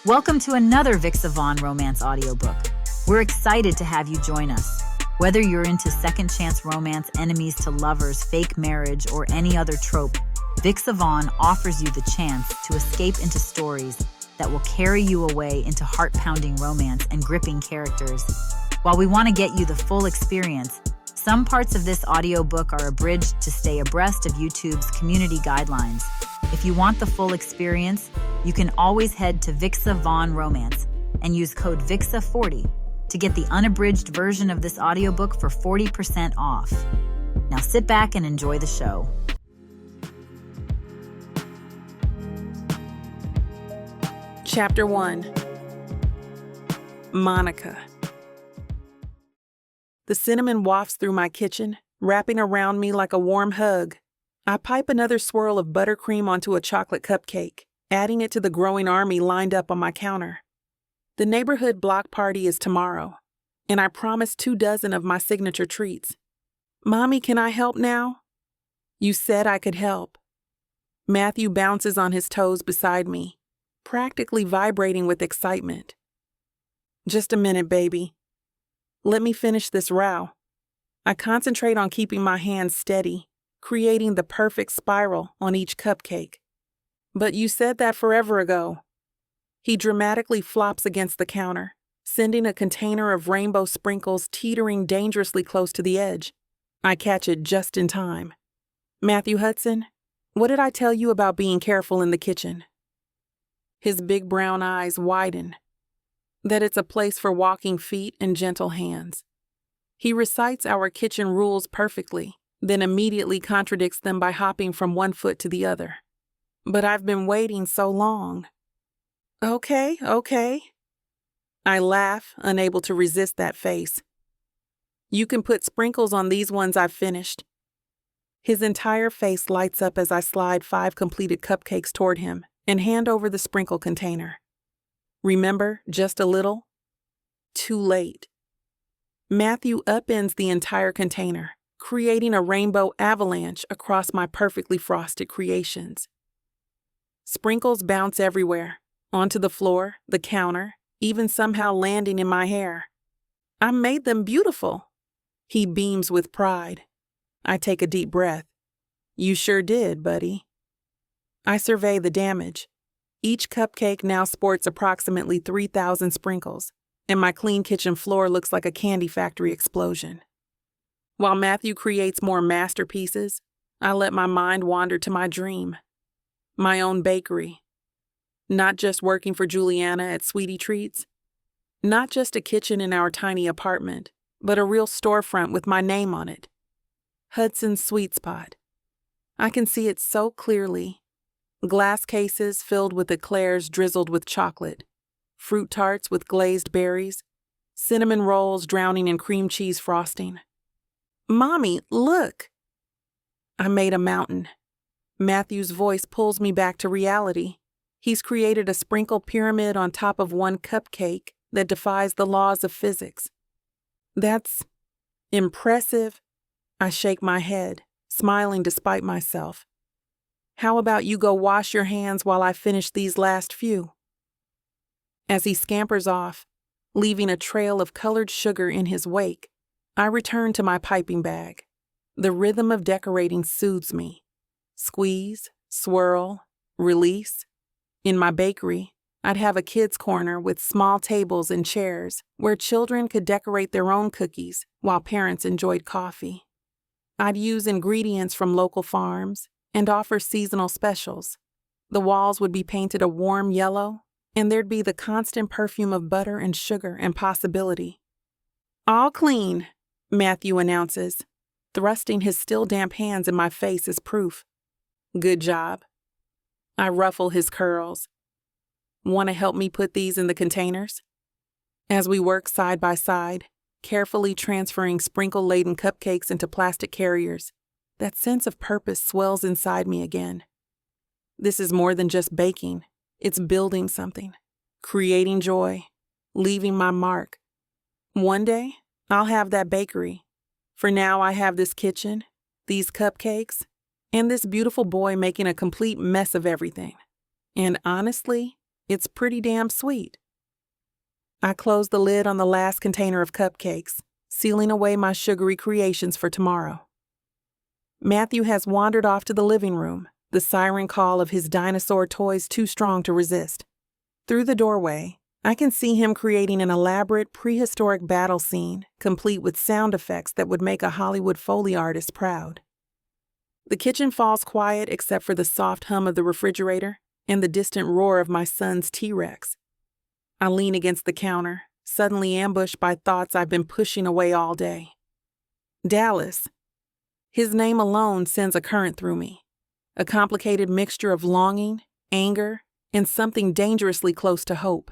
Welcome to another Vixa Vaughn romance audiobook. We're excited to have you join us. Whether you're into second chance romance, enemies to lovers, fake marriage, or any other trope, Vixa Vaughn offers you the chance to escape into stories that will carry you away into heart-pounding romance and gripping characters. While we want to get you the full experience, some parts of this audiobook are abridged to stay abreast of YouTube's community guidelines. If you want the full experience, you can always head to Vixa Vaughn Romance and use code VIXA40 to get the unabridged version of this audiobook for 40% off. Now sit back and enjoy the show. Chapter 1. Monica. The cinnamon wafts through my kitchen, wrapping around me like a warm hug. I pipe another swirl of buttercream onto a chocolate cupcake, adding it to the growing army lined up on my counter. The neighborhood block party is tomorrow, and I promised 24 of my signature treats. Mommy, can I help now? You said I could help. Matthew bounces on his toes beside me, practically vibrating with excitement. Just a minute, baby. Let me finish this row. I concentrate on keeping my hands steady, creating the perfect spiral on each cupcake. But you said that forever ago. He dramatically flops against the counter, sending a container of rainbow sprinkles teetering dangerously close to the edge. I catch it just in time. Matthew Hudson, what did I tell you about being careful in the kitchen? His big brown eyes widen. That it's a place for walking feet and gentle hands. He recites our kitchen rules perfectly, then immediately contradicts them by hopping from one foot to the other. But I've been waiting so long. Okay. I laugh, unable to resist that face. You can put sprinkles on these ones I've finished. His entire face lights up as I slide 5 completed cupcakes toward him and hand over the sprinkle container. Remember, just a little? Too late. Matthew upends the entire container, creating a rainbow avalanche across my perfectly frosted creations. Sprinkles bounce everywhere, onto the floor, the counter, even somehow landing in my hair. I made them beautiful. He beams with pride. I take a deep breath. You sure did, buddy. I survey the damage. Each cupcake now sports approximately 3,000 sprinkles, and my clean kitchen floor looks like a candy factory explosion. While Matthew creates more masterpieces, I let my mind wander to my dream. My own bakery. Not just working for Juliana at Sweetie Treats. Not just a kitchen in our tiny apartment, but a real storefront with my name on it. Hudson's Sweet Spot. I can see it so clearly. Glass cases filled with eclairs drizzled with chocolate, fruit tarts with glazed berries, cinnamon rolls drowning in cream cheese frosting. Mommy, look! I made a mountain. Matthew's voice pulls me back to reality. He's created a sprinkle pyramid on top of one cupcake that defies the laws of physics. That's impressive. I shake my head, smiling despite myself. How about you go wash your hands while I finish these last few? As he scampers off, leaving a trail of colored sugar in his wake, I return to my piping bag. The rhythm of decorating soothes me. Squeeze, swirl, release. In my bakery, I'd have a kids' corner with small tables and chairs where children could decorate their own cookies while parents enjoyed coffee. I'd use ingredients from local farms and offer seasonal specials. The walls would be painted a warm yellow, and there'd be the constant perfume of butter and sugar and possibility. All clean, Matthew announces, thrusting his still damp hands in my face as proof. Good job. I ruffle his curls. Want to help me put these in the containers? As we work side by side, carefully transferring sprinkle-laden cupcakes into plastic carriers, that sense of purpose swells inside me again. This is more than just baking. It's building something, creating joy, leaving my mark. One day, I'll have that bakery. For now, I have this kitchen, these cupcakes, and this beautiful boy making a complete mess of everything. And honestly, It's pretty damn sweet. I closed the lid on the last container of cupcakes, sealing away my sugary creations for tomorrow. Matthew has wandered off to the living room, the siren call of his dinosaur toys too strong to resist. Through the doorway, I can see him creating an elaborate prehistoric battle scene, complete with sound effects that would make a Hollywood Foley artist proud. The kitchen falls quiet except for the soft hum of the refrigerator and the distant roar of my son's T-Rex. I lean against the counter, suddenly ambushed by thoughts I've been pushing away all day. Dallas. His name alone sends a current through me, a complicated mixture of longing, anger, and something dangerously close to hope.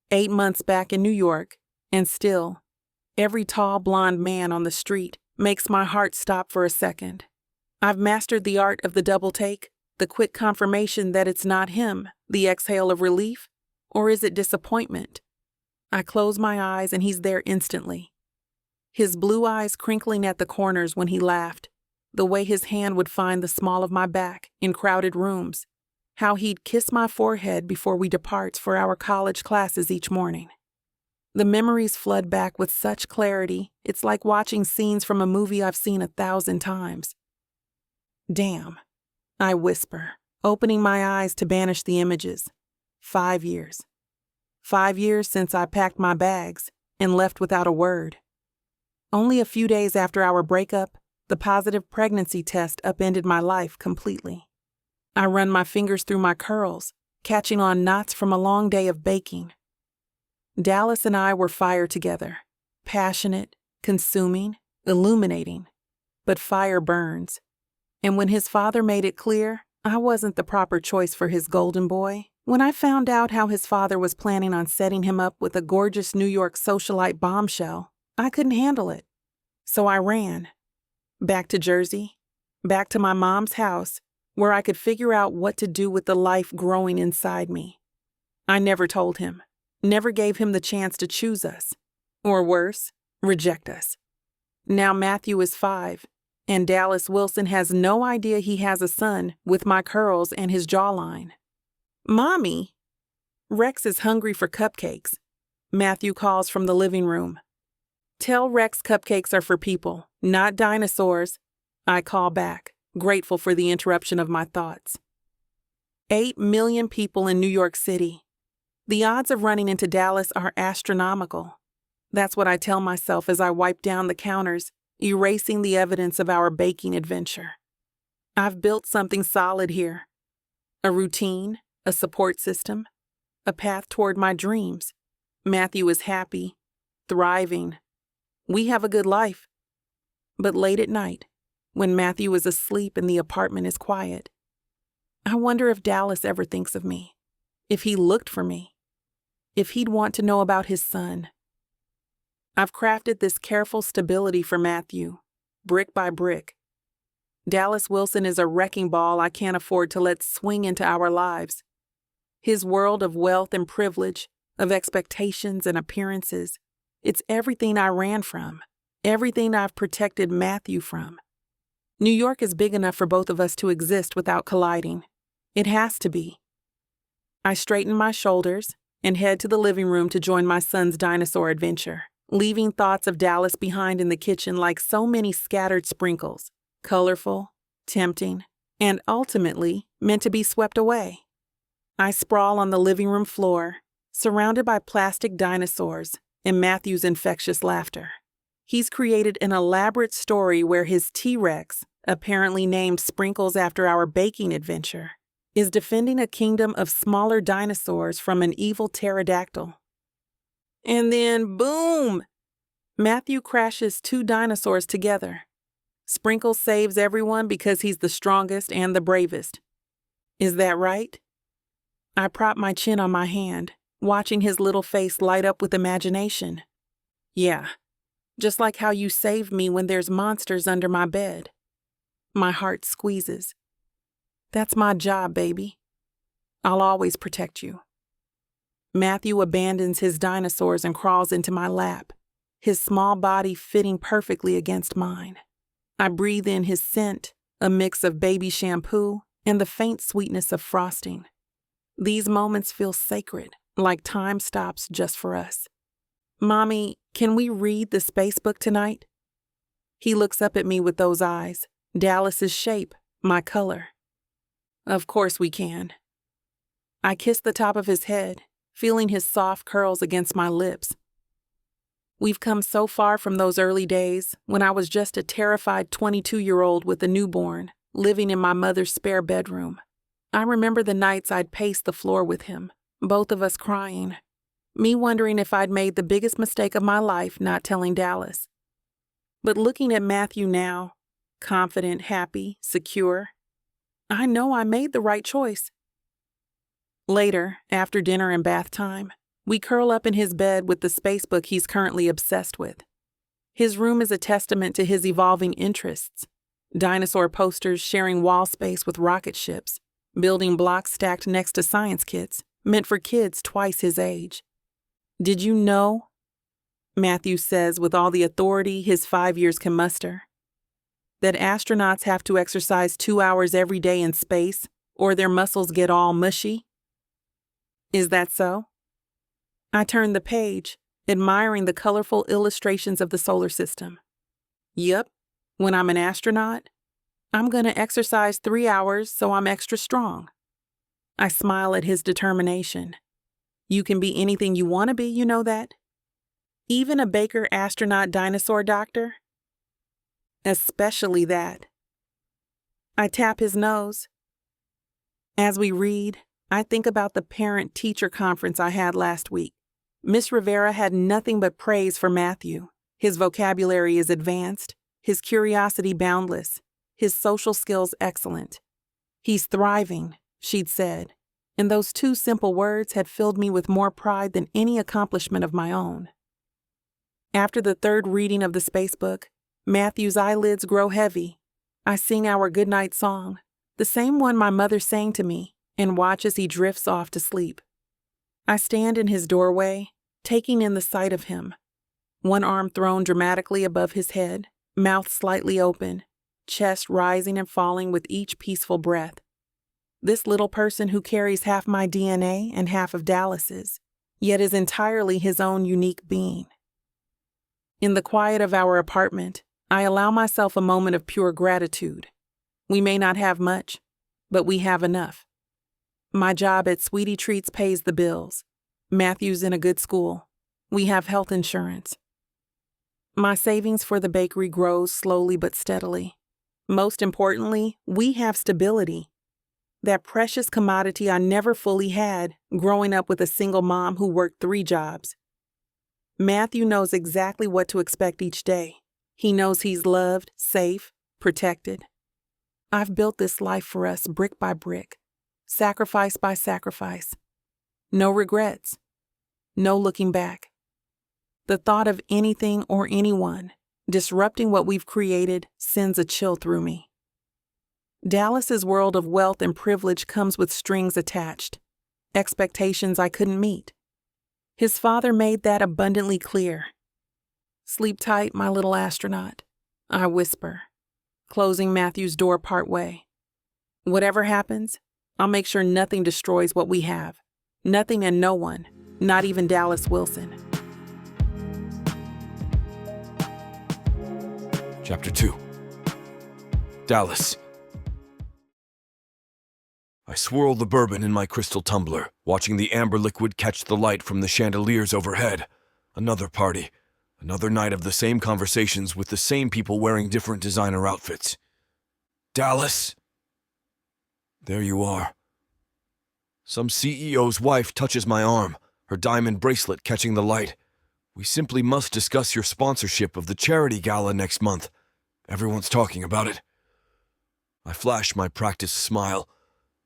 8 months back in New York, and still, every tall blonde man on the street makes my heart stop for a second. I've mastered the art of the double take, the quick confirmation that it's not him, the exhale of relief, or is it disappointment? I close my eyes and he's there instantly. His blue eyes crinkling at the corners when he laughed, the way his hand would find the small of my back in crowded rooms, how he'd kiss my forehead before we depart for our college classes each morning. The memories flood back with such clarity, it's like watching scenes from a movie I've seen 1,000 times. Damn, I whisper, opening my eyes to banish the images. 5 years. 5 years since I packed my bags and left without a word. Only a few days after our breakup, the positive pregnancy test upended my life completely. I run my fingers through my curls, catching on knots from a long day of baking. Dallas and I were fire together, passionate, consuming, illuminating. But fire burns. And when his father made it clear I wasn't the proper choice for his golden boy, when I found out how his father was planning on setting him up with a gorgeous New York socialite bombshell, I couldn't handle it. So I ran. Back to Jersey, back to my mom's house, where I could figure out what to do with the life growing inside me. I never told him, never gave him the chance to choose us, or worse, reject us. Now Matthew is 5, and Dallas Wilson has no idea he has a son with my curls and his jawline. Mommy! Rex is hungry for cupcakes. Matthew calls from the living room. Tell Rex cupcakes are for people, not dinosaurs. I call back, grateful for the interruption of my thoughts. 8 million people in New York City. The odds of running into Dallas are astronomical. That's what I tell myself as I wipe down the counters, erasing the evidence of our baking adventure. I've built something solid here. A routine, a support system, a path toward my dreams. Matthew is happy, thriving. We have a good life. But late at night, when Matthew is asleep and the apartment is quiet, I wonder if Dallas ever thinks of me, if he looked for me, if he'd want to know about his son. I've crafted this careful stability for Matthew, brick by brick. Dallas Wilson is a wrecking ball I can't afford to let swing into our lives. His world of wealth and privilege, of expectations and appearances, it's everything I ran from, everything I've protected Matthew from. New York is big enough for both of us to exist without colliding. It has to be. I straighten my shoulders and head to the living room to join my son's dinosaur adventure, leaving thoughts of Dallas behind in the kitchen like so many scattered sprinkles, colorful, tempting, and ultimately meant to be swept away. I sprawl on the living room floor, surrounded by plastic dinosaurs and Matthew's infectious laughter. He's created an elaborate story where his T-Rex, apparently named Sprinkles after our baking adventure, is defending a kingdom of smaller dinosaurs from an evil pterodactyl. And then, boom! Matthew crashes 2 dinosaurs together. Sprinkles saves everyone because he's the strongest and the bravest. Is that right? I prop my chin on my hand, watching his little face light up with imagination. Yeah, just like how you saved me when there's monsters under my bed. My heart squeezes. That's my job, baby. I'll always protect you. Matthew abandons his dinosaurs and crawls into my lap, his small body fitting perfectly against mine. I breathe in his scent, a mix of baby shampoo and the faint sweetness of frosting. These moments feel sacred, like time stops just for us. Mommy, can we read the space book tonight? He looks up at me with those eyes, Dallas's shape, my color. Of course we can. I kiss the top of his head, feeling his soft curls against my lips. We've come so far from those early days when I was just a terrified 22-year-old with a newborn, living in my mother's spare bedroom. I remember the nights I'd pace the floor with him, both of us crying, me wondering if I'd made the biggest mistake of my life not telling Dallas. But looking at Matthew now, confident, happy, secure, I know I made the right choice. Later, after dinner and bath time, we curl up in his bed with the space book he's currently obsessed with. His room is a testament to his evolving interests. Dinosaur posters sharing wall space with rocket ships, building blocks stacked next to science kits, meant for kids twice his age. Did you know? Matthew says with all the authority his 5 years can muster, that astronauts have to exercise 2 hours every day in space or their muscles get all mushy? Is that so? I turn the page, admiring the colorful illustrations of the solar system. Yep, when I'm an astronaut, I'm going to exercise 3 hours so I'm extra strong. I smile at his determination. You can be anything you want to be, you know that? Even a Baker astronaut dinosaur doctor? Especially that. I tap his nose. As we read, I think about the parent-teacher conference I had last week. Miss Rivera had nothing but praise for Matthew. His vocabulary is advanced, his curiosity boundless, his social skills excellent. He's thriving, she'd said, and those 2 simple words had filled me with more pride than any accomplishment of my own. After the 3rd reading of the space book, Matthew's eyelids grow heavy. I sing our goodnight song, the same one my mother sang to me, and watch as he drifts off to sleep. I stand in his doorway, taking in the sight of him, one arm thrown dramatically above his head, mouth slightly open, chest rising and falling with each peaceful breath. This little person who carries half my DNA and half of Dallas's, yet is entirely his own unique being. In the quiet of our apartment, I allow myself a moment of pure gratitude. We may not have much, but we have enough. My job at Sweetie Treats pays the bills. Matthew's in a good school. We have health insurance. My savings for the bakery grows slowly but steadily. Most importantly, we have stability. That precious commodity I never fully had growing up with a single mom who worked 3 jobs. Matthew knows exactly what to expect each day. He knows he's loved, safe, protected. I've built this life for us brick by brick, sacrifice by sacrifice. No regrets. No looking back. The thought of anything or anyone disrupting what we've created sends a chill through me. Dallas's world of wealth and privilege comes with strings attached, expectations I couldn't meet. His father made that abundantly clear. Sleep tight, my little astronaut, I whisper, closing Matthew's door partway. Whatever happens, I'll make sure nothing destroys what we have. Nothing and no one, not even Dallas Wilson. Chapter 2. Dallas. I swirl the bourbon in my crystal tumbler, watching the amber liquid catch the light from the chandeliers overhead. Another party. Another night of the same conversations with the same people wearing different designer outfits. Dallas. There you are. Some CEO's wife touches my arm, her diamond bracelet catching the light. We simply must discuss your sponsorship of the charity gala next month. Everyone's talking about it. I flash my practiced smile,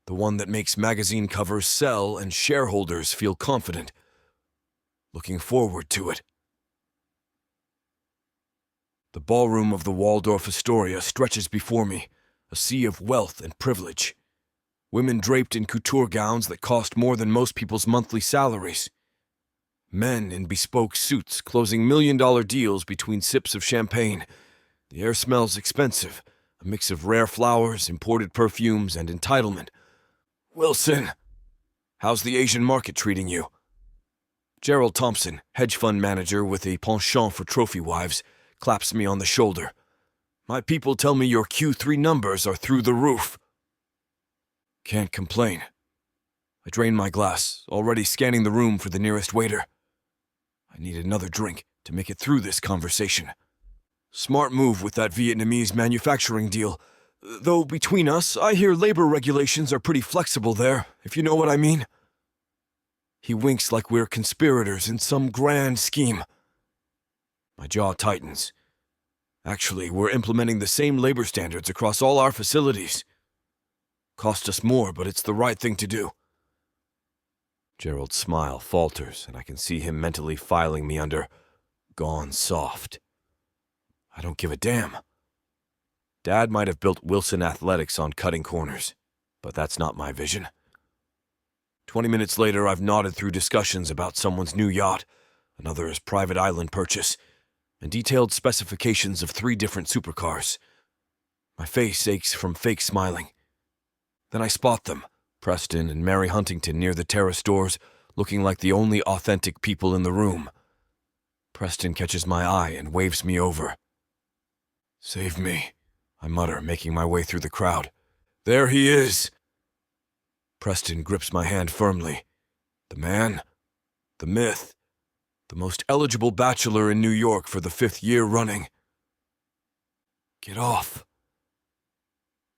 the one that makes magazine covers sell and shareholders feel confident. Looking forward to it. The ballroom of the Waldorf Astoria stretches before me, a sea of wealth and privilege. Women draped in couture gowns that cost more than most people's monthly salaries. Men in bespoke suits closing million-dollar deals between sips of champagne. The air smells expensive, a mix of rare flowers, imported perfumes, and entitlement. Wilson! How's the Asian market treating you? Gerald Thompson, hedge fund manager with a penchant for trophy wives, claps me on the shoulder. My people tell me your Q3 numbers are through the roof. Can't complain. I drain my glass, already scanning the room for the nearest waiter. I need another drink to make it through this conversation. Smart move with that Vietnamese manufacturing deal. Though between us, I hear labor regulations are pretty flexible there, if you know what I mean. He winks like we're conspirators in some grand scheme. My jaw tightens. Actually, we're implementing the same labor standards across all our facilities. Cost us more, but it's the right thing to do. Gerald's smile falters, and I can see him mentally filing me under gone soft. I don't give a damn. Dad might have built Wilson Athletics on cutting corners, but that's not my vision. 20 minutes later, I've nodded through discussions about someone's new yacht, another's private island purchase, and detailed specifications of 3 different supercars. My face aches from fake smiling. Then I spot them, Preston and Mary Huntington near the terrace doors, looking like the only authentic people in the room. Preston catches my eye and waves me over. Save me, I mutter, making my way through the crowd. There he is! Preston grips my hand firmly. The man, the myth, the most eligible bachelor in New York for the 5th year running. Get off.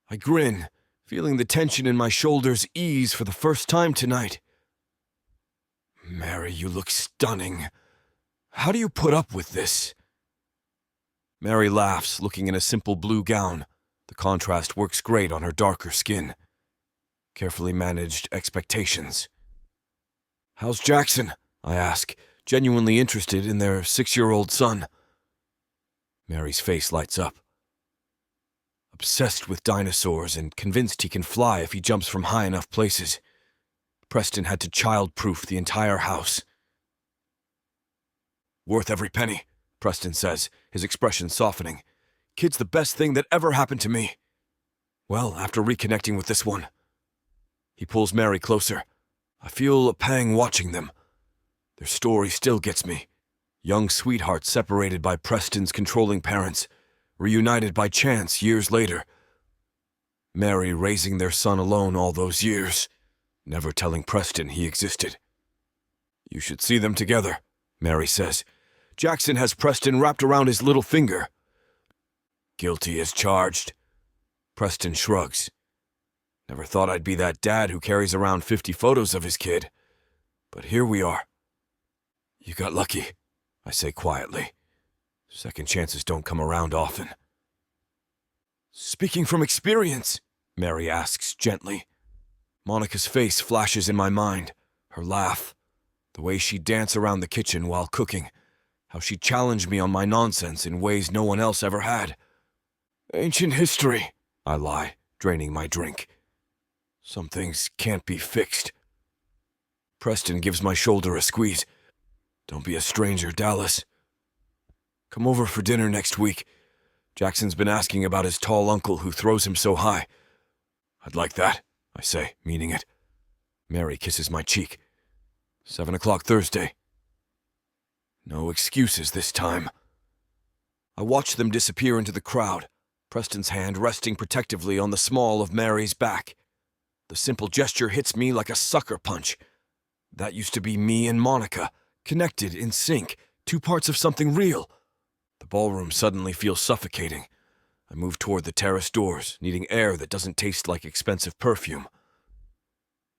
I grin, feeling the tension in my shoulders ease for the first time tonight. Mary, you look stunning. How do you put up with this? Mary laughs, looking in a simple blue gown. The contrast works great on her darker skin. Carefully managed expectations. How's Jackson? I ask, genuinely interested in their 6-year-old son. Mary's face lights up. Obsessed with dinosaurs and convinced he can fly if he jumps from high enough places. Preston had to child-proof the entire house. Worth every penny, Preston says, his expression softening. Kid's the best thing that ever happened to me. Well, after reconnecting with this one. He pulls Mary closer. I feel a pang watching them. Their story still gets me. Young sweethearts separated by Preston's controlling parents, reunited by chance years later. Mary raising their son alone all those years, never telling Preston he existed. You should see them together, Mary says. Jackson has Preston wrapped around his little finger. Guilty as charged. Preston shrugs. Never thought I'd be that dad who carries around 50 photos of his kid. But here we are. You got lucky, I say quietly. Second chances don't come around often. Speaking from experience, Mary asks gently. Monica's face flashes in my mind, her laugh, the way she'd dance around the kitchen while cooking, how she challenged me on my nonsense in ways no one else ever had. Ancient history, I lie, draining my drink. Some things can't be fixed. Preston gives my shoulder a squeeze. Don't be a stranger, Dallas. Come over for dinner next week. Jackson's been asking about his tall uncle who throws him so high. I'd like that, I say, meaning it. Mary kisses my cheek. 7 o'clock Thursday. No excuses this time. I watch them disappear into the crowd, Preston's hand resting protectively on the small of Mary's back. The simple gesture hits me like a sucker punch. That used to be me and Monica, connected in sync, 2 parts of something real. The ballroom suddenly feels suffocating. I move toward the terrace doors, needing air that doesn't taste like expensive perfume.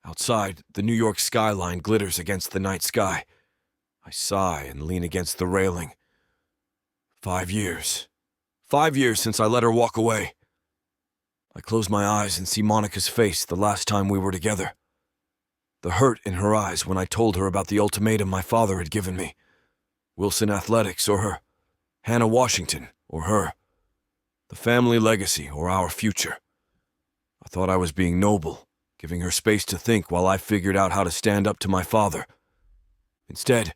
Outside, the New York skyline glitters against the night sky. I sigh and lean against the railing. 5 years. 5 years since I let her walk away. I close my eyes and see Monica's face the last time we were together. The hurt in her eyes when I told her about the ultimatum my father had given me. Wilson Athletics or her. Hannah Washington or her. The family legacy or our future. I thought I was being noble, giving her space to think while I figured out how to stand up to my father. Instead,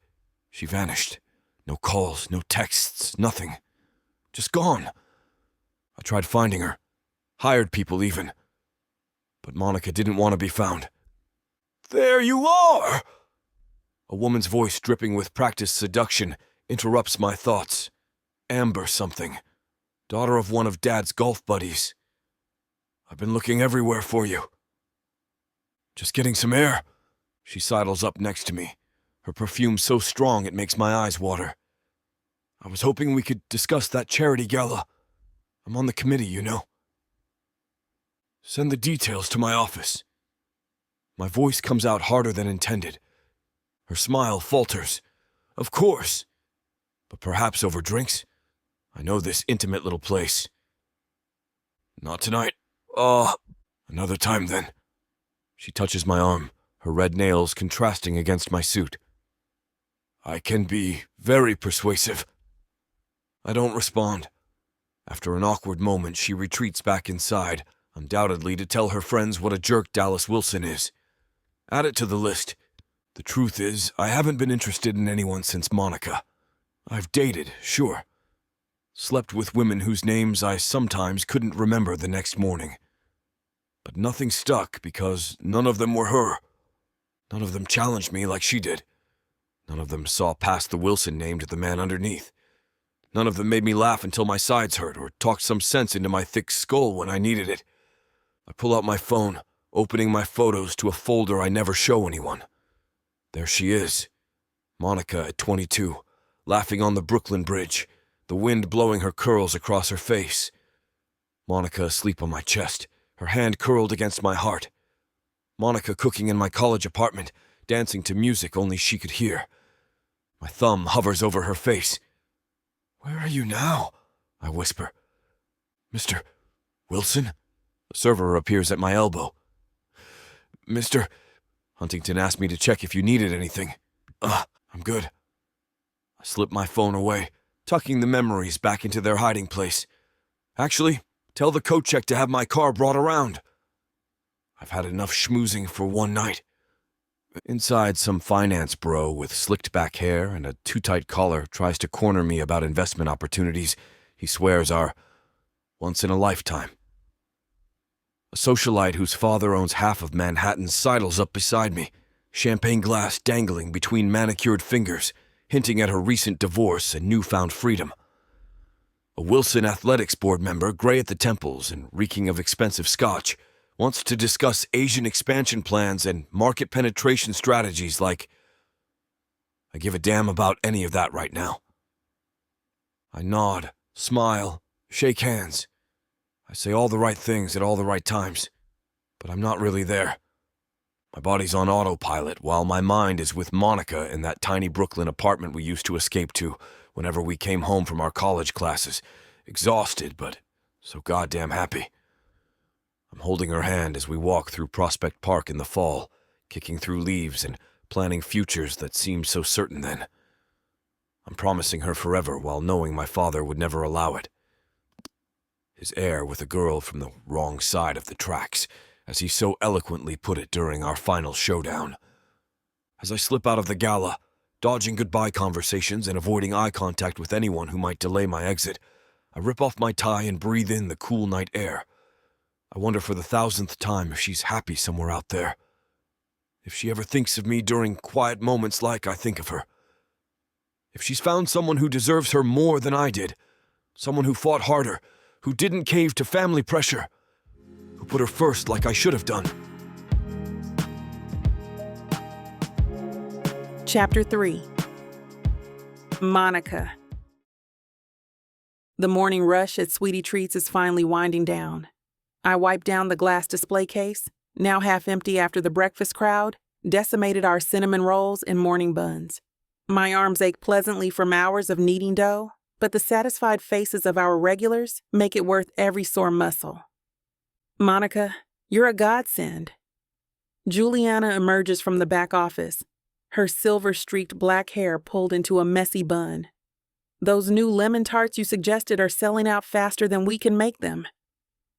she vanished. No calls, no texts, nothing. Just gone. I tried finding her. Hired people even. But Monica didn't want to be found. There you are! A woman's voice dripping with practiced seduction interrupts my thoughts. Amber something. Daughter of one of Dad's golf buddies. I've been looking everywhere for you. Just getting some air. She sidles up next to me, her perfume so strong it makes my eyes water. I was hoping we could discuss that charity gala. I'm on the committee, you know. Send the details to my office. My voice comes out harder than intended. Her smile falters. Of course. But perhaps over drinks? I know this intimate little place. Not tonight. Another time then. She touches my arm, her red nails contrasting against my suit. I can be very persuasive. I don't respond. After an awkward moment, she retreats back inside, undoubtedly to tell her friends what a jerk Dallas Wilson is. Add it to the list. The truth is, I haven't been interested in anyone since Monica. I've dated, sure. Slept with women whose names I sometimes couldn't remember the next morning. But nothing stuck because none of them were her. None of them challenged me like she did. None of them saw past the Wilson name to the man underneath. None of them made me laugh until my sides hurt or talked some sense into my thick skull when I needed it. I pull out my phone, opening my photos to a folder I never show anyone. There she is. Monica at 22, laughing on the Brooklyn Bridge, the wind blowing her curls across her face. Monica asleep on my chest, her hand curled against my heart. Monica cooking in my college apartment, dancing to music only she could hear. My thumb hovers over her face. Where are you now? I whisper. Mr. Wilson? The server appears at my elbow. Mr. Huntington asked me to check if you needed anything. I'm good. I slip my phone away, tucking the memories back into their hiding place. Actually, tell the coat check to have my car brought around. I've had enough schmoozing for one night. Inside, some finance bro with slicked back hair and a too-tight collar tries to corner me about investment opportunities he swears are once in a lifetime. A socialite whose father owns half of Manhattan sidles up beside me, champagne glass dangling between manicured fingers, hinting at her recent divorce and newfound freedom. A Wilson Athletics board member, gray at the temples and reeking of expensive scotch, wants to discuss Asian expansion plans and market penetration strategies like, I give a damn about any of that right now. I nod, smile, shake hands. I say all the right things at all the right times, but I'm not really there. My body's on autopilot while my mind is with Monica in that tiny Brooklyn apartment we used to escape to whenever we came home from our college classes, exhausted but so goddamn happy. I'm holding her hand as we walk through Prospect Park in the fall, kicking through leaves and planning futures that seemed so certain then. I'm promising her forever while knowing my father would never allow it. His air with a girl from the wrong side of the tracks, as he so eloquently put it during our final showdown. As I slip out of the gala, dodging goodbye conversations and avoiding eye contact with anyone who might delay my exit, I rip off my tie and breathe in the cool night air. I wonder for the 1000th time if she's happy somewhere out there. If she ever thinks of me during quiet moments like I think of her. If she's found someone who deserves her more than I did. Someone who fought harder, who didn't cave to family pressure, who put her first like I should have done. Chapter 3. Monica. The morning rush at Sweetie Treats is finally winding down. I wipe down the glass display case, now half empty after the breakfast crowd, decimated our cinnamon rolls and morning buns. My arms ache pleasantly from hours of kneading dough, but the satisfied faces of our regulars make it worth every sore muscle. Monica, you're a godsend. Juliana emerges from the back office, her silver-streaked black hair pulled into a messy bun. Those new lemon tarts you suggested are selling out faster than we can make them.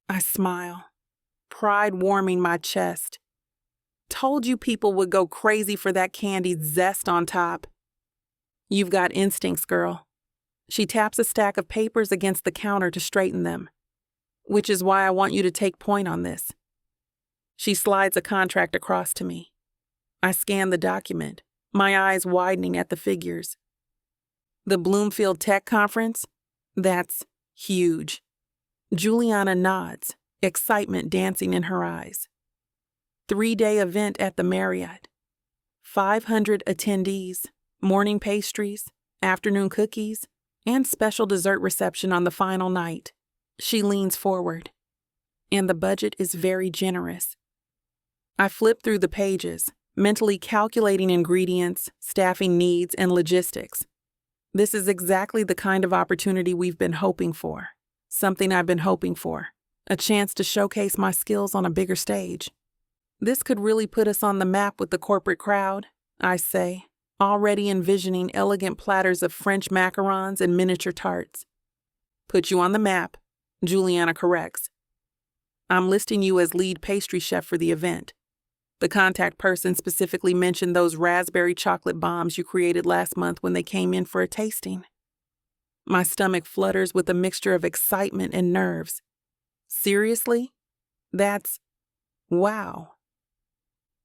I smile, pride warming my chest. Told you people would go crazy for that candied zest on top. You've got instincts, girl. She taps a stack of papers against the counter to straighten them, which is why I want you to take point on this. She slides a contract across to me. I scan the document, my eyes widening at the figures. The Bloomfield Tech Conference? That's huge. Juliana nods, excitement dancing in her eyes. 3-day event at the Marriott. 500 attendees, morning pastries, afternoon cookies, and special dessert reception on the final night. She leans forward. And the budget is very generous. I flip through the pages, mentally calculating ingredients, staffing needs, and logistics. This is exactly the kind of opportunity we've been hoping for. Something I've been hoping for. A chance to showcase my skills on a bigger stage. This could really put us on the map with the corporate crowd, I say, already envisioning elegant platters of French macarons and miniature tarts. Put you on the map, Juliana corrects. I'm listing you as lead pastry chef for the event. The contact person specifically mentioned those raspberry chocolate bombs you created last month when they came in for a tasting. My stomach flutters with a mixture of excitement and nerves. Seriously? That's... wow.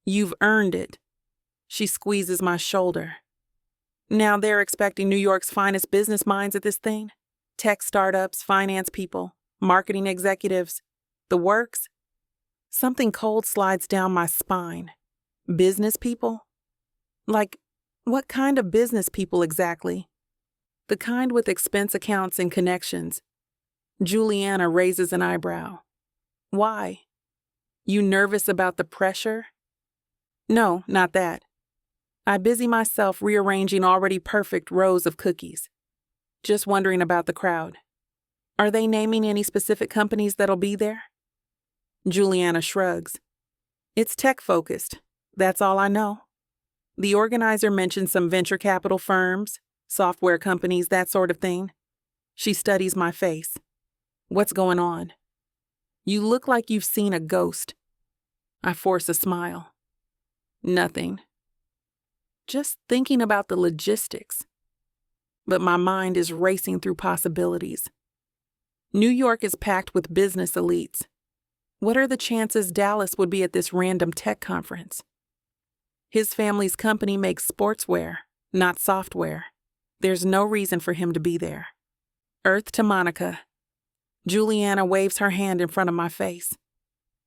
You've earned it. She squeezes my shoulder. Now they're expecting New York's finest business minds at this thing. Tech startups, finance people, marketing executives. The works? Something cold slides down my spine. Business people? Like, what kind of business people exactly? The kind with expense accounts and connections. Juliana raises an eyebrow. Why? You nervous about the pressure? No, not that. I busy myself rearranging already perfect rows of cookies. Just wondering about the crowd. Are they naming any specific companies that'll be there? Juliana shrugs. It's tech-focused. That's all I know. The organizer mentioned some venture capital firms, software companies, that sort of thing. She studies my face. What's going on? You look like you've seen a ghost. I force a smile. Nothing. Just thinking about the logistics. But my mind is racing through possibilities. New York is packed with business elites. What are the chances Dallas would be at this random tech conference? His family's company makes sportswear, not software. There's no reason for him to be there. Earth to Monica. Juliana waves her hand in front of my face.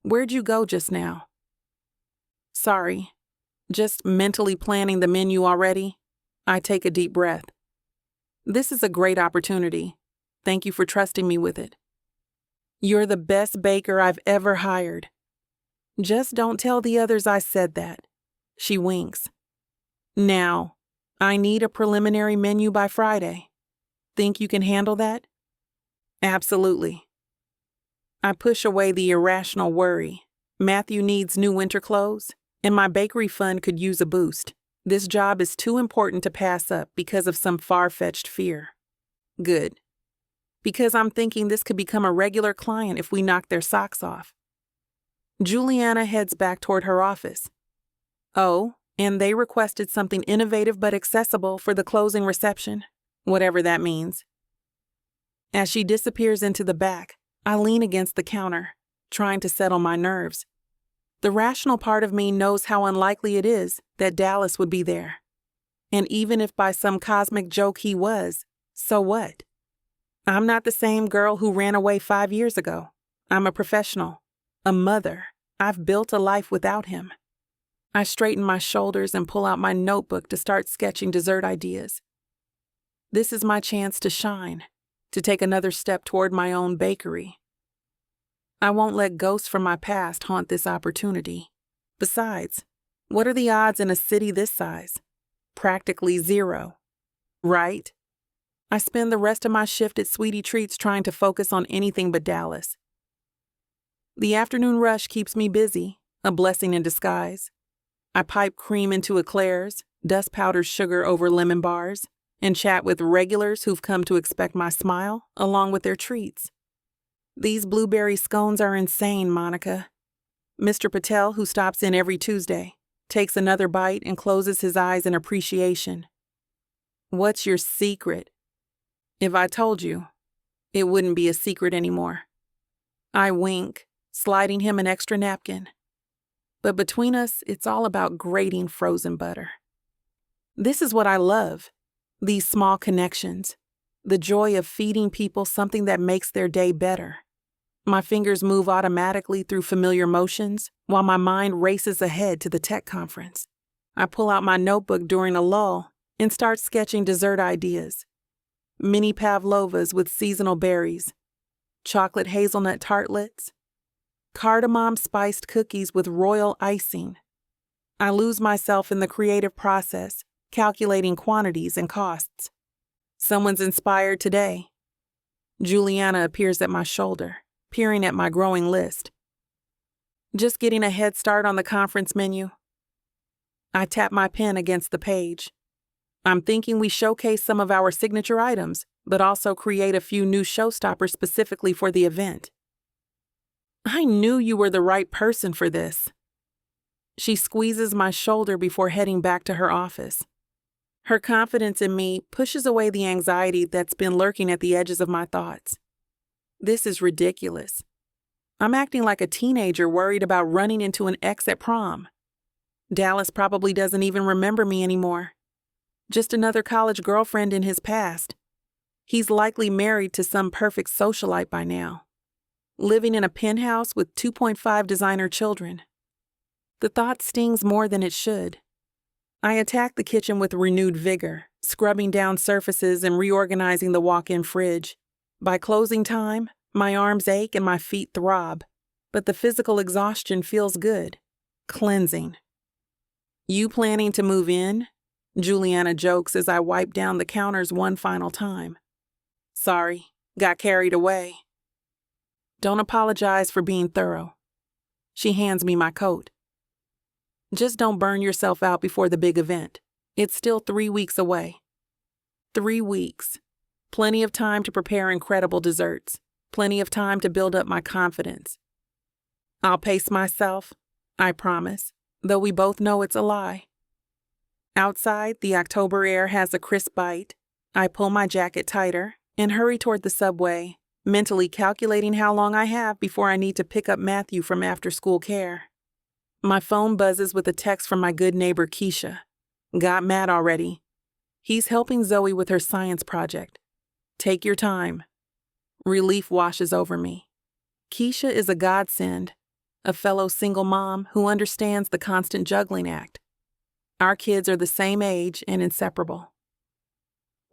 Where'd you go just now? Sorry. Just mentally planning the menu already? I take a deep breath. This is a great opportunity. Thank you for trusting me with it. You're the best baker I've ever hired. Just don't tell the others I said that. She winks. Now, I need a preliminary menu by Friday. Think you can handle that? Absolutely. I push away the irrational worry. Matthew needs new winter clothes, and my bakery fund could use a boost. This job is too important to pass up because of some far-fetched fear. Good. Because I'm thinking this could become a regular client if we knock their socks off. Juliana heads back toward her office. Oh, and they requested something innovative but accessible for the closing reception, whatever that means. As she disappears into the back, I lean against the counter, trying to settle my nerves. The rational part of me knows how unlikely it is that Dallas would be there. And even if by some cosmic joke he was, so what? I'm not the same girl who ran away 5 years ago. I'm a professional, a mother. I've built a life without him. I straighten my shoulders and pull out my notebook to start sketching dessert ideas. This is my chance to shine, to take another step toward my own bakery. I won't let ghosts from my past haunt this opportunity. Besides, what are the odds in a city this size? Practically zero. Right? I spend the rest of my shift at Sweetie Treats trying to focus on anything but Dallas. The afternoon rush keeps me busy, a blessing in disguise. I pipe cream into eclairs, dust powdered sugar over lemon bars, and chat with regulars who've come to expect my smile, along with their treats. These blueberry scones are insane, Monica. Mr. Patel, who stops in every Tuesday, takes another bite and closes his eyes in appreciation. What's your secret? If I told you, it wouldn't be a secret anymore. I wink, sliding him an extra napkin. But between us, it's all about grating frozen butter. This is what I love, these small connections, the joy of feeding people something that makes their day better. My fingers move automatically through familiar motions while my mind races ahead to the tech conference. I pull out my notebook during a lull and start sketching dessert ideas. Mini pavlovas with seasonal berries, chocolate hazelnut tartlets, cardamom spiced cookies with royal icing. I lose myself in the creative process, calculating quantities and costs. Someone's inspired today. Juliana appears at my shoulder, peering at my growing list. Just getting a head start on the conference menu. I tap my pen against the page. I'm thinking we showcase some of our signature items, but also create a few new showstoppers specifically for the event. I knew you were the right person for this. She squeezes my shoulder before heading back to her office. Her confidence in me pushes away the anxiety that's been lurking at the edges of my thoughts. This is ridiculous. I'm acting like a teenager worried about running into an ex at prom. Dallas probably doesn't even remember me anymore. Just another college girlfriend in his past. He's likely married to some perfect socialite by now, living in a penthouse with 2.5 designer children. The thought stings more than it should. I attack the kitchen with renewed vigor, scrubbing down surfaces and reorganizing the walk-in fridge. By closing time, my arms ache and my feet throb, but the physical exhaustion feels good, cleansing. You planning to move in? Juliana jokes as I wipe down the counters one final time. Sorry, got carried away. Don't apologize for being thorough. She hands me my coat. Just don't burn yourself out before the big event. It's still 3 weeks away. 3 weeks. Plenty of time to prepare incredible desserts. Plenty of time to build up my confidence. I'll pace myself, I promise, though we both know it's a lie. Outside, the October air has a crisp bite. I pull my jacket tighter and hurry toward the subway, mentally calculating how long I have before I need to pick up Matthew from after-school care. My phone buzzes with a text from my good neighbor Keisha. Got mad already. He's helping Zoe with her science project. Take your time. Relief washes over me. Keisha is a godsend, a fellow single mom who understands the constant juggling act. Our kids are the same age and inseparable.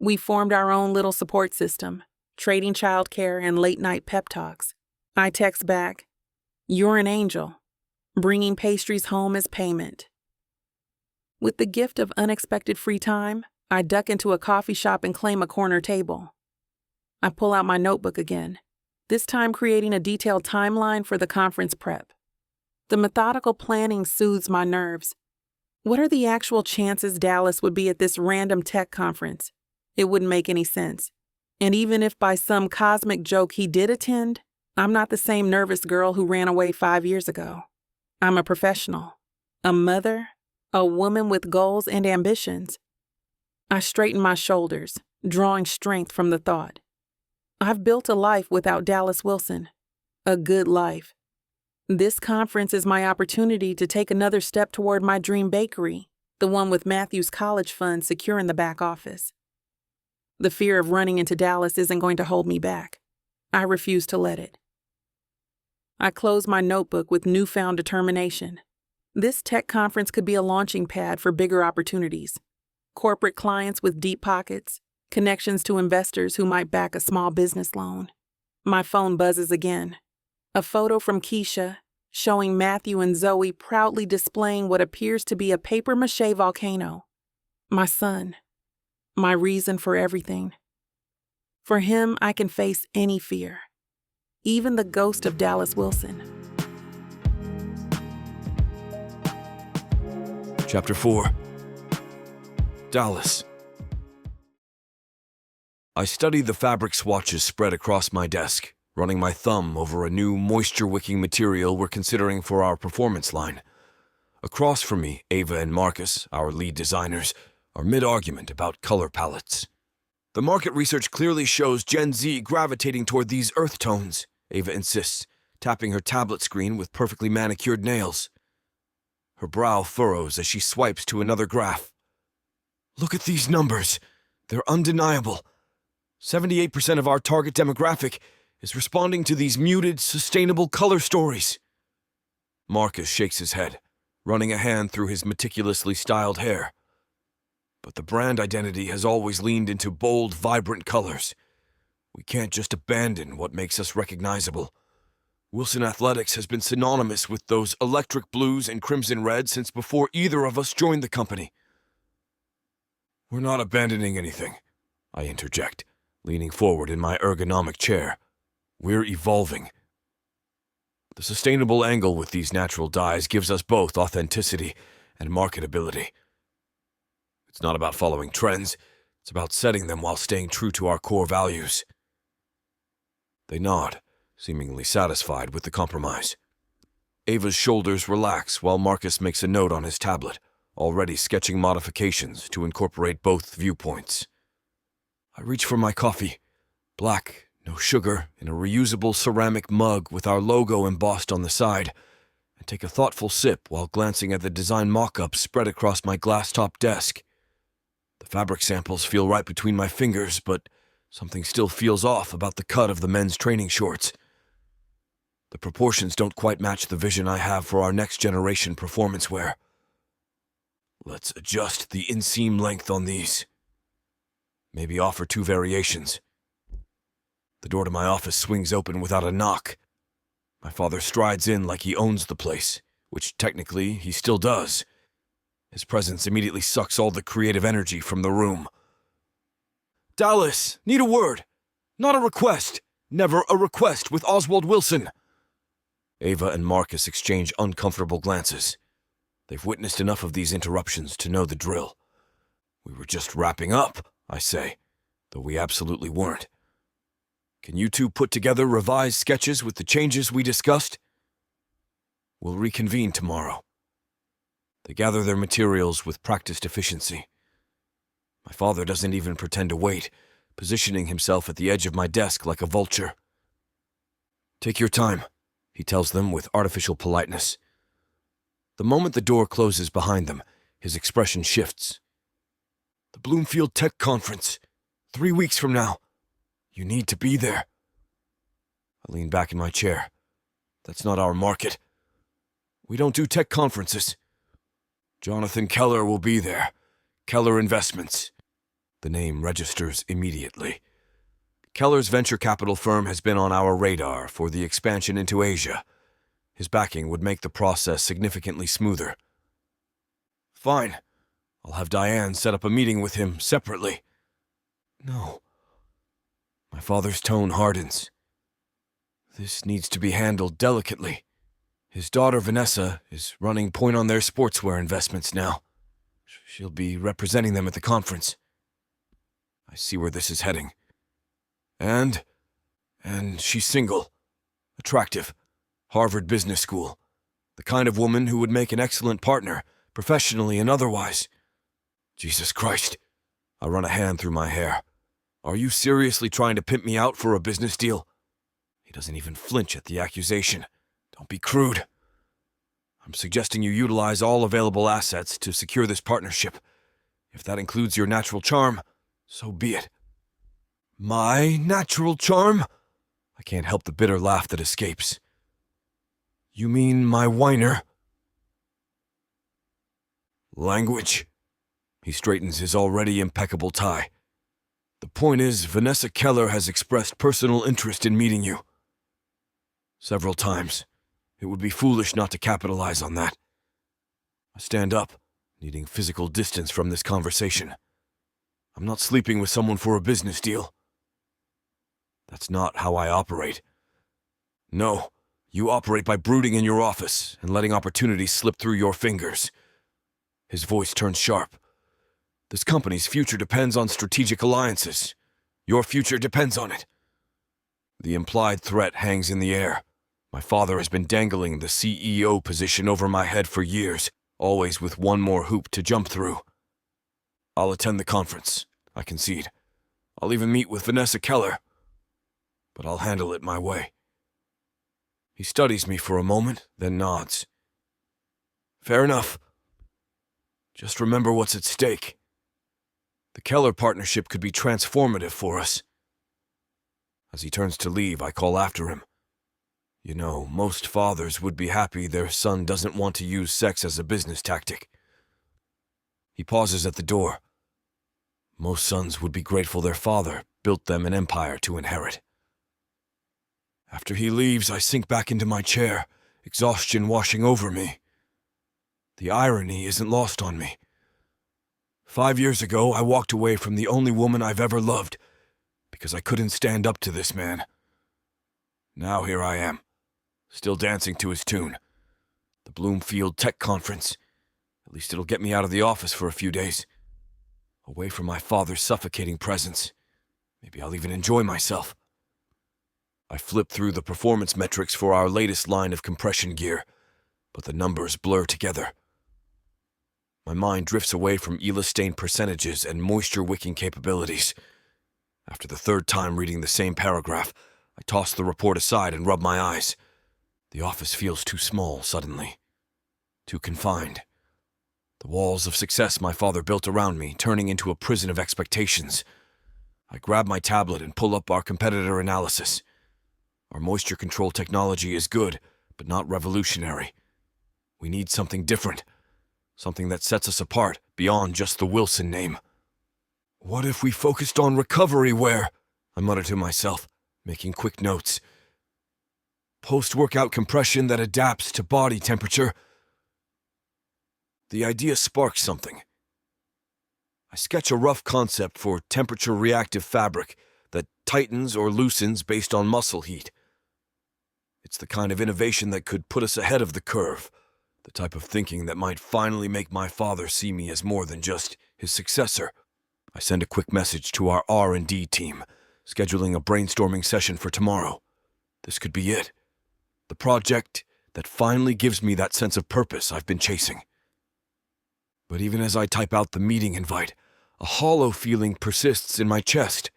We formed our own little support system, trading childcare and late-night pep talks. I text back, "You're an angel," bringing pastries home as payment. With the gift of unexpected free time, I duck into a coffee shop and claim a corner table. I pull out my notebook again, this time creating a detailed timeline for the conference prep. The methodical planning soothes my nerves. What are the actual chances Dallas would be at this random tech conference? It wouldn't make any sense. And even if by some cosmic joke he did attend, I'm not the same nervous girl who ran away 5 years ago. I'm a professional, a mother, a woman with goals and ambitions. I straighten my shoulders, drawing strength from the thought. I've built a life without Dallas Wilson, a good life. This conference is my opportunity to take another step toward my dream bakery, the one with Matthew's college fund secure in the back office. The fear of running into Dallas isn't going to hold me back. I refuse to let it. I close my notebook with newfound determination. This tech conference could be a launching pad for bigger opportunities. Corporate clients with deep pockets, connections to investors who might back a small business loan. My phone buzzes again. A photo from Keisha showing Matthew and Zoe proudly displaying what appears to be a papier-mâché volcano. My son. My reason for everything. For him, I can face any fear. Even the ghost of Dallas Wilson. Chapter 4. Dallas. I study the fabric swatches spread across my desk, running my thumb over a new moisture-wicking material we're considering for our performance line. Across from me, Ava and Marcus, our lead designers, are mid-argument about color palettes. The market research clearly shows Gen Z gravitating toward these earth tones, Ava insists, tapping her tablet screen with perfectly manicured nails. Her brow furrows as she swipes to another graph. Look at these numbers. They're undeniable. 78% of our target demographic is responding to these muted, sustainable color stories. Marcus shakes his head, running a hand through his meticulously styled hair. But the brand identity has always leaned into bold, vibrant colors. We can't just abandon what makes us recognizable. Wilson Athletics has been synonymous with those electric blues and crimson red since before either of us joined the company. We're not abandoning anything, I interject, leaning forward in my ergonomic chair. We're evolving. The sustainable angle with these natural dyes gives us both authenticity and marketability. It's not about following trends, it's about setting them while staying true to our core values. They nod, seemingly satisfied with the compromise. Ava's shoulders relax while Marcus makes a note on his tablet, already sketching modifications to incorporate both viewpoints. I reach for my coffee, black, no sugar, in a reusable ceramic mug with our logo embossed on the side, and take a thoughtful sip while glancing at the design mock-ups spread across my glass-top desk. The fabric samples feel right between my fingers, but something still feels off about the cut of the men's training shorts. The proportions don't quite match the vision I have for our next-generation performance wear. Let's adjust the inseam length on these. Maybe offer 2 variations. The door to my office swings open without a knock. My father strides in like he owns the place, which technically he still does. His presence immediately sucks all the creative energy from the room. Dallas, need a word. Not a request. Never a request with Oswald Wilson. Ava and Marcus exchange uncomfortable glances. They've witnessed enough of these interruptions to know the drill. We were just wrapping up, I say, though we absolutely weren't. Can you two put together revised sketches with the changes we discussed? We'll reconvene tomorrow. They gather their materials with practiced efficiency. My father doesn't even pretend to wait, positioning himself at the edge of my desk like a vulture. Take your time, he tells them with artificial politeness. The moment the door closes behind them, his expression shifts. The Bloomfield Tech Conference, 3 weeks from now. You need to be there. I lean back in my chair. That's not our market. We don't do tech conferences. Jonathan Keller will be there. Keller Investments. The name registers immediately. Keller's venture capital firm has been on our radar for the expansion into Asia. His backing would make the process significantly smoother. Fine. I'll have Diane set up a meeting with him separately. No. My father's tone hardens. This needs to be handled delicately. His daughter Vanessa is running point on their sportswear investments now. She'll be representing them at the conference. I see where this is heading. And she's single, attractive, Harvard Business School, the kind of woman who would make an excellent partner, professionally and otherwise. Jesus Christ. I run a hand through my hair. Are you seriously trying to pimp me out for a business deal? He doesn't even flinch at the accusation. Don't be crude. I'm suggesting you utilize all available assets to secure this partnership. If that includes your natural charm, so be it. My natural charm? I can't help the bitter laugh that escapes. You mean my whiner? Language? He straightens his already impeccable tie. The point is, Vanessa Keller has expressed personal interest in meeting you. Several times. It would be foolish not to capitalize on that. I stand up, needing physical distance from this conversation. I'm not sleeping with someone for a business deal. That's not how I operate. No, you operate by brooding in your office and letting opportunities slip through your fingers. His voice turns sharp. This company's future depends on strategic alliances. Your future depends on it. The implied threat hangs in the air. My father has been dangling the CEO position over my head for years, always with one more hoop to jump through. I'll attend the conference, I concede. I'll even meet with Vanessa Keller. But I'll handle it my way. He studies me for a moment, then nods. Fair enough. Just remember what's at stake. The Keller partnership could be transformative for us. As he turns to leave, I call after him. You know, most fathers would be happy their son doesn't want to use sex as a business tactic. He pauses at the door. Most sons would be grateful their father built them an empire to inherit. After he leaves, I sink back into my chair, exhaustion washing over me. The irony isn't lost on me. 5 years ago, I walked away from the only woman I've ever loved because I couldn't stand up to this man. Now here I am, still dancing to his tune. The Bloomfield Tech Conference. At least it'll get me out of the office for a few days. Away from my father's suffocating presence. Maybe I'll even enjoy myself. I flip through the performance metrics for our latest line of compression gear, but the numbers blur together. My mind drifts away from elastane percentages and moisture-wicking capabilities. After the third time reading the same paragraph, I toss the report aside and rub my eyes. The office feels too small suddenly. Too confined. The walls of success my father built around me turning into a prison of expectations. I grab my tablet and pull up our competitor analysis. Our moisture control technology is good, but not revolutionary. We need something different. Something that sets us apart beyond just the Wilson name. What if we focused on recovery wear? I mutter to myself, making quick notes. Post-workout compression that adapts to body temperature. The idea sparks something. I sketch a rough concept for temperature-reactive fabric that tightens or loosens based on muscle heat. It's the kind of innovation that could put us ahead of the curve, the type of thinking that might finally make my father see me as more than just his successor. I send a quick message to our R&D team, scheduling a brainstorming session for tomorrow. This could be it. The project that finally gives me that sense of purpose I've been chasing. But even as I type out the meeting invite, a hollow feeling persists in my chest.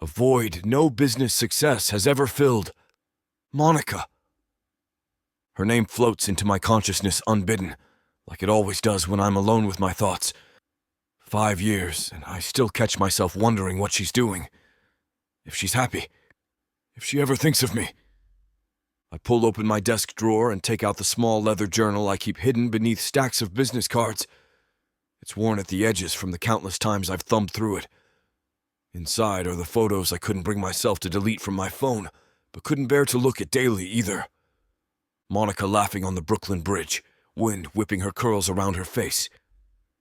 A void no business success has ever filled. Monica. Her name floats into my consciousness unbidden, like it always does when I'm alone with my thoughts. 5 years, and I still catch myself wondering what she's doing. If she's happy. If she ever thinks of me. I pull open my desk drawer and take out the small leather journal I keep hidden beneath stacks of business cards. It's worn at the edges from the countless times I've thumbed through it. Inside are the photos I couldn't bring myself to delete from my phone, but couldn't bear to look at daily either. Monica laughing on the Brooklyn Bridge, wind whipping her curls around her face.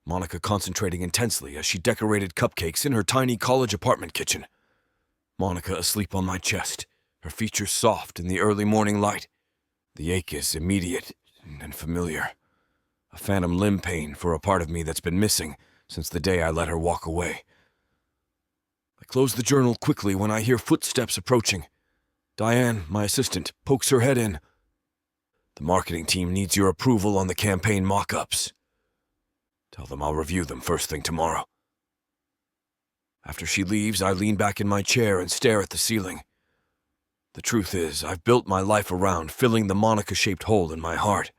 Monica concentrating intensely as she decorated cupcakes in her tiny college apartment kitchen. Monica asleep on my chest, her features soft in the early morning light. The ache is immediate and familiar. A phantom limb pain for a part of me that's been missing since the day I let her walk away. I close the journal quickly when I hear footsteps approaching. Diane, my assistant, pokes her head in. The marketing team needs your approval on the campaign mock-ups. Tell them I'll review them first thing tomorrow. After she leaves, I lean back in my chair and stare at the ceiling. The truth is, I've built my life around filling the Monica-shaped hole in my heart.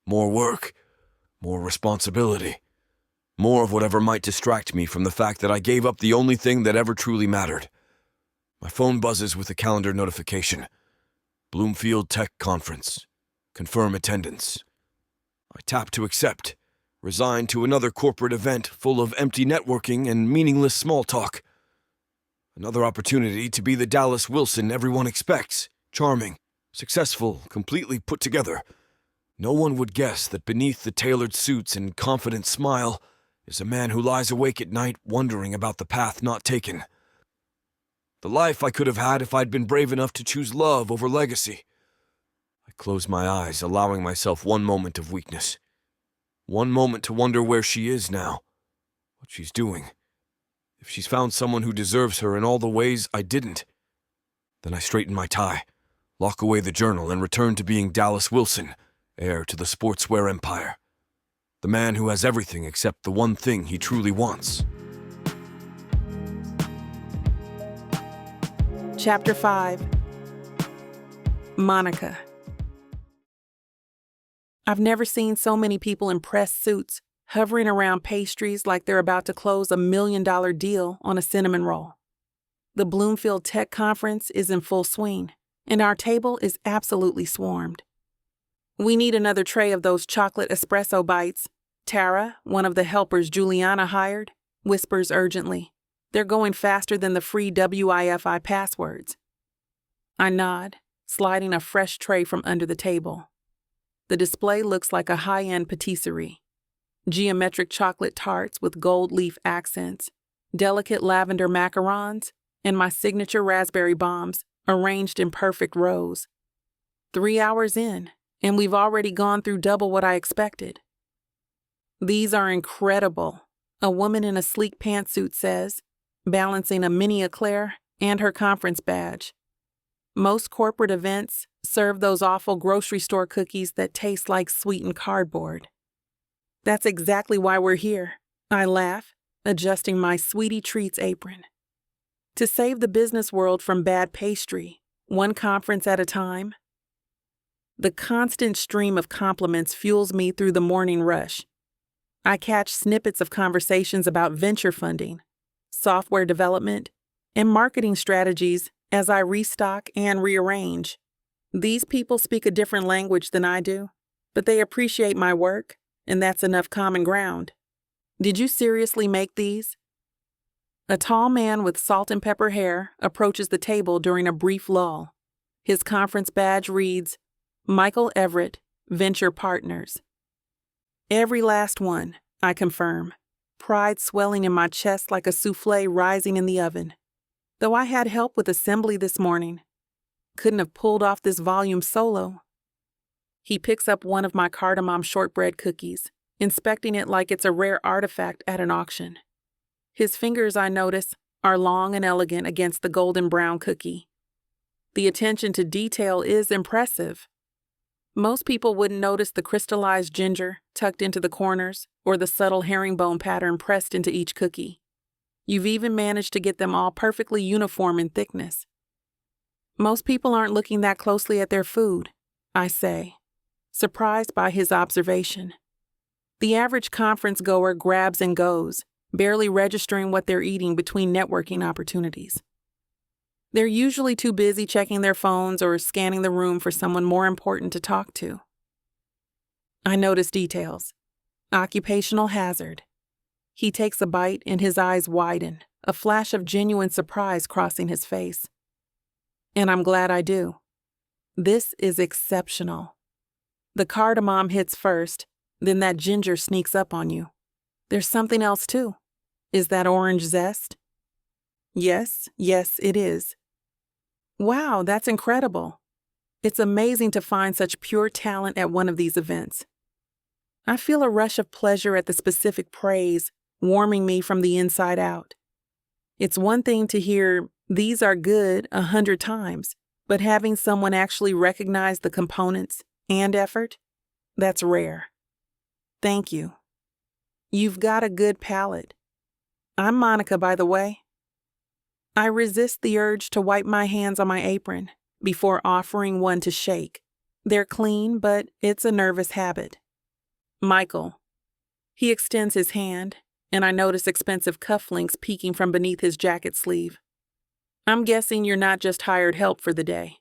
More work, more responsibility, more of whatever might distract me from the fact that I gave up the only thing that ever truly mattered. My phone buzzes with a calendar notification. Bloomfield Tech Conference. Confirm attendance. I tap to accept, resigned to another corporate event full of empty networking and meaningless small talk. Another opportunity to be the Dallas Wilson everyone expects. Charming, successful, completely put together. No one would guess that beneath the tailored suits and confident smile is a man who lies awake at night wondering about the path not taken. The life I could have had if I'd been brave enough to choose love over legacy. I close my eyes, allowing myself one moment of weakness. One moment to wonder where she is now, what she's doing. If she's found someone who deserves her in all the ways I didn't. Then I straighten my tie, lock away the journal, and return to being Dallas Wilson, heir to the sportswear empire. The man who has everything except the one thing he truly wants. Chapter 5. Monica. I've never seen so many people in pressed suits hovering around pastries like they're about to close $1 million deal on a cinnamon roll. The Bloomfield Tech Conference is in full swing, and our table is absolutely swarmed. "We need another tray of those chocolate espresso bites," Tara, one of the helpers Juliana hired, whispers urgently. "They're going faster than the free Wi-Fi passwords." I nod, sliding a fresh tray from under the table. The display looks like a high-end patisserie. Geometric chocolate tarts with gold leaf accents, delicate lavender macarons, and my signature raspberry bombs arranged in perfect rows. 3 hours in, and we've already gone through double what I expected. "These are incredible," a woman in a sleek pantsuit says, balancing a mini eclair and her conference badge. "Most corporate events serve those awful grocery store cookies that taste like sweetened cardboard." "That's exactly why we're here," I laugh, adjusting my Sweetie Treats apron. "To save the business world from bad pastry, one conference at a time." The constant stream of compliments fuels me through the morning rush. I catch snippets of conversations about venture funding, software development, and marketing strategies as I restock and rearrange. These people speak a different language than I do, but they appreciate my work, and that's enough common ground. "Did you seriously make these?" A tall man with salt and pepper hair approaches the table during a brief lull. His conference badge reads, "Michael Everett, Venture Partners." "Every last one," I confirm, pride swelling in my chest like a souffle rising in the oven. Though I had help with assembly this morning. Couldn't have pulled off this volume solo. He picks up one of my cardamom shortbread cookies, inspecting it like it's a rare artifact at an auction. His fingers, I notice, are long and elegant against the golden brown cookie. The attention to detail is impressive. Most people wouldn't notice the crystallized ginger tucked into the corners or the subtle herringbone pattern pressed into each cookie. You've even managed to get them all perfectly uniform in thickness. "Most people aren't looking that closely at their food," I say, surprised by his observation. The average conference goer grabs and goes, barely registering what they're eating between networking opportunities. They're usually too busy checking their phones or scanning the room for someone more important to talk to. I notice details. Occupational hazard. He takes a bite and his eyes widen, a flash of genuine surprise crossing his face. And I'm glad I do. This is exceptional. The cardamom hits first, then that ginger sneaks up on you. There's something else too. Is that orange zest? Yes, it is. Wow, that's incredible. It's amazing to find such pure talent at one of these events. I feel a rush of pleasure at the specific praise, warming me from the inside out. It's one thing to hear, "These are good," 100 times, but having someone actually recognize the components and effort, that's rare. Thank you. You've got a good palate. I'm Monica, by the way. I resist the urge to wipe my hands on my apron before offering one to shake. They're clean, but it's a nervous habit. "Michael." He extends his hand, and I notice expensive cufflinks peeking from beneath his jacket sleeve. "I'm guessing you're not just hired help for the day."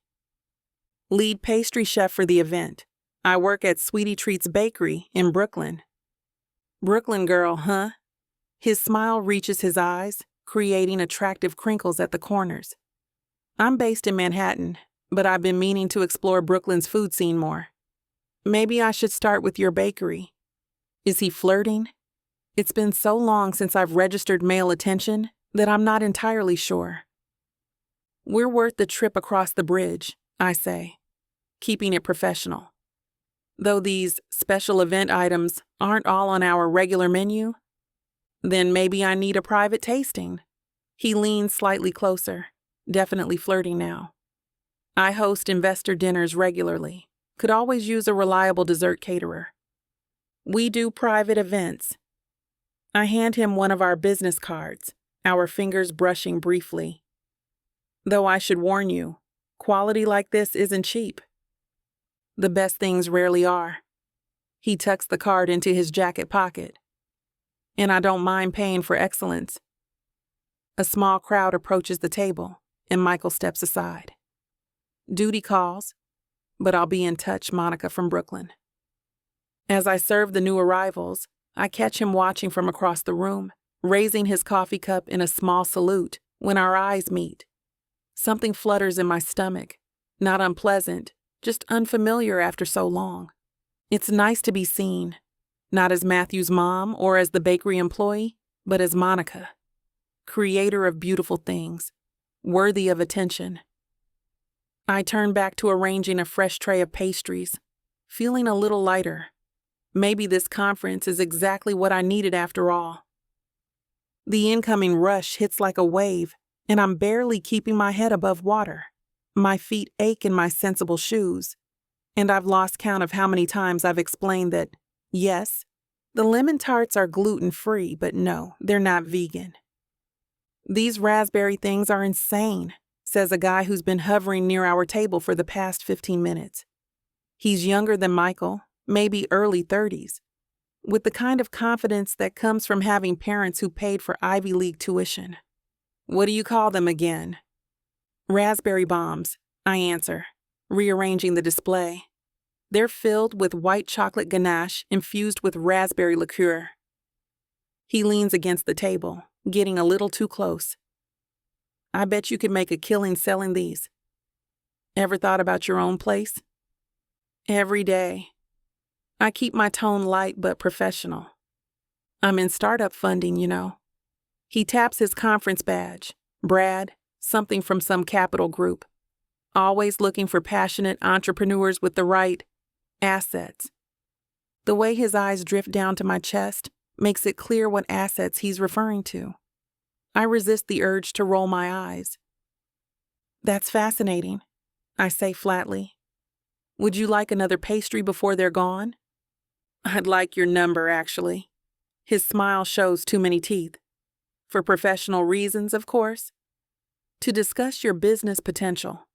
"Lead pastry chef for the event. I work at Sweetie Treats Bakery in Brooklyn." "Brooklyn girl, huh?" His smile reaches his eyes, creating attractive crinkles at the corners. "I'm based in Manhattan, but I've been meaning to explore Brooklyn's food scene more. Maybe I should start with your bakery." Is he flirting? It's been so long since I've registered male attention that I'm not entirely sure. "We're worth the trip across the bridge," I say, keeping it professional. "Though these special event items aren't all on our regular menu, then maybe I need a private tasting." He leans slightly closer, definitely flirting now. "I host investor dinners regularly. Could always use a reliable dessert caterer." "We do private events." I hand him one of our business cards, our fingers brushing briefly. "Though I should warn you, quality like this isn't cheap." "The best things rarely are." He tucks the card into his jacket pocket. And I don't mind paying for excellence. A small crowd approaches the table, and Michael steps aside. Duty calls, but I'll be in touch, Monica from Brooklyn. As I serve the new arrivals, I catch him watching from across the room, raising his coffee cup in a small salute when our eyes meet. Something flutters in my stomach, not unpleasant, just unfamiliar after so long. It's nice to be seen, not as Matthew's mom or as the bakery employee, but as Monica, creator of beautiful things, worthy of attention. I turn back to arranging a fresh tray of pastries, feeling a little lighter. Maybe this conference is exactly what I needed after all. The incoming rush hits like a wave, and I'm barely keeping my head above water. My feet ache in my sensible shoes, and I've lost count of how many times I've explained that, yes, the lemon tarts are gluten-free, but no, they're not vegan. These raspberry things are insane, says a guy who's been hovering near our table for the past 15 minutes. He's younger than Michael, maybe early 30s, with the kind of confidence that comes from having parents who paid for Ivy League tuition. What do you call them again? Raspberry bombs, I answer, rearranging the display. They're filled with white chocolate ganache infused with raspberry liqueur. He leans against the table, getting a little too close. I bet you could make a killing selling these. Ever thought about your own place? Every day. I keep my tone light but professional. I'm in startup funding, you know. He taps his conference badge. Brad, something from some capital group. Always looking for passionate entrepreneurs with the right assets. The way his eyes drift down to my chest makes it clear what assets he's referring to. I resist the urge to roll my eyes. That's fascinating, I say flatly. Would you like another pastry before they're gone? I'd like your number, actually. His smile shows too many teeth. For professional reasons, of course. To discuss your business potential.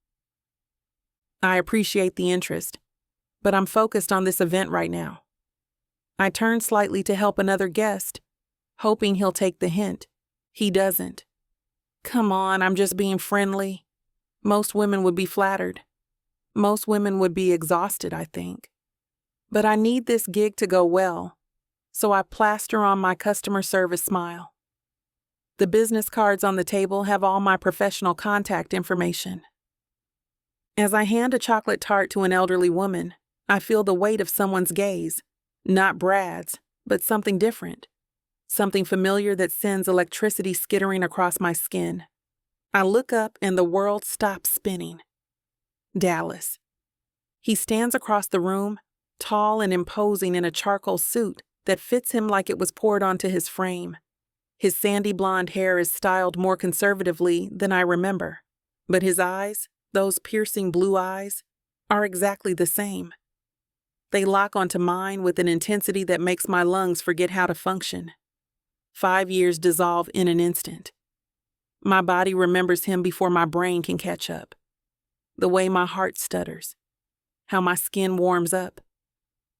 I appreciate the interest, but I'm focused on this event right now. I turn slightly to help another guest, hoping he'll take the hint. He doesn't. Come on, I'm just being friendly. Most women would be flattered. Most women would be exhausted, I think. But I need this gig to go well, so I plaster on my customer service smile. The business cards on the table have all my professional contact information. As I hand a chocolate tart to an elderly woman, I feel the weight of someone's gaze, not Brad's, but something different. Something familiar that sends electricity skittering across my skin. I look up and the world stops spinning. Dallas. He stands across the room, tall and imposing in a charcoal suit that fits him like it was poured onto his frame. His sandy blonde hair is styled more conservatively than I remember, but his eyes, those piercing blue eyes, are exactly the same. They lock onto mine with an intensity that makes my lungs forget how to function. 5 years dissolve in an instant. My body remembers him before my brain can catch up. The way my heart stutters, how my skin warms up,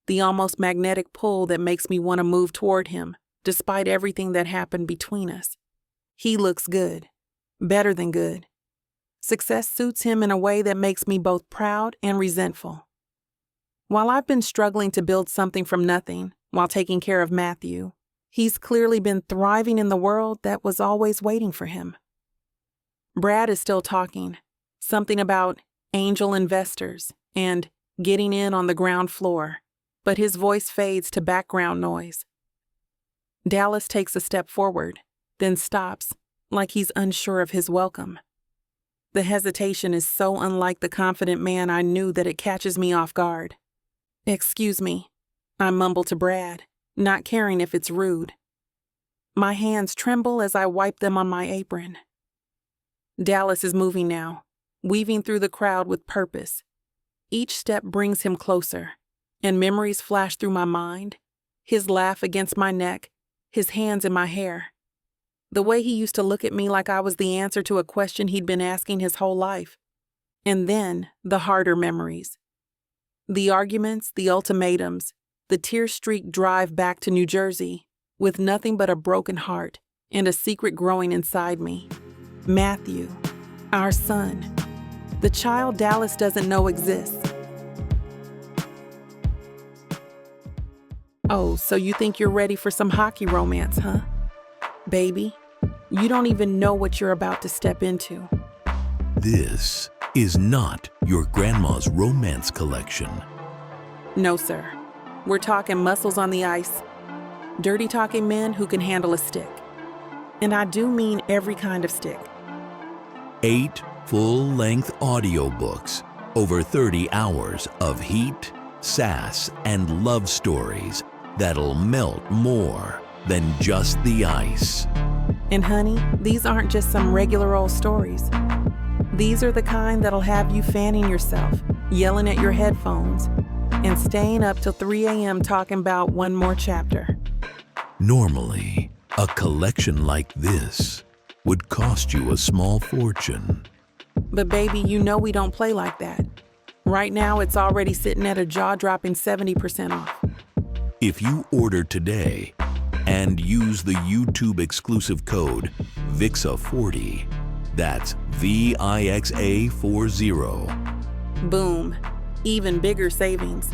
the almost magnetic pull that makes me want to move toward him, despite everything that happened between us. He looks good, better than good. Success suits him in a way that makes me both proud and resentful. While I've been struggling to build something from nothing while taking care of Matthew, he's clearly been thriving in the world that was always waiting for him. Brad is still talking, something about angel investors and getting in on the ground floor, but his voice fades to background noise. Dallas takes a step forward, then stops, like he's unsure of his welcome. The hesitation is so unlike the confident man I knew that it catches me off guard. "Excuse me," I mumble to Brad, not caring if it's rude. My hands tremble as I wipe them on my apron. Dallas is moving now, weaving through the crowd with purpose. Each step brings him closer, and memories flash through my mind, his laugh against my neck, his hands in my hair. The way he used to look at me like I was the answer to a question he'd been asking his whole life. And then the harder memories. The arguments, the ultimatums, the tear-streaked drive back to New Jersey, with nothing but a broken heart and a secret growing inside me. Matthew, our son, the child Dallas doesn't know exists. Oh, so you think you're ready for some hockey romance, huh? Baby, you don't even know what you're about to step into. This is not your grandma's romance collection. No, sir. We're talking muscles on the ice, dirty talking men who can handle a stick. And I do mean every kind of stick. 8 full-length audiobooks, over 30 hours of heat, sass, and love stories that'll melt more than just the ice. And honey, these aren't just some regular old stories. These are the kind that'll have you fanning yourself, yelling at your headphones, and staying up till 3 a.m. talking about one more chapter. Normally, a collection like this would cost you a small fortune. But baby, you know we don't play like that. Right now, it's already sitting at a jaw-dropping 70% off. If you order today and use the YouTube exclusive code VIXA40, that's VIXA40. Boom. Even bigger savings.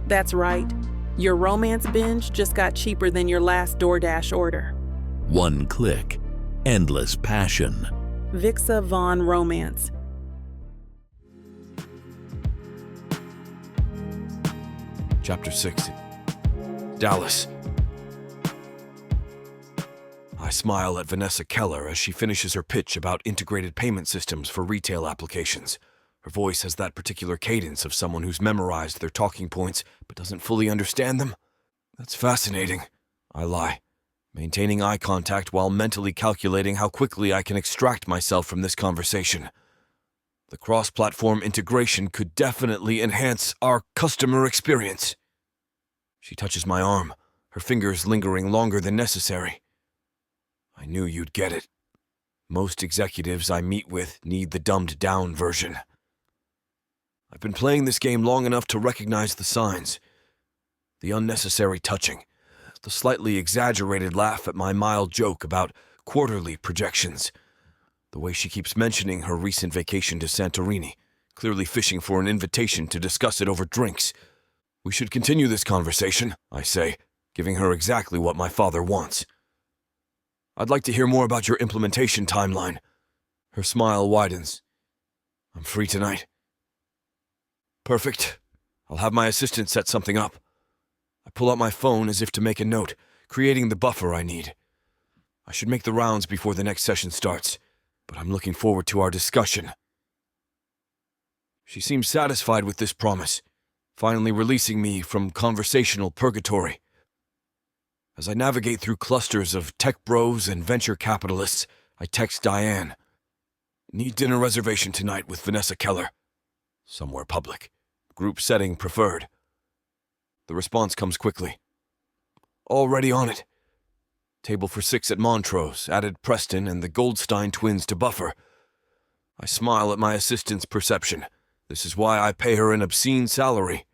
That's right. Your romance binge just got cheaper than your last DoorDash order. One click, endless passion. Vixa Vaughn Romance. Chapter 6. Dallas. I smile at Vanessa Keller as she finishes her pitch about integrated payment systems for retail applications. Her voice has that particular cadence of someone who's memorized their talking points but doesn't fully understand them. That's fascinating. I lie, maintaining eye contact while mentally calculating how quickly I can extract myself from this conversation. The cross-platform integration could definitely enhance our customer experience. She touches my arm, her fingers lingering longer than necessary. I knew you'd get it. Most executives I meet with need the dumbed-down version. I've been playing this game long enough to recognize the signs. The unnecessary touching, the slightly exaggerated laugh at my mild joke about quarterly projections, the way she keeps mentioning her recent vacation to Santorini, clearly fishing for an invitation to discuss it over drinks. We should continue this conversation, I say, giving her exactly what my father wants. I'd like to hear more about your implementation timeline. Her smile widens. I'm free tonight. Perfect. I'll have my assistant set something up. I pull out my phone as if to make a note, creating the buffer I need. I should make the rounds before the next session starts, but I'm looking forward to our discussion. She seems satisfied with this promise, finally releasing me from conversational purgatory. As I navigate through clusters of tech bros and venture capitalists, I text Diane. Need dinner reservation tonight with Vanessa Keller. Somewhere public. Group setting preferred. The response comes quickly. Already on it. Table for 6 at Montrose, added Preston and the Goldstein twins to buffer. I smile at my assistant's perception. This is why I pay her an obscene salary.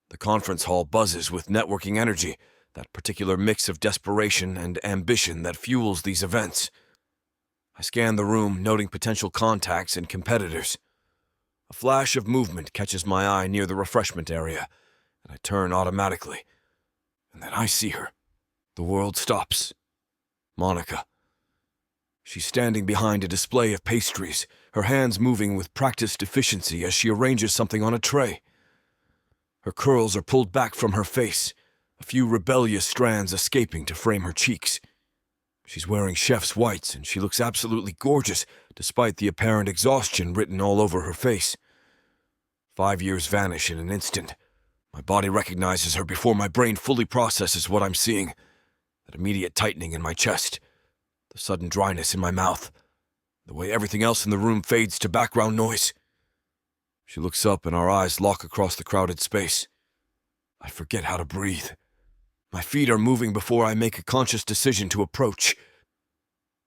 The conference hall buzzes with networking energy, that particular mix of desperation and ambition that fuels these events. I scan the room, noting potential contacts and competitors. A flash of movement catches my eye near the refreshment area, and I turn automatically. And then I see her. The world stops. Monica. She's standing behind a display of pastries, her hands moving with practiced efficiency as she arranges something on a tray. Her curls are pulled back from her face, a few rebellious strands escaping to frame her cheeks. She's wearing chef's whites, and she looks absolutely gorgeous, despite the apparent exhaustion written all over her face. 5 years vanish in an instant. My body recognizes her before my brain fully processes what I'm seeing. That immediate tightening in my chest, the sudden dryness in my mouth, the way everything else in the room fades to background noise. She looks up and our eyes lock across the crowded space. I forget how to breathe. My feet are moving before I make a conscious decision to approach.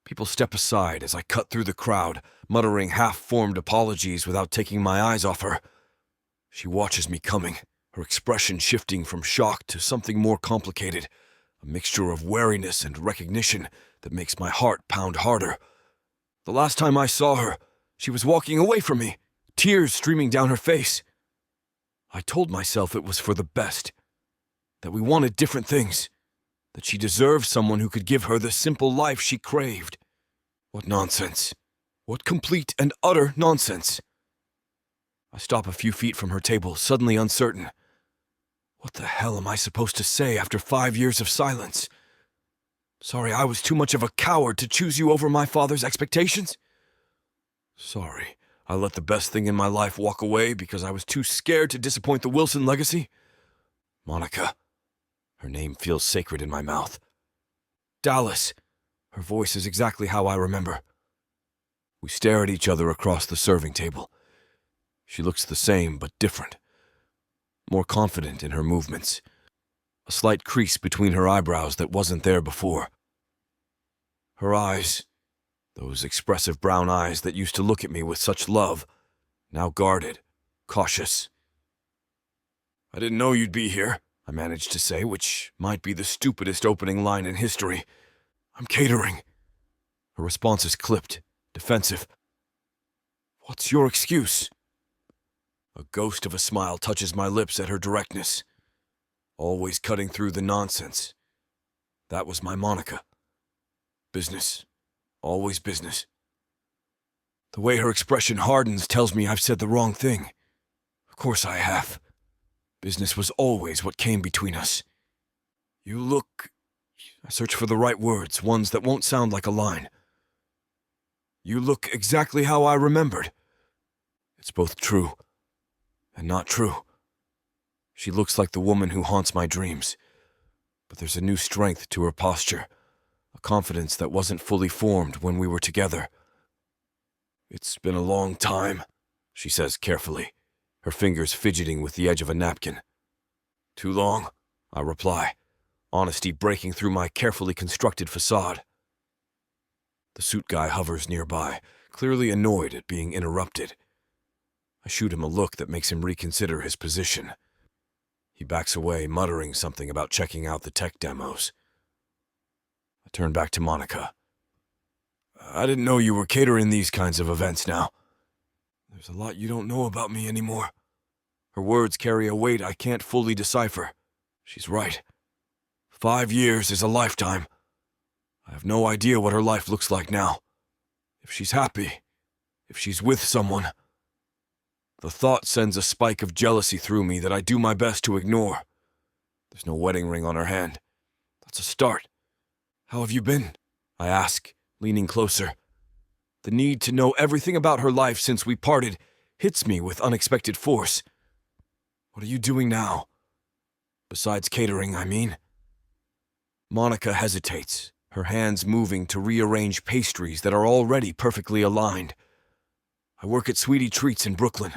People step aside as I cut through the crowd, muttering half-formed apologies without taking my eyes off her. She watches me coming, her expression shifting from shock to something more complicated, a mixture of wariness and recognition that makes my heart pound harder. The last time I saw her, she was walking away from me, tears streaming down her face. I told myself it was for the best, that we wanted different things, that she deserved someone who could give her the simple life she craved. What nonsense. What complete and utter nonsense. I stop a few feet from her table, suddenly uncertain. What the hell am I supposed to say after 5 years of silence? Sorry I was too much of a coward to choose you over my father's expectations? Sorry I let the best thing in my life walk away because I was too scared to disappoint the Wilson legacy? Monica. Her name feels sacred in my mouth. Dallas. Her voice is exactly how I remember. We stare at each other across the serving table. She looks the same, but different. More confident in her movements. A slight crease between her eyebrows that wasn't there before. Her eyes, those expressive brown eyes that used to look at me with such love, now guarded, cautious. I didn't know you'd be here, I managed to say, which might be the stupidest opening line in history. I'm catering. Her response is clipped, defensive. What's your excuse? A ghost of a smile touches my lips at her directness, always cutting through the nonsense. That was my Monica. Business. Always business. The way her expression hardens tells me I've said the wrong thing. Of course I have. Business was always what came between us. You look... I search for the right words, ones that won't sound like a line. You look exactly how I remembered. It's both true and not true. She looks like the woman who haunts my dreams, but there's a new strength to her posture, a confidence that wasn't fully formed when we were together. It's been a long time, she says carefully, her fingers fidgeting with the edge of a napkin. Too long, I reply, honesty breaking through my carefully constructed facade. The suit guy hovers nearby, clearly annoyed at being interrupted. I shoot him a look that makes him reconsider his position. He backs away, muttering something about checking out the tech demos. I turn back to Monica. I didn't know you were catering these kinds of events now. There's a lot you don't know about me anymore. Her words carry a weight I can't fully decipher. She's right. 5 years is a lifetime. I have no idea what her life looks like now. If she's happy, if she's with someone. The thought sends a spike of jealousy through me that I do my best to ignore. There's no wedding ring on her hand. That's a start. How have you been? I ask, leaning closer. The need to know everything about her life since we parted hits me with unexpected force. What are you doing now? Besides catering, I mean. Monica hesitates, her hands moving to rearrange pastries that are already perfectly aligned. I work at Sweetie Treats in Brooklyn.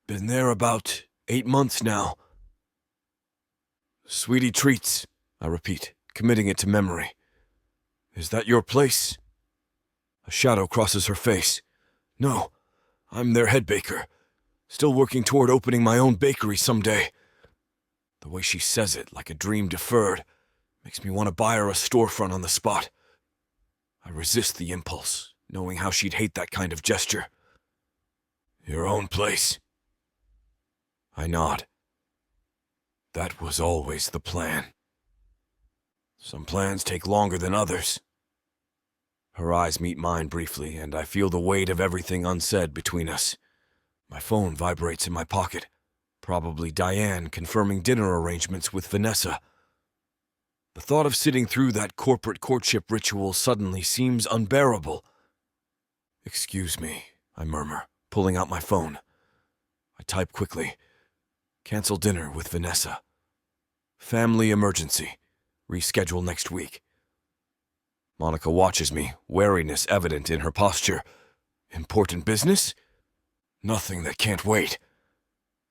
Been there about 8 months now. Sweetie Treats, I repeat, committing it to memory. Is that your place? A shadow crosses her face. No, I'm their head baker. Still working toward opening my own bakery someday. The way she says it, like a dream deferred, makes me want to buy her a storefront on the spot. I resist the impulse, knowing how she'd hate that kind of gesture. Your own place. I nod. That was always the plan. Some plans take longer than others. Her eyes meet mine briefly, and I feel the weight of everything unsaid between us. My phone vibrates in my pocket. Probably Diane confirming dinner arrangements with Vanessa. The thought of sitting through that corporate courtship ritual suddenly seems unbearable. Excuse me, I murmur, pulling out my phone. I type quickly. Cancel dinner with Vanessa. Family emergency. Reschedule next week. Monica watches me, wariness evident in her posture. Important business? Nothing that can't wait.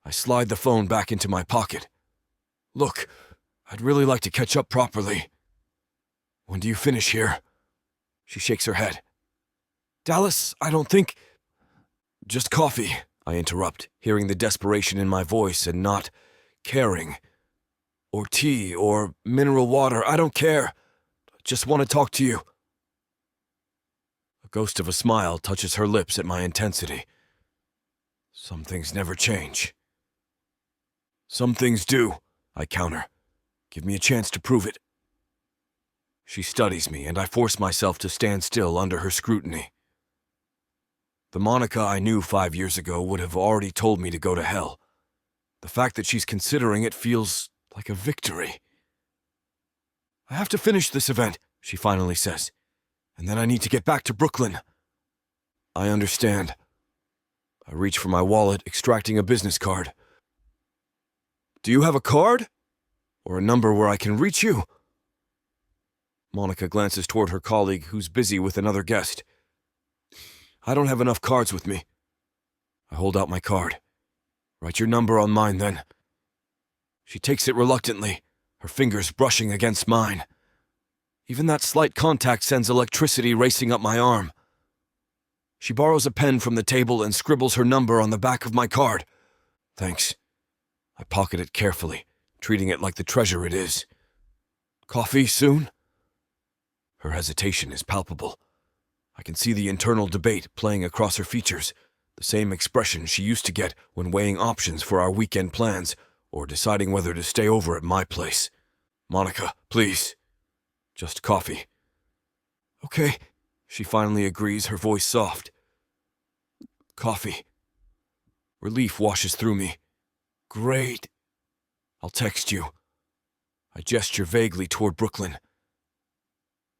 I slide the phone back into my pocket. Look, I'd really like to catch up properly. When do you finish here? She shakes her head. Dallas, I don't think... Just coffee, I interrupt, hearing the desperation in my voice and not caring. Or tea, or mineral water, I don't care. I just want to talk to you. A ghost of a smile touches her lips at my intensity. Some things never change. Some things do, I counter. Give me a chance to prove it. She studies me, and I force myself to stand still under her scrutiny. The Monica I knew 5 years ago would have already told me to go to hell. The fact that she's considering it feels like a victory. I have to finish this event, she finally says, and then I need to get back to Brooklyn. I understand. I reach for my wallet, extracting a business card. Do you have a card? Or a number where I can reach you? Monica glances toward her colleague, who's busy with another guest. I don't have enough cards with me. I hold out my card. Write your number on mine, then. She takes it reluctantly, her fingers brushing against mine. Even that slight contact sends electricity racing up my arm. She borrows a pen from the table and scribbles her number on the back of my card. Thanks. I pocket it carefully, treating it like the treasure it is. Coffee soon? Her hesitation is palpable. I can see the internal debate playing across her features, the same expression she used to get when weighing options for our weekend plans or deciding whether to stay over at my place. Monica, please. Just coffee. Okay, she finally agrees, her voice soft. Coffee. Relief washes through me. Great. I'll text you. I gesture vaguely toward Brooklyn.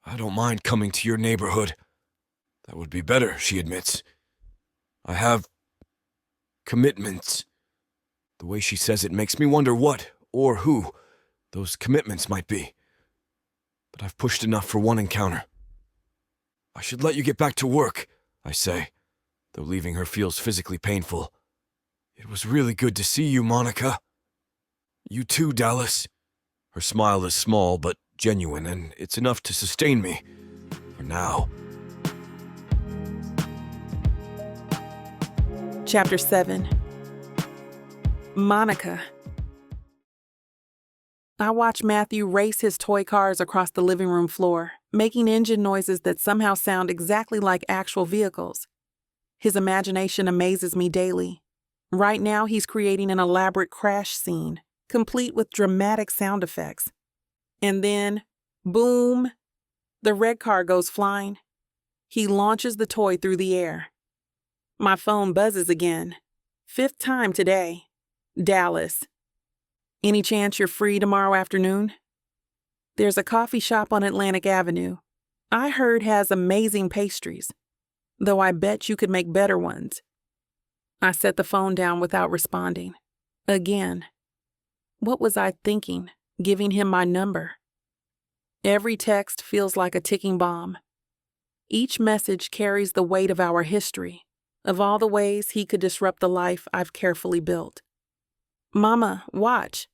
I don't mind coming to your neighborhood. That would be better, she admits. I have commitments. The way she says it makes me wonder what, or who, those commitments might be. But I've pushed enough for one encounter. I should let you get back to work, I say, though leaving her feels physically painful. It was really good to see you, Monica. You too, Dallas. Her smile is small but genuine, and it's enough to sustain me. For now. Chapter 7. Monica. I watch Matthew race his toy cars across the living room floor, making engine noises that somehow sound exactly like actual vehicles. His imagination amazes me daily. Right now, he's creating an elaborate crash scene, complete with dramatic sound effects. And then, boom, the red car goes flying. He launches the toy through the air. My phone buzzes again. 5th time today. Dallas. Any chance you're free tomorrow afternoon? There's a coffee shop on Atlantic Avenue. I heard has amazing pastries, though I bet you could make better ones. I set the phone down without responding. Again. What was I thinking, giving him my number? Every text feels like a ticking bomb. Each message carries the weight of our history, of all the ways he could disrupt the life I've carefully built. Mama, watch.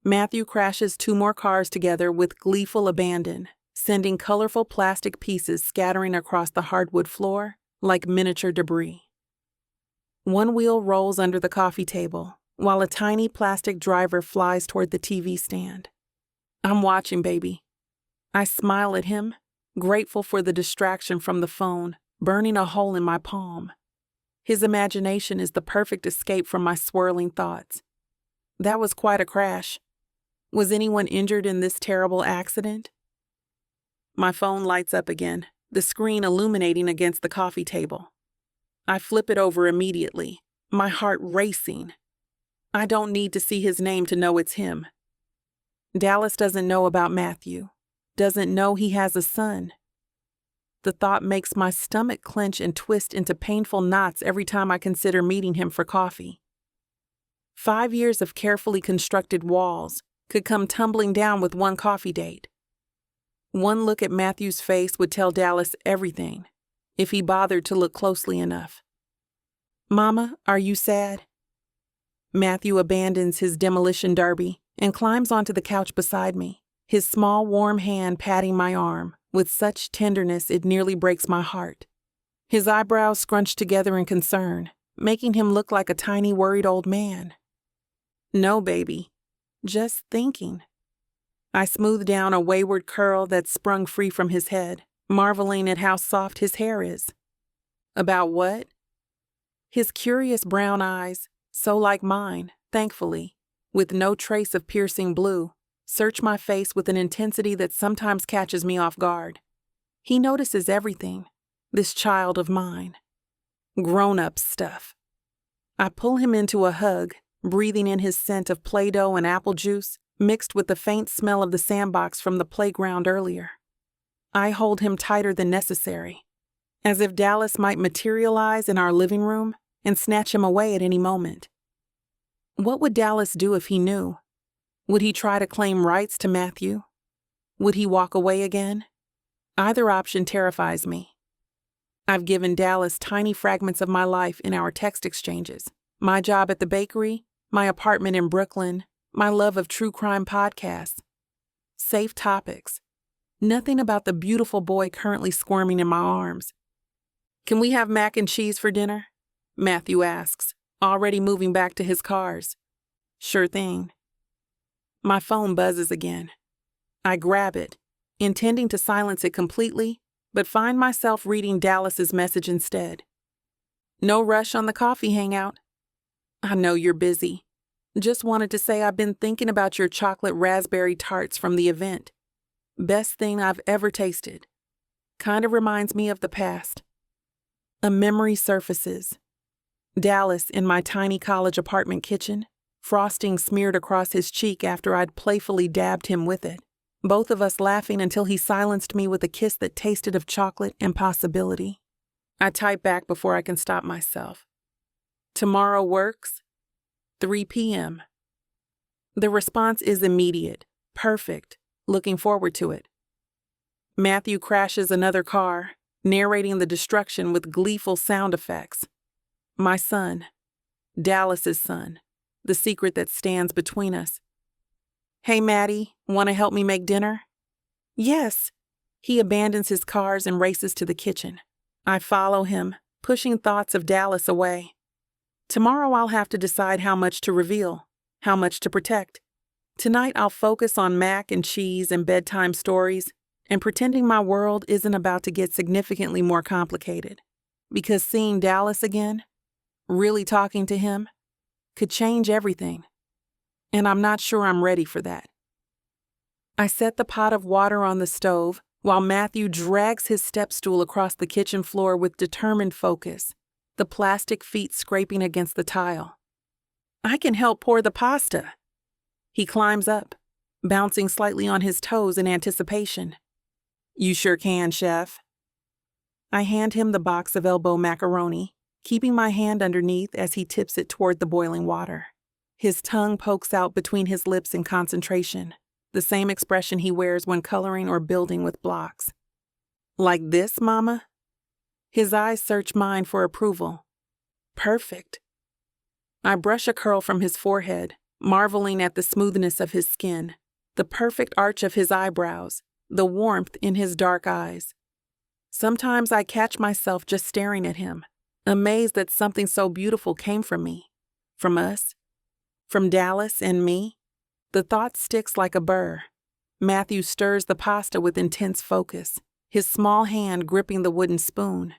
Matthew crashes 2 more cars together with gleeful abandon, sending colorful plastic pieces scattering across the hardwood floor like miniature debris. One wheel rolls under the coffee table, while a tiny plastic driver flies toward the TV stand. I'm watching, baby. I smile at him, grateful for the distraction from the phone, burning a hole in my palm. His imagination is the perfect escape from my swirling thoughts. That was quite a crash. Was anyone injured in this terrible accident? My phone lights up again, the screen illuminating against the coffee table. I flip it over immediately, my heart racing. I don't need to see his name to know it's him. Dallas doesn't know about Matthew, doesn't know he has a son. The thought makes my stomach clench and twist into painful knots every time I consider meeting him for coffee. 5 years of carefully constructed walls could come tumbling down with one coffee date. One look at Matthew's face would tell Dallas everything, if he bothered to look closely enough. Mama, are you sad? Matthew abandons his demolition derby and climbs onto the couch beside me, his small warm hand patting my arm with such tenderness it nearly breaks my heart. His eyebrows scrunched together in concern, making him look like a tiny worried old man. No, baby. Just thinking. I smoothed down a wayward curl that sprung free from his head, marveling at how soft his hair is. About what? His curious brown eyes, so like mine, thankfully, with no trace of piercing blue, search my face with an intensity that sometimes catches me off guard. He notices everything, this child of mine. Grown-up stuff. I pull him into a hug, breathing in his scent of Play-Doh and apple juice, mixed with the faint smell of the sandbox from the playground earlier. I hold him tighter than necessary, as if Dallas might materialize in our living room and snatch him away at any moment. What would Dallas do if he knew? Would he try to claim rights to Matthew? Would he walk away again? Either option terrifies me. I've given Dallas tiny fragments of my life in our text exchanges. My job at the bakery, my apartment in Brooklyn, my love of true crime podcasts. Safe topics. Nothing about the beautiful boy currently squirming in my arms. Can we have mac and cheese for dinner? Matthew asks, already moving back to his cars. Sure thing. My phone buzzes again. I grab it, intending to silence it completely, but find myself reading Dallas's message instead. No rush on the coffee hangout. I know you're busy. Just wanted to say I've been thinking about your chocolate raspberry tarts from the event. Best thing I've ever tasted. Kind of reminds me of the past. A memory surfaces. Dallas in my tiny college apartment kitchen, frosting smeared across his cheek after I'd playfully dabbed him with it. Both of us laughing until he silenced me with a kiss that tasted of chocolate and possibility. I type back before I can stop myself. Tomorrow works? 3 p.m. The response is immediate, perfect, looking forward to it. Matthew crashes another car, narrating the destruction with gleeful sound effects. My son, Dallas's son, the secret that stands between us. Hey, Maddie, want to help me make dinner? Yes. He abandons his cars and races to the kitchen. I follow him, pushing thoughts of Dallas away. Tomorrow I'll have to decide how much to reveal, how much to protect. Tonight I'll focus on mac and cheese and bedtime stories and pretending my world isn't about to get significantly more complicated. Because seeing Dallas again, really talking to him, could change everything. And I'm not sure I'm ready for that. I set the pot of water on the stove while Matthew drags his step stool across the kitchen floor with determined focus, the plastic feet scraping against the tile. I can help pour the pasta. He climbs up, bouncing slightly on his toes in anticipation. You sure can, chef. I hand him the box of elbow macaroni, keeping my hand underneath as he tips it toward the boiling water. His tongue pokes out between his lips in concentration, the same expression he wears when coloring or building with blocks. Like this, Mama? His eyes search mine for approval. Perfect. I brush a curl from his forehead, marveling at the smoothness of his skin, the perfect arch of his eyebrows, the warmth in his dark eyes. Sometimes I catch myself just staring at him, amazed that something so beautiful came from me, from us, from Dallas and me. The thought sticks like a burr. Matthew stirs the pasta with intense focus, his small hand gripping the wooden spoon.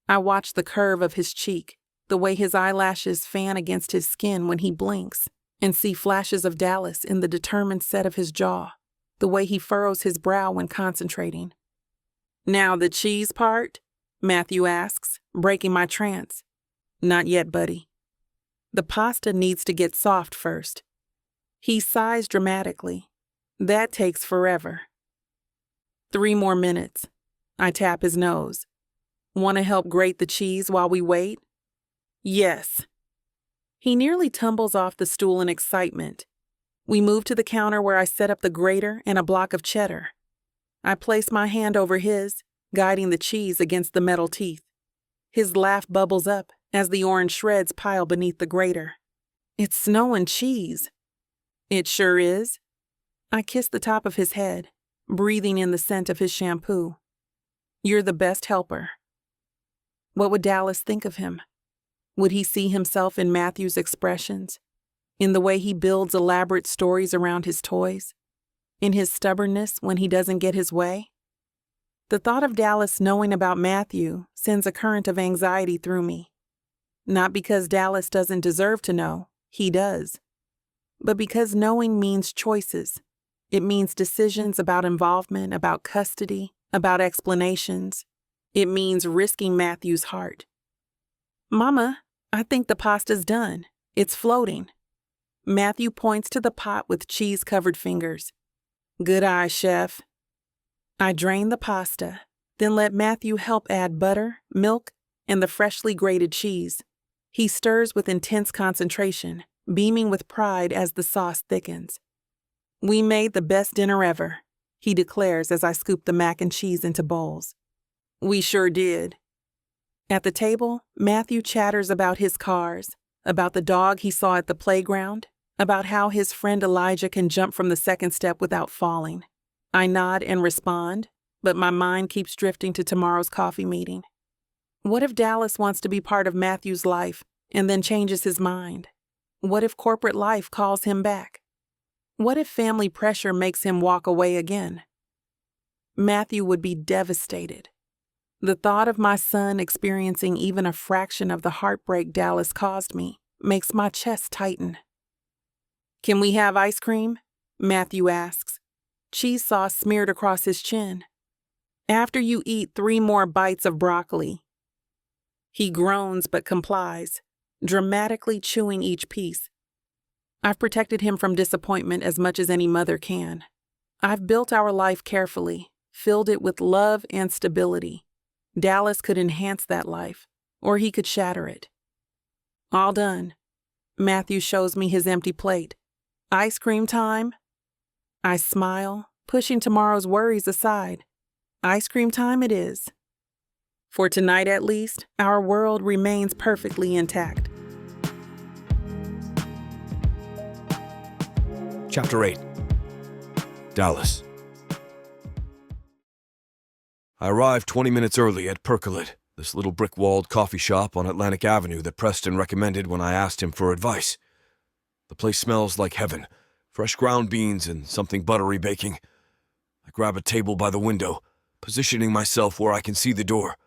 I watch the curve of his cheek, the way his eyelashes fan against his skin when he blinks, and see flashes of Dallas in the determined set of his jaw, the way he furrows his brow when concentrating. Now the cheese part? Matthew asks, breaking my trance. Not yet, buddy. The pasta needs to get soft first. He sighs dramatically. That takes forever. 3 more minutes. I tap his nose. Want to help grate the cheese while we wait? Yes. He nearly tumbles off the stool in excitement. We move to the counter where I set up the grater and a block of cheddar. I place my hand over his, guiding the cheese against the metal teeth. His laugh bubbles up as the orange shreds pile beneath the grater. It's snow and cheese. It sure is. I kiss the top of his head, breathing in the scent of his shampoo. You're the best helper. What would Dallas think of him? Would he see himself in Matthew's expressions? in the way he builds elaborate stories around his toys, in his stubbornness when he doesn't get his way. The thought of Dallas knowing about Matthew sends a current of anxiety through me. Not because Dallas doesn't deserve to know, he does, but because knowing means choices. It means decisions about involvement, about custody, about explanations. It means risking Matthew's heart. "Mama, I think the pasta's done. It's floating." Matthew points to the pot with cheese-covered fingers. "Good eye, chef." I drain the pasta, then let Matthew help add butter, milk, and the freshly grated cheese. He stirs with intense concentration, beaming with pride as the sauce thickens. "We made the best dinner ever," he declares as I scoop the mac and cheese into bowls. "We sure did." At the table, Matthew chatters about his cars, about the dog he saw at the playground, about how his friend Elijah can jump from the second step without falling. I nod and respond, but my mind keeps drifting to tomorrow's coffee meeting. What if Dallas wants to be part of Matthew's life and then changes his mind? What if corporate life calls him back? What if family pressure makes him walk away again? Matthew would be devastated. The thought of my son experiencing even a fraction of the heartbreak Dallas caused me makes my chest tighten. "Can we have ice cream?" Matthew asks, cheese sauce smeared across his chin. "After you eat 3 more bites of broccoli." He groans but complies, dramatically chewing each piece. I've protected him from disappointment as much as any mother can. I've built our life carefully, filled it with love and stability. Dallas could enhance that life, or he could shatter it. All done. Matthew shows me his empty plate. "Ice cream time?" I smile, pushing tomorrow's worries aside. Ice cream time it is. For tonight at least, our world remains perfectly intact. Chapter 8. Dallas. I arrived 20 minutes early at Percolate, this little brick-walled coffee shop on Atlantic Avenue that Preston recommended when I asked him for advice. The place smells like heaven, fresh ground beans and something buttery baking. I grab a table by the window, positioning myself where I can see the door.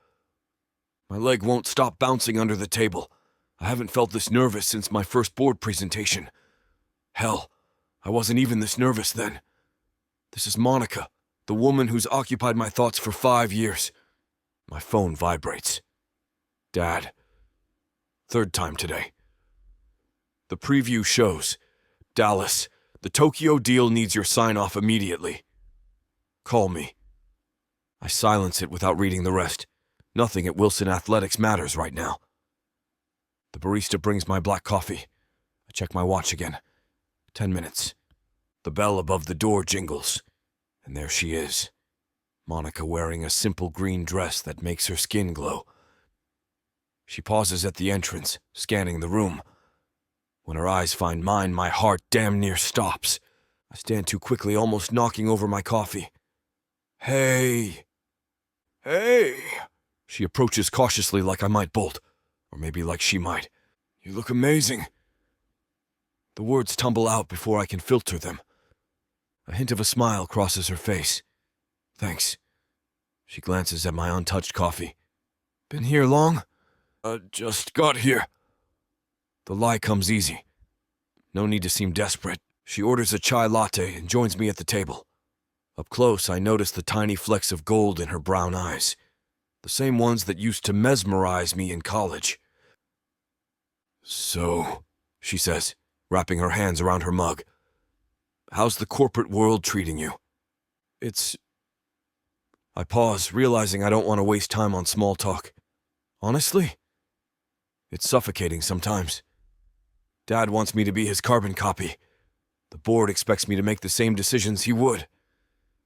My leg won't stop bouncing under the table. I haven't felt this nervous since my first board presentation. Hell, I wasn't even this nervous then. This is Monica, the woman who's occupied my thoughts for 5 years. My phone vibrates. Dad. 3rd time today. The preview shows, "Dallas, the Tokyo deal needs your sign-off immediately. Call me." I silence it without reading the rest. Nothing at Wilson Athletics matters right now. The barista brings my black coffee. I check my watch again. 10 minutes. The bell above the door jingles. And there she is, Monica wearing a simple green dress that makes her skin glow. She pauses at the entrance, scanning the room. When her eyes find mine, my heart damn near stops. I stand too quickly, almost knocking over my coffee. "Hey! Hey!" She approaches cautiously like I might bolt, or maybe like she might. "You look amazing." The words tumble out before I can filter them. A hint of a smile crosses her face. "Thanks." She glances at my untouched coffee. "Been here long?" Just got here." The lie comes easy. No need to seem desperate. She orders a chai latte and joins me at the table. Up close, I notice the tiny flecks of gold in her brown eyes. The same ones that used to mesmerize me in college. "So," she says, wrapping her hands around her mug. "How's the corporate world treating you?" I pause, realizing I don't want to waste time on small talk. Honestly, it's suffocating sometimes. Dad wants me to be his carbon copy. The board expects me to make the same decisions he would.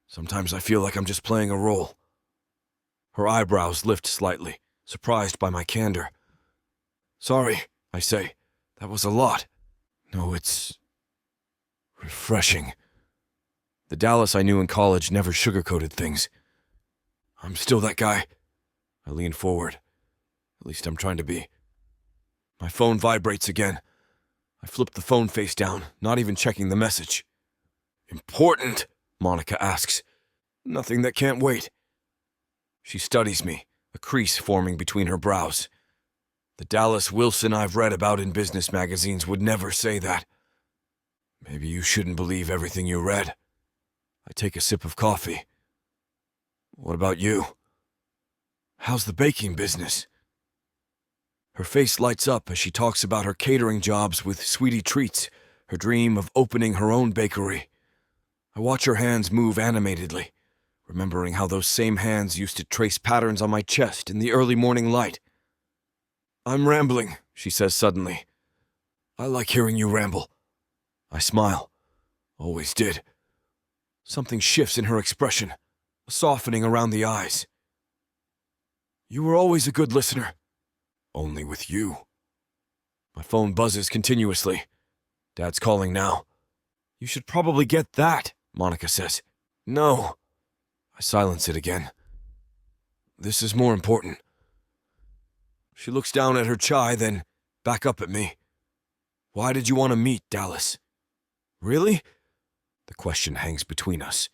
Sometimes I feel like I'm just playing a role. Her eyebrows lift slightly, surprised by my candor. "Sorry," I say. "That was a lot." "No, it's refreshing." The Dallas I knew in college never sugarcoated things. I'm still that guy. I lean forward. At least I'm trying to be. My phone vibrates again. I flipped the phone face down, not even checking the message. Important? Monica asks. Nothing that can't wait. She studies me, a crease forming between her brows. The Dallas Wilson I've read about in business magazines would never say that. Maybe you shouldn't believe everything you read. I take a sip of coffee. What about you? How's the baking business? Her face lights up as she talks about her catering jobs with Sweetie Treats, her dream of opening her own bakery. I watch her hands move animatedly, remembering how those same hands used to trace patterns on my chest in the early morning light. I'm rambling, she says suddenly. I like hearing you ramble. I smile. Always did. Something shifts in her expression, a softening around the eyes. You were always a good listener. Only with you. My phone buzzes continuously. Dad's calling now. You should probably get that, Monica says. No. I silence it again. This is more important. She looks down at her chai, then back up at me. Why did you want to meet, Dallas? Really? The question hangs between us.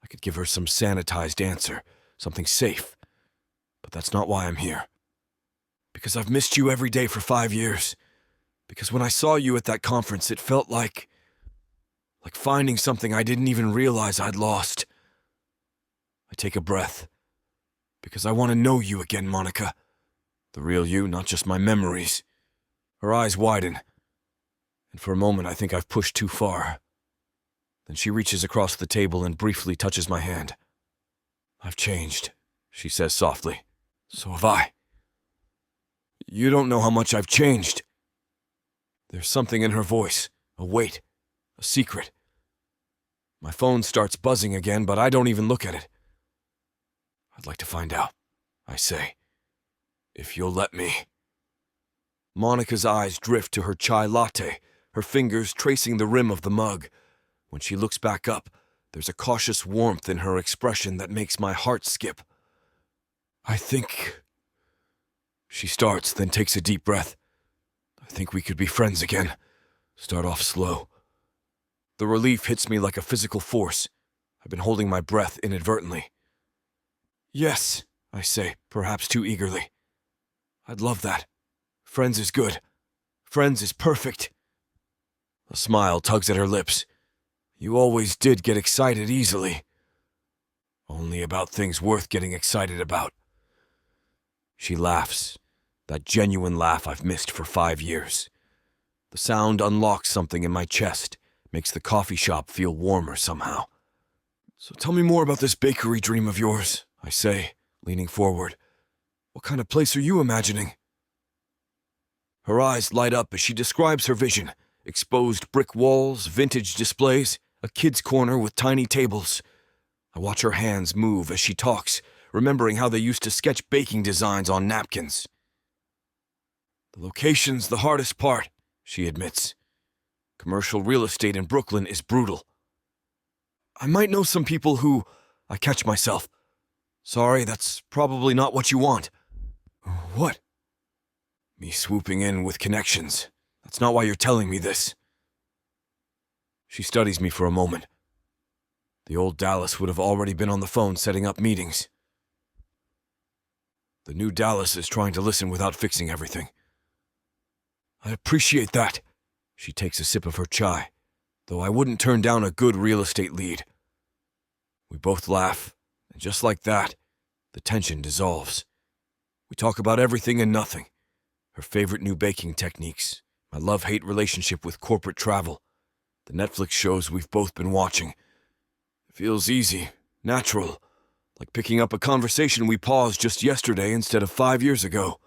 I could give her some sanitized answer, something safe. But that's not why I'm here. Because I've missed you every day for 5 years. Because when I saw you at that conference, it felt like finding something I didn't even realize I'd lost. I take a breath. Because I want to know you again, Monica. The real you, not just my memories. Her eyes widen. And for a moment, I think I've pushed too far. Then she reaches across the table and briefly touches my hand. I've changed, she says softly. So have I. You don't know how much I've changed. There's something in her voice, a weight, a secret. My phone starts buzzing again, but I don't even look at it. I'd like to find out, I say. If you'll let me. Monica's eyes drift to her chai latte, her fingers tracing the rim of the mug. When she looks back up, there's a cautious warmth in her expression that makes my heart skip. I think... She starts, then takes a deep breath. I think we could be friends again. Start off slow. The relief hits me like a physical force. I've been holding my breath inadvertently. Yes, I say, perhaps too eagerly. I'd love that. Friends is good. Friends is perfect. A smile tugs at her lips. You always did get excited easily. Only about things worth getting excited about. She laughs, that genuine laugh I've missed for 5 years. The sound unlocks something in my chest, makes the coffee shop feel warmer somehow. So tell me more about this bakery dream of yours, I say, leaning forward. What kind of place are you imagining? Her eyes light up as she describes her vision. Exposed brick walls, vintage displays, a kid's corner with tiny tables. I watch her hands move as she talks, remembering how they used to sketch baking designs on napkins. The location's the hardest part, she admits. Commercial real estate in Brooklyn is brutal. I might know some people who... I catch myself. Sorry, that's probably not what you want. What? Me swooping in with connections. That's not why you're telling me this. She studies me for a moment. The old Dallas would have already been on the phone setting up meetings. The new Dallas is trying to listen without fixing everything. I appreciate that. She takes a sip of her chai, though I wouldn't turn down a good real estate lead. We both laugh, and just like that, the tension dissolves. We talk about everything and nothing. Her favorite new baking techniques, my love-hate relationship with corporate travel, the Netflix shows we've both been watching. It feels easy, natural, like picking up a conversation we paused just yesterday instead of 5 years ago.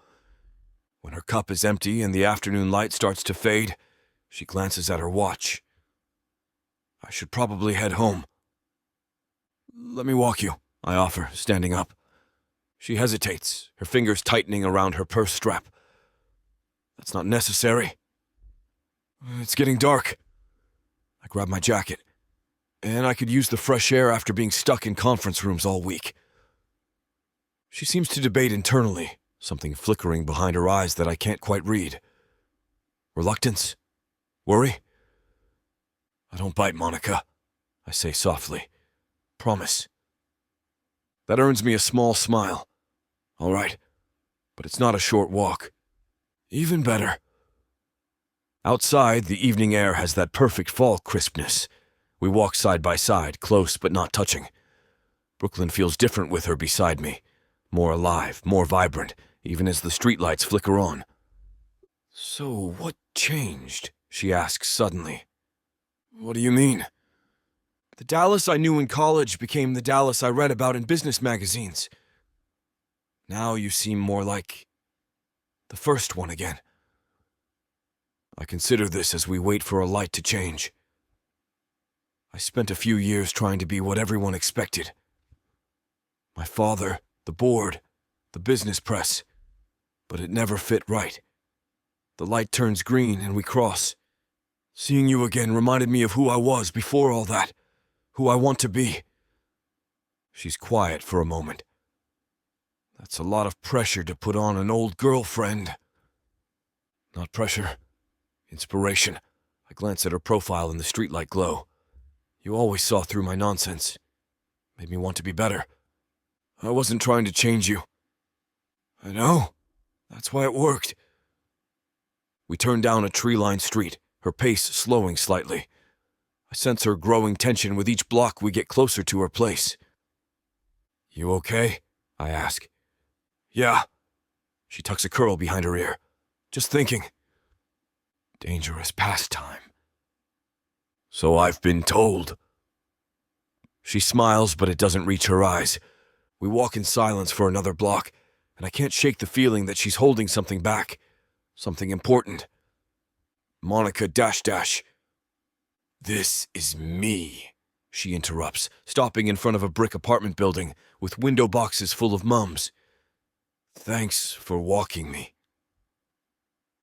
When her cup is empty and the afternoon light starts to fade, she glances at her watch. I should probably head home. Let me walk you, I offer, standing up. She hesitates, her fingers tightening around her purse strap. That's not necessary. It's getting dark. I grab my jacket, and I could use the fresh air after being stuck in conference rooms all week. She seems to debate internally, something flickering behind her eyes that I can't quite read. Reluctance? Worry? I don't bite, Monica, I say softly. Promise. That earns me a small smile. All right, but it's not a short walk. Even better. Outside, the evening air has that perfect fall crispness. We walk side by side, close but not touching. Brooklyn feels different with her beside me. More alive, more vibrant, even as the streetlights flicker on. So what changed? She asks suddenly. What do you mean? The Dallas I knew in college became the Dallas I read about in business magazines. Now you seem more like the first one again. I consider this as we wait for a light to change. I spent a few years trying to be what everyone expected. My father, the board, the business press. But it never fit right. The light turns green and we cross. Seeing you again reminded me of who I was before all that, who I want to be. She's quiet for a moment. That's a lot of pressure to put on an old girlfriend. Not pressure, inspiration. I glance at her profile in the streetlight glow. You always saw through my nonsense. Made me want to be better. I wasn't trying to change you. I know. That's why it worked. We turn down a tree-lined street, her pace slowing slightly. I sense her growing tension with each block we get closer to her place. You okay? I ask. Yeah. She tucks a curl behind her ear. Just thinking. Dangerous pastime. So I've been told. She smiles, but it doesn't reach her eyes. We walk in silence for another block, and I can't shake the feeling that she's holding something back. Something important. Monica --. This is me, she interrupts, stopping in front of a brick apartment building with window boxes full of mums. Thanks for walking me.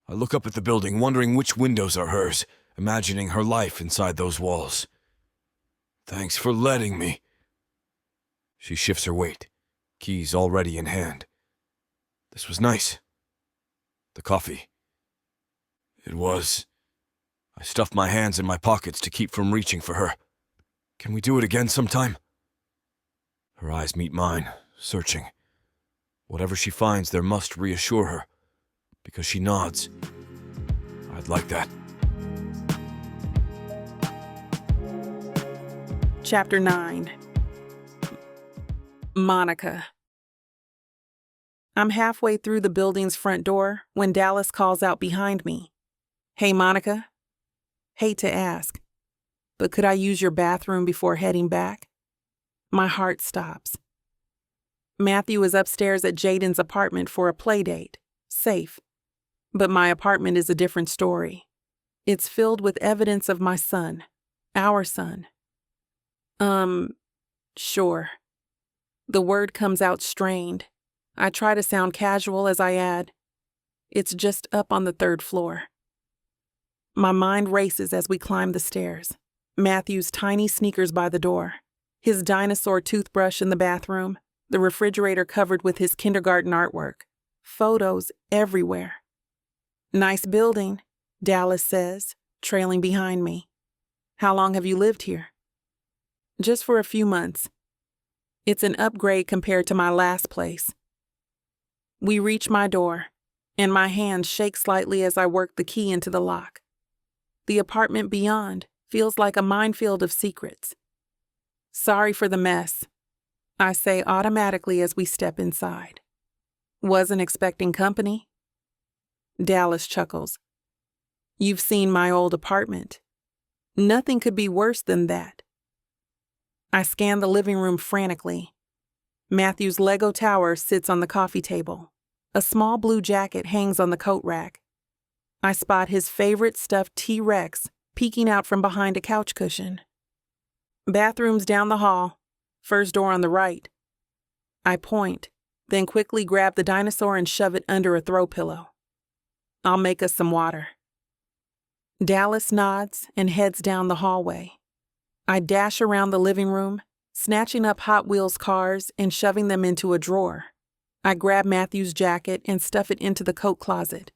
I look up at the building, wondering which windows are hers, imagining her life inside those walls. Thanks for letting me. She shifts her weight, keys already in hand. This was nice. The coffee. It was. I stuff my hands in my pockets to keep from reaching for her. Can we do it again sometime? Her eyes meet mine, searching. Whatever she finds there must reassure her, because she nods. I'd like that. Chapter 9. Monica. I'm halfway through the building's front door when Dallas calls out behind me. Hey, Monica. Hate to ask, but could I use your bathroom before heading back? My heart stops. Matthew is upstairs at Jaden's apartment for a play date. Safe. But my apartment is a different story. It's filled with evidence of my son. Our son. Sure. The word comes out strained. I try to sound casual as I add, it's just up on the 3rd floor. My mind races as we climb the stairs. Matthew's tiny sneakers by the door, his dinosaur toothbrush in the bathroom, the refrigerator covered with his kindergarten artwork, photos everywhere. Nice building, Dallas says, trailing behind me. How long have you lived here? Just for a few months. It's an upgrade compared to my last place. We reach my door, and my hands shake slightly as I work the key into the lock. The apartment beyond feels like a minefield of secrets. Sorry for the mess, I say automatically as we step inside. Wasn't expecting company. Dallas chuckles. You've seen my old apartment. Nothing could be worse than that. I scan the living room frantically. Matthew's Lego tower sits on the coffee table. A small blue jacket hangs on the coat rack. I spot his favorite stuffed T-Rex peeking out from behind a couch cushion. Bathroom's down the hall, first door on the right. I point, then quickly grab the dinosaur and shove it under a throw pillow. I'll make us some water. Dallas nods and heads down the hallway. I dash around the living room, snatching up Hot Wheels cars and shoving them into a drawer. I grab Matthew's jacket and stuff it into the coat closet.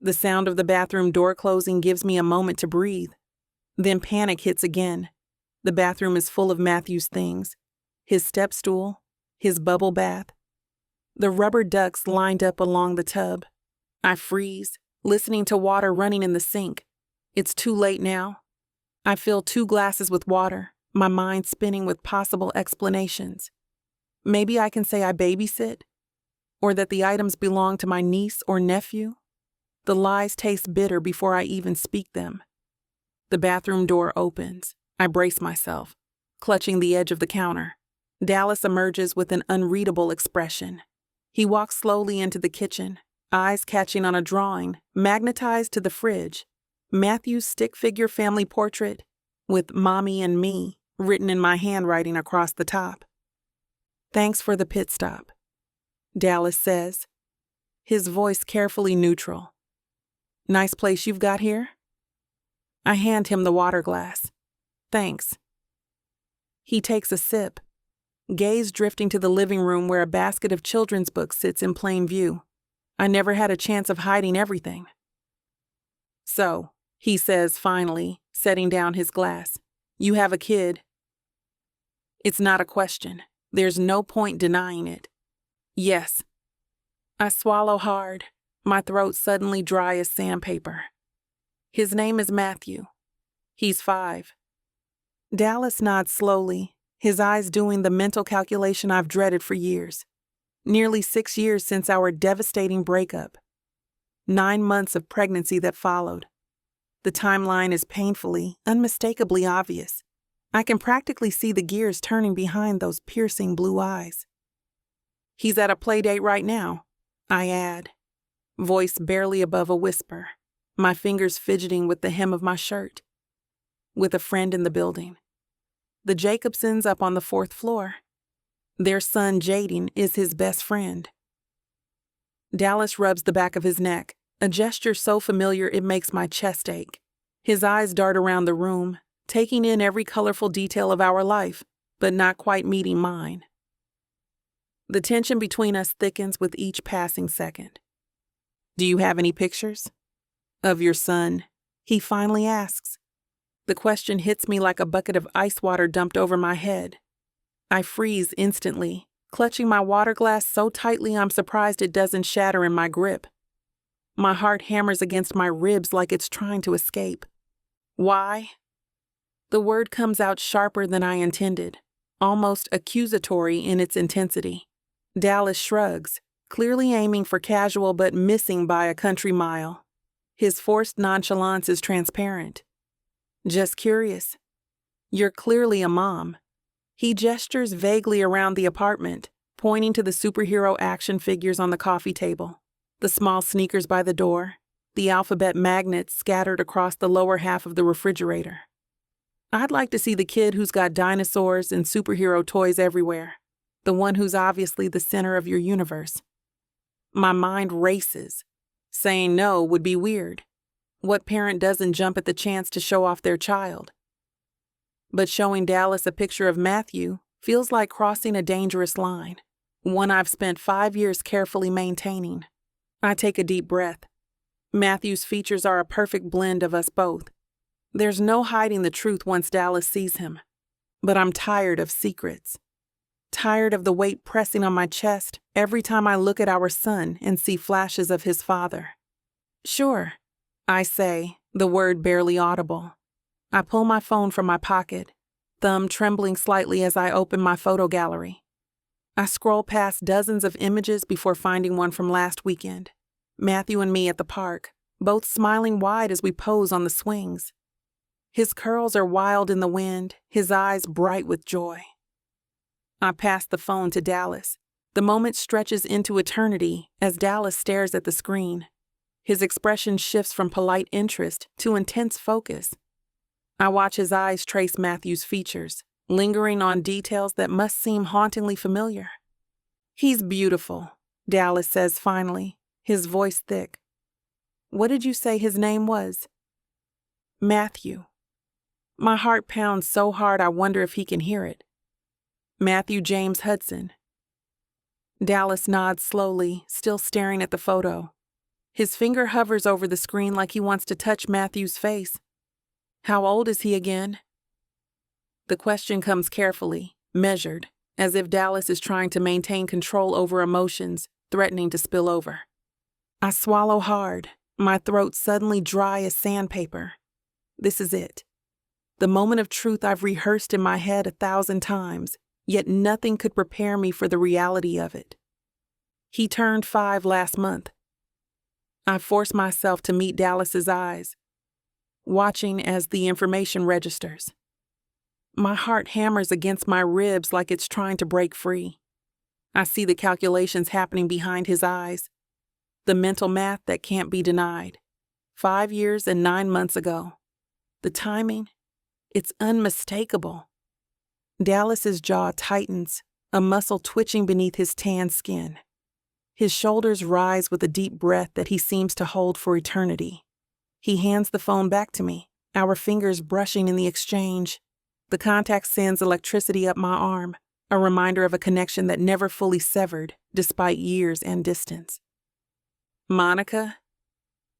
The sound of the bathroom door closing gives me a moment to breathe. Then panic hits again. The bathroom is full of Matthew's things. His step stool, his bubble bath, the rubber ducks lined up along the tub. I freeze, listening to water running in the sink. It's too late now. I fill 2 glasses with water, my mind spinning with possible explanations. Maybe I can say I babysit, or that the items belong to my niece or nephew. The lies taste bitter before I even speak them. The bathroom door opens. I brace myself, clutching the edge of the counter. Dallas emerges with an unreadable expression. He walks slowly into the kitchen, eyes catching on a drawing, magnetized to the fridge. Matthew's stick figure family portrait, with Mommy and Me written in my handwriting across the top. "Thanks for the pit stop," Dallas says, his voice carefully neutral. "Nice place you've got here?" I hand him the water glass. "Thanks." He takes a sip, gaze drifting to the living room where a basket of children's books sits in plain view. I never had a chance of hiding everything. "So," he says finally, setting down his glass, "you have a kid." It's not a question. There's no point denying it. "Yes." I swallow hard, my throat suddenly dry as sandpaper. "His name is Matthew. He's 5. Dallas nods slowly, his eyes doing the mental calculation I've dreaded for years. Nearly 6 years since our devastating breakup. 9 months of pregnancy that followed. The timeline is painfully, unmistakably obvious. I can practically see the gears turning behind those piercing blue eyes. "He's at a play date right now," I add, voice barely above a whisper, my fingers fidgeting with the hem of my shirt. "With a friend in the building. The Jacobsons up on the 4th floor. Their son Jaden is his best friend." Dallas rubs the back of his neck, a gesture so familiar it makes my chest ache. His eyes dart around the room, taking in every colorful detail of our life, but not quite meeting mine. The tension between us thickens with each passing second. "Do you have any pictures?" "Of your son?" he finally asks. The question hits me like a bucket of ice water dumped over my head. I freeze instantly, clutching my water glass so tightly I'm surprised it doesn't shatter in my grip. My heart hammers against my ribs like it's trying to escape. "Why?" The word comes out sharper than I intended, almost accusatory in its intensity. Dallas shrugs, clearly aiming for casual but missing by a country mile. His forced nonchalance is transparent. "Just curious. You're clearly a mom." He gestures vaguely around the apartment, pointing to the superhero action figures on the coffee table, the small sneakers by the door, the alphabet magnets scattered across the lower half of the refrigerator. "I'd like to see the kid who's got dinosaurs and superhero toys everywhere, the one who's obviously the center of your universe." My mind races. Saying no would be weird. What parent doesn't jump at the chance to show off their child? But showing Dallas a picture of Matthew feels like crossing a dangerous line, one I've spent 5 years carefully maintaining. I take a deep breath. Matthew's features are a perfect blend of us both. There's no hiding the truth once Dallas sees him. But I'm tired of secrets. Tired of the weight pressing on my chest every time I look at our son and see flashes of his father. "Sure," I say, the word barely audible. I pull my phone from my pocket, thumb trembling slightly as I open my photo gallery. I scroll past dozens of images before finding one from last weekend. Matthew and me at the park, both smiling wide as we pose on the swings. His curls are wild in the wind, his eyes bright with joy. I pass the phone to Dallas. The moment stretches into eternity as Dallas stares at the screen. His expression shifts from polite interest to intense focus. I watch his eyes trace Matthew's features, lingering on details that must seem hauntingly familiar. "He's beautiful," Dallas says finally, his voice thick. "What did you say his name was?" "Matthew." My heart pounds so hard I wonder if he can hear it. "Matthew James Hudson." Dallas nods slowly, still staring at the photo. His finger hovers over the screen like he wants to touch Matthew's face. How old is he again? The question comes carefully, measured, as if Dallas is trying to maintain control over emotions, threatening to spill over. I swallow hard, my throat suddenly dry as sandpaper. This is it. The moment of truth I've rehearsed in my head 1,000 times, yet nothing could prepare me for the reality of it. He turned 5 last month. I force myself to meet Dallas's eyes, watching as the information registers. My heart hammers against my ribs like it's trying to break free. I see the calculations happening behind his eyes, the mental math that can't be denied. 5 years and 9 months ago. The timing, it's unmistakable. Dallas's jaw tightens, a muscle twitching beneath his tan skin. His shoulders rise with a deep breath that he seems to hold for eternity. He hands the phone back to me, our fingers brushing in the exchange. The contact sends electricity up my arm, a reminder of a connection that never fully severed, despite years and distance. Monica?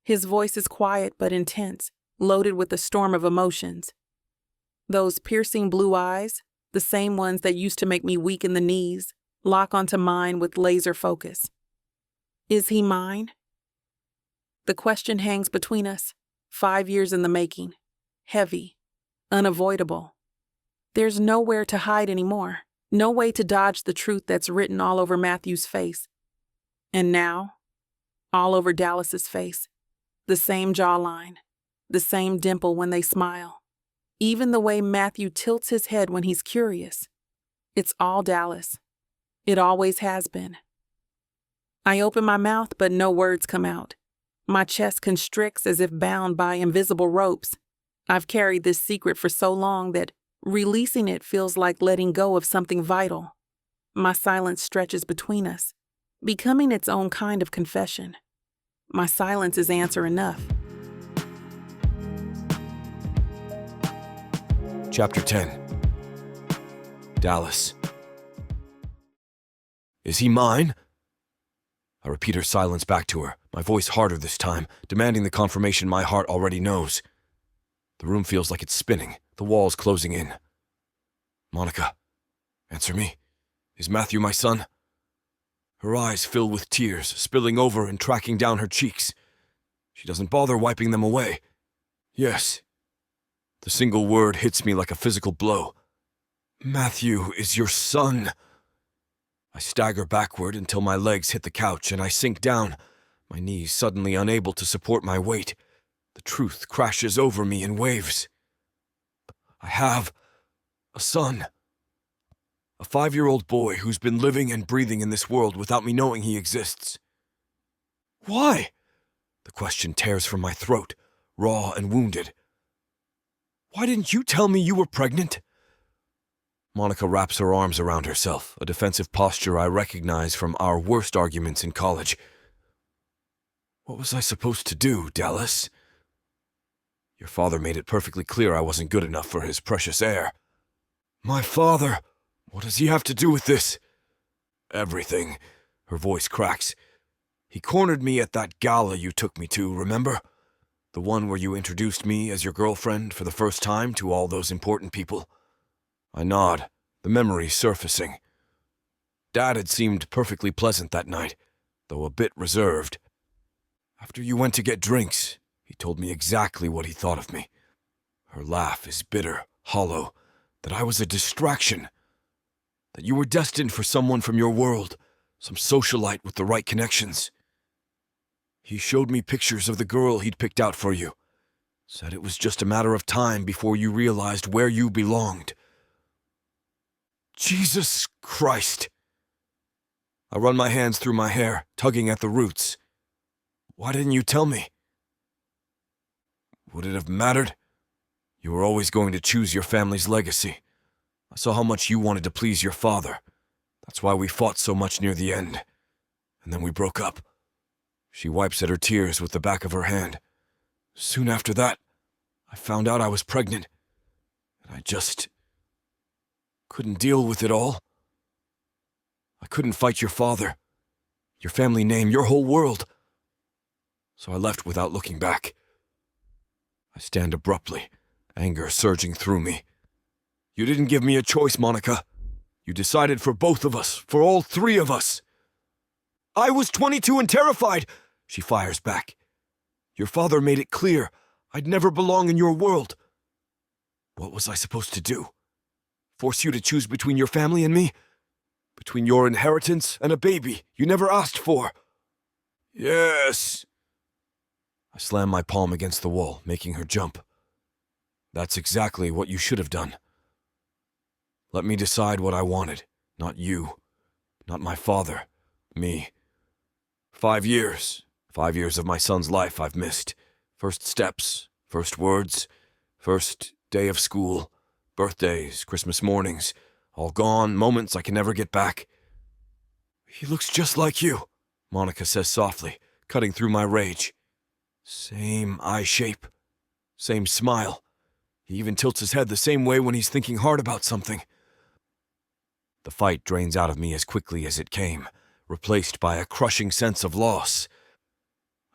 His voice is quiet but intense, loaded with a storm of emotions. Those piercing blue eyes, the same ones that used to make me weak in the knees, lock onto mine with laser focus. Is he mine? The question hangs between us, 5 years in the making, heavy, unavoidable. There's nowhere to hide anymore, no way to dodge the truth that's written all over Matthew's face. And now, all over Dallas's face, the same jawline, the same dimple when they smile. Even the way Matthew tilts his head when he's curious. It's all Dallas. It always has been. I open my mouth, but no words come out. My chest constricts as if bound by invisible ropes. I've carried this secret for so long that releasing it feels like letting go of something vital. My silence stretches between us, becoming its own kind of confession. My silence is answer enough. Chapter 10. Dallas. Is he mine? I repeat her silence back to her, my voice harder this time, demanding the confirmation my heart already knows. The room feels like it's spinning, the walls closing in. Monica, answer me. Is Matthew my son? Her eyes fill with tears, spilling over and tracking down her cheeks. She doesn't bother wiping them away. Yes. The single word hits me like a physical blow. Matthew is your son. I stagger backward until my legs hit the couch and I sink down, my knees suddenly unable to support my weight. The truth crashes over me in waves. I have a son. A 5-year-old boy who's been living and breathing in this world without me knowing he exists. Why? The question tears from my throat, raw and wounded. Why didn't you tell me you were pregnant? Monica wraps her arms around herself, a defensive posture I recognize from our worst arguments in college. What was I supposed to do, Dallas? Your father made it perfectly clear I wasn't good enough for his precious heir. My father? What does he have to do with this? Everything. Her voice cracks. He cornered me at that gala you took me to, remember? The one where you introduced me as your girlfriend for the first time to all those important people. I nod, the memory surfacing. Dad had seemed perfectly pleasant that night, though a bit reserved. After you went to get drinks, he told me exactly what he thought of me. Her laugh is bitter, hollow, that I was a distraction, that you were destined for someone from your world, some socialite with the right connections. He showed me pictures of the girl he'd picked out for you, said it was just a matter of time before you realized where you belonged. Jesus Christ! I run my hands through my hair, tugging at the roots. Why didn't you tell me? Would it have mattered? You were always going to choose your family's legacy. I saw how much you wanted to please your father. That's why we fought so much near the end. And then we broke up. She wipes at her tears with the back of her hand. Soon after that, I found out I was pregnant. And I just couldn't deal with it all. I couldn't fight your father, your family name, your whole world. so I left without looking back. I stand abruptly, anger surging through me. You didn't give me a choice, Monica. You decided for both of us, for all three of us. I was 22 and terrified, she fires back. Your father made it clear I'd never belong in your world. What was I supposed to do? Force you to choose between your family and me? Between your inheritance and a baby you never asked for? Yes. I slam my palm against the wall, making her jump. That's exactly what you should have done. Let me decide what I wanted, not you, not my father, me. 5 years. 5 years of my son's life I've missed. First steps, first words, first day of school, birthdays, Christmas mornings, all gone, moments I can never get back. He looks just like you, Monica says softly, cutting through my rage. Same eye shape, same smile. He even tilts his head the same way when he's thinking hard about something. The fight drains out of me as quickly as it came, replaced by a crushing sense of loss.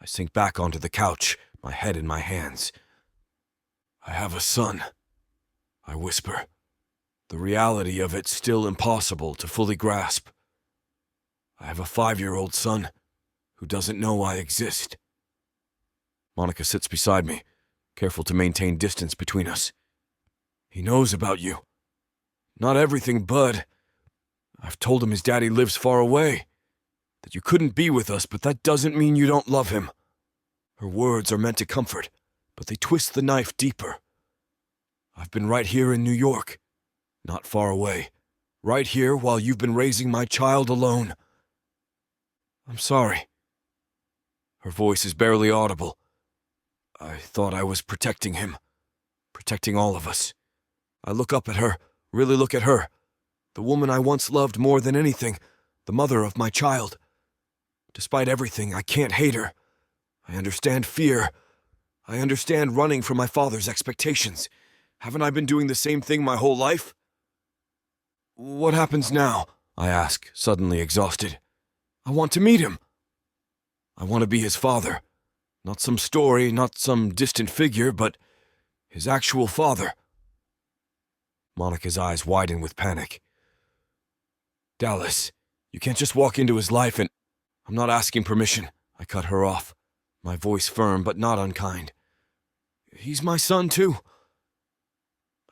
I sink back onto the couch, my head in my hands. I have a son, I whisper, the reality of it still impossible to fully grasp. I have a 5-year-old son who doesn't know I exist. Monica sits beside me, careful to maintain distance between us. He knows about you. Not everything, bud. I've told him his daddy lives far away, that you couldn't be with us, but that doesn't mean you don't love him. Her words are meant to comfort, but they twist the knife deeper. I've been right here in New York, not far away, right here while you've been raising my child alone. I'm sorry. Her voice is barely audible. I thought I was protecting him, protecting all of us. I look up at her, really look at her, the woman I once loved more than anything, the mother of my child. Despite everything, I can't hate her. I understand fear. I understand running from my father's expectations. Haven't I been doing the same thing my whole life? What happens now? I ask, suddenly exhausted. I want to meet him. I want to be his father. Not some story, not some distant figure, but his actual father. Monica's eyes widen with panic. Dallas, you can't just walk into his life and... I'm not asking permission. I cut her off, my voice firm but not unkind. He's my son, too.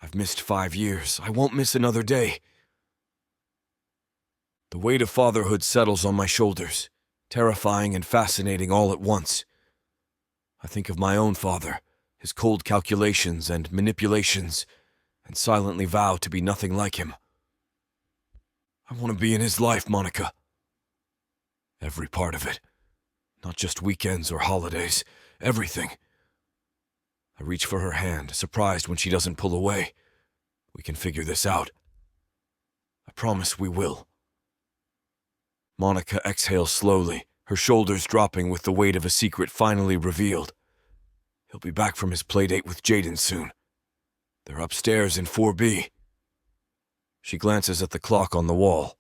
I've missed 5 years. I won't miss another day. The weight of fatherhood settles on my shoulders, terrifying and fascinating all at once. I think of my own father, his cold calculations and manipulations, and silently vow to be nothing like him. I want to be in his life, Monica. Every part of it. Not just weekends or holidays. Everything. I reach for her hand, surprised when she doesn't pull away. We can figure this out. I promise we will. Monica exhales slowly, her shoulders dropping with the weight of a secret finally revealed. He'll be back from his playdate with Jaden soon. They're upstairs in 4B. She glances at the clock on the wall.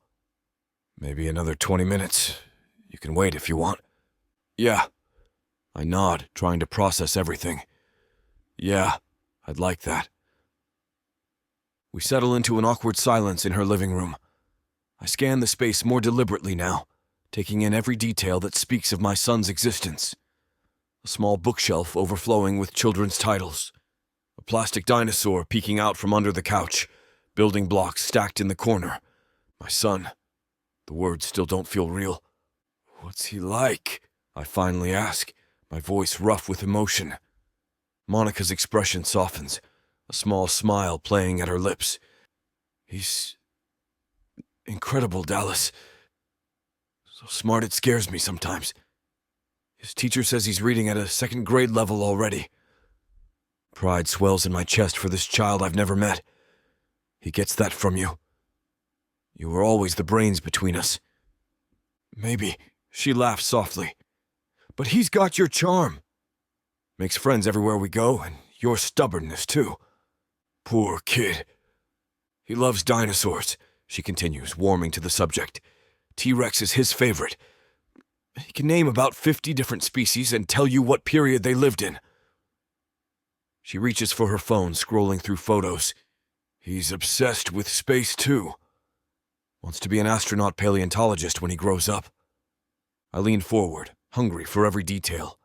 Maybe another 20 minutes. You can wait if you want. Yeah. I nod, trying to process everything. Yeah, I'd like that. We settle into an awkward silence in her living room. I scan the space more deliberately now, taking in every detail that speaks of my son's existence. A small bookshelf overflowing with children's titles. A plastic dinosaur peeking out from under the couch. Building blocks stacked in the corner. My son. The words still don't feel real. What's he like? I finally ask, my voice rough with emotion. Monica's expression softens, a small smile playing at her lips. He's incredible, Dallas. So smart it scares me sometimes. His teacher says he's reading at a 2nd grade level already. Pride swells in my chest for this child I've never met. He gets that from you. You were always the brains between us. Maybe, she laughs softly. But he's got your charm. Makes friends everywhere we go, and your stubbornness, too. Poor kid. He loves dinosaurs, she continues, warming to the subject. T-Rex is his favorite. He can name about 50 different species and tell you what period they lived in. She reaches for her phone, scrolling through photos. He's obsessed with space, too. Wants to be an astronaut paleontologist when he grows up. I lean forward, hungry for every detail.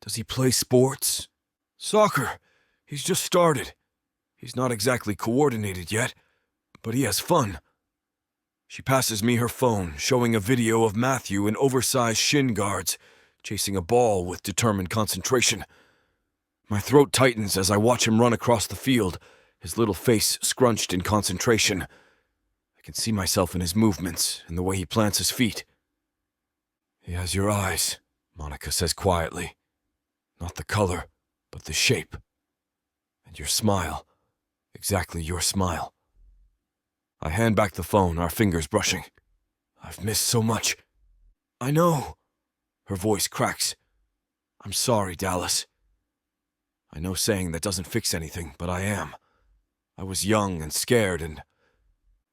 Does he play sports? Soccer. He's just started. He's not exactly coordinated yet, but he has fun. She passes me her phone, showing a video of Matthew in oversized shin guards, chasing a ball with determined concentration. My throat tightens as I watch him run across the field, his little face scrunched in concentration. I can see myself in his movements and the way he plants his feet. He has your eyes, Monica says quietly. Not the color, but the shape. And your smile. Exactly your smile. I hand back the phone, our fingers brushing. I've missed so much. I know. Her voice cracks. I'm sorry, Dallas. I know saying that doesn't fix anything, but I am. I was young and scared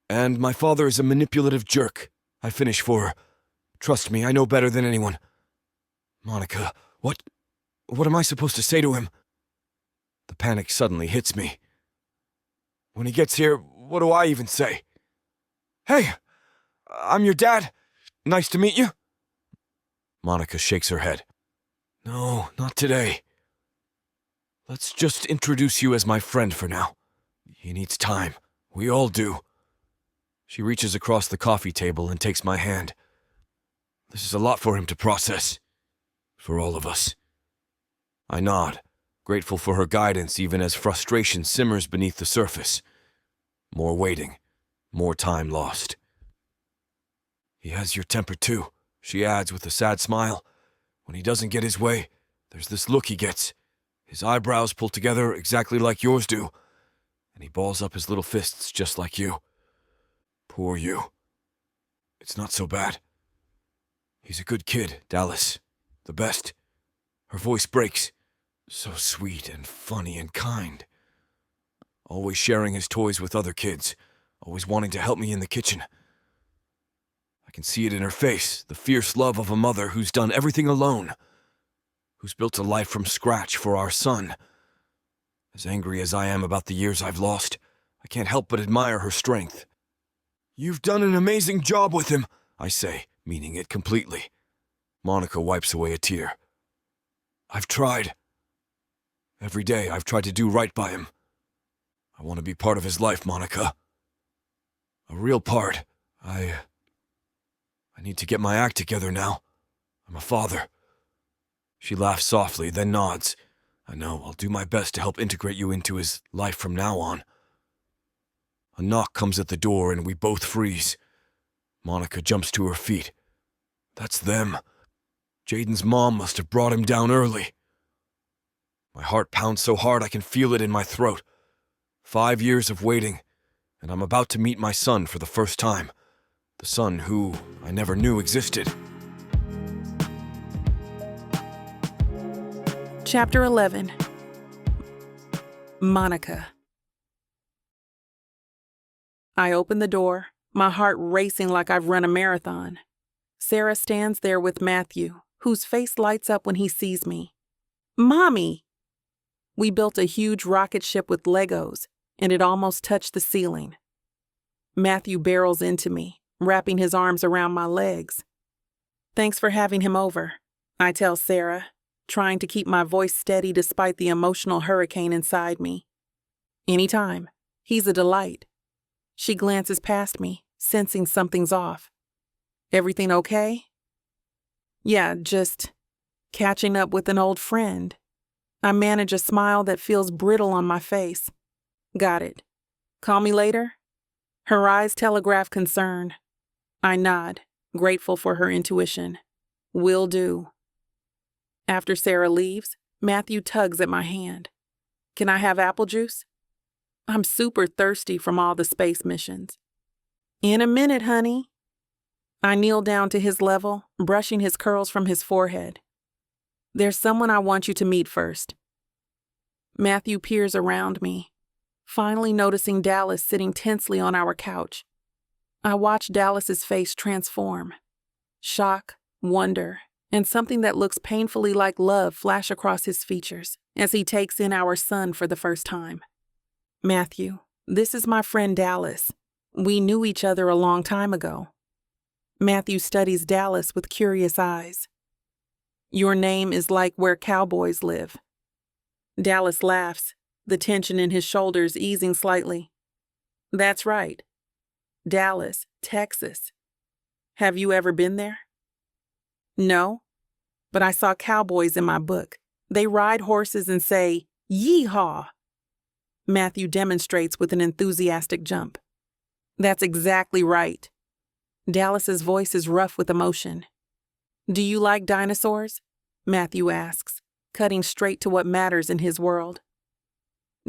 and my father is a manipulative jerk. I finish for her. Trust me, I know better than anyone. Monica, what am I supposed to say to him? The panic suddenly hits me. When he gets here, what do I even say? Hey, I'm your dad. Nice to meet you. Monica shakes her head. No, not today. Let's just introduce you as my friend for now. He needs time. We all do. She reaches across the coffee table and takes my hand. This is a lot for him to process. For all of us. I nod, grateful for her guidance even as frustration simmers beneath the surface. More waiting. More time lost. He has your temper too, she adds with a sad smile. When he doesn't get his way, there's this look he gets. His eyebrows pull together exactly like yours do, and he balls up his little fists just like you. Poor you. It's not so bad. He's a good kid, Dallas. The best. Her voice breaks. So sweet and funny and kind. Always sharing his toys with other kids. Always wanting to help me in the kitchen. I can see it in her face, the fierce love of a mother who's done everything alone. Who's built a life from scratch for our son. As angry as I am about the years I've lost, I can't help but admire her strength. You've done an amazing job with him, I say, meaning it completely. Monica wipes away a tear. I've tried. Every day I've tried to do right by him. I want to be part of his life, Monica. A real part. I need to get my act together now. I'm a father. She laughs softly, then nods. I know, I'll do my best to help integrate you into his life from now on. A knock comes at the door and we both freeze. Monica jumps to her feet. That's them. Jaden's mom must have brought him down early. My heart pounds so hard I can feel it in my throat. 5 years of waiting, and I'm about to meet my son for the first time. The son who I never knew existed. Chapter 11. Monica. I open the door, my heart racing like I've run a marathon. Sarah stands there with Matthew, whose face lights up when he sees me. Mommy! We built a huge rocket ship with Legos, and it almost touched the ceiling. Matthew barrels into me, wrapping his arms around my legs. Thanks for having him over, I tell Sarah, trying to keep my voice steady despite the emotional hurricane inside me. Anytime. He's a delight. She glances past me, sensing something's off. Everything okay? Yeah, just catching up with an old friend. I manage a smile that feels brittle on my face. Got it. Call me later? Her eyes telegraph concern. I nod, grateful for her intuition. Will do. After Sarah leaves, Matthew tugs at my hand. Can I have apple juice? I'm super thirsty from all the space missions. In a minute, honey. I kneel down to his level, brushing his curls from his forehead. There's someone I want you to meet first. Matthew peers around me, finally noticing Dallas sitting tensely on our couch. I watch Dallas's face transform. Shock, wonder, and something that looks painfully like love flash across his features as he takes in our son for the first time. "Matthew, this is my friend Dallas. We knew each other a long time ago." Matthew studies Dallas with curious eyes. "Your name is like where cowboys live." Dallas laughs, the tension in his shoulders easing slightly. "That's right. Dallas, Texas. Have you ever been there?" "No, but I saw cowboys in my book. They ride horses and say, 'Yee-haw!'" Matthew demonstrates with an enthusiastic jump. "That's exactly right." Dallas's voice is rough with emotion. "Do you like dinosaurs?" Matthew asks, cutting straight to what matters in his world.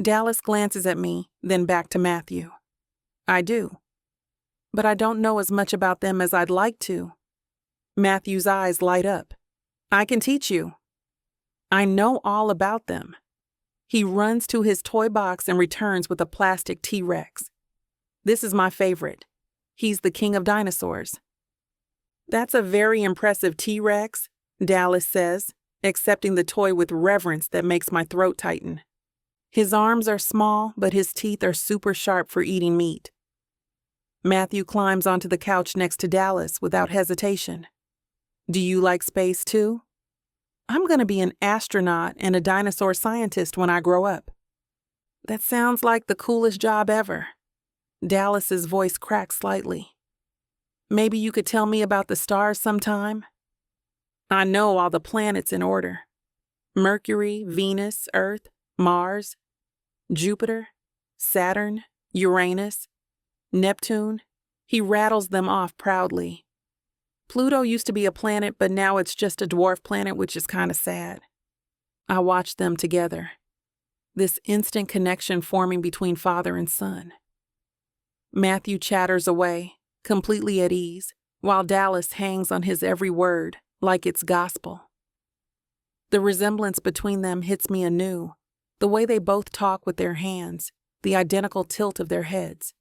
Dallas glances at me, then back to Matthew. "I do. But I don't know as much about them as I'd like to." Matthew's eyes light up. "I can teach you." "I know all about them." He runs to his toy box and returns with a plastic T-Rex. "This is my favorite. He's the king of dinosaurs." "That's a very impressive T-Rex," Dallas says, accepting the toy with reverence that makes my throat tighten. His arms are small, but his teeth are super sharp for eating meat. Matthew climbs onto the couch next to Dallas without hesitation. "Do you like space too?" "I'm going to be an astronaut and a dinosaur scientist when I grow up." "That sounds like the coolest job ever." Dallas's voice cracks slightly. "Maybe you could tell me about the stars sometime?" "I know all the planets in order. Mercury, Venus, Earth, Mars, Jupiter, Saturn, Uranus, Neptune." He rattles them off proudly. "Pluto used to be a planet, but now it's just a dwarf planet, which is kind of sad." I watch them together. This instant connection forming between father and son. Matthew chatters away, completely at ease, while Dallas hangs on his every word, like it's gospel. The resemblance between them hits me anew, the way they both talk with their hands, the identical tilt of their heads.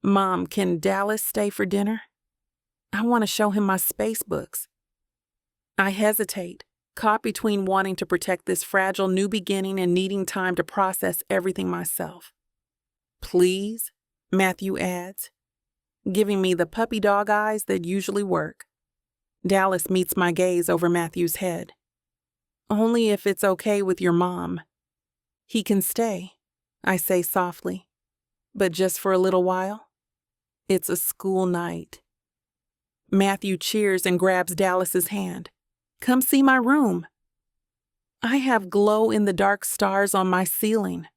"Mom, can Dallas stay for dinner? I want to show him my space books." I hesitate, caught between wanting to protect this fragile new beginning and needing time to process everything myself. "Please?" Matthew adds, giving me the puppy dog eyes that usually work. Dallas meets my gaze over Matthew's head. "Only if it's okay with your mom." "He can stay," I say softly, "but just for a little while. It's a school night." Matthew cheers and grabs Dallas's hand. "Come see my room." I have glow-in-the-dark stars on my ceiling.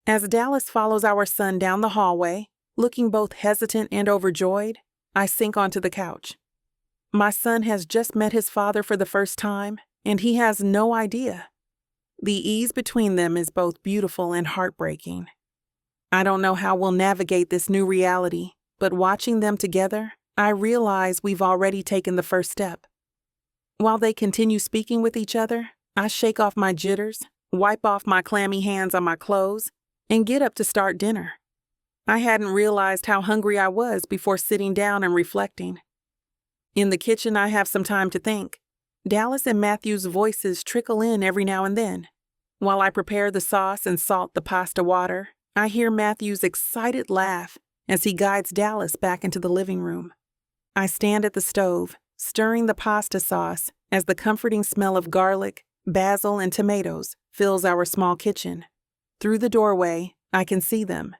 As Dallas follows our son down the hallway, looking both hesitant and overjoyed, I sink onto the couch. My son has just met his father for the first time, and he has no idea. The ease between them is both beautiful and heartbreaking. I don't know how we'll navigate this new reality, but watching them together, I realize we've already taken the first step. While they continue speaking with each other, I shake off my jitters, wipe off my clammy hands on my clothes, and get up to start dinner. I hadn't realized how hungry I was before sitting down and reflecting. In the kitchen, I have some time to think. Dallas and Matthew's voices trickle in every now and then. While I prepare the sauce and salt the pasta water, I hear Matthew's excited laugh as he guides Dallas back into the living room. I stand at the stove, stirring the pasta sauce as the comforting smell of garlic, basil, and tomatoes fills our small kitchen. Through the doorway, I can see them.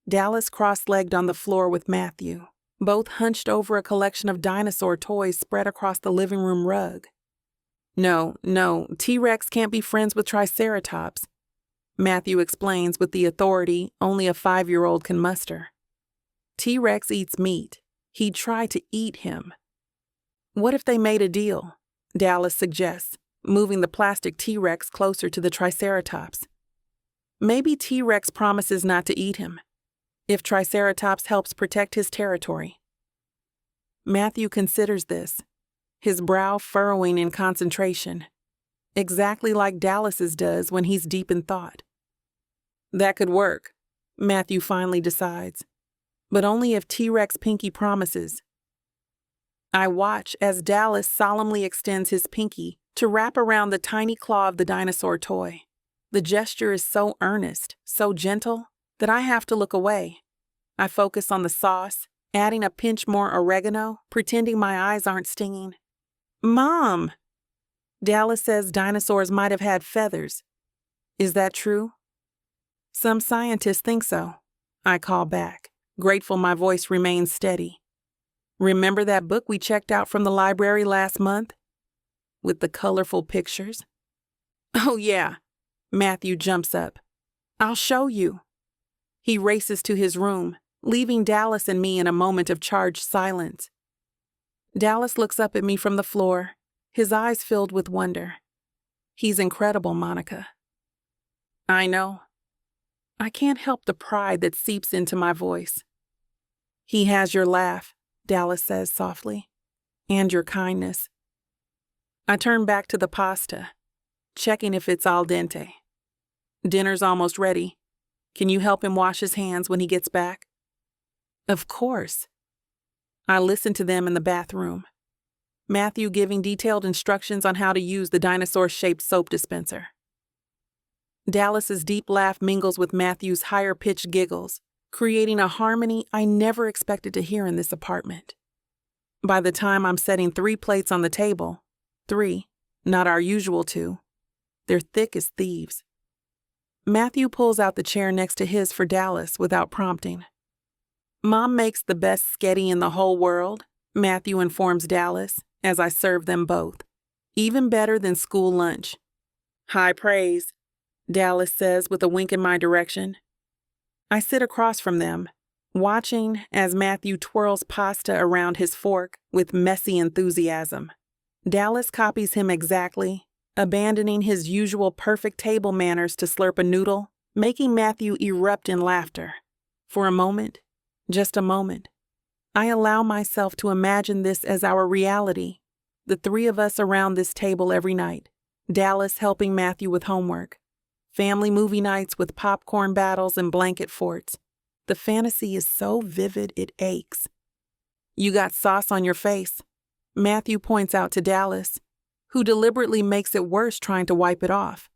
Dallas cross-legged on the floor with Matthew, both hunched over a collection of dinosaur toys spread across the living room rug. No, T-Rex can't be friends with Triceratops," Matthew explains with the authority only a 5-year-old can muster. "T-Rex eats meat. He'd try to eat him." "What if they made a deal?" Dallas suggests, moving the plastic T-Rex closer to the Triceratops. "Maybe T-Rex promises not to eat him, if Triceratops helps protect his territory." Matthew considers this, his brow furrowing in concentration, exactly like Dallas's does when he's deep in thought. "That could work," Matthew finally decides, "but only if T-Rex Pinky promises." I watch as Dallas solemnly extends his pinky to wrap around the tiny claw of the dinosaur toy. The gesture is so earnest, so gentle, that I have to look away. I focus on the sauce, adding a pinch more oregano, pretending my eyes aren't stinging. Mom! Dallas says dinosaurs might have had feathers. Is that true? Some scientists think so. I call back, grateful my voice remains steady. Remember that book we checked out from the library last month? With the colorful pictures? Oh yeah. Matthew jumps up. I'll show you. He races to his room, leaving Dallas and me in a moment of charged silence. Dallas looks up at me from the floor, his eyes filled with wonder. He's incredible, Monica. I know. I can't help the pride that seeps into my voice. He has your laugh, Dallas says softly, and your kindness. I turn back to the pasta, checking if it's al dente. Dinner's almost ready. Can you help him wash his hands when he gets back? Of course. I listen to them in the bathroom. Matthew giving detailed instructions on how to use the dinosaur-shaped soap dispenser. Dallas's deep laugh mingles with Matthew's higher-pitched giggles, creating a harmony I never expected to hear in this apartment. By the time I'm setting 3 plates on the table, 3, not our usual 2, they're thick as thieves. Matthew pulls out the chair next to his for Dallas without prompting. Mom makes the best sketty in the whole world, Matthew informs Dallas as I serve them both. Even better than school lunch. High praise, Dallas says with a wink in my direction. I sit across from them, watching as Matthew twirls pasta around his fork with messy enthusiasm. Dallas copies him exactly, abandoning his usual perfect table manners to slurp a noodle, making Matthew erupt in laughter. For a moment, just a moment, I allow myself to imagine this as our reality, the 3 of us around this table every night, Dallas helping Matthew with homework, family movie nights with popcorn battles and blanket forts. The fantasy is so vivid it aches. You got sauce on your face, Matthew points out to Dallas, who deliberately makes it worse trying to wipe it off.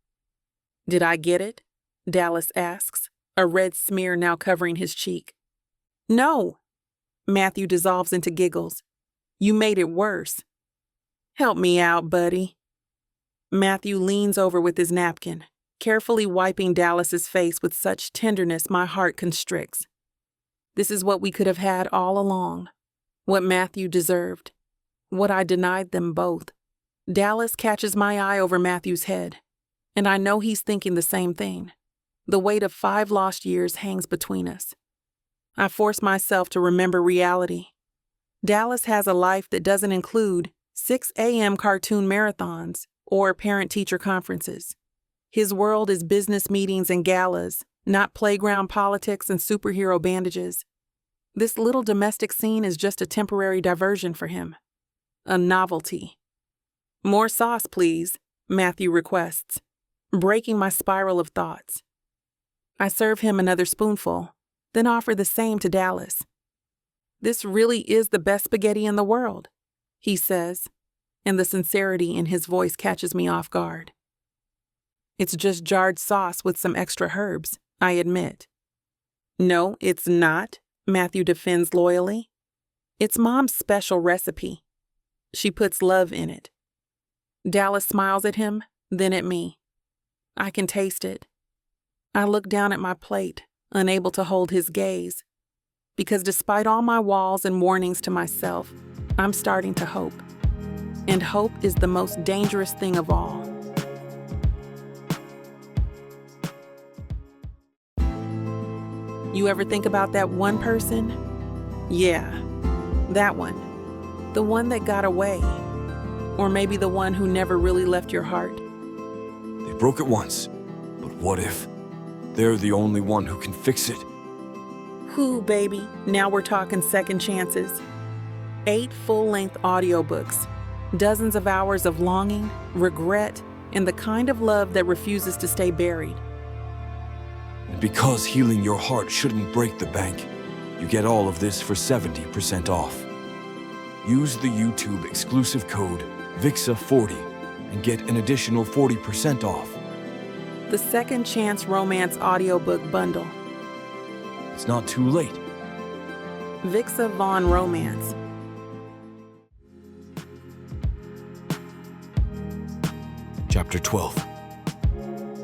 Did I get it? Dallas asks, a red smear now covering his cheek. No! Matthew dissolves into giggles. You made it worse. Help me out, buddy. Matthew leans over with his napkin, carefully wiping Dallas's face with such tenderness my heart constricts. This is what we could have had all along. What Matthew deserved. What I denied them both. Dallas catches my eye over Matthew's head, and I know he's thinking the same thing. The weight of 5 lost years hangs between us. I force myself to remember reality. Dallas has a life that doesn't include 6 a.m. cartoon marathons or parent-teacher conferences. His world is business meetings and galas, not playground politics and superhero bandages. This little domestic scene is just a temporary diversion for him. A novelty. More sauce, please, Matthew requests, breaking my spiral of thoughts. I serve him another spoonful, then offer the same to Dallas. This really is the best spaghetti in the world, he says, and the sincerity in his voice catches me off guard. It's just jarred sauce with some extra herbs, I admit. No, it's not, Matthew defends loyally. It's Mom's special recipe. She puts love in it. Dallas smiles at him, then at me. I can taste it. I look down at my plate, unable to hold his gaze, because despite all my walls and warnings to myself, I'm starting to hope. And hope is the most dangerous thing of all. You ever think about that one person? Yeah, that one. The one that got away. Or maybe the one who never really left your heart. They broke it once, but what if they're the only one who can fix it? Who, baby? Now we're talking second chances. 8 full-length audiobooks, dozens of hours of longing, regret, and the kind of love that refuses to stay buried. And because healing your heart shouldn't break the bank, you get all of this for 70% off. Use the YouTube exclusive code VIXA40 and get an additional 40% off. The Second Chance Romance Audiobook Bundle. It's not too late. Vixa Vaughn Romance. Chapter 12.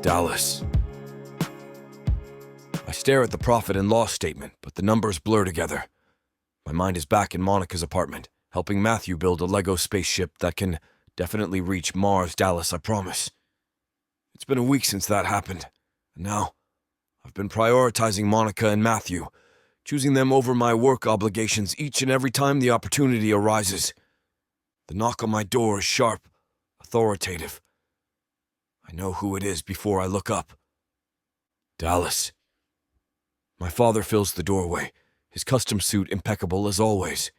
Dallas. I stare at the profit and loss statement, but the numbers blur together. My mind is back in Monica's apartment, helping Matthew build a Lego spaceship that can definitely reach Mars, Dallas, I promise. It's been a week since that happened, and now I've been prioritizing Monica and Matthew, choosing them over my work obligations each and every time the opportunity arises. The knock on my door is sharp, authoritative. I know who it is before I look up. Dallas. My father fills the doorway, his custom suit impeccable as always.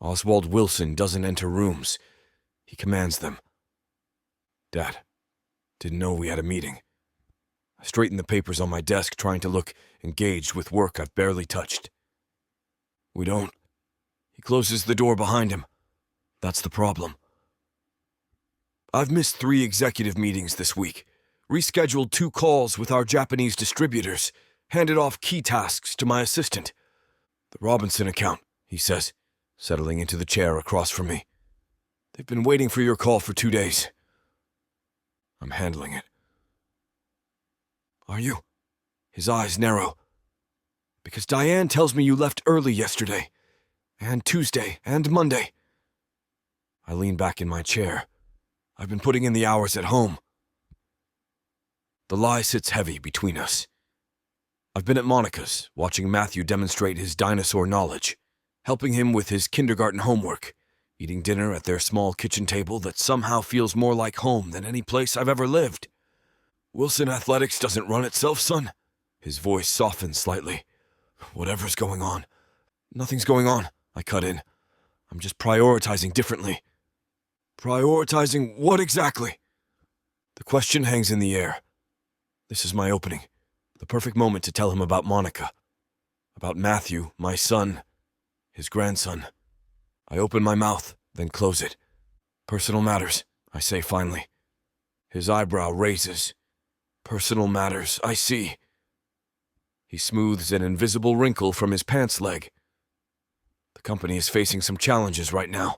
Oswald Wilson doesn't enter rooms. He commands them. Dad, didn't know we had a meeting. I straighten the papers on my desk, trying to look engaged with work I've barely touched. We don't. He closes the door behind him. That's the problem. I've missed 3 executive meetings this week, rescheduled 2 calls with our Japanese distributors, handed off key tasks to my assistant. The Robinson account, he says, settling into the chair across from me. They've been waiting for your call for 2 days. I'm handling it. Are you? His eyes narrow. Because Diane tells me you left early yesterday, and Tuesday, and Monday. I lean back in my chair. I've been putting in the hours at home. The lie sits heavy between us. I've been at Monica's, watching Matthew demonstrate his dinosaur knowledge, helping him with his kindergarten homework, eating dinner at their small kitchen table that somehow feels more like home than any place I've ever lived. Wilson Athletics doesn't run itself, son. His voice softens slightly. Whatever's going on. Nothing's going on, I cut in. I'm just prioritizing differently. Prioritizing what exactly? The question hangs in the air. This is my opening. The perfect moment to tell him about Monica. About Matthew, my son, his grandson. I open my mouth, then close it. Personal matters, I say finally. His eyebrow raises. Personal matters, I see. He smooths an invisible wrinkle from his pants leg. The company is facing some challenges right now.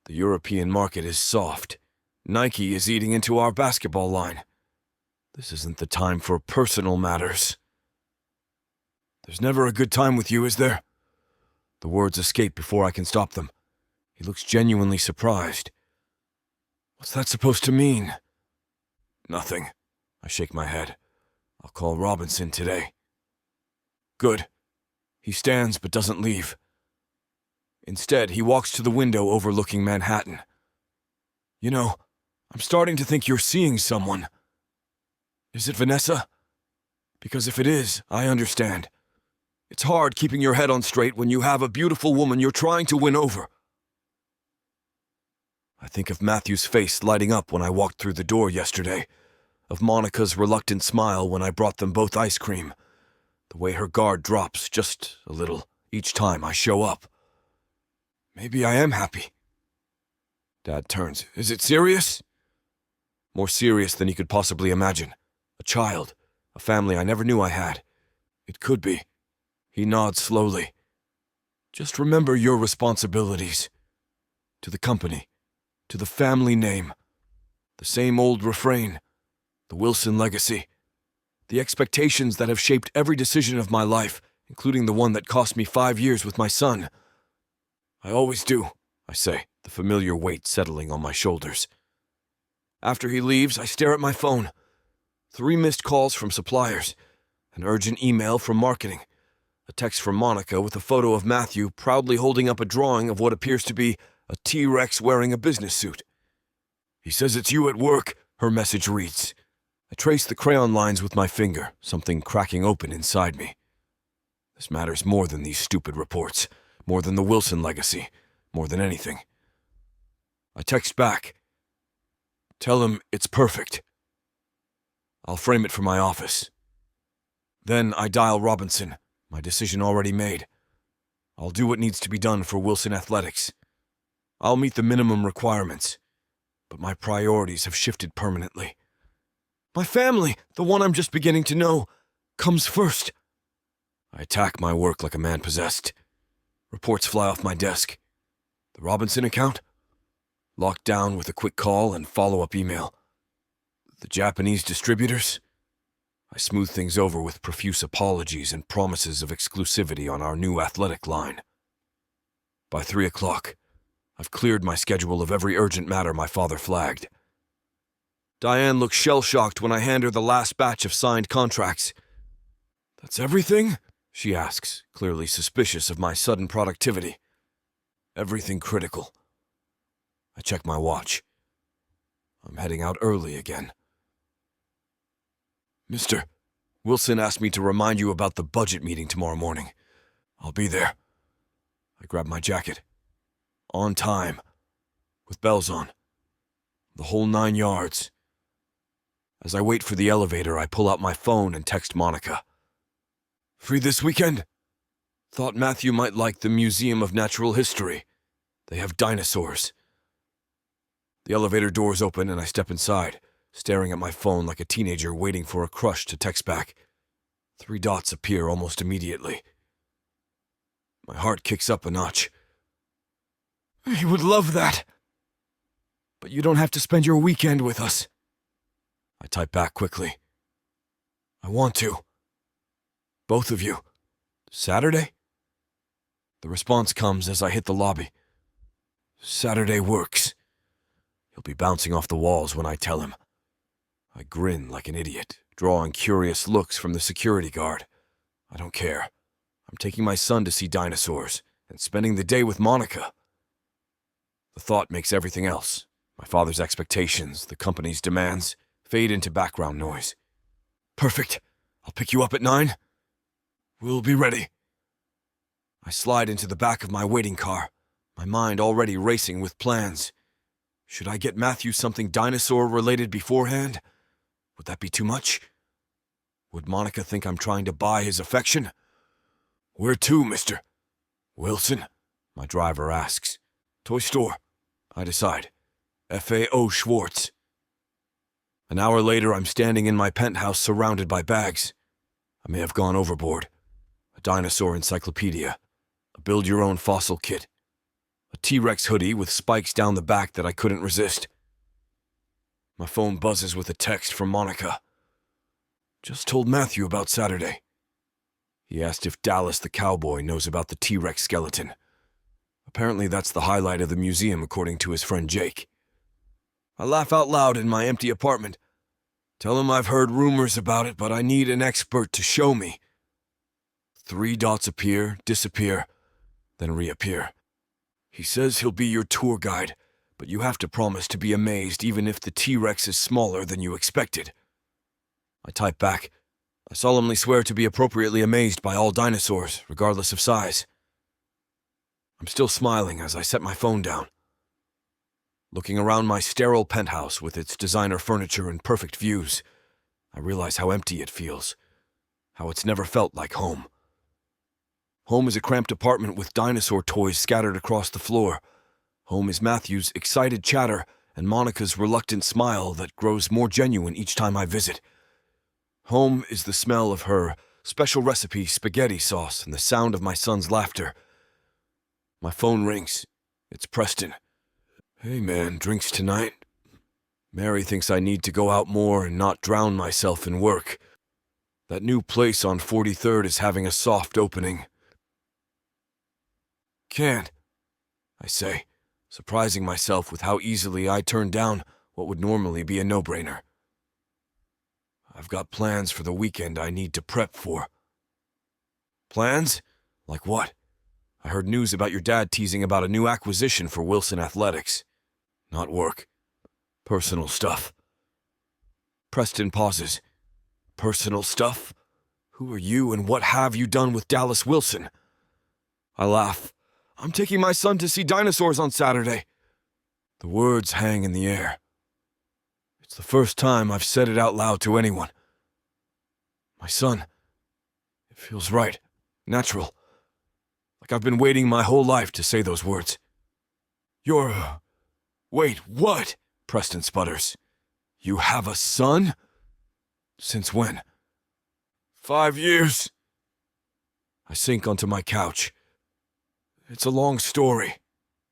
The European market is soft. Nike is eating into our basketball line. This isn't the time for personal matters. There's never a good time with you, is there? The words escape before I can stop them. He looks genuinely surprised. What's that supposed to mean? Nothing. I shake my head. I'll call Robinson today. Good. He stands but doesn't leave. Instead, he walks to the window overlooking Manhattan. You know, I'm starting to think you're seeing someone. Is it Vanessa? Because if it is, I understand. It's hard keeping your head on straight when you have a beautiful woman you're trying to win over. I think of Matthew's face lighting up when I walked through the door yesterday, of Monica's reluctant smile when I brought them both ice cream, the way her guard drops just a little each time I show up. Maybe I am happy. Dad turns. Is it serious? More serious than he could possibly imagine. A child, a family I never knew I had. It could be. He nods slowly. Just remember your responsibilities. To the company, to the family name. The same old refrain, the Wilson legacy. The expectations that have shaped every decision of my life, including the one that cost me 5 years with my son. I always do, I say, the familiar weight settling on my shoulders. After he leaves, I stare at my phone. 3 missed calls from suppliers, an urgent email from marketing, a text from Monica with a photo of Matthew proudly holding up a drawing of what appears to be a T-Rex wearing a business suit. He says it's you at work, her message reads. I trace the crayon lines with my finger, something cracking open inside me. This matters more than these stupid reports, more than the Wilson legacy, more than anything. I text back. Tell him it's perfect. I'll frame it for my office. Then I dial Robinson, my decision already made. I'll do what needs to be done for Wilson Athletics. I'll meet the minimum requirements, but my priorities have shifted permanently. My family, the one I'm just beginning to know, comes first. I attack my work like a man possessed. Reports fly off my desk. The Robinson account? Locked down with a quick call and follow-up email. The Japanese distributors? I smooth things over with profuse apologies and promises of exclusivity on our new athletic line. By 3 o'clock, I've cleared my schedule of every urgent matter my father flagged. Diane looks shell-shocked when I hand her the last batch of signed contracts. "That's everything?" she asks, clearly suspicious of my sudden productivity. "Everything critical." I check my watch. I'm heading out early again. "Mister, Wilson asked me to remind you about the budget meeting tomorrow morning. I'll be there." I grab my jacket. On time. With bells on. The whole 9 yards. As I wait for the elevator, I pull out my phone and text Monica. "Free this weekend? Thought Matthew might like the Museum of Natural History. They have dinosaurs." The elevator doors open and I step inside, staring at my phone like a teenager waiting for a crush to text back. 3 dots appear almost immediately. My heart kicks up a notch. "He would love that. But you don't have to spend your weekend with us." I type back quickly. "I want to. Both of you. Saturday?" The response comes as I hit the lobby. "Saturday works." He'll be bouncing off the walls when I tell him. I grin like an idiot, drawing curious looks from the security guard. I don't care. I'm taking my son to see dinosaurs and spending the day with Monica. The thought makes everything else, my father's expectations, the company's demands, fade into background noise. "Perfect. I'll pick you up at 9. We'll be ready." I slide into the back of my waiting car, my mind already racing with plans. Should I get Matthew something dinosaur-related beforehand? Would that be too much? Would Monica think I'm trying to buy his affection? "Where to, mister?" "Wilson?" my driver asks. "Toy store." I decide. FAO Schwartz. An hour later, I'm standing in my penthouse surrounded by bags. I may have gone overboard. A dinosaur encyclopedia. A build-your-own fossil kit. A T-Rex hoodie with spikes down the back that I couldn't resist. My phone buzzes with a text from Monica. "Just told Matthew about Saturday." He asked if Dallas the cowboy knows about the T-Rex skeleton. Apparently that's the highlight of the museum according to his friend Jake. I laugh out loud in my empty apartment. Tell him I've heard rumors about it, but I need an expert to show me. 3 dots appear, disappear, then reappear. He says he'll be your tour guide, but you have to promise to be amazed even if the T-Rex is smaller than you expected. I type back. I solemnly swear to be appropriately amazed by all dinosaurs, regardless of size. I'm still smiling as I set my phone down. Looking around my sterile penthouse with its designer furniture and perfect views, I realize how empty it feels, how it's never felt like home. Home is a cramped apartment with dinosaur toys scattered across the floor. Home is Matthew's excited chatter and Monica's reluctant smile that grows more genuine each time I visit. Home is the smell of her special recipe spaghetti sauce and the sound of my son's laughter. My phone rings. It's Preston. "Hey man, drinks tonight?" Mary thinks I need to go out more and not drown myself in work. That new place on 43rd is having a soft opening. "Can't," I say, surprising myself with how easily I turn down what would normally be a no-brainer. I've got plans for the weekend I need to prep for. "Plans? Like what? I heard news about your dad teasing about a new acquisition for Wilson Athletics. Not work. Personal stuff." Preston pauses. "Personal stuff? Who are you and what have you done with Dallas Wilson?" I laugh. "I'm taking my son to see dinosaurs on Saturday." The words hang in the air. It's the first time I've said it out loud to anyone. My son. It feels right. Natural. Like I've been waiting my whole life to say those words. Wait, what? Preston sputters. You have a son? Since when? 5 years. I sink onto my couch. It's a long story.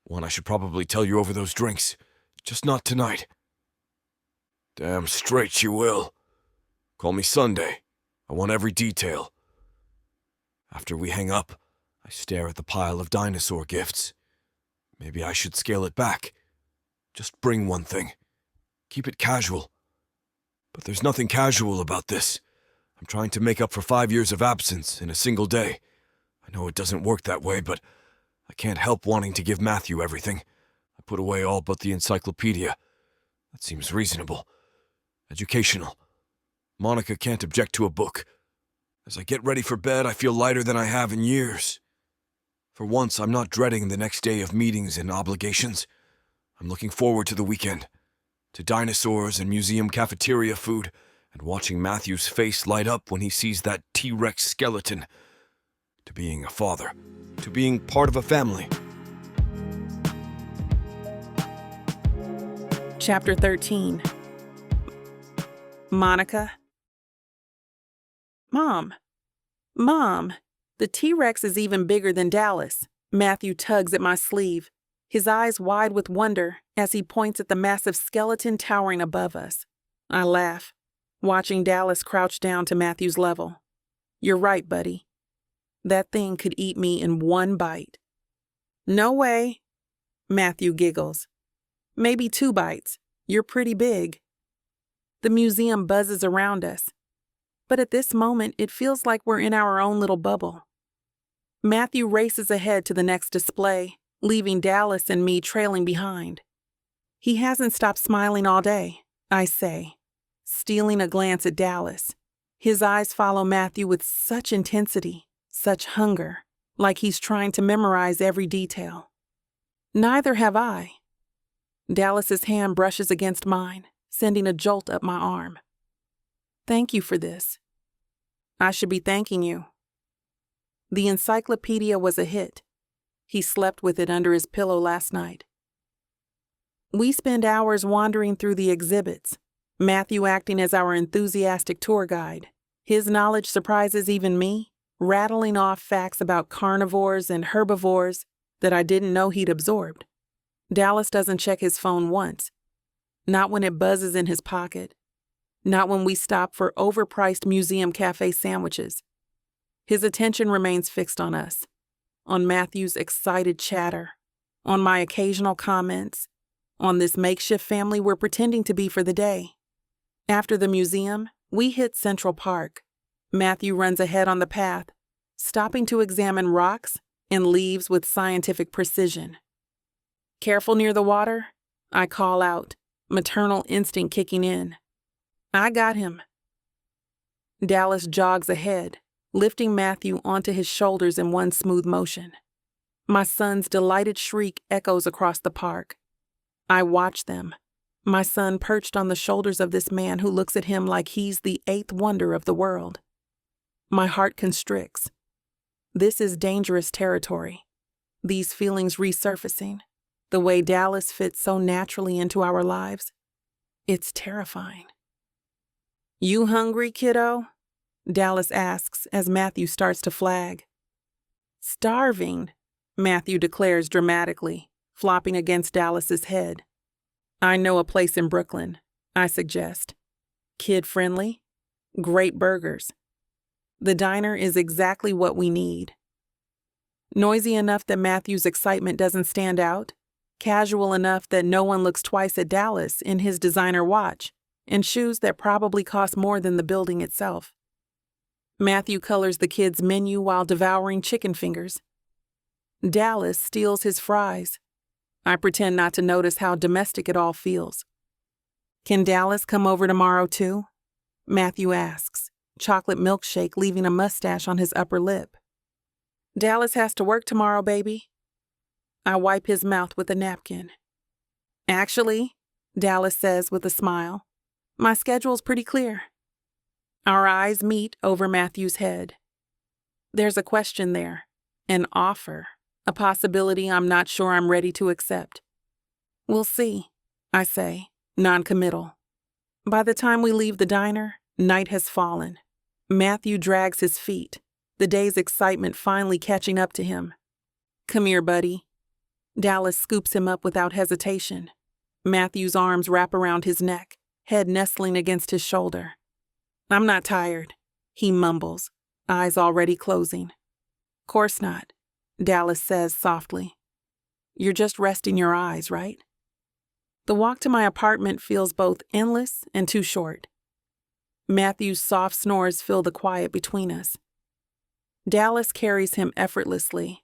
One I should probably tell you over those drinks. Just not tonight. Damn straight you will. Call me Sunday. I want every detail. After we hang up, I stare at the pile of dinosaur gifts. Maybe I should scale it back. Just bring one thing. Keep it casual. But there's nothing casual about this. I'm trying to make up for 5 years of absence in a single day. I know it doesn't work that way, but I can't help wanting to give Matthew everything. I put away all but the encyclopedia. That seems reasonable. Educational. Monica can't object to a book. As I get ready for bed, I feel lighter than I have in years. For once, I'm not dreading the next day of meetings and obligations. I'm looking forward to the weekend, to dinosaurs and museum cafeteria food, and watching Matthew's face light up when he sees that T-Rex skeleton. To being a father, to being part of a family. Chapter 13. Monica. Mom, the T-Rex is even bigger than Dallas. Matthew tugs at my sleeve, his eyes wide with wonder as he points at the massive skeleton towering above us. I laugh, watching Dallas crouch down to Matthew's level. You're right, buddy. That thing could eat me in one bite. No way. Matthew giggles. Maybe 2 bites. You're pretty big. The museum buzzes around us. But at this moment, it feels like we're in our own little bubble. Matthew races ahead to the next display, leaving Dallas and me trailing behind. He hasn't stopped smiling all day, I say, stealing a glance at Dallas. His eyes follow Matthew with such intensity, such hunger, like he's trying to memorize every detail. Neither have I. Dallas's hand brushes against mine, sending a jolt up my arm. Thank you for this. I should be thanking you. The encyclopedia was a hit. He slept with it under his pillow last night. We spend hours wandering through the exhibits, Matthew acting as our enthusiastic tour guide. His knowledge surprises even me, rattling off facts about carnivores and herbivores that I didn't know he'd absorbed. Dallas doesn't check his phone once, not when it buzzes in his pocket, not when we stop for overpriced museum cafe sandwiches. His attention remains fixed on us, on Matthew's excited chatter, on my occasional comments, on this makeshift family we're pretending to be for the day. After the museum, we hit Central Park. Matthew runs ahead on the path, stopping to examine rocks and leaves with scientific precision. Careful near the water, I call out, maternal instinct kicking in. I got him. Dallas jogs ahead, lifting Matthew onto his shoulders in one smooth motion. My son's delighted shriek echoes across the park. I watch them, my son perched on the shoulders of this man who looks at him like he's the 8th wonder of the world. My heart constricts. This is dangerous territory. These feelings resurfacing, the way Dallas fits so naturally into our lives. It's terrifying. You hungry, kiddo? Dallas asks as Matthew starts to flag. Starving, Matthew declares dramatically, flopping against Dallas's head. I know a place in Brooklyn, I suggest. Kid-friendly, great burgers. The diner is exactly what we need. Noisy enough that Matthew's excitement doesn't stand out, casual enough that no one looks twice at Dallas in his designer watch and shoes that probably cost more than the building itself. Matthew colors the kids' menu while devouring chicken fingers. Dallas steals his fries. I pretend not to notice how domestic it all feels. Can Dallas come over tomorrow too? Matthew asks, chocolate milkshake leaving a mustache on his upper lip. Dallas has to work tomorrow, baby. I wipe his mouth with a napkin. Actually, Dallas says with a smile, my schedule's pretty clear. Our eyes meet over Matthew's head. There's a question there, An offer, a possibility I'm not sure I'm ready to accept. We'll see, I say, non-committal. By the time we leave the diner, night has fallen. Matthew drags his feet, the day's excitement finally catching up to him. Come here, buddy. Dallas scoops him up without hesitation. Matthew's arms wrap around his neck, head nestling against his shoulder. I'm not tired, he mumbles, eyes already closing. Course not, Dallas says softly. You're just resting your eyes, right? The walk to my apartment feels both endless and too short. Matthew's soft snores fill the quiet between us. Dallas carries him effortlessly,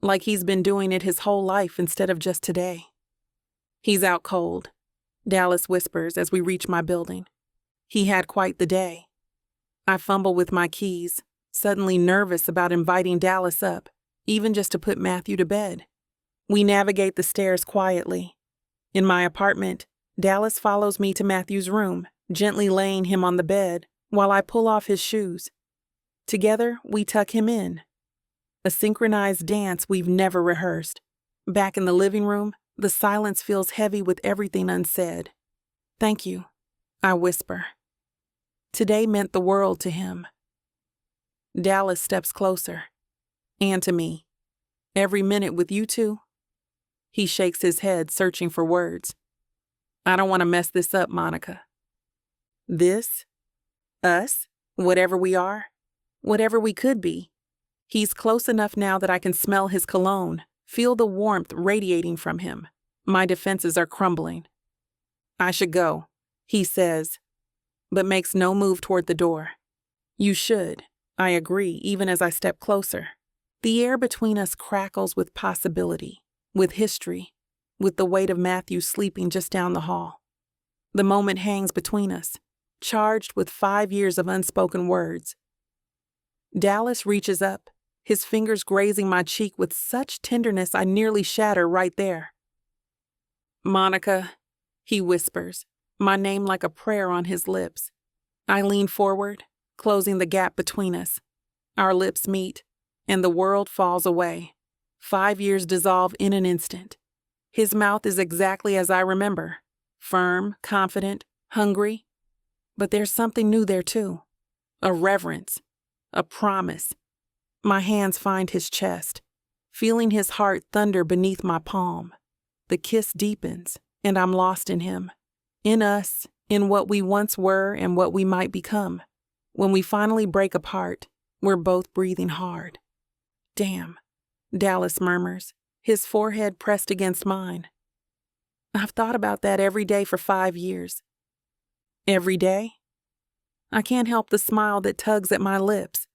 like he's been doing it his whole life instead of just today. He's out cold, Dallas whispers as we reach my building. He had quite the day. I fumble with my keys, suddenly nervous about inviting Dallas up, even just to put Matthew to bed. We navigate the stairs quietly. In my apartment, Dallas follows me to Matthew's room, gently laying him on the bed while I pull off his shoes. Together, we tuck him in. A synchronized dance we've never rehearsed. Back in the living room, the silence feels heavy with everything unsaid. Thank you, I whisper. Today meant the world to him. Dallas steps closer. And to me. Every minute with you two. He shakes his head, searching for words. I don't want to mess this up, Monica. This? Us? Whatever we are? Whatever we could be. He's close enough now that I can smell his cologne, feel the warmth radiating from him. My defenses are crumbling. I should go, he says, but makes no move toward the door. You should, I agree, even as I step closer. The air between us crackles with possibility, with history, with the weight of Matthew sleeping just down the hall. The moment hangs between us, charged with 5 years of unspoken words. Dallas reaches up, his fingers grazing my cheek with such tenderness I nearly shatter right there. Monica, he whispers, my name like a prayer on his lips. I lean forward, closing the gap between us. Our lips meet, and the world falls away. 5 years dissolve in an instant. His mouth is exactly as I remember, firm, confident, hungry. But there's something new there too. A reverence, a promise. My hands find his chest, feeling his heart thunder beneath my palm. The kiss deepens, and I'm lost in him. In us, in what we once were and what we might become. When we finally break apart, we're both breathing hard. Damn, Dallas murmurs, his forehead pressed against mine. I've thought about that every day for 5 years. Every day? I can't help the smile that tugs at my lips.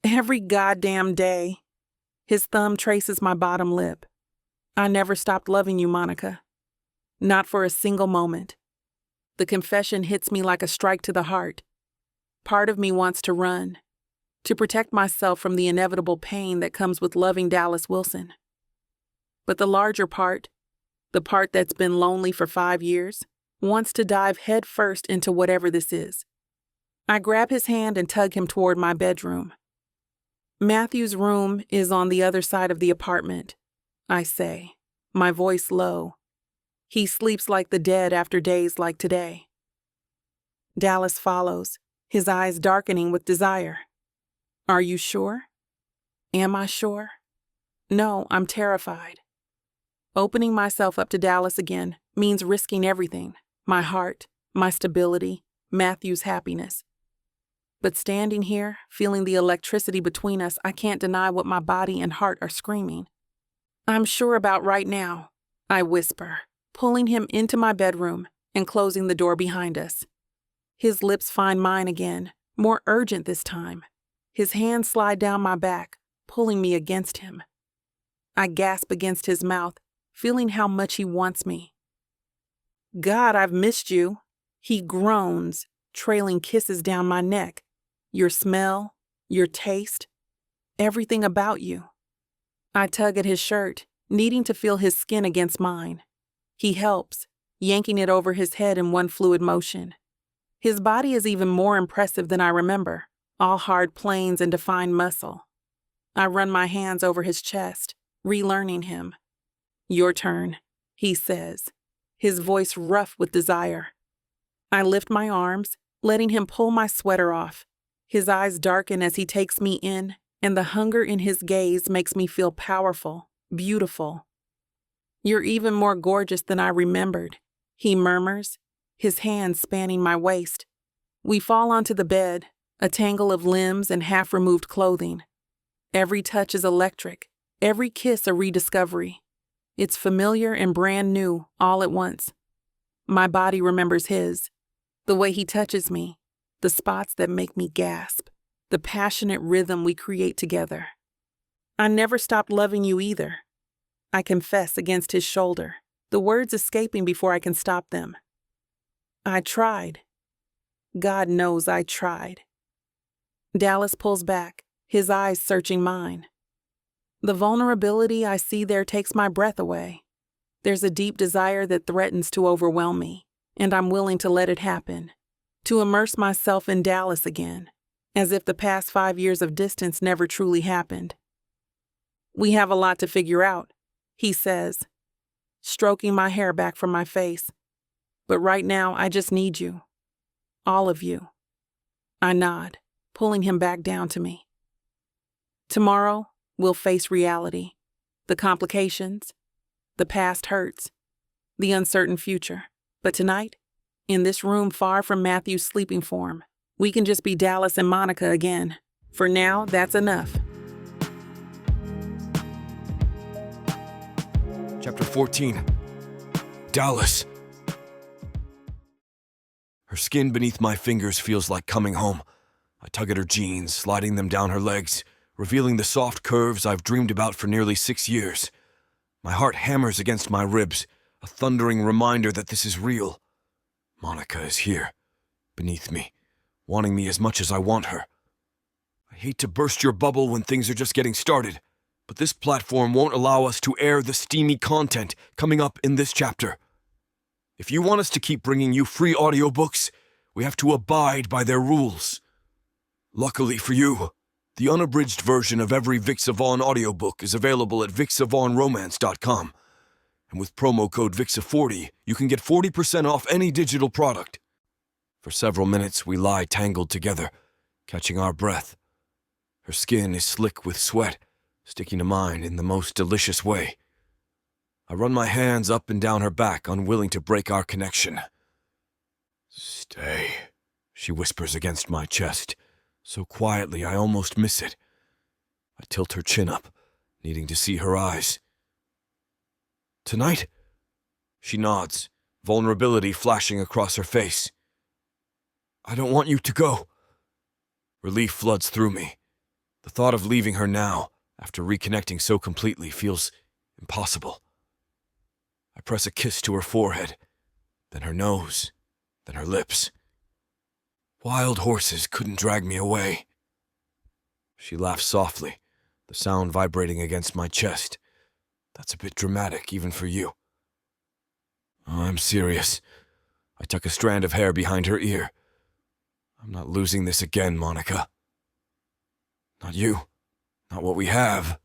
Every goddamn day. His thumb traces my bottom lip. I never stopped loving you, Monica. Not for a single moment. The confession hits me like a strike to the heart. Part of me wants to run, to protect myself from the inevitable pain that comes with loving Dallas Wilson. But the larger part, the part that's been lonely for 5 years, wants to dive headfirst into whatever this is. I grab his hand and tug him toward my bedroom. Matthew's room is on the other side of the apartment, I say, my voice low. He sleeps like the dead after days like today. Dallas follows, his eyes darkening with desire. Are you sure? Am I sure? No, I'm terrified. Opening myself up to Dallas again means risking everything, my heart, my stability, Matthew's happiness. But standing here, feeling the electricity between us, I can't deny what my body and heart are screaming. I'm sure about right now, I whisper, pulling him into my bedroom and closing the door behind us. His lips find mine again, more urgent this time. His hands slide down my back, pulling me against him. I gasp against his mouth, feeling how much he wants me. God, I've missed you, he groans, trailing kisses down my neck. Your smell, your taste, everything about you. I tug at his shirt, needing to feel his skin against mine. He helps, yanking it over his head in one fluid motion. His body is even more impressive than I remember, all hard planes and defined muscle. I run my hands over his chest, relearning him. Your turn, he says, his voice rough with desire. I lift my arms, letting him pull my sweater off. His eyes darken as he takes me in, and the hunger in his gaze makes me feel powerful, beautiful. You're even more gorgeous than I remembered, he murmurs, his hands spanning my waist. We fall onto the bed, a tangle of limbs and half-removed clothing. Every touch is electric, every kiss a rediscovery. It's familiar and brand new all at once. My body remembers his, the way he touches me, the spots that make me gasp, the passionate rhythm we create together. I never stopped loving you either. I confess against his shoulder, the words escaping before I can stop them. I tried. God knows I tried. Dallas pulls back, his eyes searching mine. The vulnerability I see there takes my breath away. There's a deep desire that threatens to overwhelm me, and I'm willing to let it happen, to immerse myself in Dallas again, as if the past 5 years of distance never truly happened. We have a lot to figure out, he says, stroking my hair back from my face. But right now, I just need you. All of you. I nod, pulling him back down to me. Tomorrow, we'll face reality, the complications, the past hurts, the uncertain future. But tonight, in this room far from Matthew's sleeping form, we can just be Dallas and Monica again. For now, that's enough. Chapter 14. Dallas. Her skin beneath my fingers feels like coming home. I tug at her jeans, sliding them down her legs, revealing the soft curves I've dreamed about for nearly 6 years. My heart hammers against my ribs, a thundering reminder that this is real. Monica is here, beneath me, wanting me as much as I want her. I hate to burst your bubble when things are just getting started, but this platform won't allow us to air the steamy content coming up in this chapter. If you want us to keep bringing you free audiobooks, we have to abide by their rules. Luckily for you, the unabridged version of every Vic Vaughn audiobook is available at vicsavanromance.com. And with promo code VIXA40, you can get 40% off any digital product. For several minutes, we lie tangled together, catching our breath. Her skin is slick with sweat, sticking to mine in the most delicious way. I run my hands up and down her back, unwilling to break our connection. Stay, she whispers against my chest, so quietly I almost miss it. I tilt her chin up, needing to see her eyes. Tonight? She nods, vulnerability flashing across her face. I don't want you to go. Relief floods through me. The thought of leaving her now, after reconnecting so completely, feels impossible. I press a kiss to her forehead, then her nose, then her lips. Wild horses couldn't drag me away. She laughs softly, the sound vibrating against my chest. That's a bit dramatic, even for you. Oh, I'm serious. I tuck a strand of hair behind her ear. I'm not losing this again, Monica. Not you. Not what we have.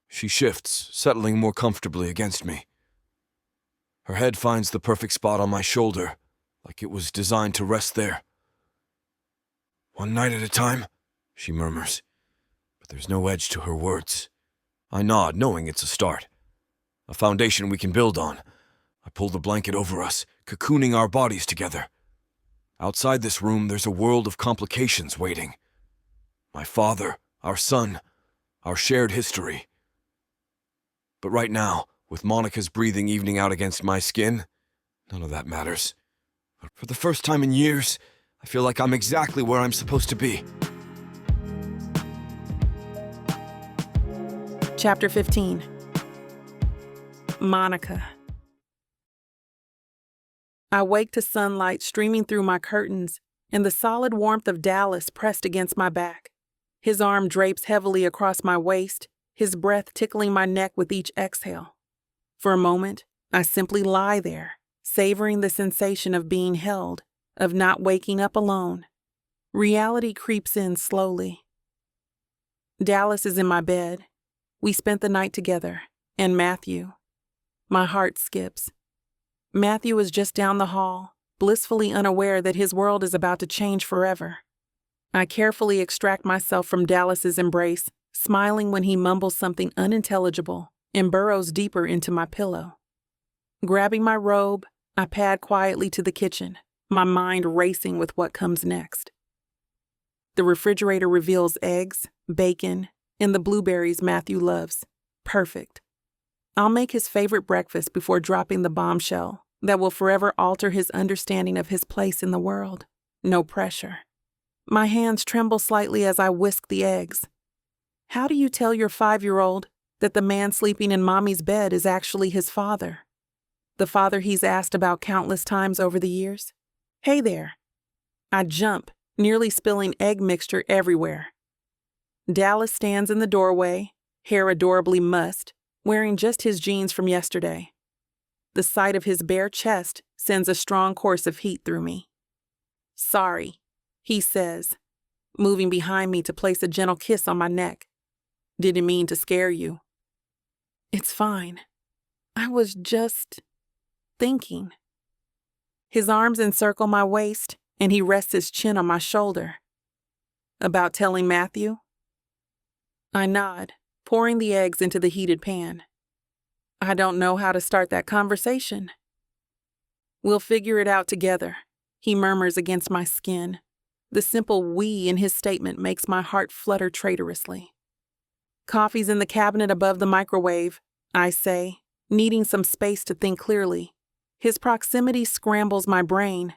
She shifts, settling more comfortably against me. Her head finds the perfect spot on my shoulder, like it was designed to rest there. One night at a time, she murmurs, but there's no edge to her words. I nod, knowing it's a start. A foundation we can build on. I pull the blanket over us, cocooning our bodies together. Outside this room, there's a world of complications waiting. My father, our son, our shared history. But right now, with Monica's breathing evening out against my skin, none of that matters. But for the first time in years, I feel like I'm exactly where I'm supposed to be. Chapter 15. Monica. I wake to sunlight streaming through my curtains and the solid warmth of Dallas pressed against my back. His arm drapes heavily across my waist, his breath tickling my neck with each exhale. For a moment, I simply lie there, savoring the sensation of being held, of not waking up alone. Reality creeps in slowly. Dallas is in my bed. We spent the night together. And Matthew. My heart skips. Matthew is just down the hall, blissfully unaware that his world is about to change forever. I carefully extract myself from Dallas's embrace, smiling when he mumbles something unintelligible and burrows deeper into my pillow. Grabbing my robe, I pad quietly to the kitchen, my mind racing with what comes next. The refrigerator reveals eggs, bacon, and the blueberries Matthew loves. Perfect. I'll make his favorite breakfast before dropping the bombshell that will forever alter his understanding of his place in the world. No pressure. My hands tremble slightly as I whisk the eggs. How do you tell your 5-year-old that the man sleeping in mommy's bed is actually his father? The father he's asked about countless times over the years? Hey there. I jump, nearly spilling egg mixture everywhere. Dallas stands in the doorway, hair adorably mussed, wearing just his jeans from yesterday. The sight of his bare chest sends a strong course of heat through me. Sorry, he says, moving behind me to place a gentle kiss on my neck. Didn't mean to scare you. It's fine. I was just thinking. His arms encircle my waist, and he rests his chin on my shoulder. About telling Matthew? I nod, pouring the eggs into the heated pan. I don't know how to start that conversation. We'll figure it out together, he murmurs against my skin. The simple we in his statement makes my heart flutter traitorously. Coffee's in the cabinet above the microwave, I say, needing some space to think clearly. His proximity scrambles my brain.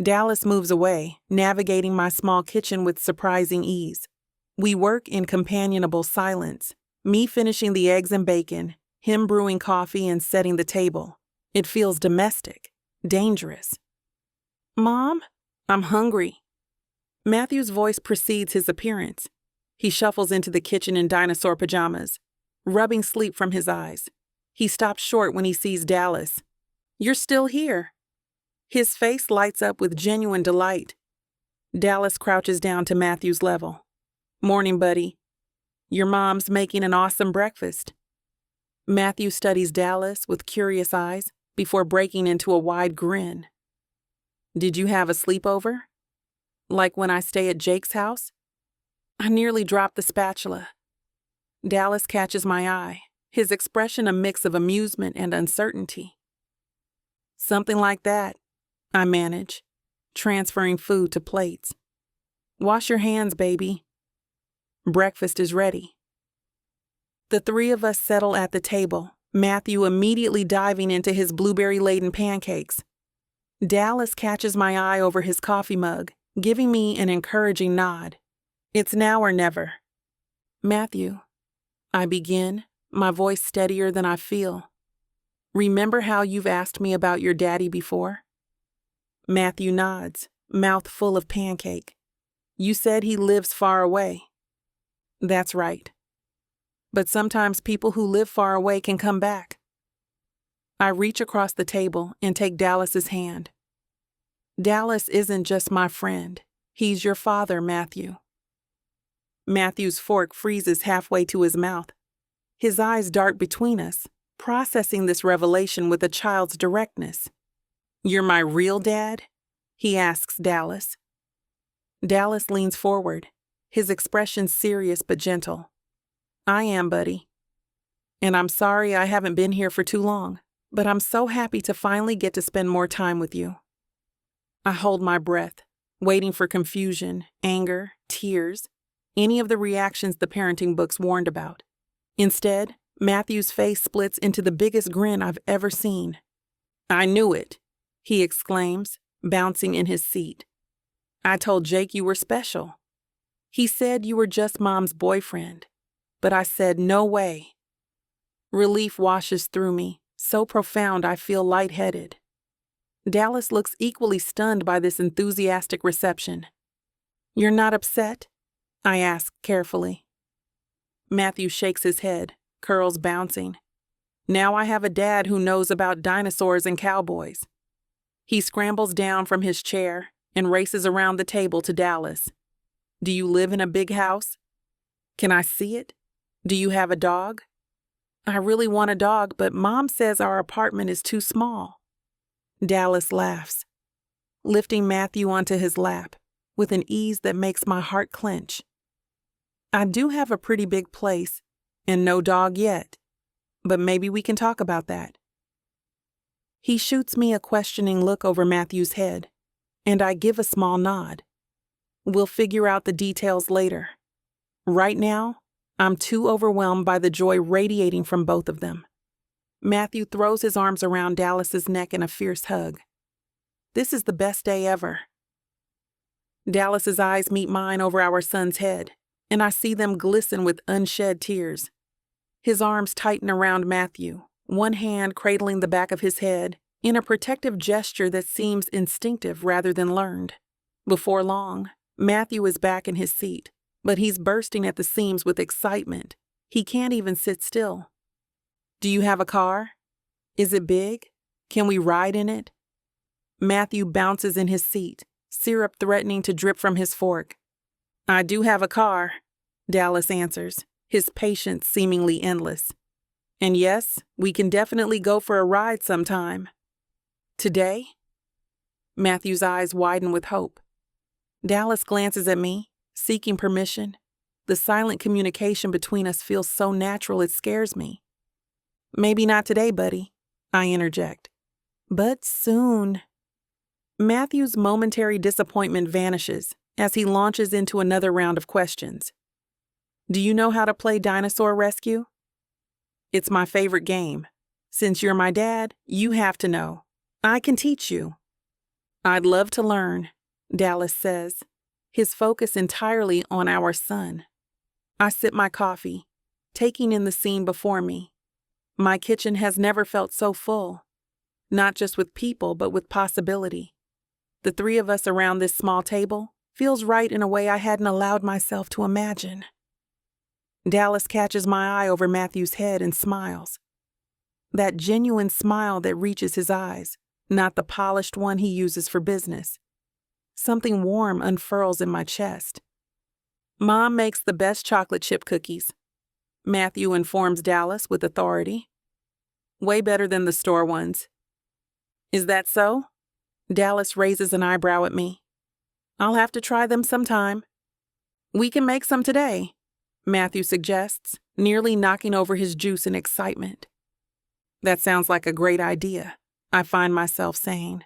Dallas moves away, navigating my small kitchen with surprising ease. We work in companionable silence, me finishing the eggs and bacon, him brewing coffee and setting the table. It feels domestic, dangerous. Mom, I'm hungry. Matthew's voice precedes his appearance. He shuffles into the kitchen in dinosaur pajamas, rubbing sleep from his eyes. He stops short when he sees Dallas. You're still here. His face lights up with genuine delight. Dallas crouches down to Matthew's level. Morning, buddy. Your mom's making an awesome breakfast. Matthew studies Dallas with curious eyes before breaking into a wide grin. Did you have a sleepover? Like when I stay at Jake's house? I nearly dropped the spatula. Dallas catches my eye, his expression a mix of amusement and uncertainty. Something like that, I manage, transferring food to plates. Wash your hands, baby. Breakfast is ready. The three of us settle at the table, Matthew immediately diving into his blueberry-laden pancakes. Dallas catches my eye over his coffee mug, giving me an encouraging nod. It's now or never. Matthew, I begin, my voice steadier than I feel. Remember how you've asked me about your daddy before? Matthew nods, mouth full of pancake. You said he lives far away. That's right. But sometimes people who live far away can come back. I reach across the table and take Dallas's hand. Dallas isn't just my friend. He's your father, Matthew. Matthew's fork freezes halfway to his mouth. His eyes dart between us, processing this revelation with a child's directness. You're my real dad? He asks Dallas. Dallas leans forward, his expression serious but gentle. I am, buddy. And I'm sorry I haven't been here for too long, but I'm so happy to finally get to spend more time with you. I hold my breath, waiting for confusion, anger, tears, any of the reactions the parenting books warned about. Instead, Matthew's face splits into the biggest grin I've ever seen. I knew it, he exclaims, bouncing in his seat. I told Jake you were special. He said you were just Mom's boyfriend, but I said no way. Relief washes through me, so profound I feel lightheaded. Dallas looks equally stunned by this enthusiastic reception. You're not upset? I ask carefully. Matthew shakes his head, curls bouncing. Now I have a dad who knows about dinosaurs and cowboys. He scrambles down from his chair and races around the table to Dallas. Do you live in a big house? Can I see it? Do you have a dog? I really want a dog, but Mom says our apartment is too small. Dallas laughs, lifting Matthew onto his lap with an ease that makes my heart clench. I do have a pretty big place and no dog yet, but maybe we can talk about that. He shoots me a questioning look over Matthew's head, and I give a small nod. We'll figure out the details later. Right now, I'm too overwhelmed by the joy radiating from both of them. Matthew throws his arms around Dallas's neck in a fierce hug. This is the best day ever. Dallas's eyes meet mine over our son's head, and I see them glisten with unshed tears. His arms tighten around Matthew, one hand cradling the back of his head in a protective gesture that seems instinctive rather than learned. Before long, Matthew is back in his seat, but he's bursting at the seams with excitement. He can't even sit still. Do you have a car? Is it big? Can we ride in it? Matthew bounces in his seat, syrup threatening to drip from his fork. I do have a car, Dallas answers, his patience seemingly endless. And yes, we can definitely go for a ride sometime. Today? Matthew's eyes widen with hope. Dallas glances at me, seeking permission. The silent communication between us feels so natural it scares me. Maybe not today, buddy, I interject. But soon. Matthew's momentary disappointment vanishes as he launches into another round of questions. Do you know how to play dinosaur rescue? It's my favorite game. Since you're my dad, you have to know. I can teach you. I'd love to learn, Dallas says, his focus entirely on our son. I sip my coffee, taking in the scene before me. My kitchen has never felt so full, not just with people, but with possibility. The three of us around this small table feels right in a way I hadn't allowed myself to imagine. Dallas catches my eye over Matthew's head and smiles. That genuine smile that reaches his eyes, not the polished one he uses for business. Something warm unfurls in my chest. Mom makes the best chocolate chip cookies, Matthew informs Dallas with authority. Way better than the store ones. Is that so? Dallas raises an eyebrow at me. I'll have to try them sometime. We can make some today, Matthew suggests, nearly knocking over his juice in excitement. That sounds like a great idea, I find myself saying.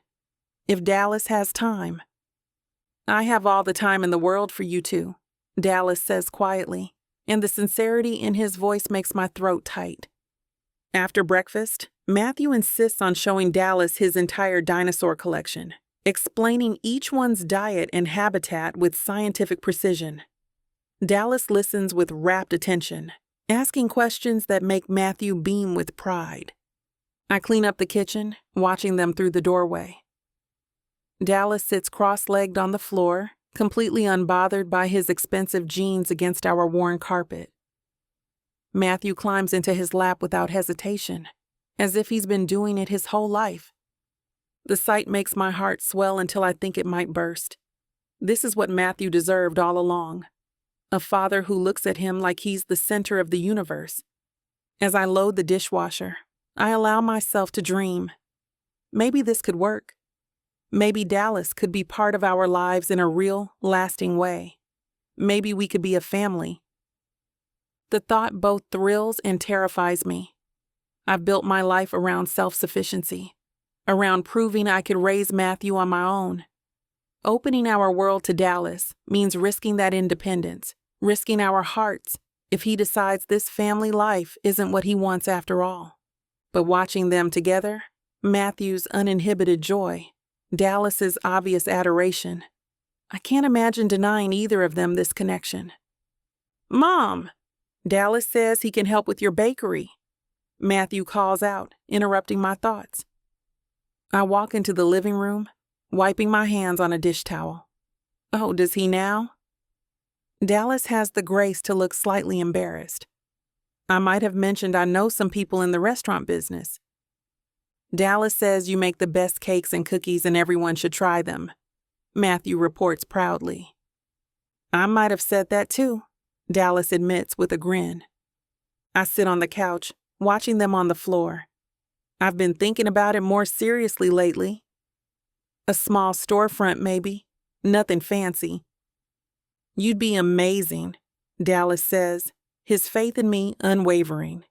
If Dallas has time. I have all the time in the world for you two, Dallas says quietly, and the sincerity in his voice makes my throat tight. After breakfast, Matthew insists on showing Dallas his entire dinosaur collection, explaining each one's diet and habitat with scientific precision. Dallas listens with rapt attention, asking questions that make Matthew beam with pride. I clean up the kitchen, watching them through the doorway. Dallas sits cross-legged on the floor, completely unbothered by his expensive jeans against our worn carpet. Matthew climbs into his lap without hesitation, as if he's been doing it his whole life. The sight makes my heart swell until I think it might burst. This is what Matthew deserved all along. A father who looks at him like he's the center of the universe. As I load the dishwasher, I allow myself to dream. Maybe this could work. Maybe Dallas could be part of our lives in a real, lasting way. Maybe we could be a family. The thought both thrills and terrifies me. I've built my life around self-sufficiency, around proving I could raise Matthew on my own. Opening our world to Dallas means risking that independence, risking our hearts if he decides this family life isn't what he wants after all. But watching them together, Matthew's uninhibited joy, Dallas's obvious adoration, I can't imagine denying either of them this connection. Mom, Dallas says he can help with your bakery, Matthew calls out, interrupting my thoughts. I walk into the living room, wiping my hands on a dish towel. Oh, does he now? Dallas has the grace to look slightly embarrassed. I might have mentioned I know some people in the restaurant business. Dallas says you make the best cakes and cookies and everyone should try them, Matthew reports proudly. I might have said that too, Dallas admits with a grin. I sit on the couch, watching them on the floor. I've been thinking about it more seriously lately. A small storefront, maybe. Nothing fancy. You'd be amazing, Dallas says, his faith in me unwavering.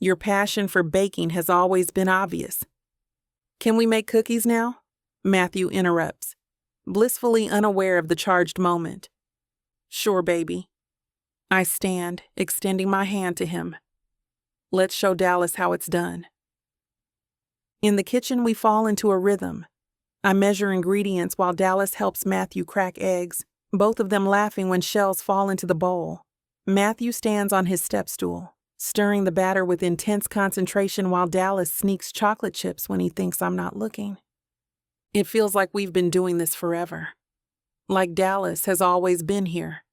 Your passion for baking has always been obvious. Can we make cookies now? Matthew interrupts, blissfully unaware of the charged moment. Sure, baby. I stand, extending my hand to him. Let's show Dallas how it's done. In the kitchen, we fall into a rhythm. I measure ingredients while Dallas helps Matthew crack eggs, both of them laughing when shells fall into the bowl. Matthew stands on his step stool, stirring the batter with intense concentration while Dallas sneaks chocolate chips when he thinks I'm not looking. It feels like we've been doing this forever. Like Dallas has always been here,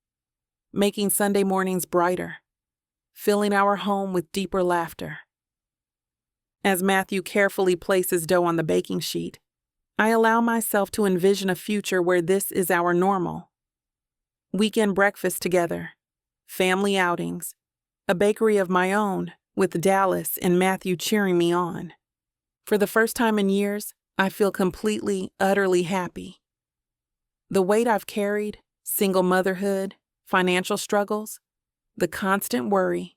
making Sunday mornings brighter, filling our home with deeper laughter. As Matthew carefully places dough on the baking sheet, I allow myself to envision a future where this is our normal. Weekend breakfast together, family outings, a bakery of my own with Dallas and Matthew cheering me on. For the first time in years, I feel completely, utterly happy. The weight I've carried, single motherhood, financial struggles, the constant worry,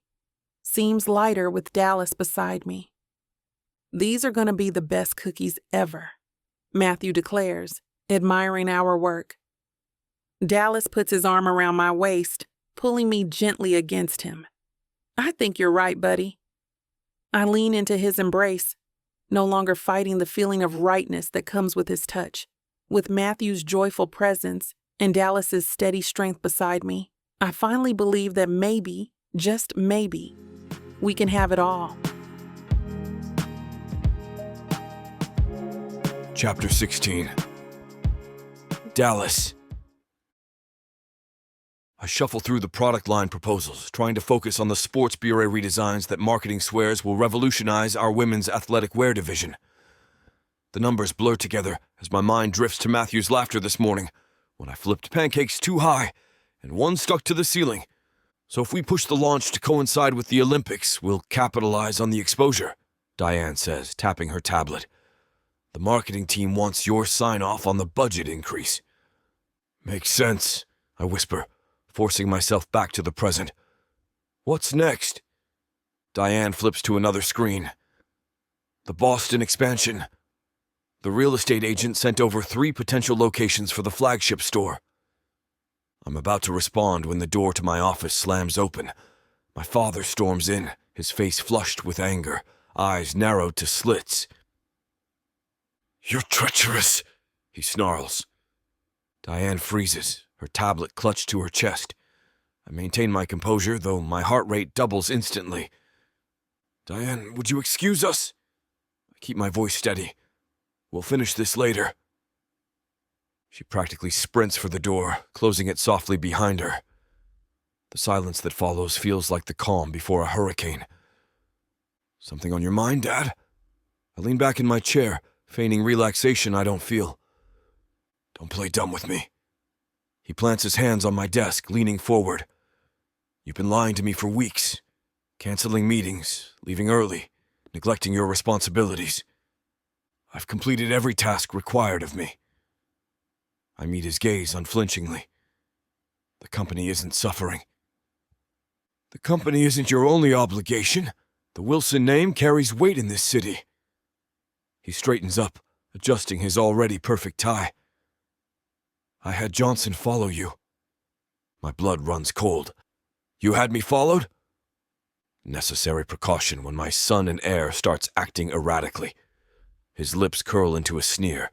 seems lighter with Dallas beside me. These are going to be the best cookies ever, Matthew declares, admiring our work. Dallas puts his arm around my waist, pulling me gently against him. I think you're right, buddy. I lean into his embrace, no longer fighting the feeling of rightness that comes with his touch. With Matthew's joyful presence and Dallas's steady strength beside me, I finally believe that maybe, just maybe, we can have it all. Chapter 16. Dallas. I shuffle through the product line proposals, trying to focus on the sports bureau redesigns that marketing swears will revolutionize our women's athletic wear division. The numbers blur together as my mind drifts to Matthew's laughter this morning when I flipped pancakes too high and one stuck to the ceiling. So if we push the launch to coincide with the Olympics, we'll capitalize on the exposure, Diane says, tapping her tablet. The marketing team wants your sign-off on the budget increase. Makes sense, I whisper, forcing myself back to the present. What's next? Diane flips to another screen. The Boston expansion. The real estate agent sent over 3 potential locations for the flagship store. I'm about to respond when the door to my office slams open. My father storms in, his face flushed with anger, eyes narrowed to slits. You're treacherous, he snarls. Diane freezes, her tablet clutched to her chest. I maintain my composure, though my heart rate doubles instantly. Diane, would you excuse us? I keep my voice steady. We'll finish this later. She practically sprints for the door, closing it softly behind her. The silence that follows feels like the calm before a hurricane. Something on your mind, Dad? I lean back in my chair, feigning relaxation I don't feel. Don't play dumb with me. He plants his hands on my desk, leaning forward. You've been lying to me for weeks, canceling meetings, leaving early, neglecting your responsibilities. I've completed every task required of me. I meet his gaze unflinchingly. The company isn't suffering. The company isn't your only obligation. The Wilson name carries weight in this city. He straightens up, adjusting his already perfect tie. I had Johnson follow you. My blood runs cold. You had me followed? Necessary precaution when my son and heir starts acting erratically. His lips curl into a sneer.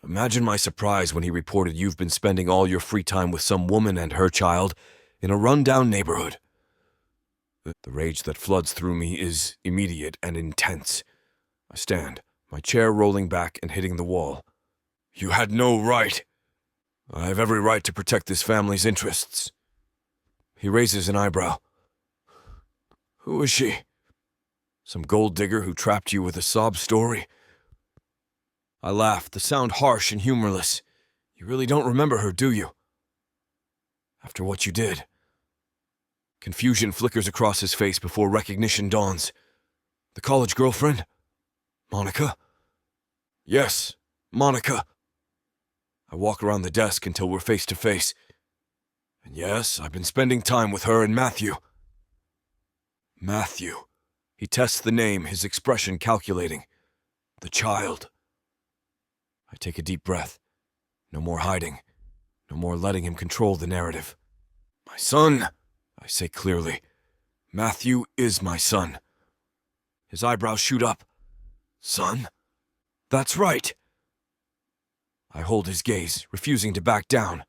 Imagine my surprise when he reported you've been spending all your free time with some woman and her child in a run-down neighborhood. The rage that floods through me is immediate and intense. I stand, my chair rolling back and hitting the wall. You had no right. I have every right to protect this family's interests. He raises an eyebrow. Who is she? Some gold digger who trapped you with a sob story? I laugh, the sound harsh and humorless. You really don't remember her, do you? After what you did, Confusion flickers across his face before recognition dawns. The college girlfriend? Monica? Yes, Monica. I walk around the desk until we're face to face. And yes, I've been spending time with her and Matthew. Matthew. He tests the name, his expression calculating. The child. I take a deep breath. No more hiding. No more letting him control the narrative. My son, I say clearly. Matthew is my son. His eyebrows shoot up. Son? That's right. I hold his gaze, refusing to back down.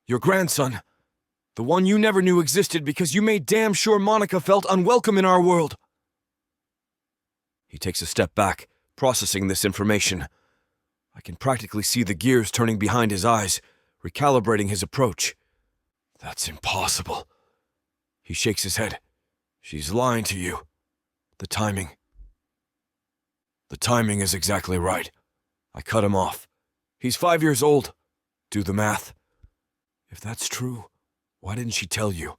Your grandson. The one you never knew existed because you made damn sure Monica felt unwelcome in our world. He takes a step back, processing this information. I can practically see the gears turning behind his eyes, recalibrating his approach. That's impossible. He shakes his head. She's lying to you. The timing is exactly right. I cut him off. He's 5 years old. Do the math. If that's true, why didn't she tell you?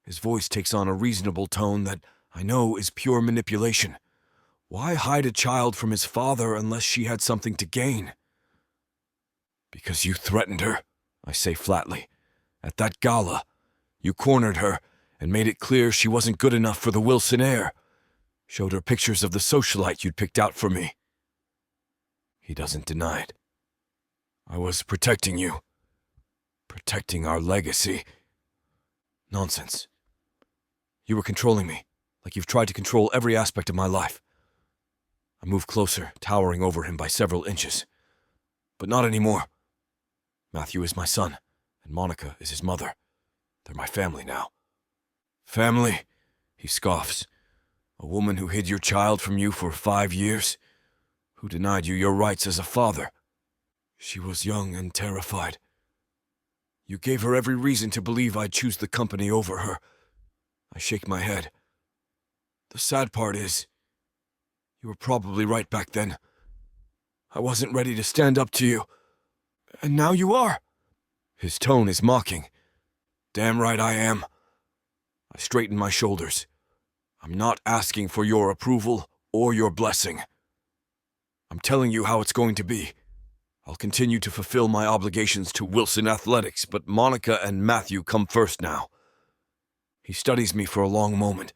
His voice takes on a reasonable tone that I know is pure manipulation. Why hide a child from his father unless she had something to gain? Because you threatened her, I say flatly. At that gala, you cornered her and made it clear she wasn't good enough for the Wilson heir. Showed her pictures of the socialite you'd picked out for me. He doesn't deny it. I was protecting you. Protecting our legacy. Nonsense. You were controlling me, like you've tried to control every aspect of my life. I move closer, towering over him by several inches. But not anymore. Matthew is my son, and Monica is his mother. They're my family now. Family? He scoffs. A woman who hid your child from you for 5 years? Who denied you your rights as a father? She was young and terrified. You gave her every reason to believe I'd choose the company over her. I shake my head. The sad part is, you were probably right back then. I wasn't ready to stand up to you. And now you are. His tone is mocking. Damn right I am. I straighten my shoulders. I'm not asking for your approval or your blessing. I'm telling you how it's going to be. I'll continue to fulfill my obligations to Wilson Athletics, but Monica and Matthew come first now. He studies me for a long moment,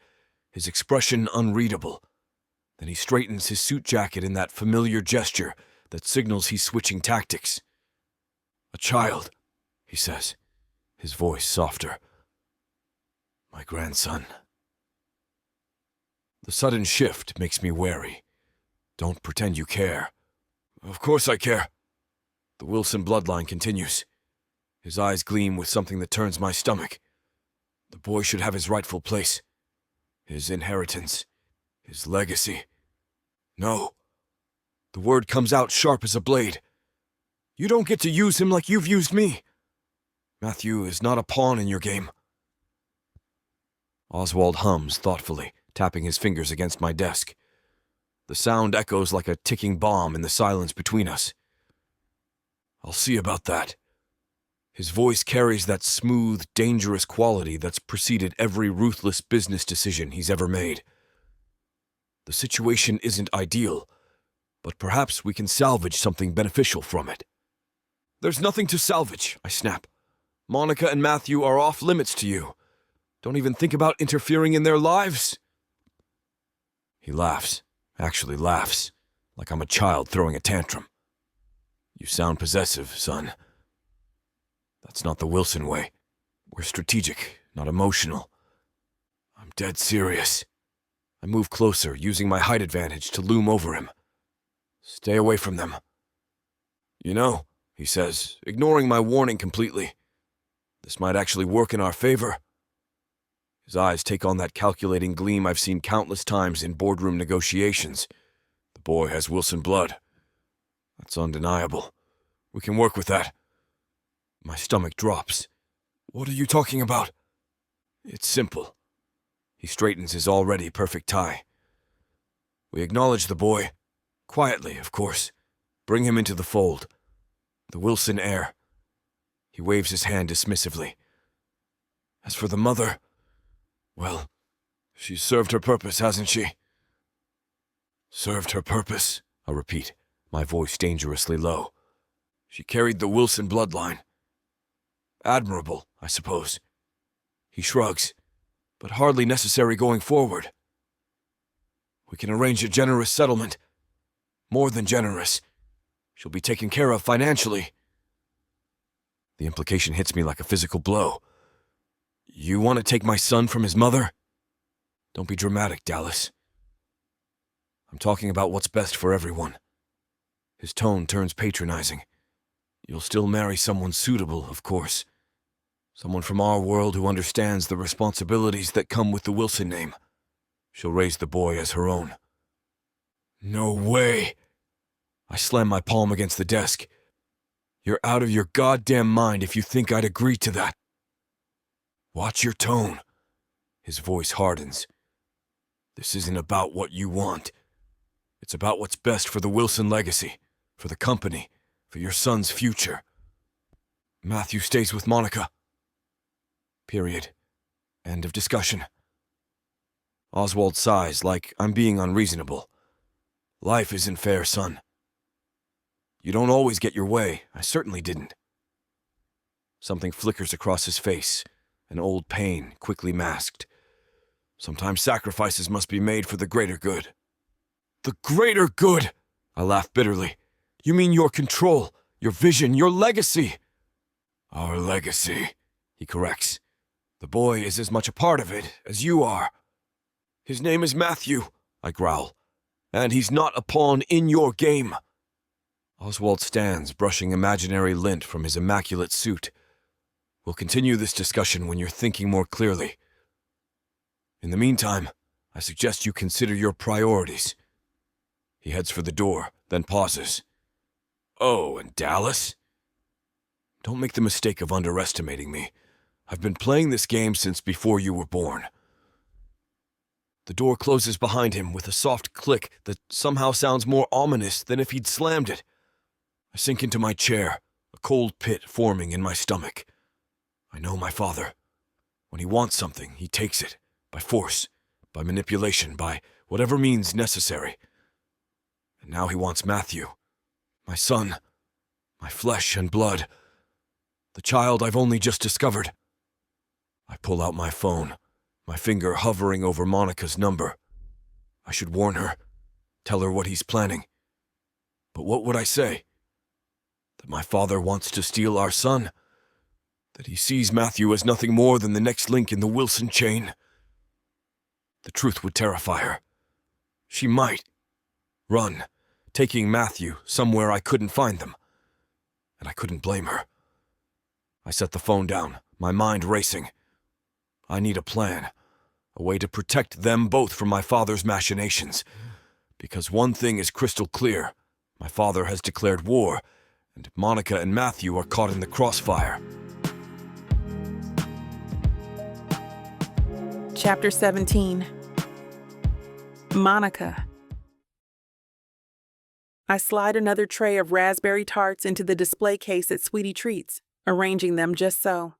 his expression unreadable. Then he straightens his suit jacket in that familiar gesture that signals he's switching tactics. A child, he says, his voice softer. My grandson. The sudden shift makes me wary. Don't pretend you care. Of course I care. The Wilson bloodline continues. His eyes gleam with something that turns my stomach. The boy should have his rightful place. His inheritance. His legacy. No. The word comes out sharp as a blade. You don't get to use him like you've used me. Matthew is not a pawn in your game. Oswald hums thoughtfully, tapping his fingers against my desk. The sound echoes like a ticking bomb in the silence between us. I'll see about that. His voice carries that smooth, dangerous quality that's preceded every ruthless business decision he's ever made. The situation isn't ideal, but perhaps we can salvage something beneficial from it. There's nothing to salvage, I snap. Monica and Matthew are off limits to you. Don't even think about interfering in their lives. He laughs, actually laughs, like I'm a child throwing a tantrum. You sound possessive, son. That's not the Wilson way. We're strategic, not emotional. I'm dead serious. I move closer, using my height advantage to loom over him. Stay away from them. You know, he says, ignoring my warning completely, this might actually work in our favor. His eyes take on that calculating gleam I've seen countless times in boardroom negotiations. The boy has Wilson blood. That's undeniable. We can work with that. My stomach drops. What are you talking about? It's simple. He straightens his already perfect tie. We acknowledge the boy. Quietly, of course. Bring him into the fold. The Wilson heir. He waves his hand dismissively. As for the mother, well, she's served her purpose, hasn't she? Served her purpose, I repeat, my voice dangerously low. She carried the Wilson bloodline. Admirable, I suppose. He shrugs, but hardly necessary going forward. We can arrange a generous settlement. More than generous. She'll be taken care of financially. The implication hits me like a physical blow. You want to take my son from his mother? Don't be dramatic, Dallas. I'm talking about what's best for everyone. His tone turns patronizing. You'll still marry someone suitable, of course. Someone from our world who understands the responsibilities that come with the Wilson name. She'll raise the boy as her own. No way! I slam my palm against the desk. You're out of your goddamn mind if you think I'd agree to that. Watch your tone. His voice hardens. This isn't about what you want. It's about what's best for the Wilson legacy, for the company, for your son's future. Matthew stays with Monica. Period. End of discussion. Oswald sighs like I'm being unreasonable. Life isn't fair, son. You don't always get your way. I certainly didn't. Something flickers across his face, an old pain quickly masked. Sometimes sacrifices must be made for the greater good. The greater good! I laugh bitterly. You mean your control, your vision, your legacy? Our legacy, he corrects. The boy is as much a part of it as you are. His name is Matthew, I growl, and he's not a pawn in your game. Oswald stands, brushing imaginary lint from his immaculate suit. We'll continue this discussion when you're thinking more clearly. In the meantime, I suggest you consider your priorities. He heads for the door, then pauses. Oh, and Dallas? Don't make the mistake of underestimating me. I've been playing this game since before you were born. The door closes behind him with a soft click that somehow sounds more ominous than if he'd slammed it. I sink into my chair, a cold pit forming in my stomach. I know my father. When he wants something, he takes it, by force, by manipulation, by whatever means necessary. And now he wants Matthew, my son, my flesh and blood, the child I've only just discovered. I pull out my phone, my finger hovering over Monica's number. I should warn her, tell her what he's planning. But what would I say? That my father wants to steal our son? That he sees Matthew as nothing more than the next link in the Wilson chain? The truth would terrify her. She might run, taking Matthew somewhere I couldn't find them. And I couldn't blame her. I set the phone down, my mind racing. I need a plan, a way to protect them both from my father's machinations. Because one thing is crystal clear. My father has declared war, and Monica and Matthew are caught in the crossfire. Chapter 17. Monica. I slide another tray of raspberry tarts into the display case at Sweetie Treats, arranging them just so.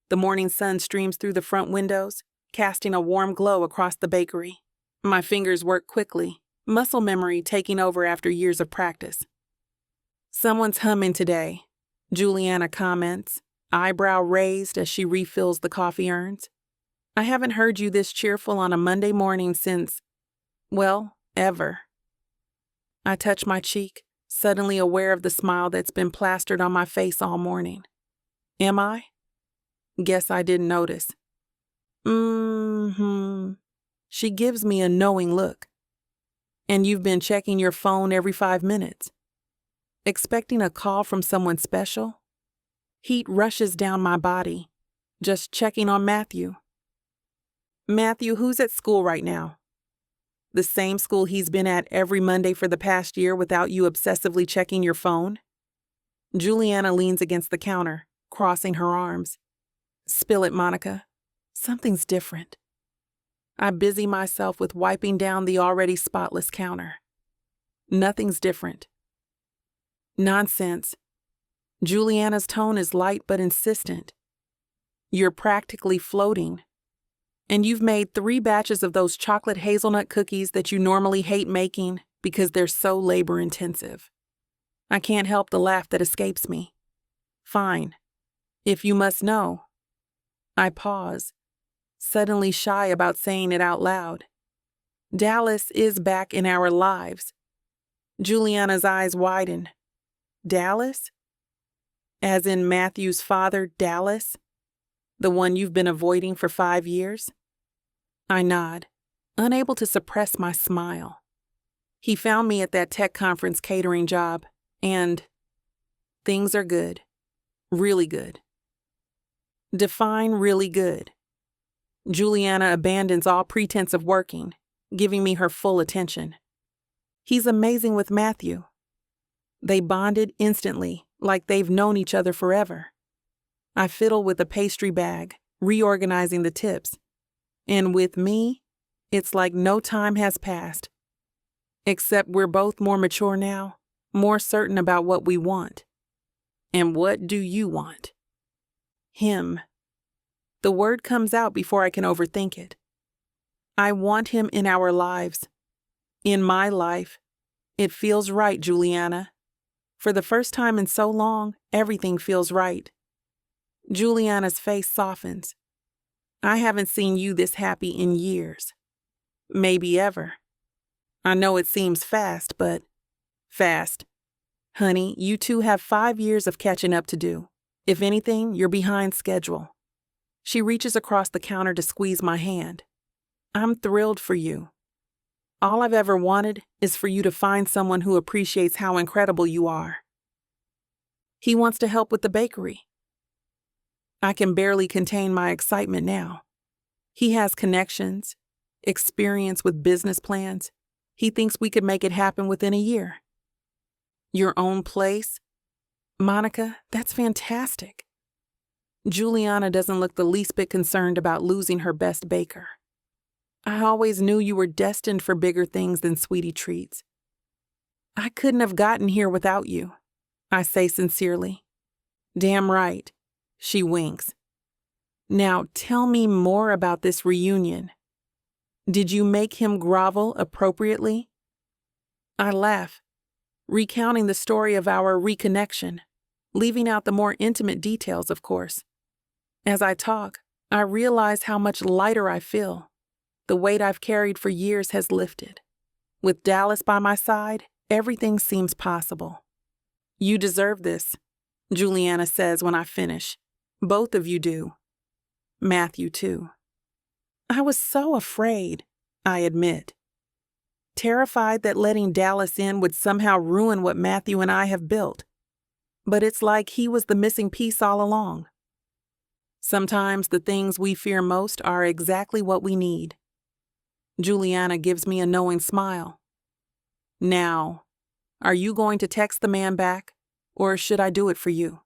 The morning sun streams through the front windows, casting a warm glow across the bakery. My fingers work quickly, muscle memory taking over after years of practice. Someone's humming today, Juliana comments, eyebrow raised as she refills the coffee urns. I haven't heard you this cheerful on a Monday morning since, well, ever. I touch my cheek, suddenly aware of the smile that's been plastered on my face all morning. Am I? Guess I didn't notice. She gives me a knowing look. And you've been checking your phone every 5 minutes. Expecting a call from someone special? Heat rushes down my body, just checking on Matthew. Matthew, who's at school right now? The same school he's been at every Monday for the past year without you obsessively checking your phone? Juliana leans against the counter, crossing her arms. Spill it, Monica. Something's different. I busy myself with wiping down the already spotless counter. Nothing's different. Nonsense. Juliana's tone is light but insistent. You're practically floating. And you've made 3 batches of those chocolate hazelnut cookies that you normally hate making because they're so labor-intensive. I can't help the laugh that escapes me. Fine. If you must know. I pause, suddenly shy about saying it out loud. Dallas is back in our lives. Juliana's eyes widen. Dallas? As in Matthew's father, Dallas? The one you've been avoiding for 5 years? I nod, unable to suppress my smile. He found me at that tech conference catering job, and things are good. Really good. Define really good. Juliana abandons all pretense of working, giving me her full attention. He's amazing with Matthew. They bonded instantly, like they've known each other forever. I fiddle with the pastry bag, reorganizing the tips. And with me, it's like no time has passed. Except we're both more mature now, more certain about what we want. And what do you want? Him. The word comes out before I can overthink it. I want him in our lives. In my life. It feels right, Juliana. For the first time in so long, everything feels right. Juliana's face softens. I haven't seen you this happy in years. Maybe ever. I know it seems fast, but fast. Honey, you two have 5 years of catching up to do. If anything, you're behind schedule. She reaches across the counter to squeeze my hand. I'm thrilled for you. All I've ever wanted is for you to find someone who appreciates how incredible you are. He wants to help with the bakery. I can barely contain my excitement now. He has connections, experience with business plans. He thinks we could make it happen within a year. Your own place? Monica, that's fantastic. Juliana doesn't look the least bit concerned about losing her best baker. I always knew you were destined for bigger things than sweetie treats. I couldn't have gotten here without you, I say sincerely. Damn right, she winks. Now tell me more about this reunion. Did you make him grovel appropriately? I laugh, recounting the story of our reconnection, leaving out the more intimate details, of course. As I talk, I realize how much lighter I feel. The weight I've carried for years has lifted. With Dallas by my side, everything seems possible. You deserve this, Juliana says when I finish. Both of you do. Matthew, too. I was so afraid, I admit. Terrified that letting Dallas in would somehow ruin what Matthew and I have built. But it's like he was the missing piece all along. Sometimes the things we fear most are exactly what we need. Juliana gives me a knowing smile. Now, are you going to text the man back, or should I do it for you?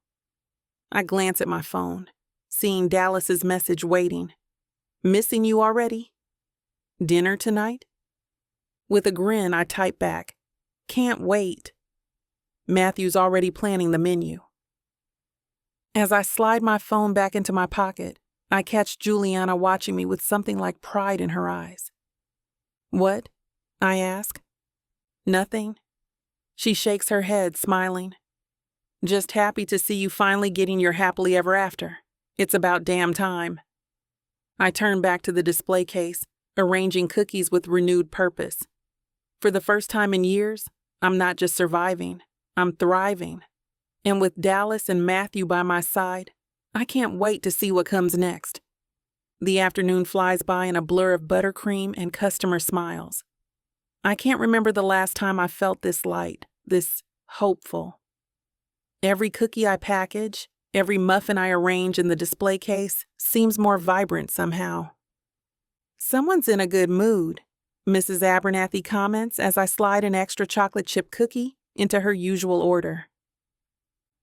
I glance at my phone, seeing Dallas's message waiting. Missing you already? Dinner tonight? With a grin, I type back. Can't wait. Matthew's already planning the menu. As I slide my phone back into my pocket, I catch Juliana watching me with something like pride in her eyes. What? I ask. Nothing. She shakes her head, smiling. Just happy to see you finally getting your happily ever after. It's about damn time. I turn back to the display case, arranging cookies with renewed purpose. For the first time in years, I'm not just surviving, I'm thriving. And with Dallas and Matthew by my side, I can't wait to see what comes next. The afternoon flies by in a blur of buttercream and customer smiles. I can't remember the last time I felt this light, this hopeful. Every cookie I package, every muffin I arrange in the display case seems more vibrant somehow. Someone's in a good mood, Mrs. Abernathy comments as I slide an extra chocolate chip cookie into her usual order.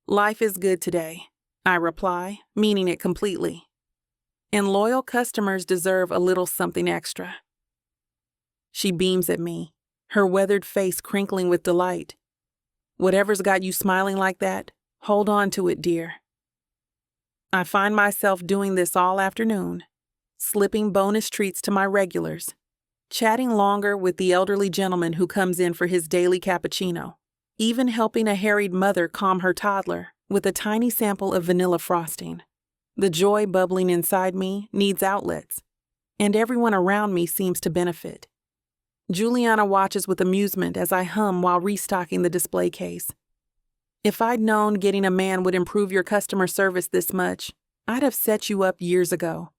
Life is good today, I reply, meaning it completely. And loyal customers deserve a little something extra. She beams at me, her weathered face crinkling with delight. Whatever's got you smiling like that, hold on to it, dear. I find myself doing this all afternoon, slipping bonus treats to my regulars, chatting longer with the elderly gentleman who comes in for his daily cappuccino, even helping a harried mother calm her toddler with a tiny sample of vanilla frosting. The joy bubbling inside me needs outlets, and everyone around me seems to benefit. Juliana watches with amusement as I hum while restocking the display case. If I'd known getting a man would improve your customer service this much, I'd have set you up years ago.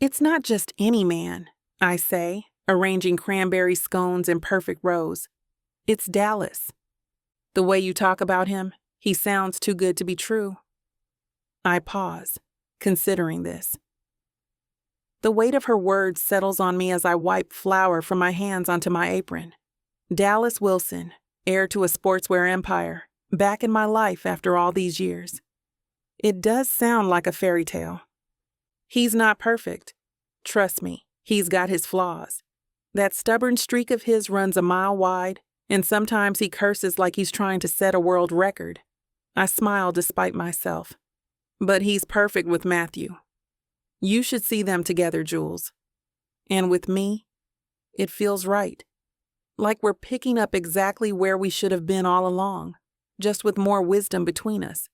It's not just any man, I say, arranging cranberry scones in perfect rows. It's Dallas. The way you talk about him, he sounds too good to be true. I pause, considering this. The weight of her words settles on me as I wipe flour from my hands onto my apron. Dallas Wilson, heir to a sportswear empire, back in my life after all these years. It does sound like a fairy tale. He's not perfect. Trust me, he's got his flaws. That stubborn streak of his runs a mile wide, and sometimes he curses like he's trying to set a world record. I smile despite myself. But he's perfect with Matthew. You should see them together, Jules. And with me, it feels right. Like we're picking up exactly where we should have been all along, just with more wisdom between us.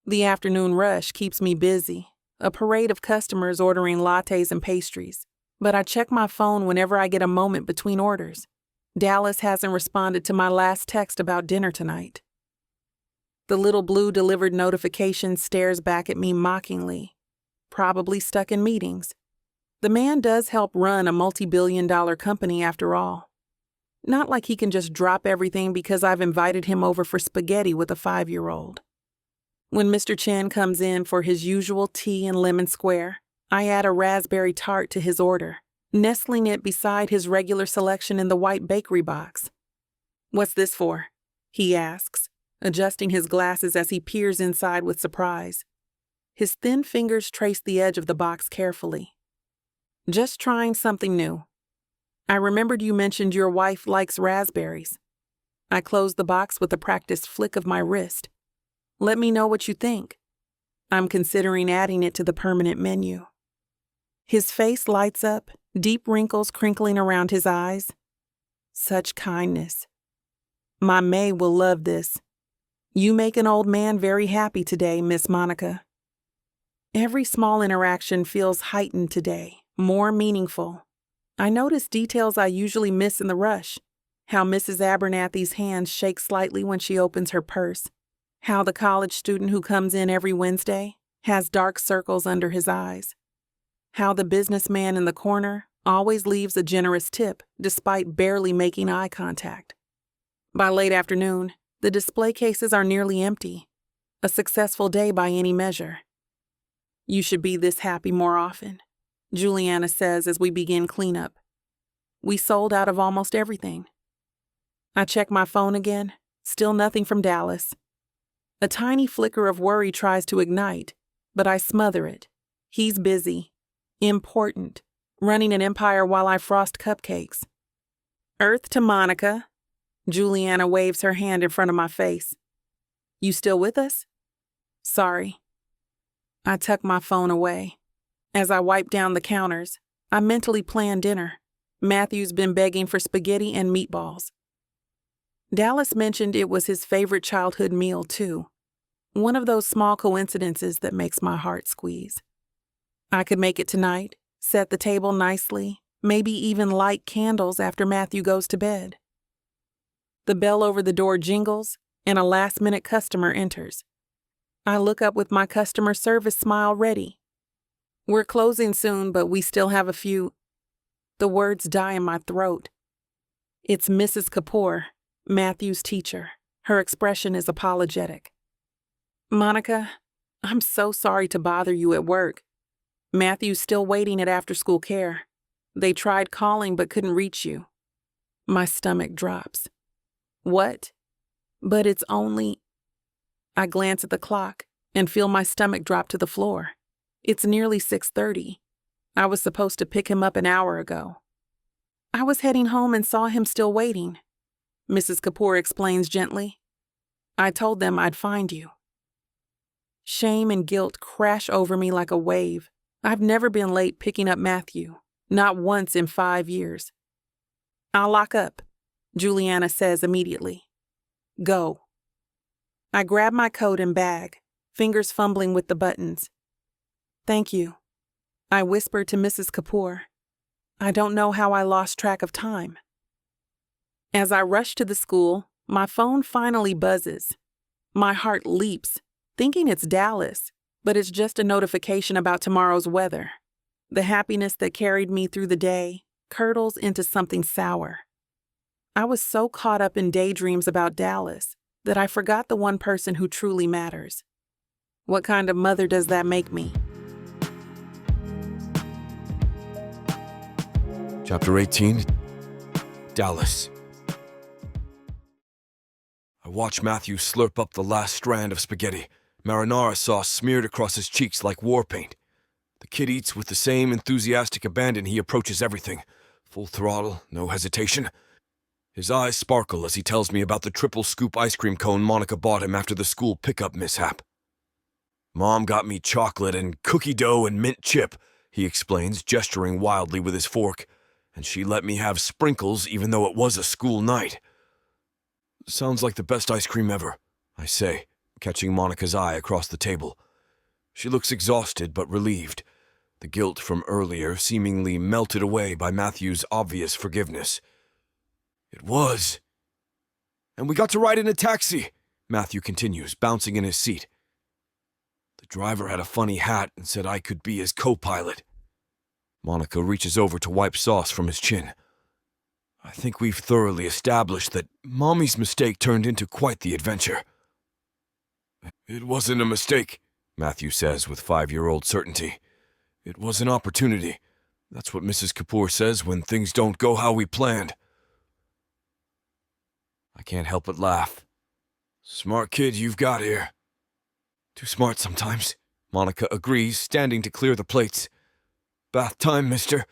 The afternoon rush keeps me busy, a parade of customers ordering lattes and pastries. But I check my phone whenever I get a moment between orders. Dallas hasn't responded to my last text about dinner tonight. The little blue delivered notification stares back at me mockingly, probably stuck in meetings. The man does help run a multi-billion-dollar company after all. Not like he can just drop everything because I've invited him over for spaghetti with a 5-year-old. When Mr. Chen comes in for his usual tea and lemon square, I add a raspberry tart to his order, nestling it beside his regular selection in the white bakery box. "What's this for?" he asks, adjusting his glasses as he peers inside with surprise. His thin fingers trace the edge of the box carefully. "Just trying something new. I remembered you mentioned your wife likes raspberries." I close the box with a practiced flick of my wrist. "Let me know what you think. I'm considering adding it to the permanent menu." His face lights up, deep wrinkles crinkling around his eyes. Such kindness. "My May will love this. You make an old man very happy today, Miss Monica." Every small interaction feels heightened today, more meaningful. I notice details I usually miss in the rush. How Mrs. Abernathy's hands shake slightly when she opens her purse. How the college student who comes in every Wednesday has dark circles under his eyes. How the businessman in the corner always leaves a generous tip despite barely making eye contact. By late afternoon, the display cases are nearly empty. A successful day by any measure. "You should be this happy more often," Juliana says as we begin cleanup. We sold out of almost everything. I check my phone again, still nothing from Dallas. A tiny flicker of worry tries to ignite, but I smother it. He's busy, important, running an empire while I frost cupcakes. "Earth to Monica." Juliana waves her hand in front of my face. "You still with us?" "Sorry." I tuck my phone away. As I wipe down the counters, I mentally plan dinner. Matthew's been begging for spaghetti and meatballs. Dallas mentioned it was his favorite childhood meal, too. One of those small coincidences that makes my heart squeeze. I could make it tonight, set the table nicely, maybe even light candles after Matthew goes to bed. The bell over the door jingles, and a last-minute customer enters. I look up with my customer service smile ready. "We're closing soon, but we still have a few..." The words die in my throat. It's Mrs. Kapoor, Matthew's teacher. Her expression is apologetic. "Monica, I'm so sorry to bother you at work. Matthew's still waiting at after-school care. They tried calling but couldn't reach you." My stomach drops. "What? But it's only..." I glance at the clock and feel my stomach drop to the floor. It's nearly 6:30. I was supposed to pick him up an hour ago. "I was heading home and saw him still waiting," Mrs. Kapoor explains gently. "I told them I'd find you." Shame and guilt crash over me like a wave. I've never been late picking up Matthew, not once in 5 years. "I'll lock up," Juliana says immediately. "Go." I grab my coat and bag, fingers fumbling with the buttons. "Thank you," I whisper to Mrs. Kapoor. I don't know how I lost track of time. As I rush to the school, my phone finally buzzes. My heart leaps, thinking it's Dallas, but it's just a notification about tomorrow's weather. The happiness that carried me through the day curdles into something sour. I was so caught up in daydreams about Dallas that I forgot the one person who truly matters. What kind of mother does that make me? Chapter 18, Dallas. I watch Matthew slurp up the last strand of spaghetti, marinara sauce smeared across his cheeks like war paint. The kid eats with the same enthusiastic abandon he approaches everything. Full throttle, no hesitation. His eyes sparkle as he tells me about the triple scoop ice cream cone Monica bought him after the school pickup mishap. "Mom got me chocolate and cookie dough and mint chip," he explains, gesturing wildly with his fork. "And she let me have sprinkles even though it was a school night." "Sounds like the best ice cream ever," I say, catching Monica's eye across the table. She looks exhausted but relieved, the guilt from earlier seemingly melted away by Matthew's obvious forgiveness. "It was. And we got to ride in a taxi," Matthew continues, bouncing in his seat. "The driver had a funny hat and said I could be his co-pilot." Monica reaches over to wipe sauce from his chin. "I think we've thoroughly established that Mommy's mistake turned into quite the adventure." "It wasn't a mistake," Matthew says with 5-year-old certainty. "It was an opportunity. That's what Mrs. Kapoor says when things don't go how we planned." I can't help but laugh. "Smart kid you've got here." "Too smart sometimes," Monica agrees, standing to clear the plates. "Bath time, mister."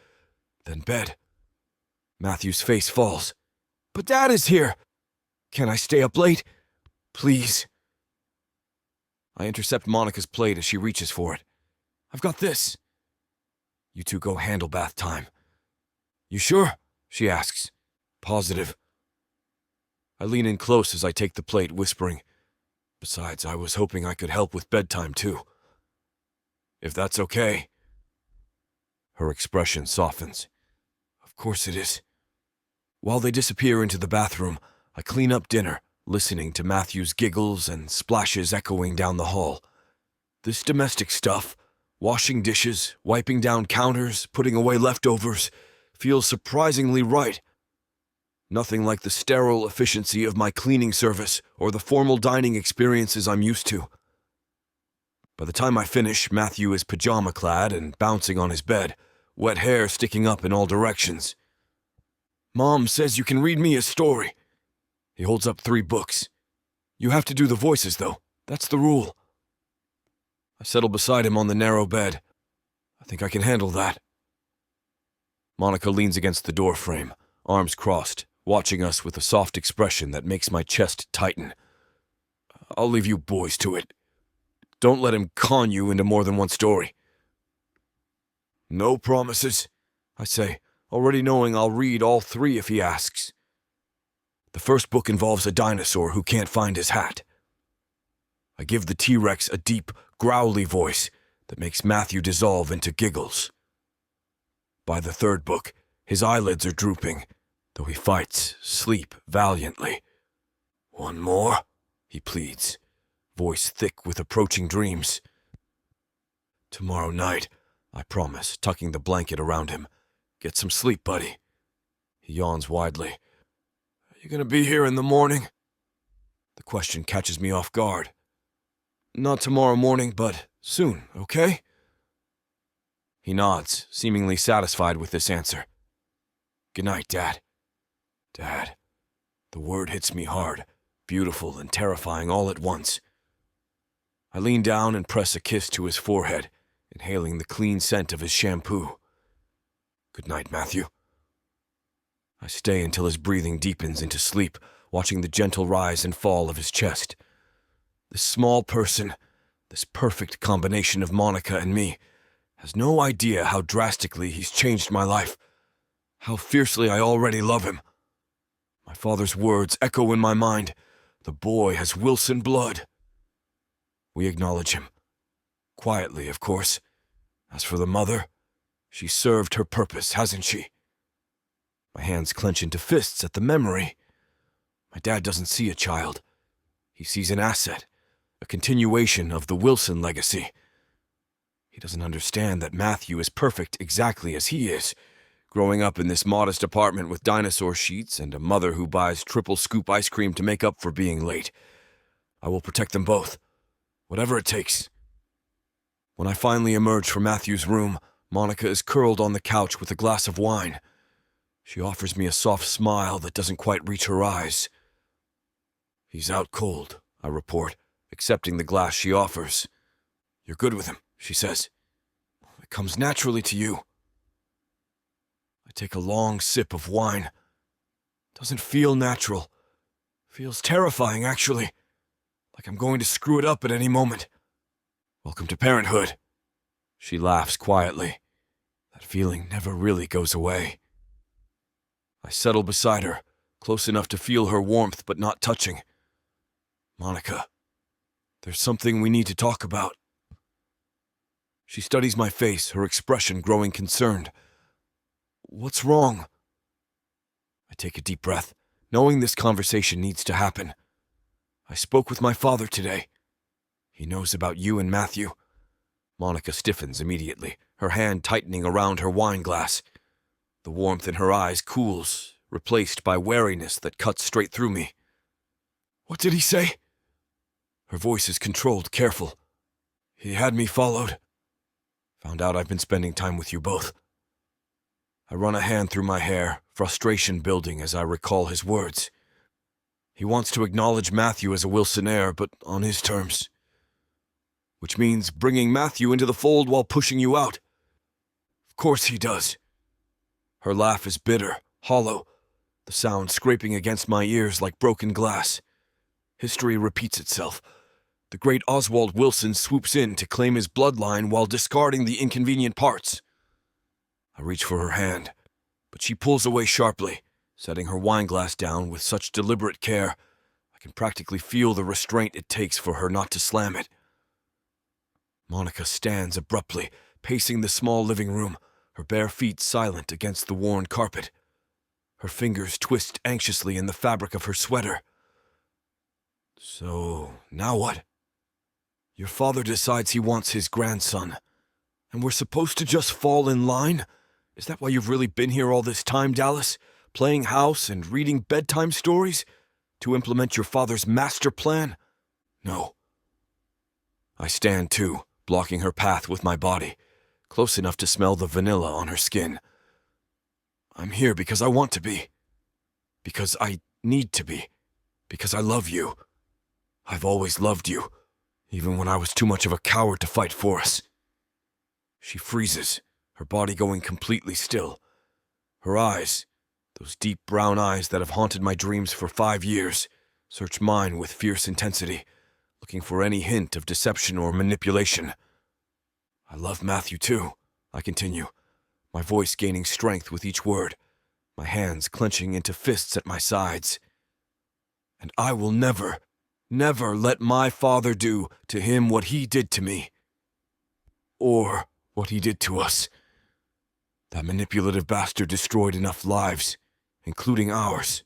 "Then bed." Matthew's face falls. "But Dad is here." "Can I stay up late? Please." I intercept Monica's plate as she reaches for it. "I've got this." "You two go handle bath time." "You sure?" she asks. "Positive." I lean in close as I take the plate, whispering, "Besides, I was hoping I could help with bedtime too." "If that's okay." Her expression softens. "Of course it is." While they disappear into the bathroom, I clean up dinner, listening to Matthew's giggles and splashes echoing down the hall. This domestic stuff, washing dishes, wiping down counters, putting away leftovers, feels surprisingly right. Nothing like the sterile efficiency of my cleaning service or the formal dining experiences I'm used to. By the time I finish, Matthew is pajama-clad and bouncing on his bed, wet hair sticking up in all directions. "Mom says you can read me a story." He holds up 3 books. "You have to do the voices, though. That's the rule." I settle beside him on the narrow bed. I think I can handle that. Monica leans against the door frame, arms crossed, watching us with a soft expression that makes my chest tighten. "I'll leave you boys to it. Don't let him con you into more than one story." "No promises," I say, already knowing I'll read all 3 if he asks. The first book involves a dinosaur who can't find his hat. I give the T-Rex a deep, growly voice that makes Matthew dissolve into giggles. By the 3rd book, his eyelids are drooping, though he fights sleep valiantly. "One more?" he pleads, voice thick with approaching dreams. "Tomorrow night," I promise, tucking the blanket around him. "Get some sleep, buddy." He yawns widely. "Are you gonna be here in the morning?" The question catches me off guard. "Not tomorrow morning, but soon, okay?" He nods, seemingly satisfied with this answer. "Good night, Dad." Dad. The word hits me hard, beautiful and terrifying all at once. I lean down and press a kiss to his forehead, inhaling the clean scent of his shampoo. "Good night, Matthew." I stay until his breathing deepens into sleep, watching the gentle rise and fall of his chest. This small person, this perfect combination of Monica and me, has no idea how drastically he's changed my life, how fiercely I already love him. My father's words echo in my mind. The boy has Wilson blood. We acknowledge him. Quietly, of course. As for the mother, she served her purpose, hasn't she? My hands clench into fists at the memory. My dad doesn't see a child. He sees an asset, a continuation of the Wilson legacy. He doesn't understand that Matthew is perfect exactly as he is, growing up in this modest apartment with dinosaur sheets and a mother who buys triple scoop ice cream to make up for being late. I will protect them both, whatever it takes. When I finally emerge from Matthew's room, Monica is curled on the couch with a glass of wine. She offers me a soft smile that doesn't quite reach her eyes. He's out cold, I report, accepting the glass she offers. You're good with him, she says. It comes naturally to you. I take a long sip of wine. Doesn't feel natural. Feels terrifying, actually. Like I'm going to screw it up at any moment. Welcome to parenthood. She laughs quietly. That feeling never really goes away. I settle beside her, close enough to feel her warmth but not touching. Monica, there's something we need to talk about. She studies my face, her expression growing concerned. What's wrong? I take a deep breath, knowing this conversation needs to happen. I spoke with my father today. He knows about you and Matthew. Monica stiffens immediately, her hand tightening around her wine glass. The warmth in her eyes cools, replaced by wariness that cuts straight through me. What did he say? Her voice is controlled, careful. He had me followed. Found out I've been spending time with you both. I run a hand through my hair, frustration building as I recall his words. He wants to acknowledge Matthew as a Wilson heir, but on his terms. Which means bringing Matthew into the fold while pushing you out. Of course he does. Her laugh is bitter, hollow, the sound scraping against my ears like broken glass. History repeats itself. The great Oswald Wilson swoops in to claim his bloodline while discarding the inconvenient parts. I reach for her hand, but she pulls away sharply, setting her wineglass down with such deliberate care, I can practically feel the restraint it takes for her not to slam it. Monica stands abruptly, pacing the small living room, her bare feet silent against the worn carpet. Her fingers twist anxiously in the fabric of her sweater. So, now what? Your father decides he wants his grandson, and we're supposed to just fall in line? Is that why you've really been here all this time, Dallas? Playing house and reading bedtime stories? To implement your father's master plan? No. I stand too, blocking her path with my body, close enough to smell the vanilla on her skin. I'm here because I want to be. Because I need to be. Because I love you. I've always loved you, even when I was too much of a coward to fight for us. She freezes, her body going completely still. Her eyes, those deep brown eyes that have haunted my dreams for 5 years, search mine with fierce intensity, looking for any hint of deception or manipulation. I love Matthew too, I continue, my voice gaining strength with each word, my hands clenching into fists at my sides. And I will never, never let my father do to him what he did to me. Or what he did to us. That manipulative bastard destroyed enough lives, including ours.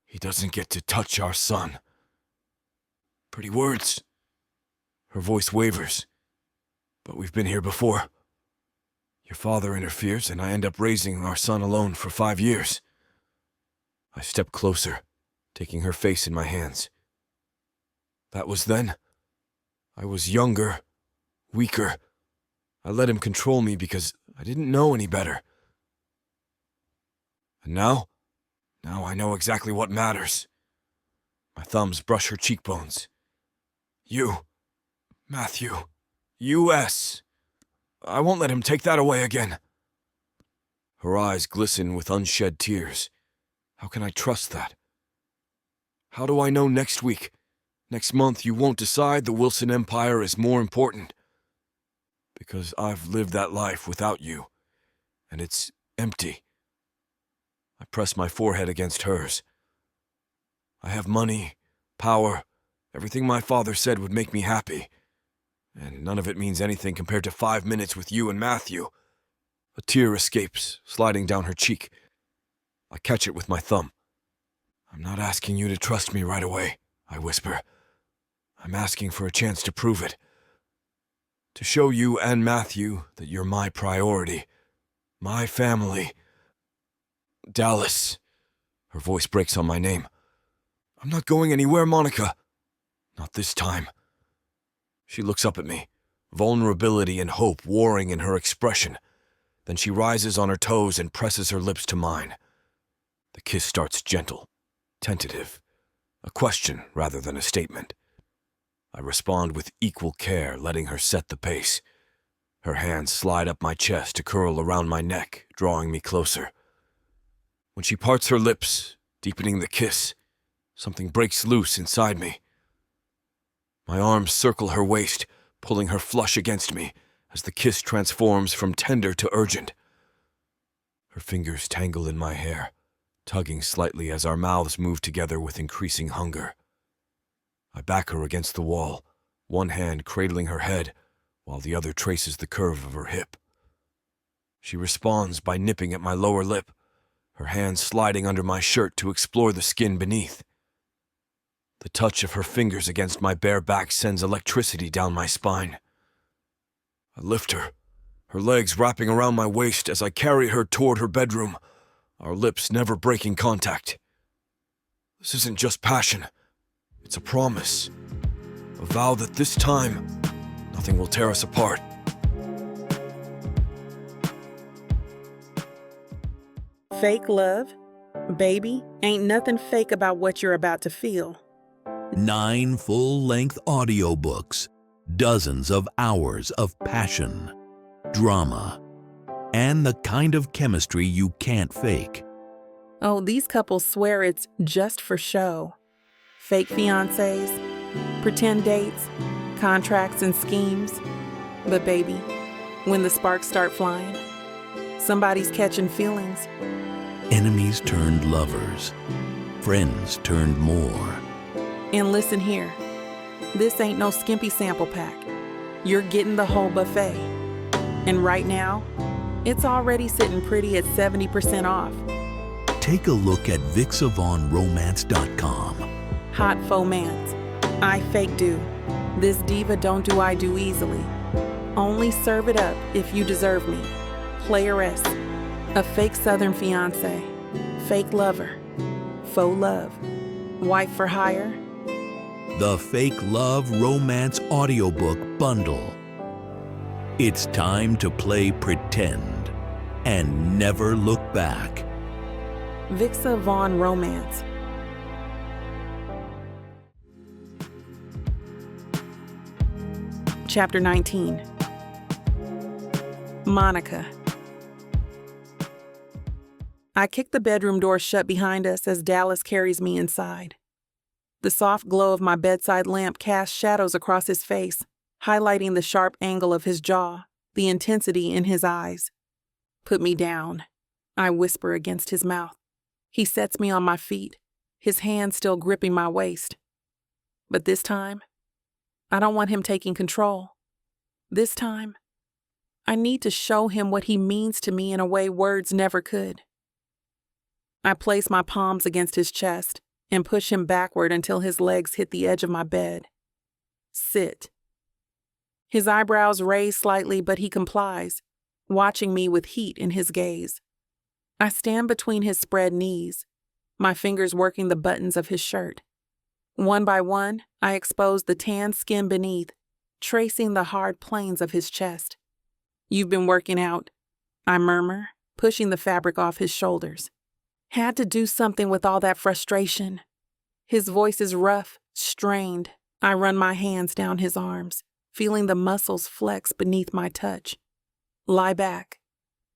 He doesn't get to touch our son. Pretty words. Her voice wavers. But we've been here before. Your father interferes, and I end up raising our son alone for 5 years. I step closer, taking her face in my hands. That was then. I was younger, weaker. I let him control me because I didn't know any better. And now I know exactly what matters. My thumbs brush her cheekbones. You, Matthew, U.S. I won't let him take that away again. Her eyes glisten with unshed tears. How can I trust that? How do I know next week, Next month you won't decide the Wilson Empire is more important. Because I've lived that life without you, and it's empty. I press my forehead against hers. I have money, power, everything my father said would make me happy, and none of it means anything compared to 5 minutes with you and Matthew. A tear escapes, sliding down her cheek. I catch it with my thumb. I'm not asking you to trust me right away, I whisper. I'm asking for a chance to prove it. To show you and Matthew that you're my priority. My family. Dallas. Her voice breaks on my name. I'm not going anywhere, Monica. Not this time. She looks up at me, vulnerability and hope warring in her expression. Then she rises on her toes and presses her lips to mine. The kiss starts gentle, tentative, a question rather than a statement. I respond with equal care, letting her set the pace. Her hands slide up my chest to curl around my neck, drawing me closer. When she parts her lips, deepening the kiss, something breaks loose inside me. My arms circle her waist, pulling her flush against me as the kiss transforms from tender to urgent. Her fingers tangle in my hair, tugging slightly as our mouths move together with increasing hunger. I back her against the wall, one hand cradling her head, while the other traces the curve of her hip. She responds by nipping at my lower lip, her hands sliding under my shirt to explore the skin beneath. The touch of her fingers against my bare back sends electricity down my spine. I lift her, her legs wrapping around my waist as I carry her toward her bedroom, our lips never breaking contact. This isn't just passion. It's a promise, a vow that this time, nothing will tear us apart. Fake love? Baby, ain't nothing fake about what you're about to feel. 9 full-length audiobooks, dozens of hours of passion, drama, and the kind of chemistry you can't fake. Oh, these couples swear it's just for show. Fake fiancés, pretend dates, contracts and schemes. But baby, when the sparks start flying, somebody's catching feelings. Enemies turned lovers, friends turned more. And listen here, this ain't no skimpy sample pack. You're getting the whole buffet. And right now, it's already sitting pretty at 70% off. Take a look at VixAvaughnRomance.com. Hot fomance. I fake do. This diva don't do I do easily. Only serve it up if you deserve me. Playeress. A fake southern fiancé. Fake lover. Faux love. Wife for hire. The Fake Love Romance Audiobook Bundle. It's time to play pretend and never look back. Vixa Vaughn Romance. Chapter 19. Monica. I kick the bedroom door shut behind us as Dallas carries me inside. The soft glow of my bedside lamp casts shadows across his face, highlighting the sharp angle of his jaw, the intensity in his eyes. Put me down, I whisper against his mouth. He sets me on my feet, his hand still gripping my waist. But this time, I don't want him taking control. This time, I need to show him what he means to me in a way words never could. I place my palms against his chest and push him backward until his legs hit the edge of my bed. Sit. His eyebrows raise slightly, but he complies, watching me with heat in his gaze. I stand between his spread knees, my fingers working the buttons of his shirt. One by one, I expose the tan skin beneath, tracing the hard planes of his chest. You've been working out, I murmur, pushing the fabric off his shoulders. Had to do something with all that frustration. His voice is rough, strained. I run my hands down his arms, feeling the muscles flex beneath my touch. Lie back.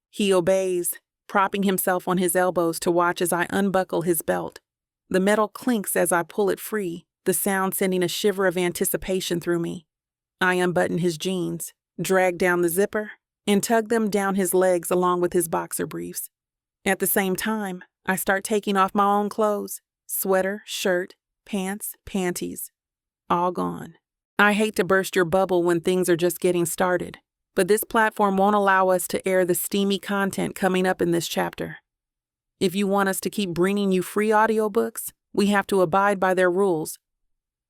He obeys, propping himself on his elbows to watch as I unbuckle his belt. The metal clinks as I pull it free, the sound sending a shiver of anticipation through me. I unbutton his jeans, drag down the zipper, and tug them down his legs along with his boxer briefs. At the same time, I start taking off my own clothes, sweater, shirt, pants, panties, all gone. I hate to burst your bubble when things are just getting started, but this platform won't allow us to air the steamy content coming up in this chapter. If you want us to keep bringing you free audiobooks, we have to abide by their rules.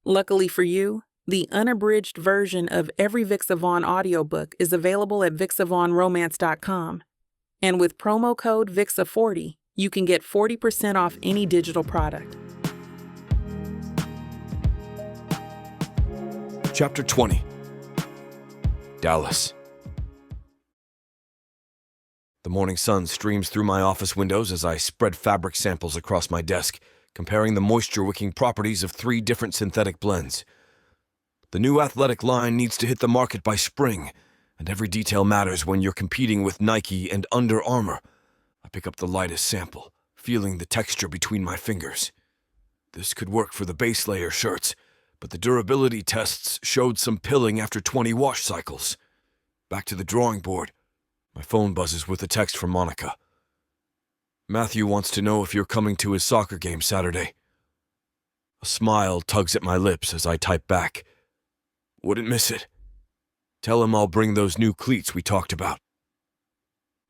Luckily for you, the unabridged version of every Vixavon audiobook is available at vixavonromance.com. And with promo code VIXA40, you can get 40% off any digital product. Chapter 20. Dallas. The morning sun streams through my office windows as I spread fabric samples across my desk, comparing the moisture-wicking properties of 3 different synthetic blends. The new athletic line needs to hit the market by spring, and every detail matters when you're competing with Nike and Under Armour. I pick up the lightest sample, feeling the texture between my fingers. This could work for the base layer shirts, but the durability tests showed some pilling after 20 wash cycles. Back to the drawing board. My phone buzzes with a text from Monica. Matthew wants to know if you're coming to his soccer game Saturday. A smile tugs at my lips as I type back. Wouldn't miss it. Tell him I'll bring those new cleats we talked about.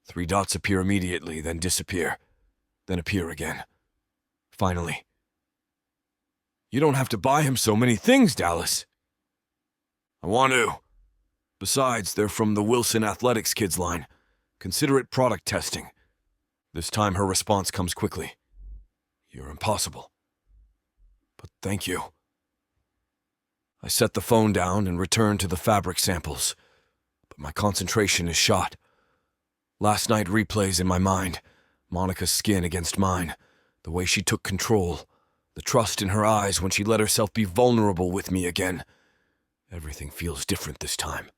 3 dots appear immediately, then disappear, then appear again. Finally. You don't have to buy him so many things, Dallas. I want to. Besides, they're from the Wilson Athletics kids line. Consider it product testing. This time her response comes quickly. You're impossible. But thank you. I set the phone down and return to the fabric samples, but my concentration is shot. Last night replays in my mind, Monica's skin against mine, the way she took control, the trust in her eyes when she let herself be vulnerable with me again. Everything feels different this time.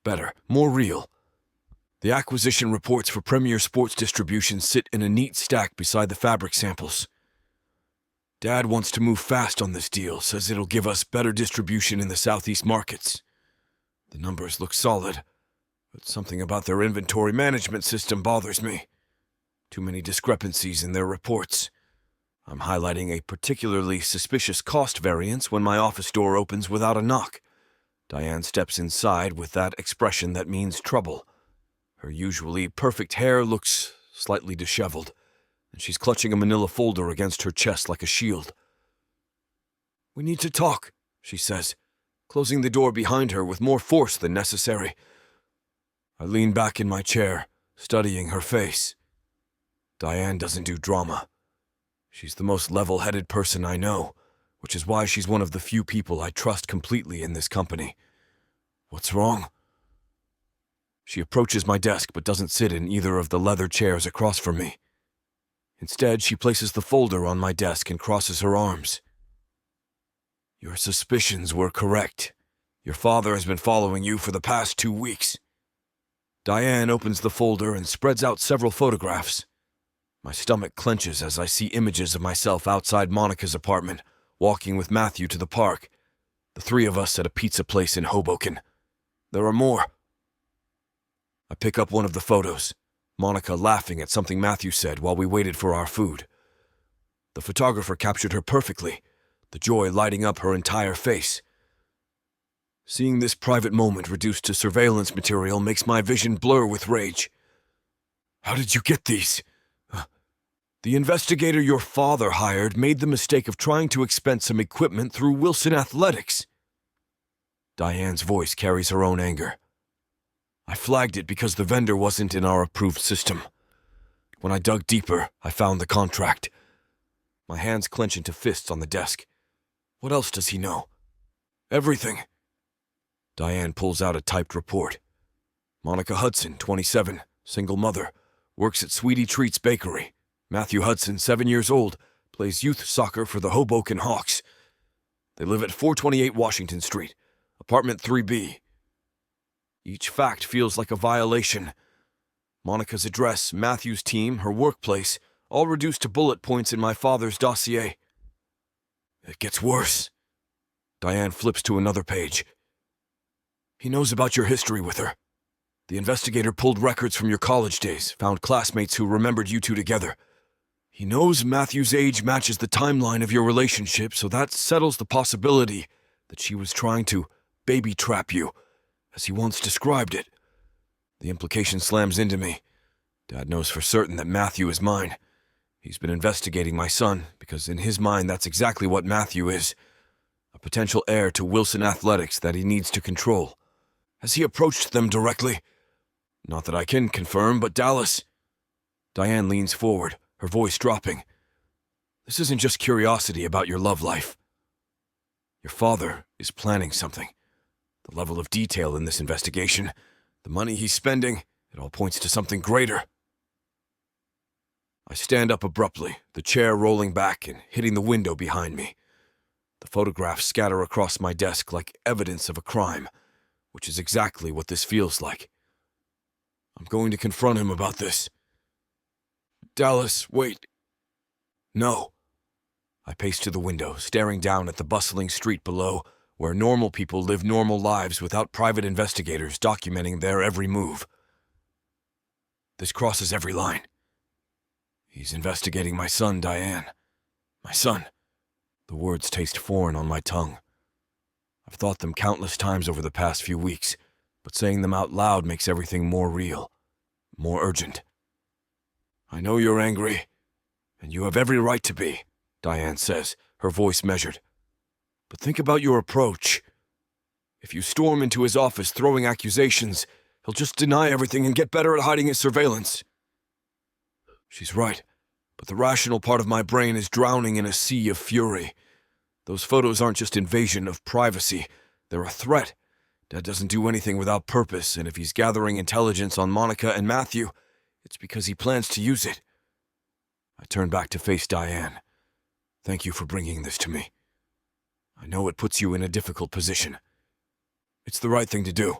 Better, more real. The acquisition reports for Premier Sports Distribution sit in a neat stack beside the fabric samples. Dad wants to move fast on this deal, says it'll give us better distribution in the Southeast markets. The numbers look solid, but something about their inventory management system bothers me. Too many discrepancies in their reports. I'm highlighting a particularly suspicious cost variance when my office door opens without a knock. Diane steps inside with that expression that means trouble. Her usually perfect hair looks slightly disheveled, and she's clutching a manila folder against her chest like a shield. We need to talk, she says, closing the door behind her with more force than necessary. I lean back in my chair, studying her face. Diane doesn't do drama. She's the most level-headed person I know, which is why she's one of the few people I trust completely in this company. What's wrong? She approaches my desk but doesn't sit in either of the leather chairs across from me. Instead, she places the folder on my desk and crosses her arms. Your suspicions were correct. Your father has been following you for the past 2 weeks. Diane opens the folder and spreads out several photographs. My stomach clenches as I see images of myself outside Monica's apartment, walking with Matthew to the park. The 3 of us at a pizza place in Hoboken. There are more. I pick up one of the photos, Monica laughing at something Matthew said while we waited for our food. The photographer captured her perfectly, the joy lighting up her entire face. Seeing this private moment reduced to surveillance material makes my vision blur with rage. How did you get these? The investigator your father hired made the mistake of trying to expense some equipment through Wilson Athletics. Diane's voice carries her own anger. I flagged it because the vendor wasn't in our approved system. When I dug deeper, I found the contract. My hands clench into fists on the desk. What else does he know? Everything. Diane pulls out a typed report. Monica Hudson, 27, single mother, works at Sweetie Treats Bakery. Matthew Hudson, 7 years old, plays youth soccer for the Hoboken Hawks. They live at 428 Washington Street, apartment 3B. Each fact feels like a violation. Monica's address, Matthew's team, her workplace, all reduced to bullet points in my father's dossier. It gets worse, Diane flips to another page. He knows about your history with her. The investigator pulled records from your college days, found classmates who remembered you two together. He knows Matthew's age matches the timeline of your relationship, so that settles the possibility that she was trying to baby trap you, as he once described it. The implication slams into me. Dad knows for certain that Matthew is mine. He's been investigating my son, because in his mind that's exactly what Matthew is. A potential heir to Wilson Athletics that he needs to control. Has he approached them directly? Not that I can confirm, but Dallas... Diane leans forward, her voice dropping. This isn't just curiosity about your love life. Your father is planning something. The level of detail in this investigation, the money he's spending, it all points to something greater. I stand up abruptly, the chair rolling back and hitting the window behind me. The photographs scatter across my desk like evidence of a crime, which is exactly what this feels like. I'm going to confront him about this. Dallas, wait. No. I pace to the window, staring down at the bustling street below, where normal people live normal lives without private investigators documenting their every move. This crosses every line. He's investigating my son, Diane. My son. The words taste foreign on my tongue. I've thought them countless times over the past few weeks, but saying them out loud makes everything more real, more urgent. I know you're angry, and you have every right to be, Diane says, her voice measured. But think about your approach. If you storm into his office throwing accusations, he'll just deny everything and get better at hiding his surveillance. She's right, but the rational part of my brain is drowning in a sea of fury. Those photos aren't just invasion of privacy, they're a threat. Dad doesn't do anything without purpose, and if he's gathering intelligence on Monica and Matthew, it's because he plans to use it. I turn back to face Diane. Thank you for bringing this to me. I know it puts you in a difficult position. It's the right thing to do.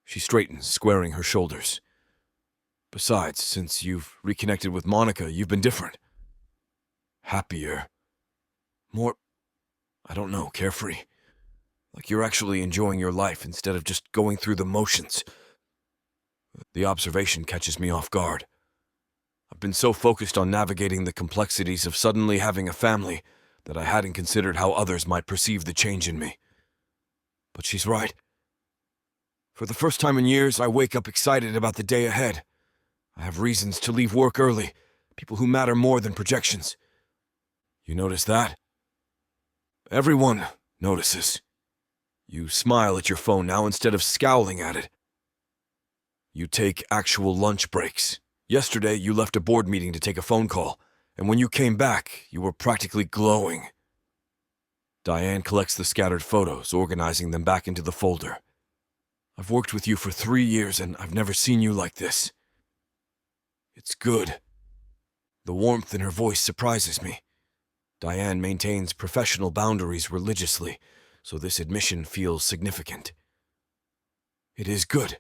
She straightens, squaring her shoulders. Besides, since you've reconnected with Monica, you've been different. Happier. More, I don't know, carefree. Like you're actually enjoying your life instead of just going through the motions. The observation catches me off guard. I've been so focused on navigating the complexities of suddenly having a family that I hadn't considered how others might perceive the change in me. But she's right. For the first time in years, I wake up excited about the day ahead. I have reasons to leave work early, people who matter more than projections. You notice that? Everyone notices. You smile at your phone now instead of scowling at it. You take actual lunch breaks. Yesterday, you left a board meeting to take a phone call, and when you came back, you were practically glowing. Diane collects the scattered photos, organizing them back into the folder. I've worked with you for 3 years, and I've never seen you like this. It's good. The warmth in her voice surprises me. Diane maintains professional boundaries religiously, so this admission feels significant. It is good.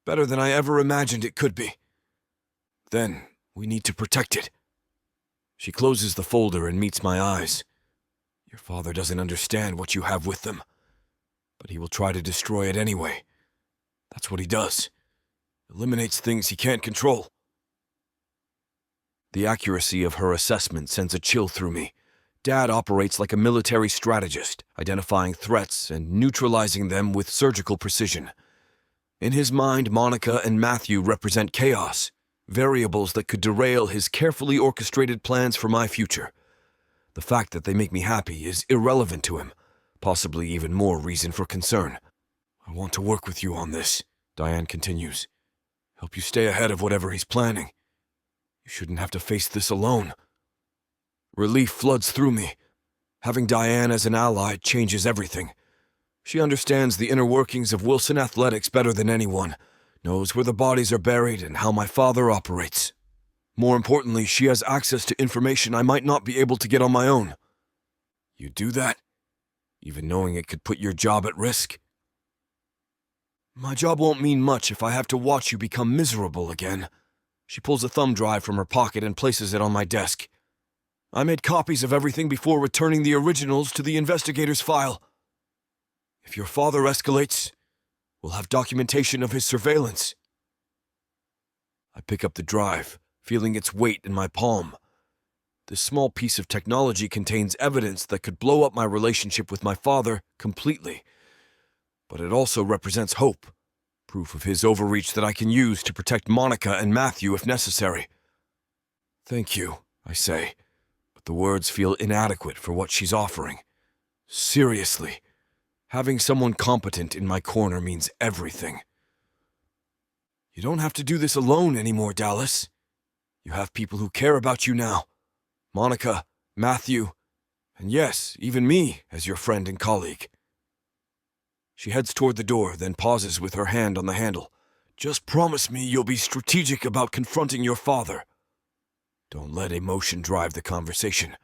Better than I ever imagined it could be. Then, we need to protect it. She closes the folder and meets my eyes. Your father doesn't understand what you have with them, but he will try to destroy it anyway. That's what he does. Eliminates things he can't control. The accuracy of her assessment sends a chill through me. Dad operates like a military strategist, identifying threats and neutralizing them with surgical precision. In his mind, Monica and Matthew represent chaos, variables that could derail his carefully orchestrated plans for my future. The fact that they make me happy is irrelevant to him, possibly even more reason for concern. I want to work with you on this, Diane continues. Help you stay ahead of whatever he's planning. You shouldn't have to face this alone. Relief floods through me. Having Diane as an ally changes everything. She understands the inner workings of Wilson Athletics better than anyone, knows where the bodies are buried and how my father operates. More importantly, she has access to information I might not be able to get on my own. You do that, even knowing it could put your job at risk? My job won't mean much if I have to watch you become miserable again. She pulls a thumb drive from her pocket and places it on my desk. I made copies of everything before returning the originals to the investigator's file. If your father escalates, we'll have documentation of his surveillance. I pick up the drive, feeling its weight in my palm. This small piece of technology contains evidence that could blow up my relationship with my father completely. But it also represents hope, proof of his overreach that I can use to protect Monica and Matthew if necessary. Thank you, I say, but the words feel inadequate for what she's offering. Seriously, having someone competent in my corner means everything. You don't have to do this alone anymore, Dallas. You have people who care about you now. Monica, Matthew, and yes, even me as your friend and colleague. She heads toward the door, then pauses with her hand on the handle. Just promise me you'll be strategic about confronting your father. Don't let emotion drive the conversation.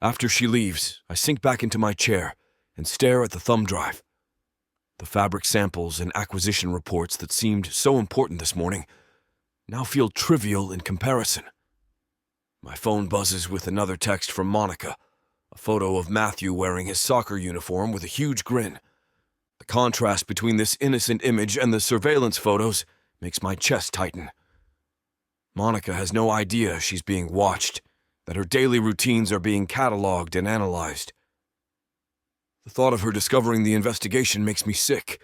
After she leaves, I sink back into my chair and stare at the thumb drive. The fabric samples and acquisition reports that seemed so important this morning now feel trivial in comparison. My phone buzzes with another text from Monica, a photo of Matthew wearing his soccer uniform with a huge grin. The contrast between this innocent image and the surveillance photos makes my chest tighten. Monica has no idea she's being watched, that her daily routines are being cataloged and analyzed. The thought of her discovering the investigation makes me sick.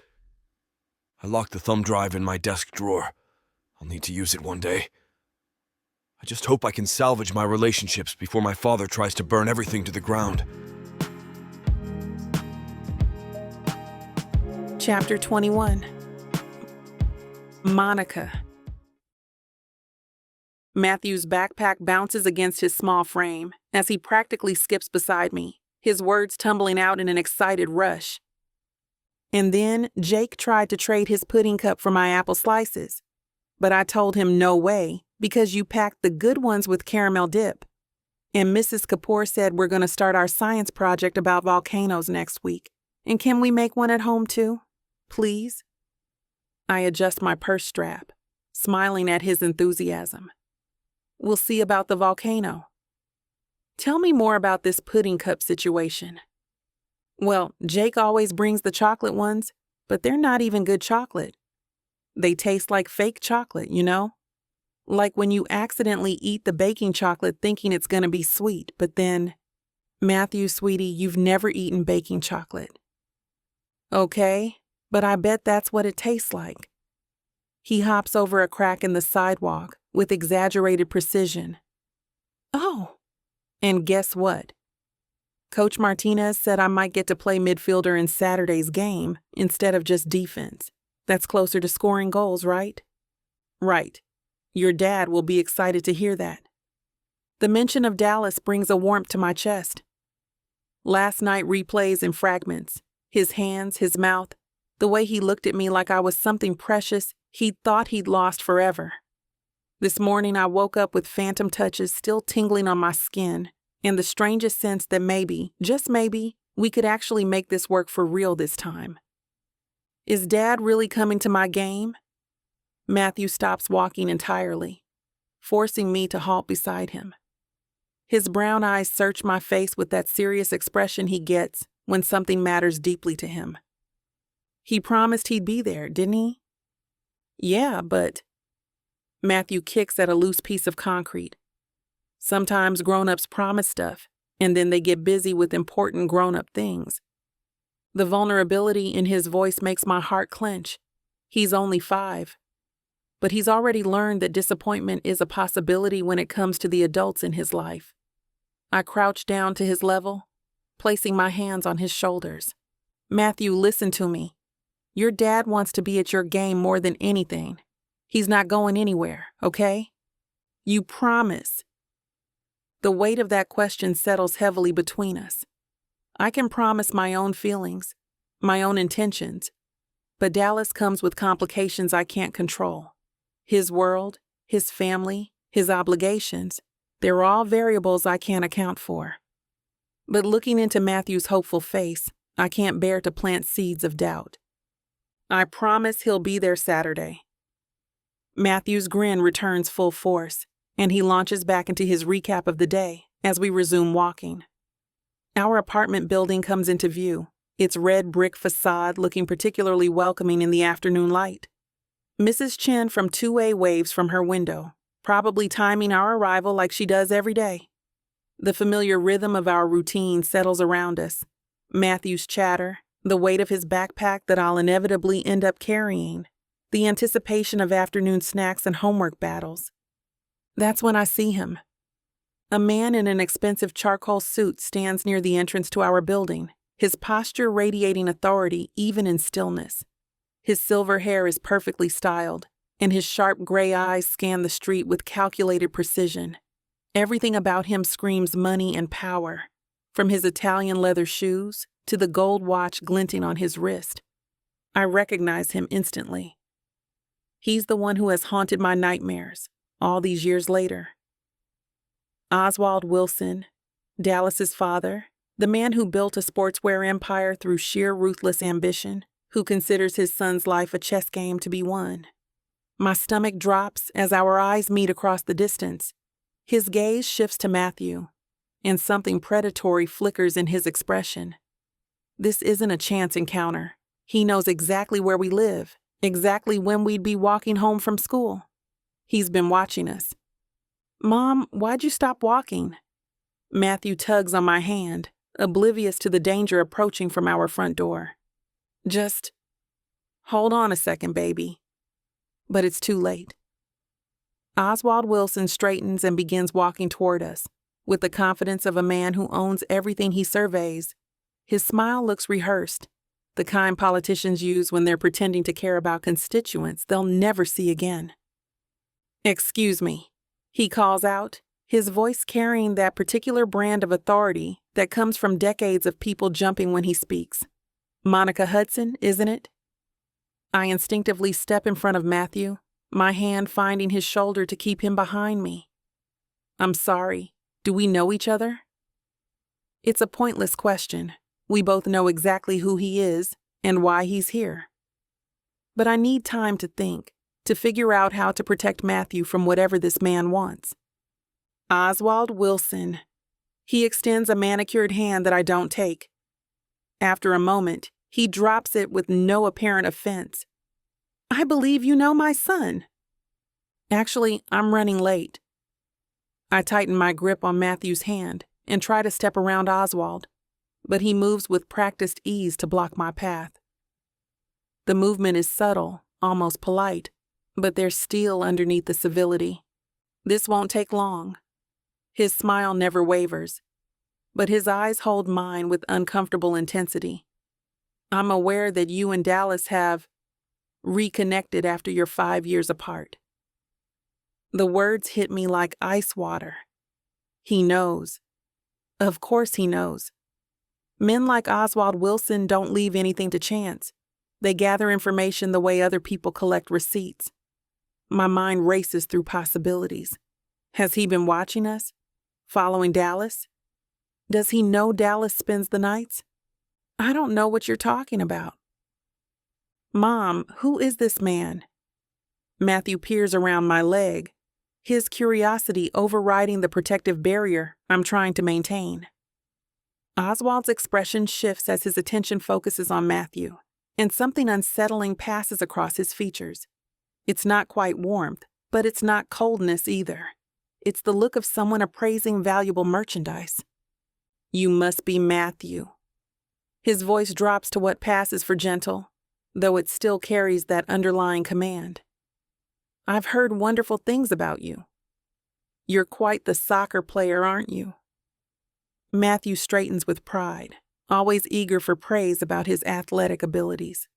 I lock the thumb drive in my desk drawer. I'll need to use it one day. I just hope I can salvage my relationships before my father tries to burn everything to the ground. Chapter 21. Monica. Matthew's backpack bounces against his small frame as he practically skips beside me, his words tumbling out in an excited rush. And then Jake tried to trade his pudding cup for my apple slices, but I told him no way because you packed the good ones with caramel dip. And Mrs. Kapoor said we're going to start our science project about volcanoes next week. And can we make one at home too? Please? I adjust my purse strap, smiling at his enthusiasm. We'll see about the volcano. Tell me more about this pudding cup situation. Well, Jake always brings the chocolate ones, but they're not even good chocolate. They taste like fake chocolate, you know? Like when you accidentally eat the baking chocolate thinking it's going to be sweet, but then, Matthew, sweetie, you've never eaten baking chocolate. Okay, but I bet that's what it tastes like. He hops over a crack in the sidewalk with exaggerated precision. Oh, and guess what? Coach Martinez said I might get to play midfielder in Saturday's game instead of just defense. That's closer to scoring goals, right? Right. Your dad will be excited to hear that. The mention of Dallas brings a warmth to my chest. Last night replays in fragments. His hands, his mouth, the way he looked at me like I was something precious he'd thought he'd lost forever. This morning I woke up with phantom touches still tingling on my skin and the strangest sense that maybe, just maybe, we could actually make this work for real this time. Is Dad really coming to my game? Matthew stops walking entirely, forcing me to halt beside him. His brown eyes search my face with that serious expression he gets when something matters deeply to him. He promised he'd be there, didn't he? Yeah, but... Matthew kicks at a loose piece of concrete. Sometimes grown-ups promise stuff, and then they get busy with important grown-up things. The vulnerability in his voice makes my heart clench. He's only 5. But he's already learned that disappointment is a possibility when it comes to the adults in his life. I crouch down to his level, placing my hands on his shoulders. Matthew, listen to me. Your dad wants to be at your game more than anything. He's not going anywhere, okay? You promise. The weight of that question settles heavily between us. I can promise my own feelings, my own intentions, but Dallas comes with complications I can't control. His world, his family, his obligations, they're all variables I can't account for. But looking into Matthew's hopeful face, I can't bear to plant seeds of doubt. I promise he'll be there Saturday. Matthew's grin returns full force, and he launches back into his recap of the day as we resume walking. Our apartment building comes into view, its red brick facade looking particularly welcoming in the afternoon light. Mrs. Chen from 2A waves from her window, probably timing our arrival like she does every day. The familiar rhythm of our routine settles around us. Matthew's chatter, the weight of his backpack that I'll inevitably end up carrying, the anticipation of afternoon snacks and homework battles. That's when I see him. A man in an expensive charcoal suit stands near the entrance to our building, his posture radiating authority even in stillness. His silver hair is perfectly styled, and his sharp gray eyes scan the street with calculated precision. Everything about him screams money and power, from his Italian leather shoes to the gold watch glinting on his wrist. I recognize him instantly. He's the one who has haunted my nightmares all these years later. Oswald Wilson, Dallas's father, the man who built a sportswear empire through sheer ruthless ambition, who considers his son's life a chess game to be won. My stomach drops as our eyes meet across the distance. His gaze shifts to Matthew, and something predatory flickers in his expression. This isn't a chance encounter. He knows exactly where we live, exactly when we'd be walking home from school. He's been watching us. "Mom, why'd you stop walking?" Matthew tugs on my hand, oblivious to the danger approaching from our front door. "Just hold on a second, baby." But it's too late. Oswald Wilson straightens and begins walking toward us, with the confidence of a man who owns everything he surveys. His smile looks rehearsed, the kind politicians use when they're pretending to care about constituents they'll never see again. "Excuse me," he calls out, his voice carrying that particular brand of authority that comes from decades of people jumping when he speaks. "Monica Hudson, isn't it?" I instinctively step in front of Matthew, my hand finding his shoulder to keep him behind me. "I'm sorry. Do we know each other?" It's a pointless question. We both know exactly who he is and why he's here. But I need time to think, to figure out how to protect Matthew from whatever this man wants. "Oswald Wilson." He extends a manicured hand that I don't take. After a moment, he drops it with no apparent offense. "I believe you know my son." "Actually, I'm running late." I tighten my grip on Matthew's hand and try to step around Oswald, but he moves with practiced ease to block my path. The movement is subtle, almost polite, but there's steel underneath the civility. This won't take long. His smile never wavers, but his eyes hold mine with uncomfortable intensity. "I'm aware that you and Dallas have reconnected after you're 5 years apart." The words hit me like ice water. He knows. Of course he knows. Men like Oswald Wilson don't leave anything to chance. They gather information the way other people collect receipts. My mind races through possibilities. Has he been watching us? Following Dallas? Does he know Dallas spends the nights? I don't know what you're talking about. "Mom, who is this man?" Matthew peers around my leg, his curiosity overriding the protective barrier I'm trying to maintain. Oswald's expression shifts as his attention focuses on Matthew, and something unsettling passes across his features. It's not quite warmth, but it's not coldness either. It's the look of someone appraising valuable merchandise. "You must be Matthew." His voice drops to what passes for gentle, though it still carries that underlying command. "I've heard wonderful things about you. You're quite the soccer player, aren't you?" Matthew straightens with pride, always eager for praise about his athletic abilities.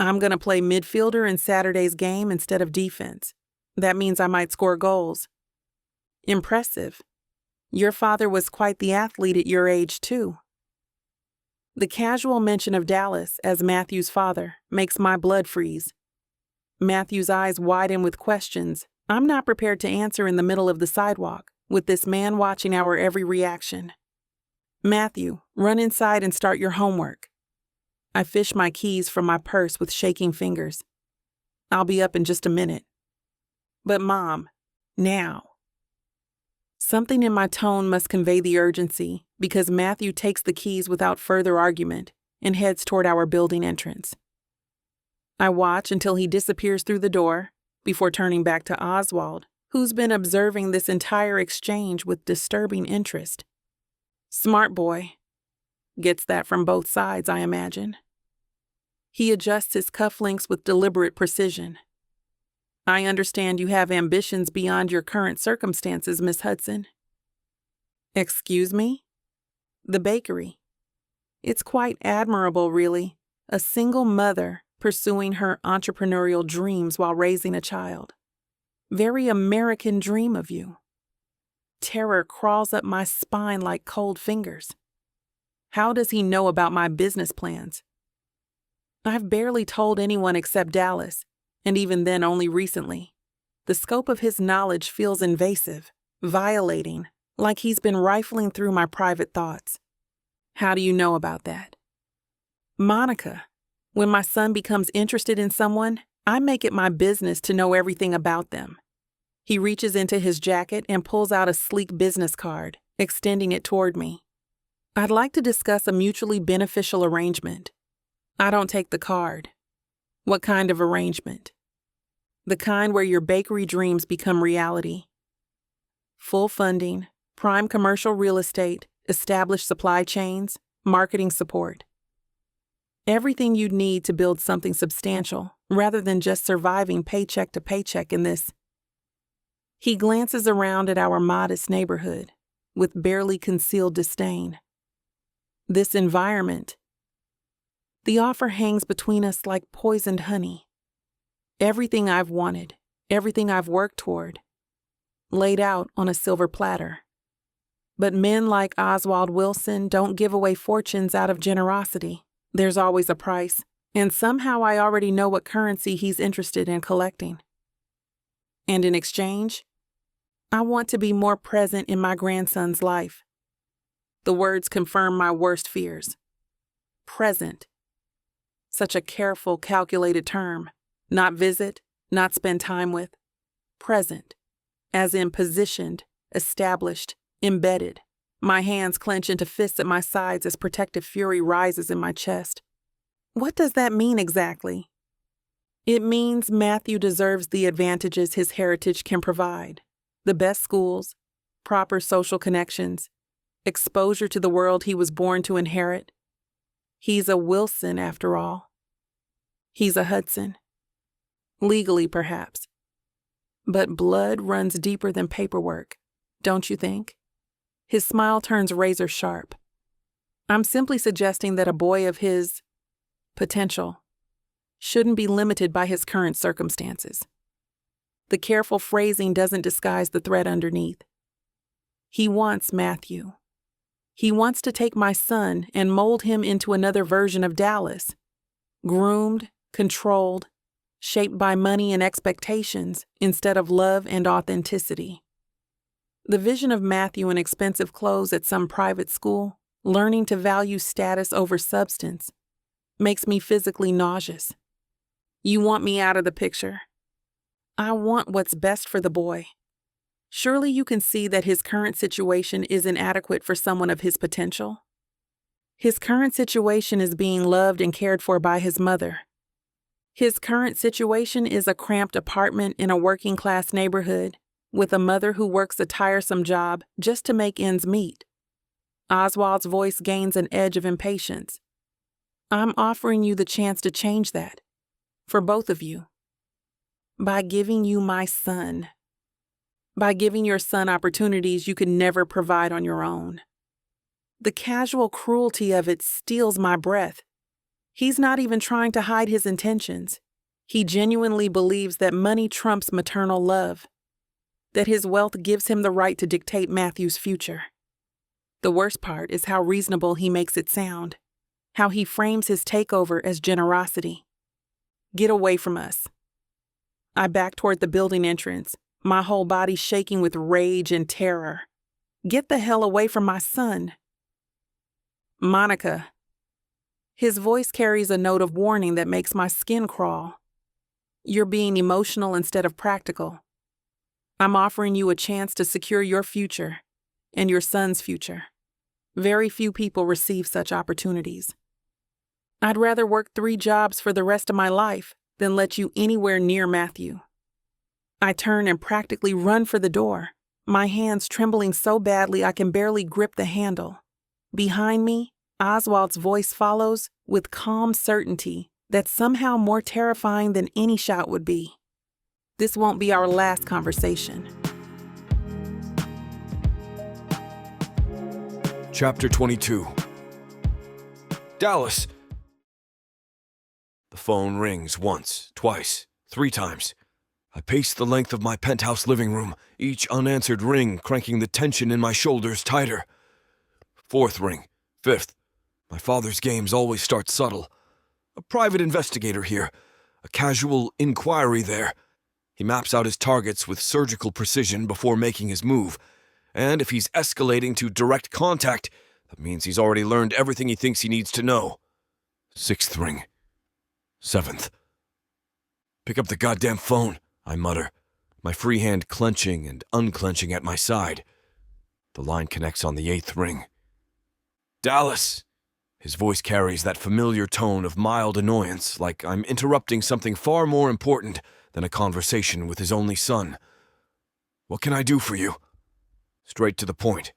"I'm going to play midfielder in Saturday's game instead of defense. That means I might score goals." "Impressive. Your father was quite the athlete at your age, too." The casual mention of Dallas as Matthew's father makes my blood freeze. Matthew's eyes widen with questions I'm not prepared to answer in the middle of the sidewalk, with this man watching our every reaction. "Matthew, run inside and start your homework." I fish my keys from my purse with shaking fingers. "I'll be up in just a minute." "But Mom, now." Something in my tone must convey the urgency, because Matthew takes the keys without further argument and heads toward our building entrance. I watch until he disappears through the door before turning back to Oswald, who's been observing this entire exchange with disturbing interest. Smart boy. Gets that from both sides, I imagine. He adjusts his cufflinks with deliberate precision. I understand you have ambitions beyond your current circumstances, Miss Hudson. Excuse me? The bakery. It's quite admirable, really. A single mother pursuing her entrepreneurial dreams while raising a child. Very American dream of you. Terror crawls up my spine like cold fingers. How does he know about my business plans? I've barely told anyone except Dallas, and even then only recently. The scope of his knowledge feels invasive, violating, like he's been rifling through my private thoughts. How do you know about that? Monica, when my son becomes interested in someone, I make it my business to know everything about them. He reaches into his jacket and pulls out a sleek business card, extending it toward me. I'd like to discuss a mutually beneficial arrangement. I don't take the card. What kind of arrangement? The kind where your bakery dreams become reality. Full funding, prime commercial real estate, established supply chains, marketing support. Everything you'd need to build something substantial, rather than just surviving paycheck to paycheck in this. He glances around at our modest neighborhood, with barely concealed disdain. This environment. The offer hangs between us like poisoned honey. Everything I've wanted, everything I've worked toward, laid out on a silver platter. But men like Oswald Wilson don't give away fortunes out of generosity. There's always a price, and somehow I already know what currency he's interested in collecting. And in exchange, I want to be more present in my grandson's life. The words confirm my worst fears. Present. Such a careful, calculated term. Not visit, not spend time with. Present. As in positioned, established, embedded. My hands clench into fists at my sides as protective fury rises in my chest. What does that mean exactly? It means Matthew deserves the advantages his heritage can provide. The best schools, proper social connections, exposure to the world he was born to inherit. He's a Wilson, after all. He's a Hudson. Legally, perhaps. But blood runs deeper than paperwork, don't you think? His smile turns razor sharp. I'm simply suggesting that a boy of his potential shouldn't be limited by his current circumstances. The careful phrasing doesn't disguise the threat underneath. He wants Matthew. He wants to take my son and mold him into another version of Dallas. Groomed, controlled, shaped by money and expectations instead of love and authenticity. The vision of Matthew in expensive clothes at some private school, learning to value status over substance, makes me physically nauseous. You want me out of the picture? I want what's best for the boy. Surely you can see that his current situation is inadequate for someone of his potential. His current situation is being loved and cared for by his mother. His current situation is a cramped apartment in a working-class neighborhood with a mother who works a tiresome job just to make ends meet. Oswald's voice gains an edge of impatience. I'm offering you the chance to change that, for both of you, by giving you my son, by giving your son opportunities you could never provide on your own. The casual cruelty of it steals my breath. He's not even trying to hide his intentions. He genuinely believes that money trumps maternal love, that his wealth gives him the right to dictate Matthew's future. The worst part is how reasonable he makes it sound, how he frames his takeover as generosity. Get away from us. I back toward the building entrance, my whole body shaking with rage and terror. Get the hell away from my son. Monica. His voice carries a note of warning that makes my skin crawl. You're being emotional instead of practical. I'm offering you a chance to secure your future and your son's future. Very few people receive such opportunities. I'd rather work 3 jobs for the rest of my life than let you anywhere near Matthew. I turn and practically run for the door, my hands trembling so badly I can barely grip the handle. Behind me, Oswald's voice follows with calm certainty that's somehow more terrifying than any shot would be. This won't be our last conversation. Chapter 22. Dallas! The phone rings once, twice, 3 times. I pace the length of my penthouse living room, each unanswered ring cranking the tension in my shoulders tighter. 4th ring, 5th. My father's games always start subtle. A private investigator here, a casual inquiry there. He maps out his targets with surgical precision before making his move, and if he's escalating to direct contact, that means he's already learned everything he thinks he needs to know. 6th ring. 7th. Pick up the goddamn phone, I mutter, my free hand clenching and unclenching at my side. The line connects on the 8th ring. Dallas! His voice carries that familiar tone of mild annoyance, like I'm interrupting something far more important than a conversation with his only son. What can I do for you? Straight to the point.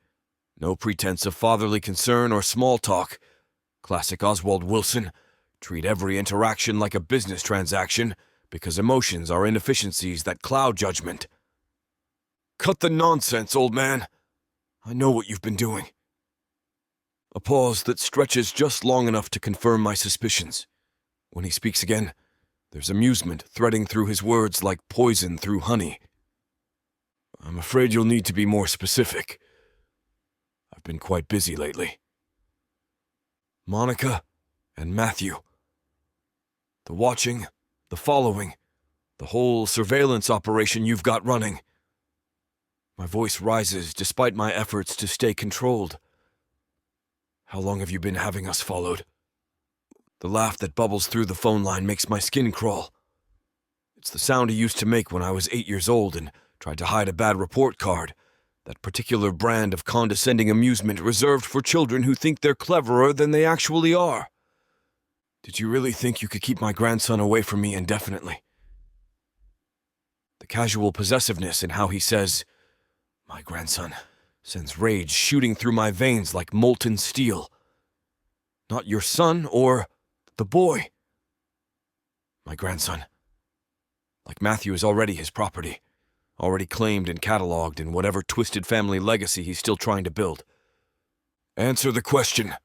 No pretense of fatherly concern or small talk. Classic Oswald Wilson. Treat every interaction like a business transaction, because emotions are inefficiencies that cloud judgment. Cut the nonsense, old man. I know what you've been doing. A pause that stretches just long enough to confirm my suspicions. When he speaks again, there's amusement threading through his words like poison through honey. I'm afraid you'll need to be more specific. I've been quite busy lately. Monica and Matthew. The watching, the following, the whole surveillance operation you've got running. My voice rises despite my efforts to stay controlled. How long have you been having us followed? The laugh that bubbles through the phone line makes my skin crawl. It's the sound he used to make when I was 8 years old and tried to hide a bad report card, that particular brand of condescending amusement reserved for children who think they're cleverer than they actually are. Did you really think you could keep my grandson away from me indefinitely? The casual possessiveness in how he says, "my grandson," sends rage shooting through my veins like molten steel. Not your son or the boy. My grandson. Like Matthew is already his property, already claimed and cataloged in whatever twisted family legacy he's still trying to build. Answer the question.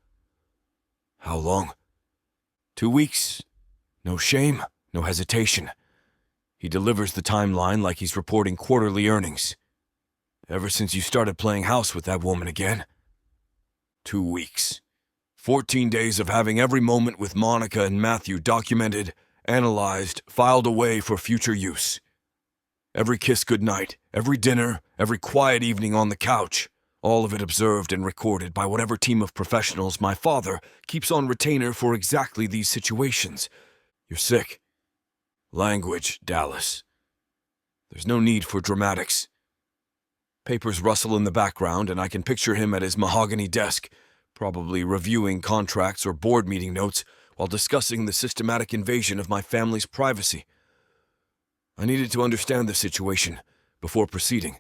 How long? 2 weeks. No shame, no hesitation. He delivers the timeline like he's reporting quarterly earnings. Ever since you started playing house with that woman again. 2 weeks. 14 days of having every moment with Monica and Matthew documented, analyzed, filed away for future use. Every kiss goodnight, every dinner, every quiet evening on the couch, all of it observed and recorded by whatever team of professionals my father keeps on retainer for exactly these situations. You're sick. Language, Dallas. There's no need for dramatics. Papers rustle in the background, and I can picture him at his mahogany desk, probably reviewing contracts or board meeting notes while discussing the systematic invasion of my family's privacy. I needed to understand the situation before proceeding.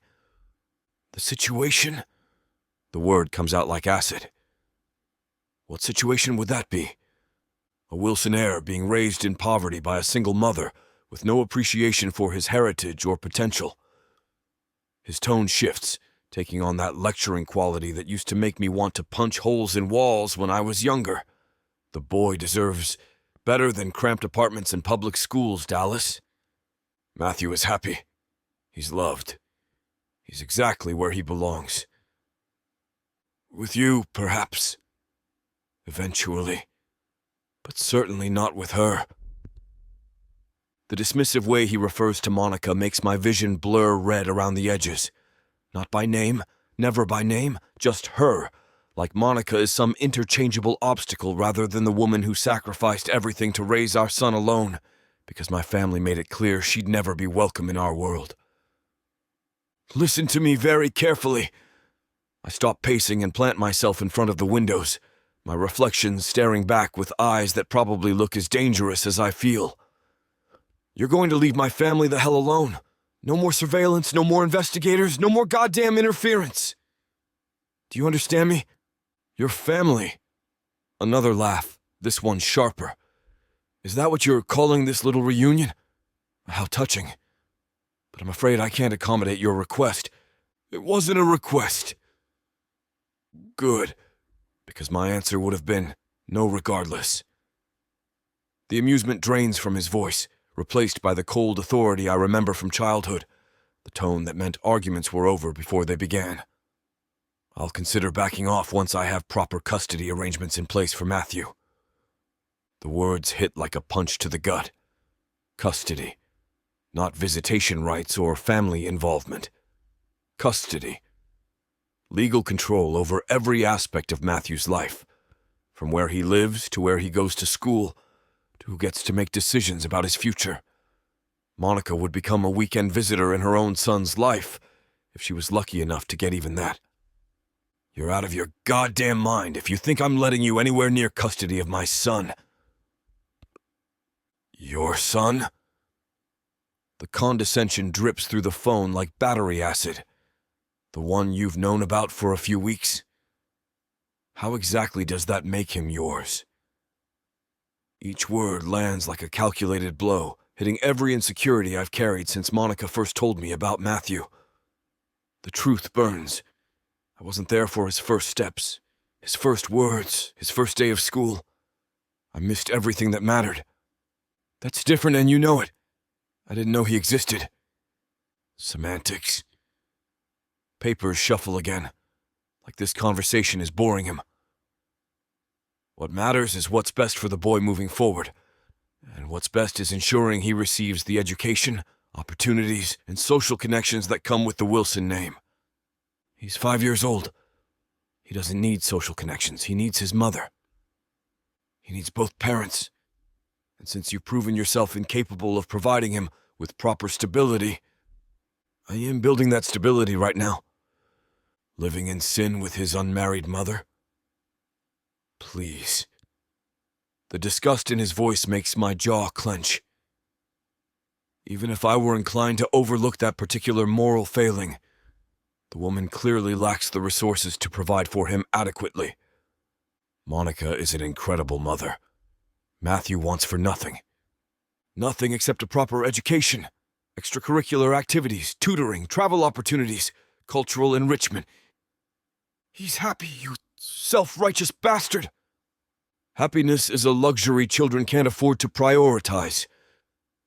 The situation? The word comes out like acid. What situation would that be? A Wilson heir being raised in poverty by a single mother with no appreciation for his heritage or potential. His tone shifts, taking on that lecturing quality that used to make me want to punch holes in walls when I was younger. The boy deserves better than cramped apartments and public schools, Dallas. Matthew is happy. He's loved. He's exactly where he belongs. With you, perhaps. Eventually. But certainly not with her. The dismissive way he refers to Monica makes my vision blur red around the edges. Not by name, never by name, just her, like Monica is some interchangeable obstacle rather than the woman who sacrificed everything to raise our son alone, because my family made it clear she'd never be welcome in our world. Listen to me very carefully. I stop pacing and plant myself in front of the windows, my reflection staring back with eyes that probably look as dangerous as I feel. You're going to leave my family the hell alone. No more surveillance, no more investigators, no more goddamn interference. Do you understand me? Your family. Another laugh, this one sharper. Is that what you're calling this little reunion? How touching. But I'm afraid I can't accommodate your request. It wasn't a request. Good, because my answer would have been no regardless. The amusement drains from his voice, replaced by the cold authority I remember from childhood, the tone that meant arguments were over before they began. I'll consider backing off once I have proper custody arrangements in place for Matthew. The words hit like a punch to the gut. Custody. Not visitation rights or family involvement. Custody. Legal control over every aspect of Matthew's life, from where he lives to where he goes to school, to who gets to make decisions about his future. Monica would become a weekend visitor in her own son's life, if she was lucky enough to get even that. You're out of your goddamn mind if you think I'm letting you anywhere near custody of my son. Your son? The condescension drips through the phone like battery acid. The one you've known about for a few weeks? How exactly does that make him yours? Each word lands like a calculated blow, hitting every insecurity I've carried since Monica first told me about Matthew. The truth burns. I wasn't there for his first steps, his first words, his first day of school. I missed everything that mattered. That's different and you know it. I didn't know he existed. Semantics. Papers shuffle again, like this conversation is boring him. What matters is what's best for the boy moving forward, and what's best is ensuring he receives the education, opportunities, and social connections that come with the Wilson name. He's 5 years old. He doesn't need social connections. He needs his mother. He needs both parents. And since you've proven yourself incapable of providing him with proper stability, I am building that stability right now. Living in sin with his unmarried mother. Please. The disgust in his voice makes my jaw clench. Even if I were inclined to overlook that particular moral failing, the woman clearly lacks the resources to provide for him adequately. Monica is an incredible mother. Matthew wants for nothing. Nothing except a proper education, extracurricular activities, tutoring, travel opportunities, cultural enrichment. He's happy, you self-righteous bastard. Happiness is a luxury children can't afford to prioritize.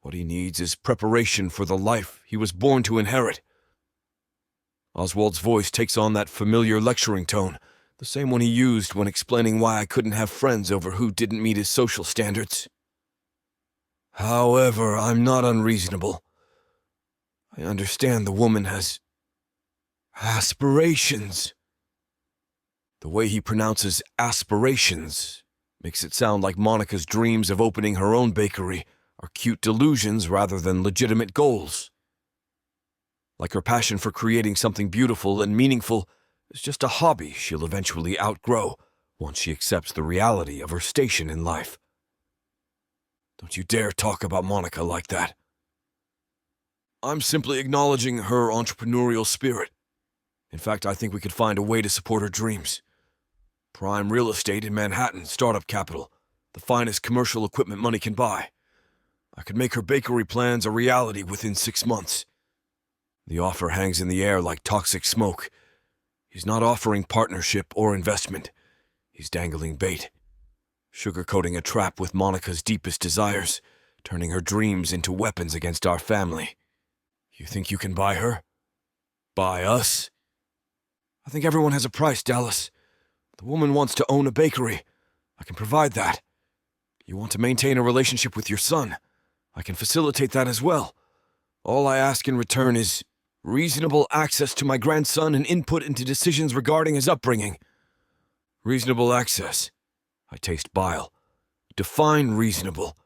What he needs is preparation for the life he was born to inherit. Oswald's voice takes on that familiar lecturing tone, the same one he used when explaining why I couldn't have friends over who didn't meet his social standards. However, I'm not unreasonable. I understand the woman has aspirations. The way he pronounces aspirations makes it sound like Monica's dreams of opening her own bakery are cute delusions rather than legitimate goals. Like her passion for creating something beautiful and meaningful is just a hobby she'll eventually outgrow once she accepts the reality of her station in life. Don't you dare talk about Monica like that. I'm simply acknowledging her entrepreneurial spirit. In fact, I think we could find a way to support her dreams. Prime real estate in Manhattan, startup capital, the finest commercial equipment money can buy. I could make her bakery plans a reality within 6 months. The offer hangs in the air like toxic smoke. He's not offering partnership or investment. He's dangling bait, sugarcoating a trap with Monica's deepest desires, turning her dreams into weapons against our family. You think you can buy her? Buy us? I think everyone has a price, Dallas. The woman wants to own a bakery. I can provide that. You want to maintain a relationship with your son. I can facilitate that as well. All I ask in return is reasonable access to my grandson and input into decisions regarding his upbringing. Reasonable access. I taste bile. Define reasonable.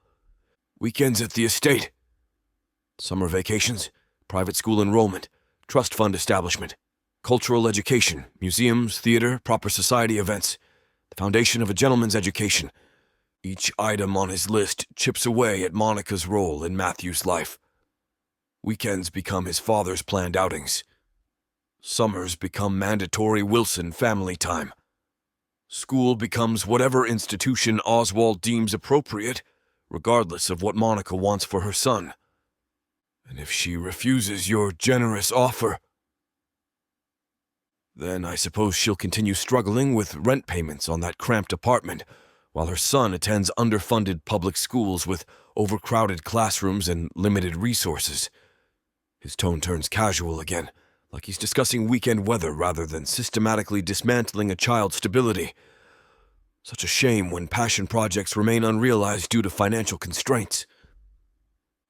Weekends at the estate. Summer vacations, private school enrollment, trust fund establishment, cultural education, museums, theater, proper society events, the foundation of a gentleman's education. Each item on his list chips away at Monica's role in Matthew's life. Weekends become his father's planned outings. Summers become mandatory Wilson family time. School becomes whatever institution Oswald deems appropriate, regardless of what Monica wants for her son. And if she refuses your generous offer, then I suppose she'll continue struggling with rent payments on that cramped apartment, while her son attends underfunded public schools with overcrowded classrooms and limited resources. His tone turns casual again, like he's discussing weekend weather rather than systematically dismantling a child's stability. Such a shame when passion projects remain unrealized due to financial constraints.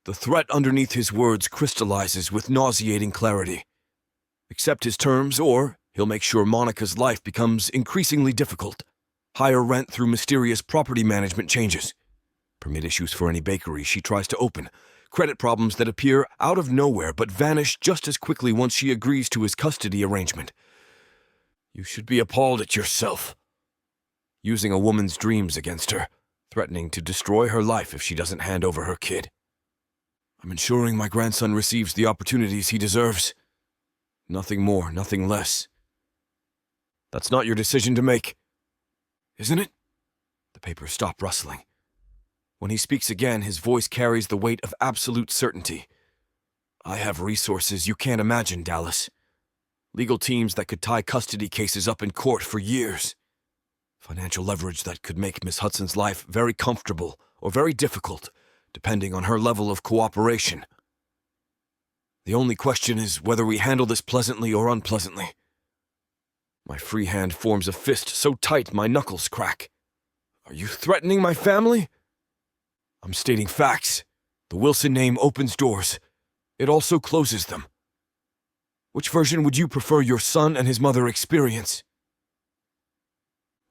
The threat underneath his words crystallizes with nauseating clarity. Accept his terms, or he'll make sure Monica's life becomes increasingly difficult. Higher rent through mysterious property management changes. Permit issues for any bakery she tries to open. Credit problems that appear out of nowhere but vanish just as quickly once she agrees to his custody arrangement. You should be appalled at yourself. Using a woman's dreams against her, threatening to destroy her life if she doesn't hand over her kid. I'm ensuring my grandson receives the opportunities he deserves. Nothing more, nothing less. That's not your decision to make, isn't it? The papers stop rustling. When he speaks again, his voice carries the weight of absolute certainty. I have resources you can't imagine, Dallas. Legal teams that could tie custody cases up in court for years. Financial leverage that could make Miss Hudson's life very comfortable or very difficult, depending on her level of cooperation. The only question is whether we handle this pleasantly or unpleasantly. My free hand forms a fist so tight my knuckles crack. Are you threatening my family? I'm stating facts. The Wilson name opens doors. It also closes them. Which version would you prefer your son and his mother experience?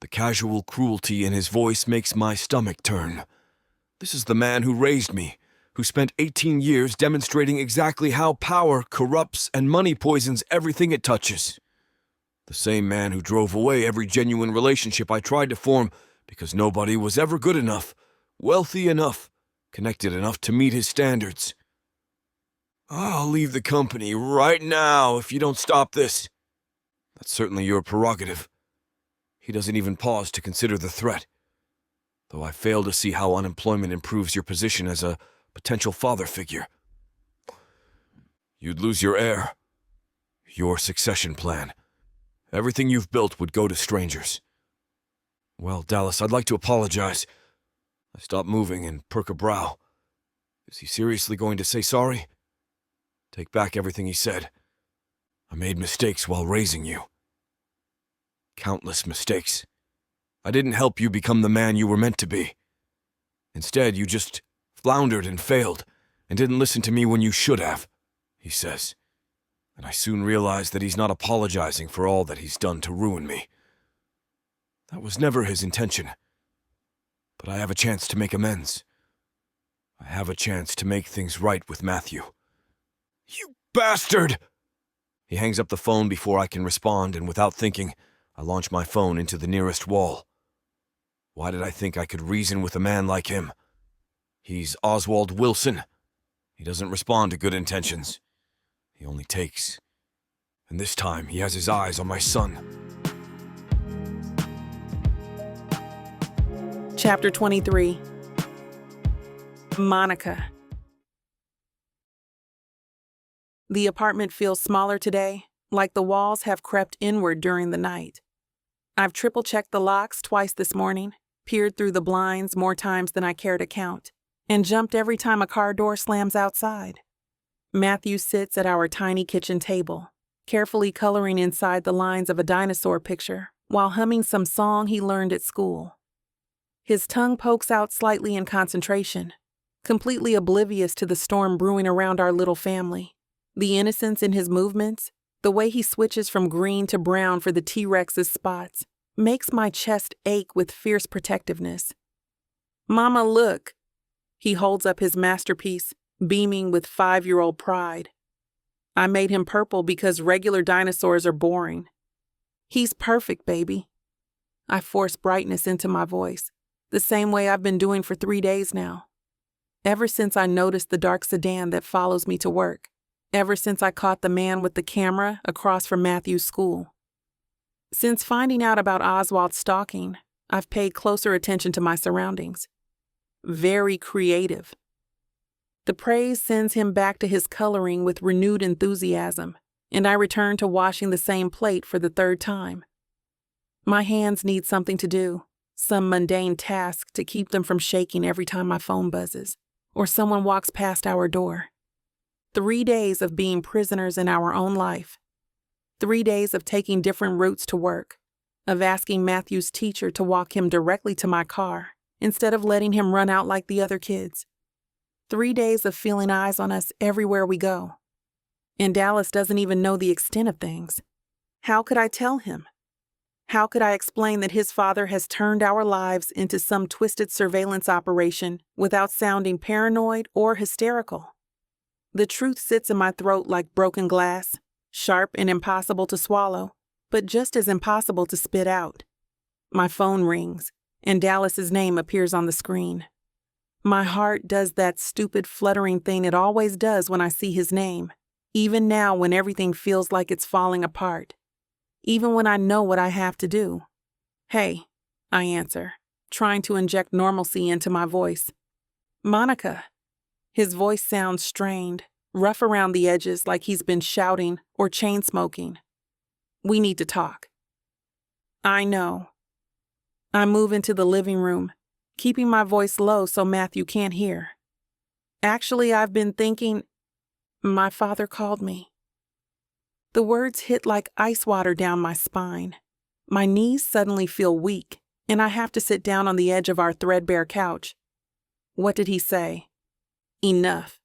The casual cruelty in his voice makes my stomach turn. This is the man who raised me, who spent 18 years demonstrating exactly how power corrupts and money poisons everything it touches. The same man who drove away every genuine relationship I tried to form because nobody was ever good enough, wealthy enough, connected enough to meet his standards. I'll leave the company right now if you don't stop this. That's certainly your prerogative. He doesn't even pause to consider the threat, though I fail to see how unemployment improves your position as a potential father figure. You'd lose your heir, your succession plan. Everything you've built would go to strangers. Well, Dallas, I'd like to apologize. I stop moving and perk a brow. Is he seriously going to say sorry? Take back everything he said. I made mistakes while raising you. Countless mistakes. I didn't help you become the man you were meant to be. Instead, you just floundered and failed, and didn't listen to me when you should have, he says. And I soon realized that he's not apologizing for all that he's done to ruin me. That was never his intention. But I have a chance to make amends. I have a chance to make things right with Matthew. You bastard! He hangs up the phone before I can respond, and without thinking, I launch my phone into the nearest wall. Why did I think I could reason with a man like him? He's Oswald Wilson. He doesn't respond to good intentions. He only takes. And this time, he has his eyes on my son. Chapter 23. Monica. The apartment feels smaller today, like the walls have crept inward during the night. I've triple-checked the locks twice this morning, peered through the blinds more times than I care to count, and jumped every time a car door slams outside. Matthew sits at our tiny kitchen table, carefully coloring inside the lines of a dinosaur picture while humming some song he learned at school. His tongue pokes out slightly in concentration, completely oblivious to the storm brewing around our little family. The innocence in his movements, the way he switches from green to brown for the T-Rex's spots, makes my chest ache with fierce protectiveness. Mama, look! He holds up his masterpiece, beaming with 5-year-old pride. I made him purple because regular dinosaurs are boring. He's perfect, baby. I force brightness into my voice, the same way I've been doing for 3 days now. Ever since I noticed the dark sedan that follows me to work. Ever since I caught the man with the camera across from Matthew's school. Since finding out about Oswald's stalking, I've paid closer attention to my surroundings. Very creative. The praise sends him back to his coloring with renewed enthusiasm, and I return to washing the same plate for the 3rd time. My hands need something to do, some mundane task to keep them from shaking every time my phone buzzes, or someone walks past our door. 3 days of being prisoners in our own life. 3 days of taking different routes to work, of asking Matthew's teacher to walk him directly to my car instead of letting him run out like the other kids. 3 days of feeling eyes on us everywhere we go. And Dallas doesn't even know the extent of things. How could I tell him? How could I explain that his father has turned our lives into some twisted surveillance operation without sounding paranoid or hysterical? The truth sits in my throat like broken glass, sharp and impossible to swallow, but just as impossible to spit out. My phone rings, and Dallas's name appears on the screen. My heart does that stupid fluttering thing it always does when I see his name, even now when everything feels like it's falling apart. Even when I know what I have to do. "Hey," I answer, trying to inject normalcy into my voice. "Monica." His voice sounds strained, rough around the edges like he's been shouting or chain smoking. "We need to talk." "I know." I move into the living room, keeping my voice low so Matthew can't hear. "Actually, I've been thinking, my father called me." The words hit like ice water down my spine. My knees suddenly feel weak, and I have to sit down on the edge of our threadbare couch. What did he say? Enough.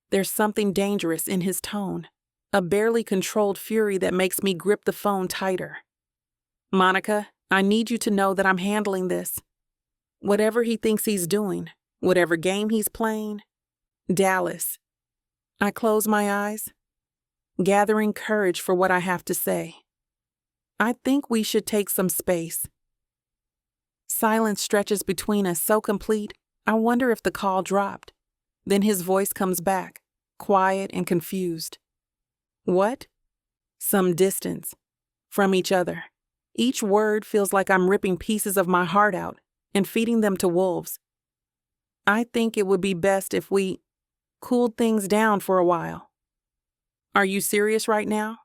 There's something dangerous in his tone, a barely controlled fury that makes me grip the phone tighter. "Monica, I need you to know that I'm handling this. Whatever he thinks he's doing, whatever game he's playing, Dallas." I close my eyes, gathering courage for what I have to say. "I think we should take some space." Silence stretches between us so complete, I wonder if the call dropped. Then his voice comes back, quiet and confused. "What?" Some distance. From each other. Each word feels like I'm ripping pieces of my heart out and feeding them to wolves. "I think it would be best if we cooled things down for a while." "Are you serious right now?"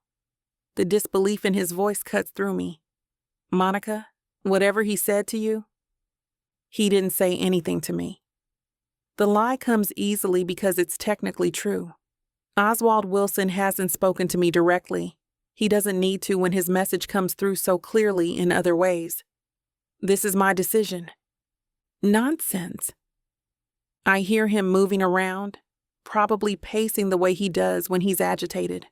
The disbelief in his voice cuts through me. "Monica, whatever he said to you?" He didn't say anything to me. The lie comes easily because it's technically true. Oswald Wilson hasn't spoken to me directly. He doesn't need to when his message comes through so clearly in other ways. This is my decision. Nonsense. I hear him moving around, probably pacing the way he does when he's agitated.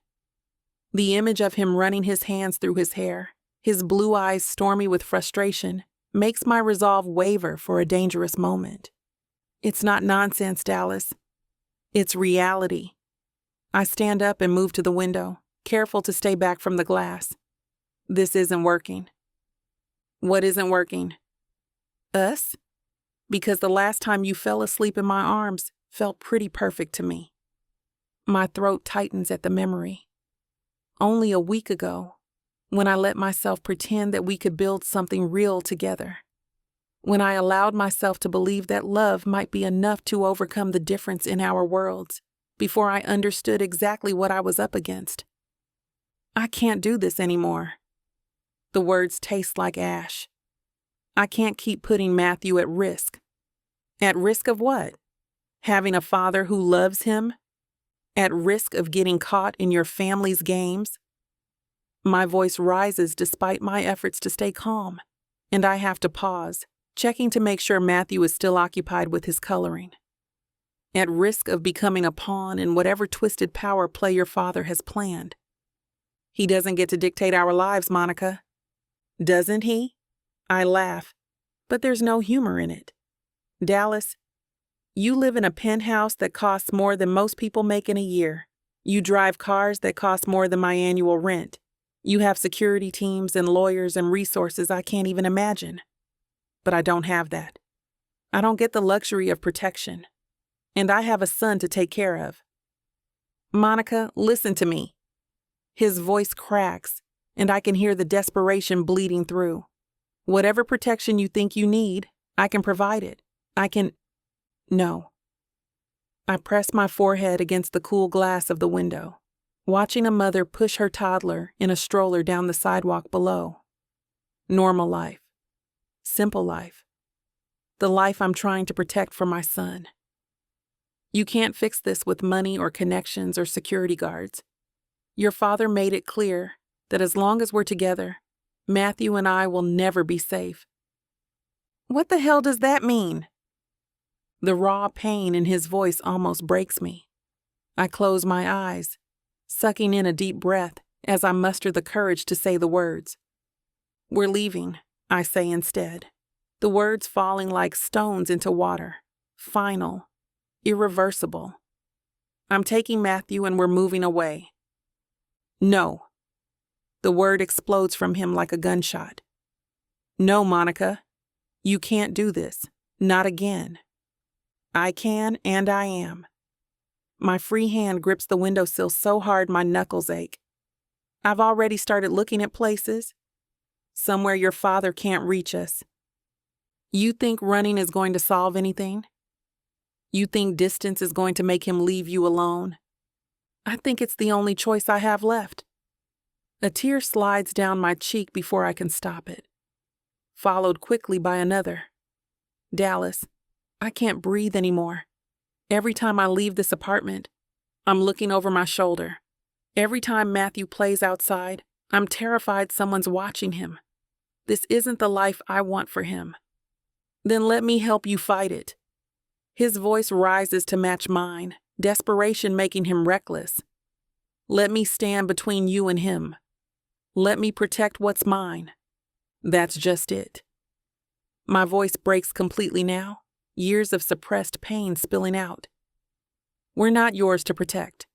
The image of him running his hands through his hair, his blue eyes stormy with frustration, makes my resolve waver for a dangerous moment. It's not nonsense, Dallas. It's reality. I stand up and move to the window, careful to stay back from the glass. This isn't working. What isn't working? Us? Because the last time you fell asleep in my arms felt pretty perfect to me. My throat tightens at the memory. Only a week ago, when I let myself pretend that we could build something real together. When I allowed myself to believe that love might be enough to overcome the difference in our worlds, before I understood exactly what I was up against. I can't do this anymore. The words taste like ash. I can't keep putting Matthew at risk. At risk of what? Having a father who loves him? At risk of getting caught in your family's games? My voice rises despite my efforts to stay calm, and I have to pause, checking to make sure Matthew is still occupied with his coloring. At risk of becoming a pawn in whatever twisted power play your father has planned. He doesn't get to dictate our lives, Monica. Doesn't he? I laugh, but there's no humor in it. Dallas, you live in a penthouse that costs more than most people make in a year, You drive cars that cost more than my annual rent. You have security teams and lawyers and resources I can't even imagine. But I don't have that. I don't get the luxury of protection. And I have a son to take care of. Monica, listen to me. His voice cracks, and I can hear the desperation bleeding through. Whatever protection you think you need, I can provide it. No. I press my forehead against the cool glass of the window, watching a mother push her toddler in a stroller down the sidewalk below. Normal life. Simple life. The life I'm trying to protect for my son. You can't fix this with money or connections or security guards. Your father made it clear that as long as we're together, Matthew and I will never be safe. What the hell does that mean? The raw pain in his voice almost breaks me. I close my eyes, sucking in a deep breath as I muster the courage to say the words. We're leaving, I say instead, the words falling like stones into water, final, irreversible. I'm taking Matthew and we're moving away. No. The word explodes from him like a gunshot. No, Monica. You can't do this. Not again. I can and I am. My free hand grips the windowsill so hard my knuckles ache. I've already started looking at places. Somewhere your father can't reach us. You think running is going to solve anything? You think distance is going to make him leave you alone? I think it's the only choice I have left. A tear slides down my cheek before I can stop it, followed quickly by another. Dallas, I can't breathe anymore. Every time I leave this apartment, I'm looking over my shoulder. Every time Matthew plays outside, I'm terrified someone's watching him. This isn't the life I want for him. Then let me help you fight it. His voice rises to match mine, desperation making him reckless. Let me stand between you and him. Let me protect what's mine. That's just it. My voice breaks completely now, years of suppressed pain spilling out. We're not yours to protect.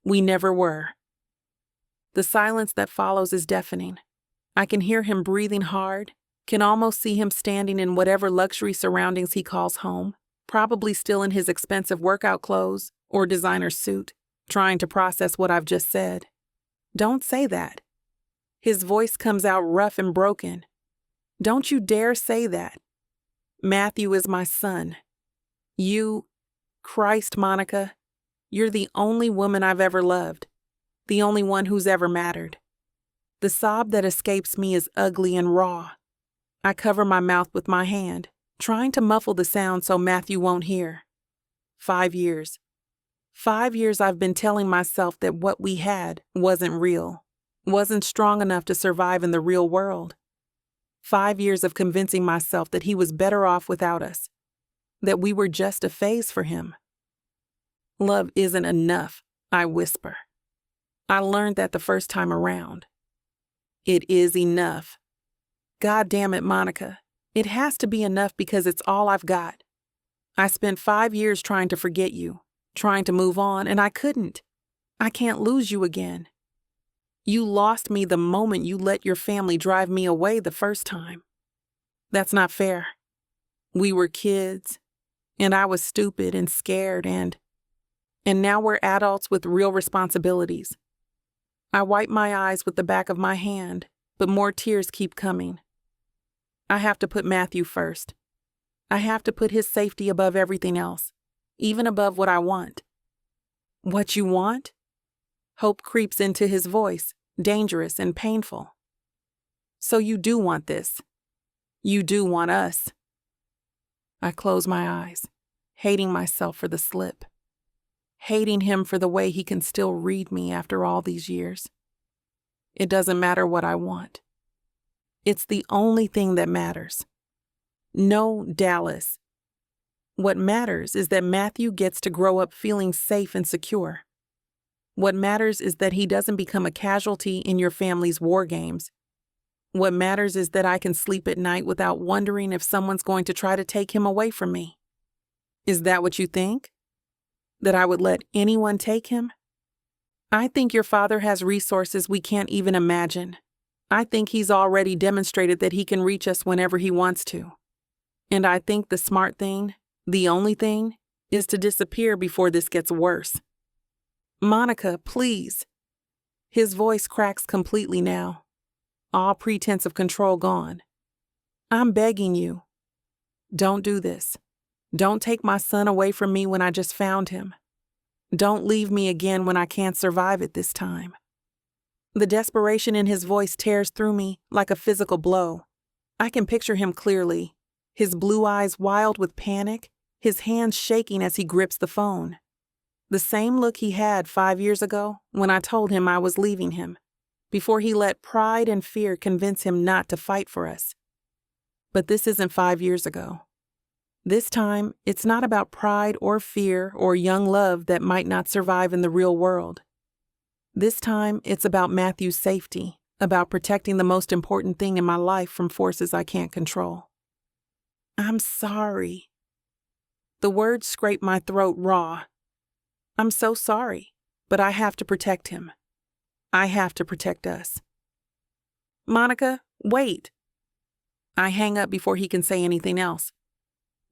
We never were. The silence that follows is deafening. I can hear him breathing hard, can almost see him standing in whatever luxury surroundings he calls home, probably still in his expensive workout clothes or designer suit, trying to process what I've just said. Don't say that. His voice comes out rough and broken. Don't you dare say that. Matthew is my son. Christ, Monica, you're the only woman I've ever loved, the only one who's ever mattered. The sob that escapes me is ugly and raw. I cover my mouth with my hand, trying to muffle the sound so Matthew won't hear. 5 years. 5 years I've been telling myself that what we had wasn't real, wasn't strong enough to survive in the real world. 5 years of convincing myself that he was better off without us, that we were just a phase for him. Love isn't enough, I whisper. I learned that the first time around. It is enough. God damn it, Monica. It has to be enough because it's all I've got. I spent 5 years trying to forget you, trying to move on, and I couldn't. I can't lose you again. You lost me the moment you let your family drive me away the first time. That's not fair. We were kids, and I was stupid and scared, and now we're adults with real responsibilities. I wipe my eyes with the back of my hand, but more tears keep coming. I have to put Matthew first. I have to put his safety above everything else, even above what I want. What you want? Hope creeps into his voice, dangerous and painful. So you do want this. You do want us. I close my eyes, hating myself for the slip. Hating him for the way he can still read me after all these years. It doesn't matter what I want. It's the only thing that matters. No, Dallas. What matters is that Matthew gets to grow up feeling safe and secure. What matters is that he doesn't become a casualty in your family's war games. What matters is that I can sleep at night without wondering if someone's going to try to take him away from me. Is that what you think? That I would let anyone take him? I think your father has resources we can't even imagine. I think he's already demonstrated that he can reach us whenever he wants to. And I think the smart thing, the only thing, is to disappear before this gets worse. Monica, please. His voice cracks completely now. All pretense of control gone. I'm begging you. Don't do this. Don't take my son away from me when I just found him. Don't leave me again when I can't survive it this time. The desperation in his voice tears through me like a physical blow. I can picture him clearly, his blue eyes wild with panic, his hands shaking as he grips the phone. The same look he had 5 years ago when I told him I was leaving him, before he let pride and fear convince him not to fight for us. But this isn't 5 years ago. This time, it's not about pride or fear or young love that might not survive in the real world. This time, it's about Matthew's safety, about protecting the most important thing in my life from forces I can't control. I'm sorry. The words scrape my throat raw. I'm so sorry, but I have to protect him. I have to protect us. Monica, wait. I hang up before he can say anything else,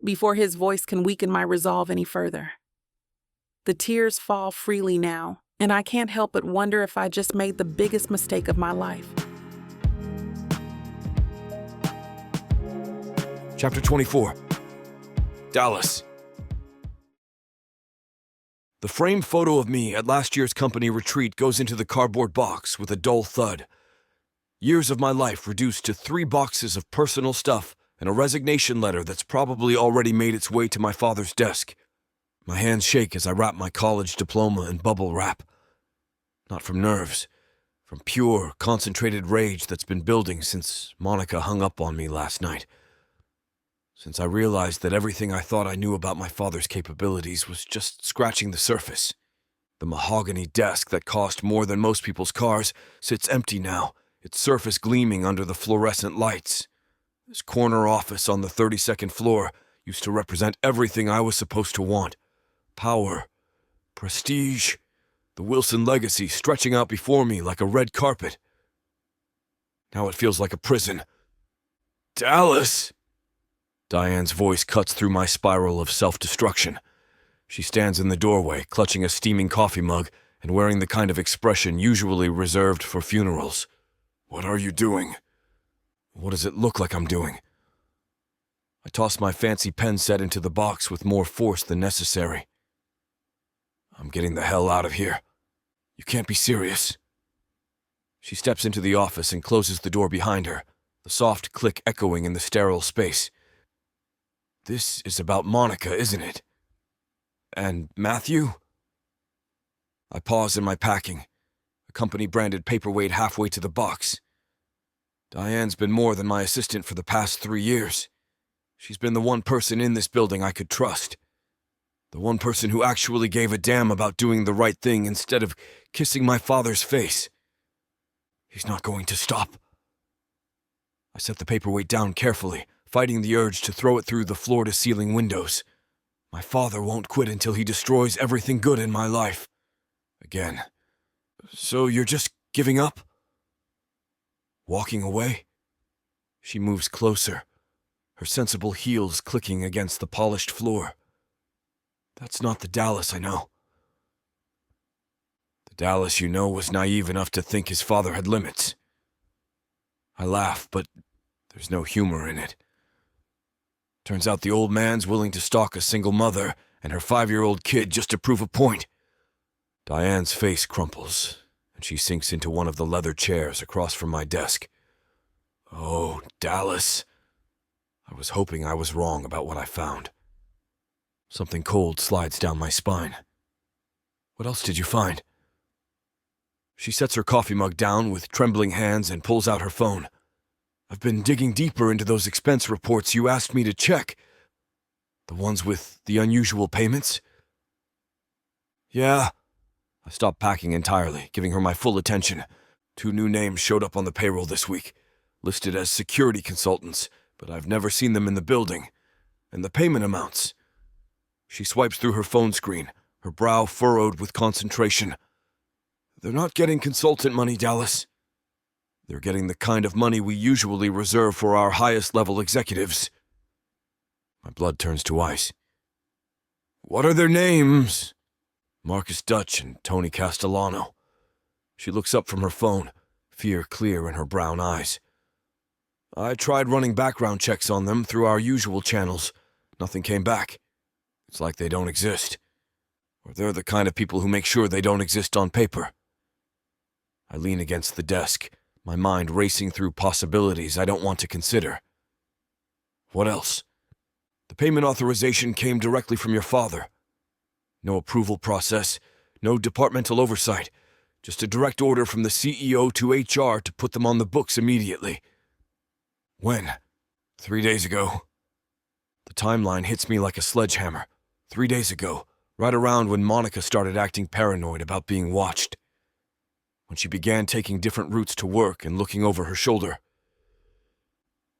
before his voice can weaken my resolve any further. The tears fall freely now, and I can't help but wonder if I just made the biggest mistake of my life. Chapter 24. Dallas. The framed photo of me at last year's company retreat goes into the cardboard box with a dull thud. Years of my life reduced to 3 boxes of personal stuff and a resignation letter that's probably already made its way to my father's desk. My hands shake as I wrap my college diploma in bubble wrap. Not from nerves, from pure, concentrated rage that's been building since Monica hung up on me last night. Since I realized that everything I thought I knew about my father's capabilities was just scratching the surface. The mahogany desk that cost more than most people's cars sits empty now, its surface gleaming under the fluorescent lights. This corner office on the 32nd floor used to represent everything I was supposed to want. Power, prestige, the Wilson legacy stretching out before me like a red carpet. Now it feels like a prison. Dallas! Diane's voice cuts through my spiral of self-destruction. She stands in the doorway, clutching a steaming coffee mug and wearing the kind of expression usually reserved for funerals. What are you doing? What does it look like I'm doing? I toss my fancy pen set into the box with more force than necessary. I'm getting the hell out of here. You can't be serious. She steps into the office and closes the door behind her, the soft click echoing in the sterile space. This is about Monica, isn't it? And Matthew? I pause in my packing, a company-branded paperweight halfway to the box. Diane's been more than my assistant for the past 3 years. She's been the one person in this building I could trust. The one person who actually gave a damn about doing the right thing instead of kissing my father's face. He's not going to stop. I set the paperweight down carefully, fighting the urge to throw it through the floor-to-ceiling windows. My father won't quit until he destroys everything good in my life. Again. So you're just giving up? Walking away? She moves closer, her sensible heels clicking against the polished floor. That's not the Dallas I know. The Dallas you know was naive enough to think his father had limits. I laugh, but there's no humor in it. Turns out the old man's willing to stalk a single mother and her 5-year-old kid just to prove a point. Diane's face crumples, and she sinks into one of the leather chairs across from my desk. Oh, Dallas. I was hoping I was wrong about what I found. Something cold slides down my spine. What else did you find? She sets her coffee mug down with trembling hands and pulls out her phone. I've been digging deeper into those expense reports you asked me to check. The ones with the unusual payments? Yeah. I stopped packing entirely, giving her my full attention. 2 new names showed up on the payroll this week, listed as security consultants, but I've never seen them in the building. And the payment amounts. She swipes through her phone screen, her brow furrowed with concentration. They're not getting consultant money, Dallas. They're getting the kind of money we usually reserve for our highest-level executives. My blood turns to ice. What are their names? Marcus Dutch and Tony Castellano. She looks up from her phone, fear clear in her brown eyes. I tried running background checks on them through our usual channels. Nothing came back. It's like they don't exist. Or they're the kind of people who make sure they don't exist on paper. I lean against the desk, my mind racing through possibilities I don't want to consider. What else? The payment authorization came directly from your father. No approval process, no departmental oversight, just a direct order from the CEO to HR to put them on the books immediately. When? 3 days ago. The timeline hits me like a sledgehammer. 3 days ago, right around when Monica started acting paranoid about being watched. When she began taking different routes to work and looking over her shoulder.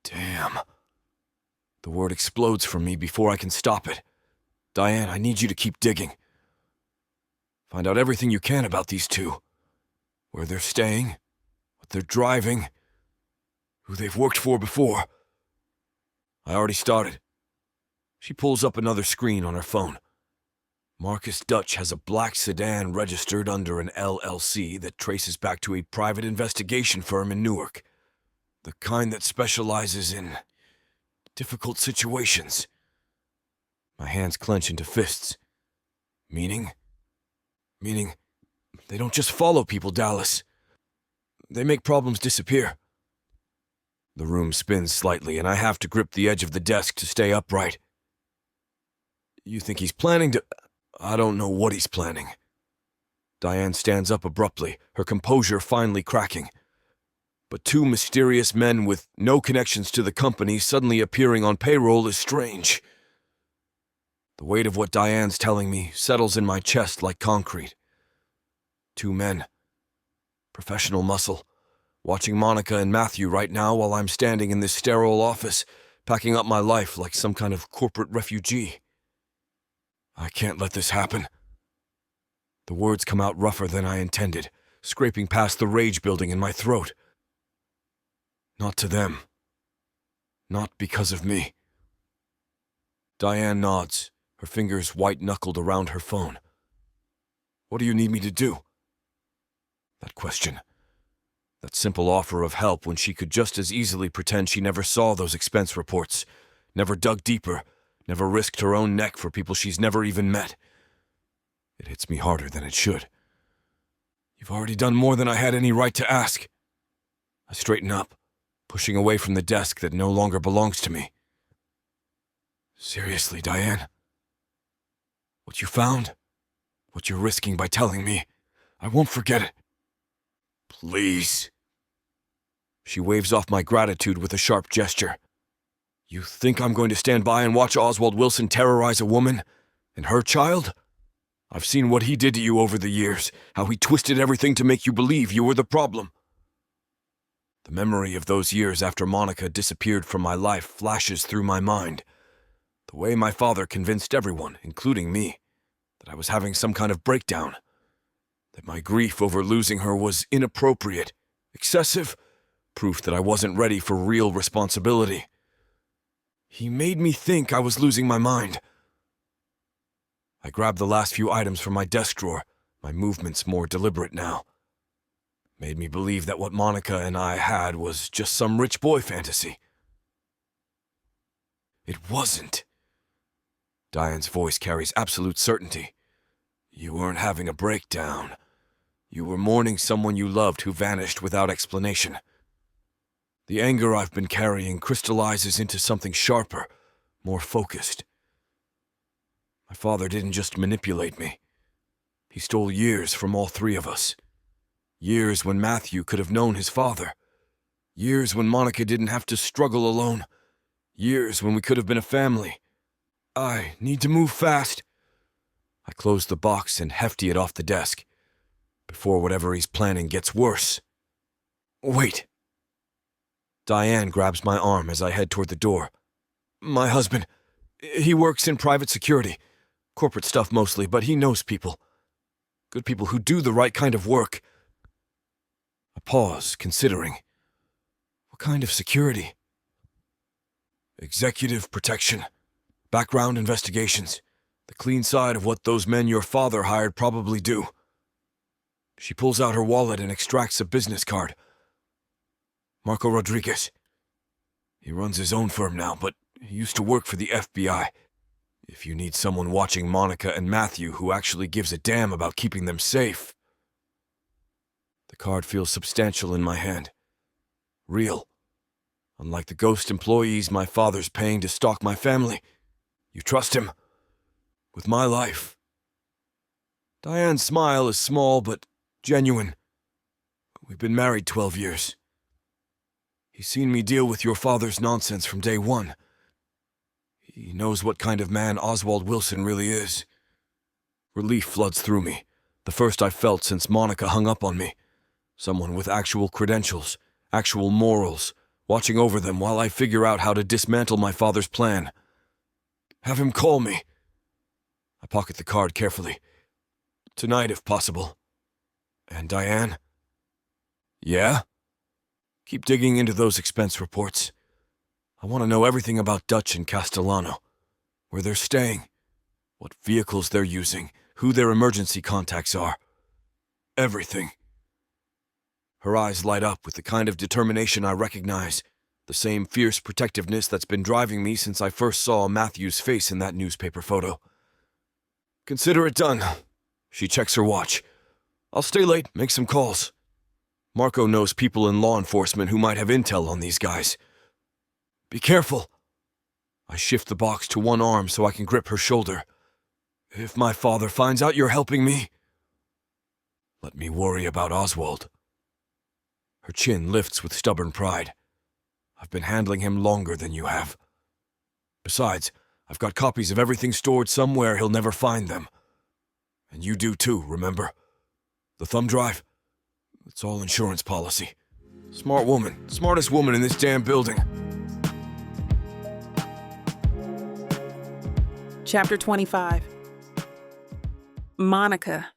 Damn. The word explodes from me before I can stop it. Diane, I need you to keep digging. Find out everything you can about these two. Where they're staying, what they're driving, who they've worked for before. I already started. She pulls up another screen on her phone. Marcus Dutch has a black sedan registered under an LLC that traces back to a private investigation firm in Newark. The kind that specializes in difficult situations. My hands clench into fists. Meaning they don't just follow people, Dallas. They make problems disappear. The room spins slightly, and I have to grip the edge of the desk to stay upright. You think he's planning to... I don't know what he's planning. Diane stands up abruptly, her composure finally cracking. But two mysterious men with no connections to the company suddenly appearing on payroll is strange. The weight of what Diane's telling me settles in my chest like concrete. 2 men. Professional muscle. Watching Monica and Matthew right now while I'm standing in this sterile office, packing up my life like some kind of corporate refugee. I can't let this happen. The words come out rougher than I intended, scraping past the rage building in my throat. Not to them. Not because of me. Diane nods, her fingers white-knuckled around her phone. What do you need me to do? That question. That simple offer of help when she could just as easily pretend she never saw those expense reports, never dug deeper, never risked her own neck for people she's never even met. It hits me harder than it should. You've already done more than I had any right to ask. I straighten up, pushing away from the desk that no longer belongs to me. Seriously, Diane? What you found? What you're risking by telling me? I won't forget it. Please. She waves off my gratitude with a sharp gesture. You think I'm going to stand by and watch Oswald Wilson terrorize a woman and her child? I've seen what he did to you over the years, how he twisted everything to make you believe you were the problem. The memory of those years after Monica disappeared from my life flashes through my mind. The way my father convinced everyone, including me, that I was having some kind of breakdown. That my grief over losing her was inappropriate, excessive, proof that I wasn't ready for real responsibility. He made me think I was losing my mind. I grabbed the last few items from my desk drawer, my movements more deliberate now. Made me believe that what Monica and I had was just some rich boy fantasy. It wasn't. Diane's voice carries absolute certainty. You weren't having a breakdown. You were mourning someone you loved who vanished without explanation. The anger I've been carrying crystallizes into something sharper, more focused. My father didn't just manipulate me. He stole years from all 3 of us. Years when Matthew could have known his father. Years when Monica didn't have to struggle alone. Years when we could have been a family. I need to move fast. I close the box and hefty it off the desk, before whatever he's planning gets worse. Wait. Diane grabs my arm as I head toward the door. My husband, he works in private security. Corporate stuff mostly, but he knows people. Good people who do the right kind of work. I pause, considering. What kind of security? Executive protection. Background investigations. The clean side of what those men your father hired probably do. She pulls out her wallet and extracts a business card. Marco Rodriguez. He runs his own firm now, but he used to work for the FBI. If you need someone watching Monica and Matthew who actually gives a damn about keeping them safe. The card feels substantial in my hand. Real. Unlike the ghost employees my father's paying to stalk my family. You trust him? With my life. Diane's smile is small but genuine. We've been married 12 years. He's seen me deal with your father's nonsense from day one. He knows what kind of man Oswald Wilson really is. Relief floods through me, the first I've felt since Monica hung up on me. Someone with actual credentials, actual morals, watching over them while I figure out how to dismantle my father's plan. Have him call me. I pocket the card carefully. Tonight, if possible. And Diane? Yeah? Keep digging into those expense reports. I want to know everything about Dutch and Castellano. Where they're staying. What vehicles they're using. Who their emergency contacts are. Everything. Her eyes light up with the kind of determination I recognize. The same fierce protectiveness that's been driving me since I first saw Matthew's face in that newspaper photo. Consider it done. She checks her watch. I'll stay late, make some calls. Marco knows people in law enforcement who might have intel on these guys. Be careful. I shift the box to one arm so I can grip her shoulder. If my father finds out you're helping me, let me worry about Oswald. Her chin lifts with stubborn pride. I've been handling him longer than you have. Besides, I've got copies of everything stored somewhere he'll never find them. And you do too, remember? The thumb drive? It's all insurance policy. Smart woman. Smartest woman in this damn building. Chapter 25. Monica.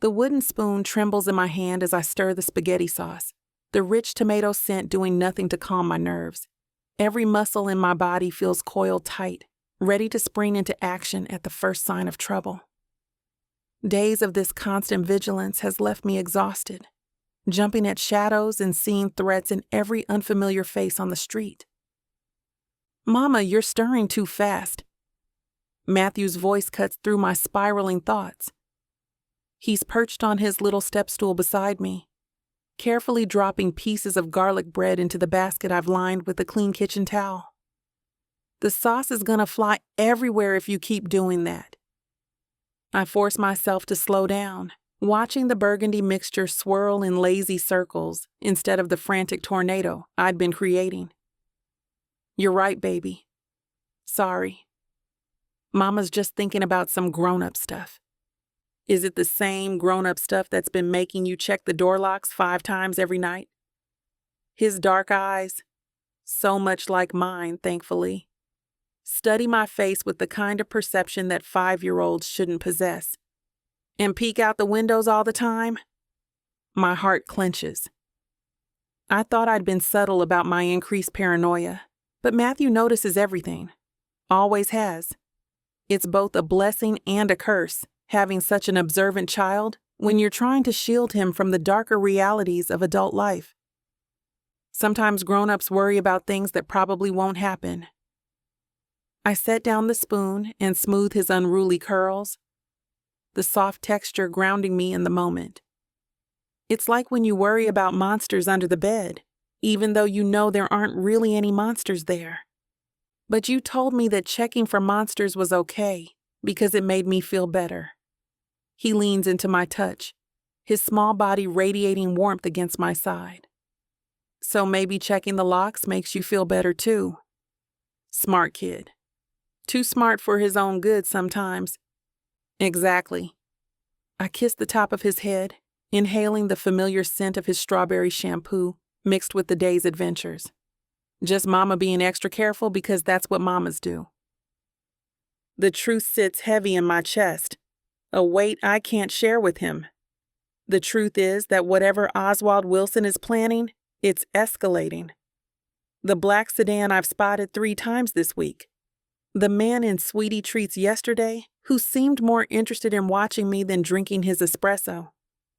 The wooden spoon trembles in my hand as I stir the spaghetti sauce, the rich tomato scent doing nothing to calm my nerves. Every muscle in my body feels coiled tight, ready to spring into action at the first sign of trouble. Days of this constant vigilance has left me exhausted, jumping at shadows and seeing threats in every unfamiliar face on the street. Mama, you're stirring too fast. Matthew's voice cuts through my spiraling thoughts. He's perched on his little step stool beside me, carefully dropping pieces of garlic bread into the basket I've lined with a clean kitchen towel. The sauce is gonna fly everywhere if you keep doing that. I force myself to slow down, watching the burgundy mixture swirl in lazy circles instead of the frantic tornado I'd been creating. You're right, baby. Sorry. Mama's just thinking about some grown-up stuff. Is it the same grown-up stuff that's been making you check the door locks 5 times every night? His dark eyes, so much like mine, thankfully, study my face with the kind of perception that 5-year-olds shouldn't possess. And peek out the windows all the time? My heart clenches. I thought I'd been subtle about my increased paranoia, but Matthew notices everything. Always has. It's both a blessing and a curse, having such an observant child when you're trying to shield him from the darker realities of adult life. Sometimes grown-ups worry about things that probably won't happen. I set down the spoon and smooth his unruly curls, the soft texture grounding me in the moment. It's like when you worry about monsters under the bed, even though you know there aren't really any monsters there. But you told me that checking for monsters was okay because it made me feel better. He leans into my touch, his small body radiating warmth against my side. So maybe checking the locks makes you feel better too. Smart kid. Too smart for his own good sometimes. Exactly. I kissed the top of his head, inhaling the familiar scent of his strawberry shampoo mixed with the day's adventures. Just Mama being extra careful because that's what mamas do. The truth sits heavy in my chest, a weight I can't share with him. The truth is that whatever Oswald Wilson is planning, it's escalating. The black sedan I've spotted 3 times this week. The man in Sweetie Treats yesterday, who seemed more interested in watching me than drinking his espresso.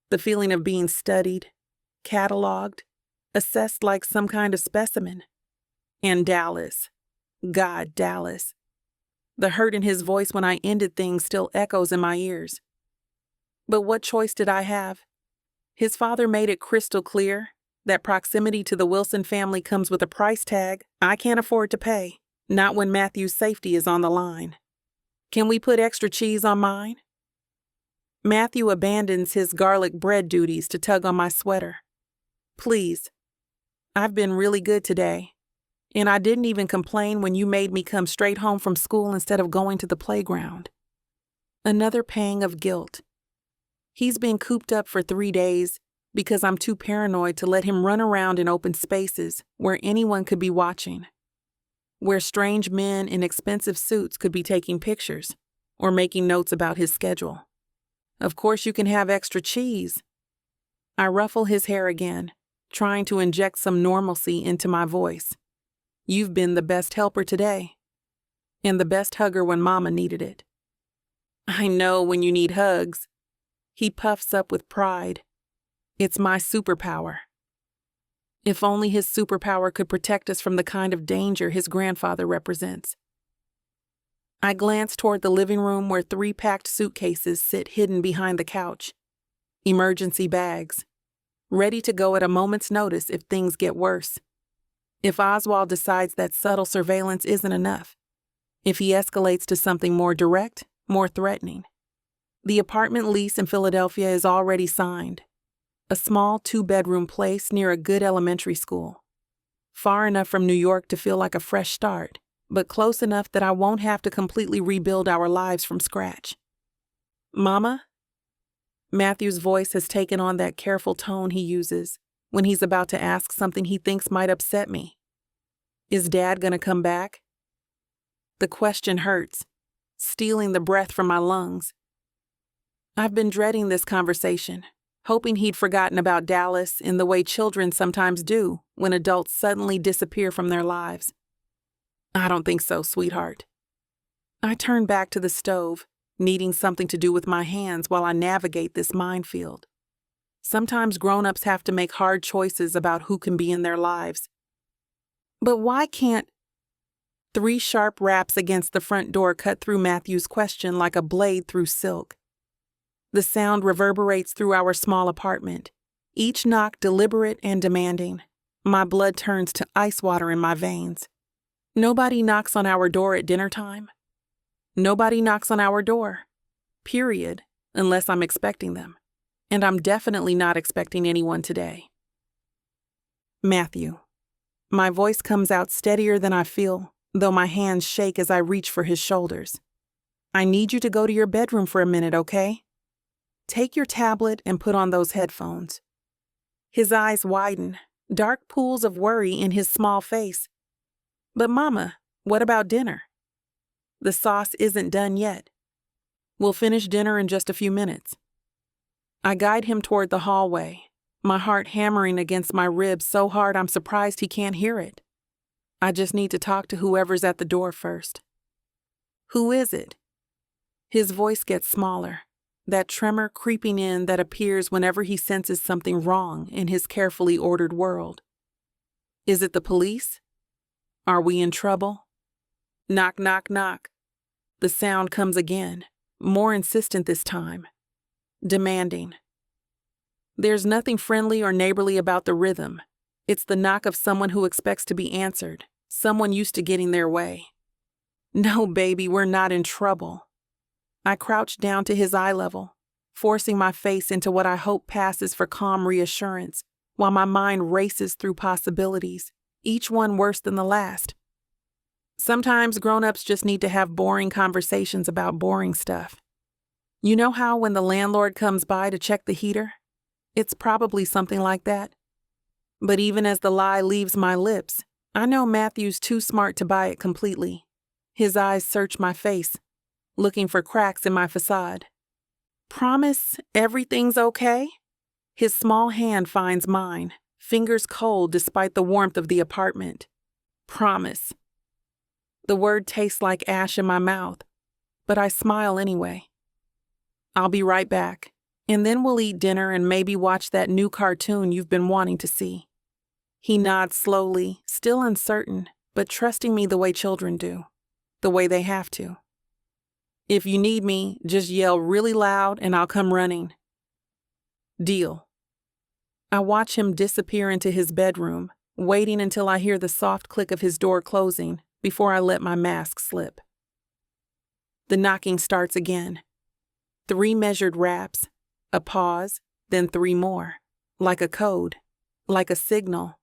The feeling of being studied, cataloged, assessed like some kind of specimen. And Dallas. God, Dallas. The hurt in his voice when I ended things still echoes in my ears. But what choice did I have? His father made it crystal clear that proximity to the Wilson family comes with a price tag I can't afford to pay, not when Matthew's safety is on the line. Can we put extra cheese on mine? Matthew abandons his garlic bread duties to tug on my sweater. Please. I've been really good today. And I didn't even complain when you made me come straight home from school instead of going to the playground. Another pang of guilt. He's been cooped up for 3 days because I'm too paranoid to let him run around in open spaces where anyone could be watching, where strange men in expensive suits could be taking pictures or making notes about his schedule. Of course you can have extra cheese. I ruffle his hair again, trying to inject some normalcy into my voice. You've been the best helper today, and the best hugger when Mama needed it. I know when you need hugs. He puffs up with pride. It's my superpower. If only his superpower could protect us from the kind of danger his grandfather represents. I glance toward the living room where 3 packed suitcases sit hidden behind the couch. Emergency bags, ready to go at a moment's notice if things get worse. If Oswald decides that subtle surveillance isn't enough, if he escalates to something more direct, more threatening. The apartment lease in Philadelphia is already signed. A small 2-bedroom place near a good elementary school. Far enough from New York to feel like a fresh start, but close enough that I won't have to completely rebuild our lives from scratch. Mama? Matthew's voice has taken on that careful tone he uses when he's about to ask something he thinks might upset me. Is Dad gonna come back? The question hurts, stealing the breath from my lungs. I've been dreading this conversation, hoping he'd forgotten about Dallas in the way children sometimes do when adults suddenly disappear from their lives. I don't think so, sweetheart. I turn back to the stove, needing something to do with my hands while I navigate this minefield. Sometimes grown-ups have to make hard choices about who can be in their lives. But why can't... 3 sharp raps against the front door cut through Matthew's question like a blade through silk. The sound reverberates through our small apartment, each knock deliberate and demanding. My blood turns to ice water in my veins. Nobody knocks on our door at dinner time. Nobody knocks on our door. Period, unless I'm expecting them. And I'm definitely not expecting anyone today. Matthew. My voice comes out steadier than I feel, though my hands shake as I reach for his shoulders. I need you to go to your bedroom for a minute, okay? Take your tablet and put on those headphones. His eyes widen, dark pools of worry in his small face. But Mama, what about dinner? The sauce isn't done yet. We'll finish dinner in just a few minutes. I guide him toward the hallway, my heart hammering against my ribs so hard I'm surprised he can't hear it. I just need to talk to whoever's at the door first. Who is it? His voice gets smaller, that tremor creeping in that appears whenever he senses something wrong in his carefully ordered world. Is it the police? Are we in trouble? Knock, knock, knock. The sound comes again, more insistent this time. Demanding. There's nothing friendly or neighborly about the rhythm. It's the knock of someone who expects to be answered, someone used to getting their way. No, baby, we're not in trouble. I crouch down to his eye level, forcing my face into what I hope passes for calm reassurance, while my mind races through possibilities, each one worse than the last. Sometimes grown-ups just need to have boring conversations about boring stuff. You know how when the landlord comes by to check the heater? It's probably something like that. But even as the lie leaves my lips, I know Matthew's too smart to buy it completely. His eyes search my face, looking for cracks in my facade. Promise everything's okay? His small hand finds mine, fingers cold despite the warmth of the apartment. Promise. The word tastes like ash in my mouth, but I smile anyway. I'll be right back, and then we'll eat dinner and maybe watch that new cartoon you've been wanting to see. He nods slowly, still uncertain, but trusting me the way children do, the way they have to. If you need me, just yell really loud and I'll come running. Deal. I watch him disappear into his bedroom, waiting until I hear the soft click of his door closing before I let my mask slip. The knocking starts again. 3 measured raps, a pause, then 3 more, like a code, like a signal.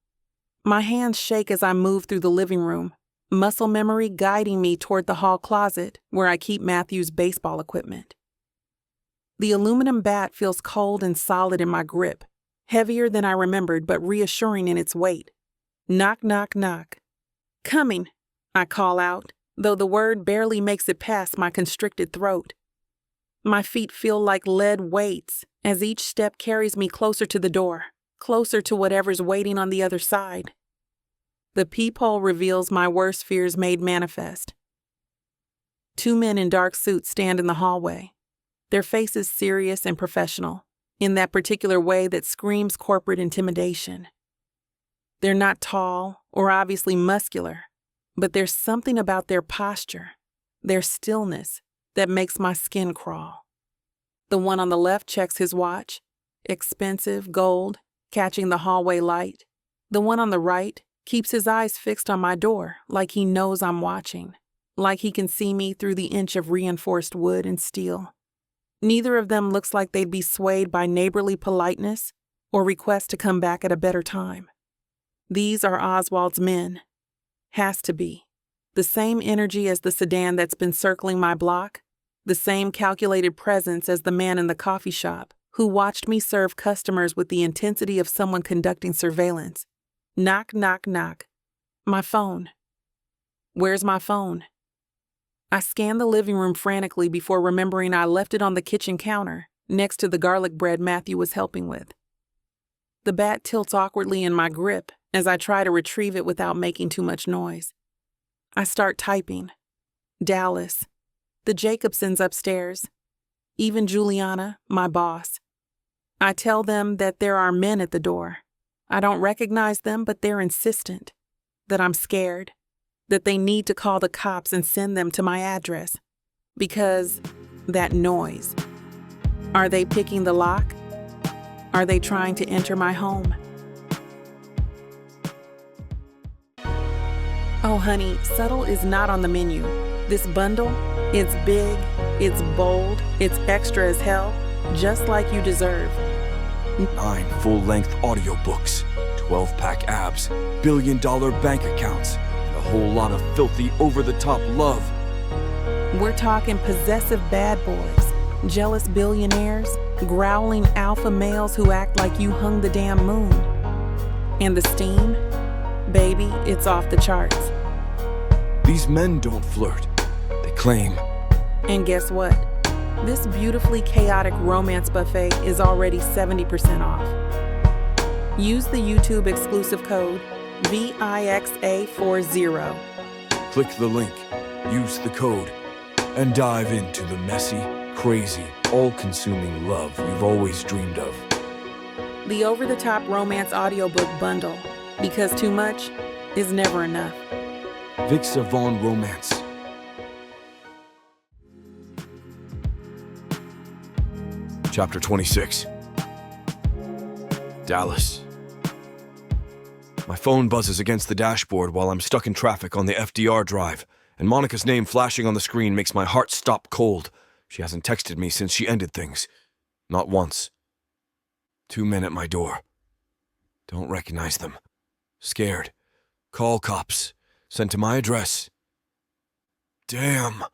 My hands shake as I move through the living room, muscle memory guiding me toward the hall closet where I keep Matthew's baseball equipment. The aluminum bat feels cold and solid in my grip, heavier than I remembered but reassuring in its weight. Knock, knock, knock. Coming, I call out, though the word barely makes it past my constricted throat. My feet feel like lead weights as each step carries me closer to the door, closer to whatever's waiting on the other side. The peephole reveals my worst fears made manifest. 2 men in dark suits stand in the hallway, their faces serious and professional, in that particular way that screams corporate intimidation. They're not tall or obviously muscular, but there's something about their posture, their stillness, that makes my skin crawl. The one on the left checks his watch, expensive, gold, catching the hallway light. The one on the right keeps his eyes fixed on my door like he knows I'm watching, like he can see me through the inch of reinforced wood and steel. Neither of them looks like they'd be swayed by neighborly politeness or request to come back at a better time. These are Oswald's men. Has to be. The same energy as the sedan that's been circling my block, the same calculated presence as the man in the coffee shop who watched me serve customers with the intensity of someone conducting surveillance. Knock, knock, knock. My phone. Where's my phone? I scan the living room frantically before remembering I left it on the kitchen counter next to the garlic bread Matthew was helping with. The bat tilts awkwardly in my grip as I try to retrieve it without making too much noise. I start typing. Dallas. The Jacobsons upstairs. Even Juliana, my boss. I tell them that there are men at the door. I don't recognize them, but they're insistent. That I'm scared. That they need to call the cops and send them to my address. Because that noise. Are they picking the lock? Are they trying to enter my home? Oh, honey, subtle is not on the menu. This bundle, it's big, it's bold, it's extra as hell, just like you deserve. 9 full-length audiobooks, 12-pack abs, billion-dollar bank accounts, and a whole lot of filthy, over-the-top love. We're talking possessive bad boys, jealous billionaires, growling alpha males who act like you hung the damn moon. And the steam? Baby, it's off the charts. These men don't flirt. They claim. And guess what? This beautifully chaotic romance buffet is already 70% off. Use the YouTube exclusive code VIXA40. Click the link, use the code, and dive into the messy, crazy, all-consuming love you've always dreamed of. The over-the-top romance audiobook bundle, because too much is never enough. Vixa Vaughn Romance. Chapter 26. Dallas. My phone buzzes against the dashboard while I'm stuck in traffic on the FDR drive, and Monica's name flashing on the screen makes my heart stop cold. She hasn't texted me since she ended things. Not once. 2 men at my door. Don't recognize them. Scared. Call cops. Sent to my address. Damn.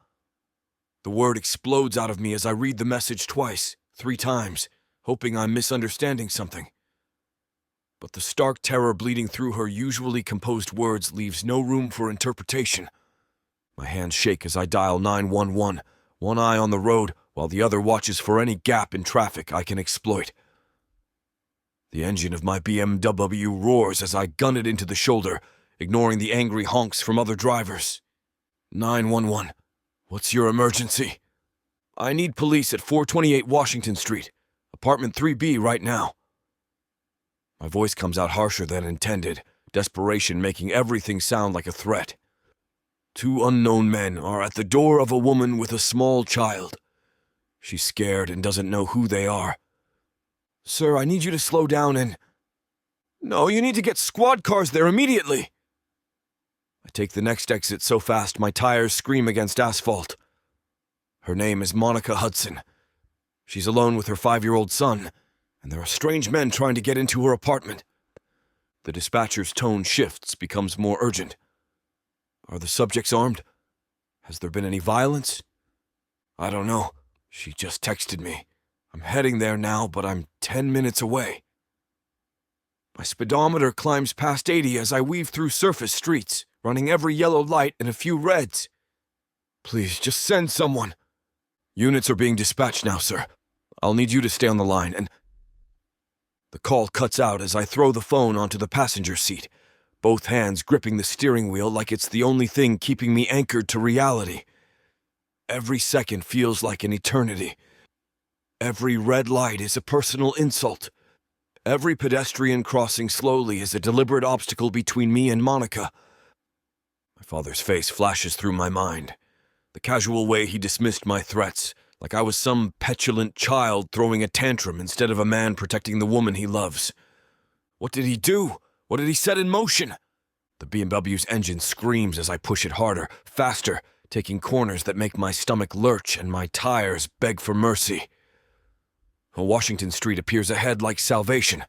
The word explodes out of me as I read the message twice, 3 times, hoping I'm misunderstanding something. But the stark terror bleeding through her usually composed words leaves no room for interpretation. My hands shake as I dial 911, one eye on the road while the other watches for any gap in traffic I can exploit. The engine of my BMW roars as I gun it into the shoulder, ignoring the angry honks from other drivers. 911. What's your emergency? I need police at 428 Washington Street, apartment 3B right now. My voice comes out harsher than intended, desperation making everything sound like a threat. 2 unknown men are at the door of a woman with a small child. She's scared and doesn't know who they are. Sir, I need you to slow down and... No, you need to get squad cars there immediately. I take the next exit so fast my tires scream against asphalt. Her name is Monica Hudson. She's alone with her 5-year-old son, and there are strange men trying to get into her apartment. The dispatcher's tone shifts, becomes more urgent. Are the subjects armed? Has there been any violence? I don't know. She just texted me. I'm heading there now, but I'm 10 minutes away. My speedometer climbs past 80 as I weave through surface streets, running every yellow light and a few reds. Please, just send someone. Units are being dispatched now, sir. I'll need you to stay on the line, and... The call cuts out as I throw the phone onto the passenger seat, both hands gripping the steering wheel like it's the only thing keeping me anchored to reality. Every second feels like an eternity. Every red light is a personal insult. Every pedestrian crossing slowly is a deliberate obstacle between me and Monica. My father's face flashes through my mind. The casual way he dismissed my threats, like I was some petulant child throwing a tantrum instead of a man protecting the woman he loves. What did he do? What did he set in motion? The BMW's engine screams as I push it harder, faster, taking corners that make my stomach lurch and my tires beg for mercy. Washington Street appears ahead like salvation.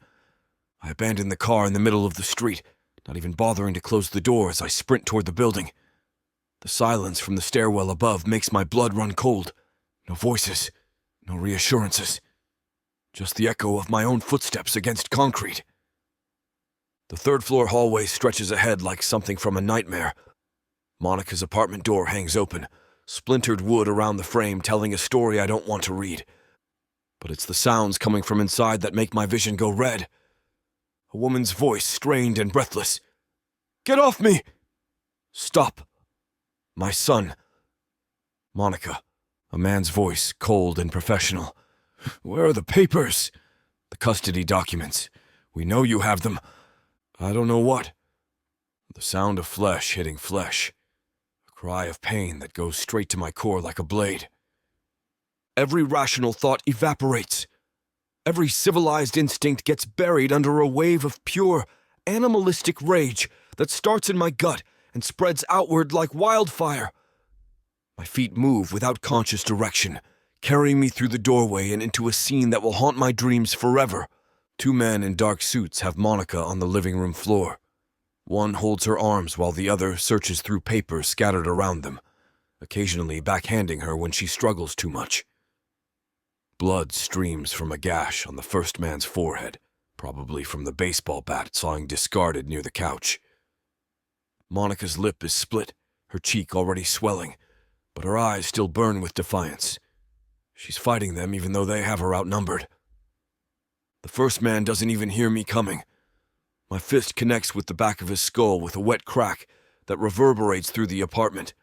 I abandon the car in the middle of the street, not even bothering to close the door as I sprint toward the building. The silence from the stairwell above makes my blood run cold. No voices, no reassurances. Just the echo of my own footsteps against concrete. The third-floor hallway stretches ahead like something from a nightmare. Monica's apartment door hangs open, splintered wood around the frame telling a story I don't want to read. But it's the sounds coming from inside that make my vision go red. A woman's voice, strained and breathless. Get off me! Stop. My son. Monica. A man's voice, cold and professional. Where are the papers? The custody documents. We know you have them. I don't know what. The sound of flesh hitting flesh. A cry of pain that goes straight to my core like a blade. Every rational thought evaporates. Every civilized instinct gets buried under a wave of pure, animalistic rage that starts in my gut and spreads outward like wildfire. My feet move without conscious direction, carrying me through the doorway and into a scene that will haunt my dreams forever. 2 men in dark suits have Monica on the living room floor. One holds her arms while the other searches through papers scattered around them, occasionally backhanding her when she struggles too much. Blood streams from a gash on the first man's forehead, probably from the baseball bat sawing discarded near the couch. Monica's lip is split, her cheek already swelling, but her eyes still burn with defiance. She's fighting them even though they have her outnumbered. The first man doesn't even hear me coming. My fist connects with the back of his skull with a wet crack that reverberates through the apartment.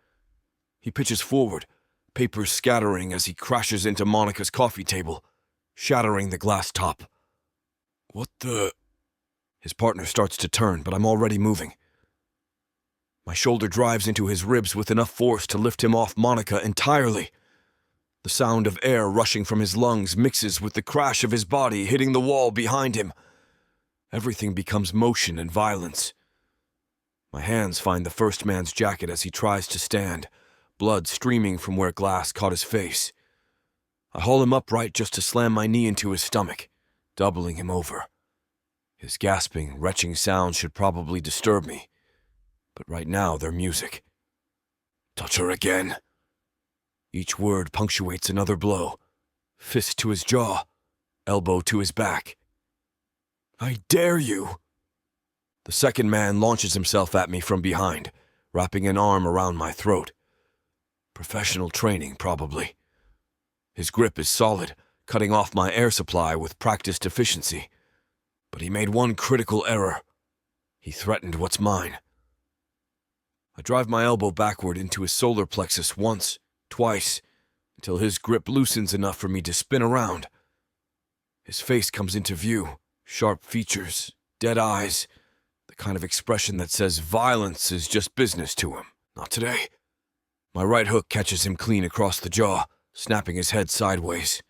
He pitches forward, papers scattering as he crashes into Monica's coffee table, shattering the glass top. What the... His partner starts to turn, but I'm already moving. My shoulder drives into his ribs with enough force to lift him off Monica entirely. The sound of air rushing from his lungs mixes with the crash of his body hitting the wall behind him. Everything becomes motion and violence. My hands find the first man's jacket as he tries to stand, blood streaming from where glass caught his face. I haul him upright just to slam my knee into his stomach, doubling him over. His gasping, retching sounds should probably disturb me, but right now they're music. Touch her again. Each word punctuates another blow. Fist to his jaw, elbow to his back. I dare you! The second man launches himself at me from behind, wrapping an arm around my throat. Professional training, probably. His grip is solid, cutting off my air supply with practiced efficiency. But he made one critical error. He threatened what's mine. I drive my elbow backward into his solar plexus once, twice, until his grip loosens enough for me to spin around. His face comes into view, sharp features, dead eyes, the kind of expression that says violence is just business to him. Not today. My right hook catches him clean across the jaw, snapping his head sideways.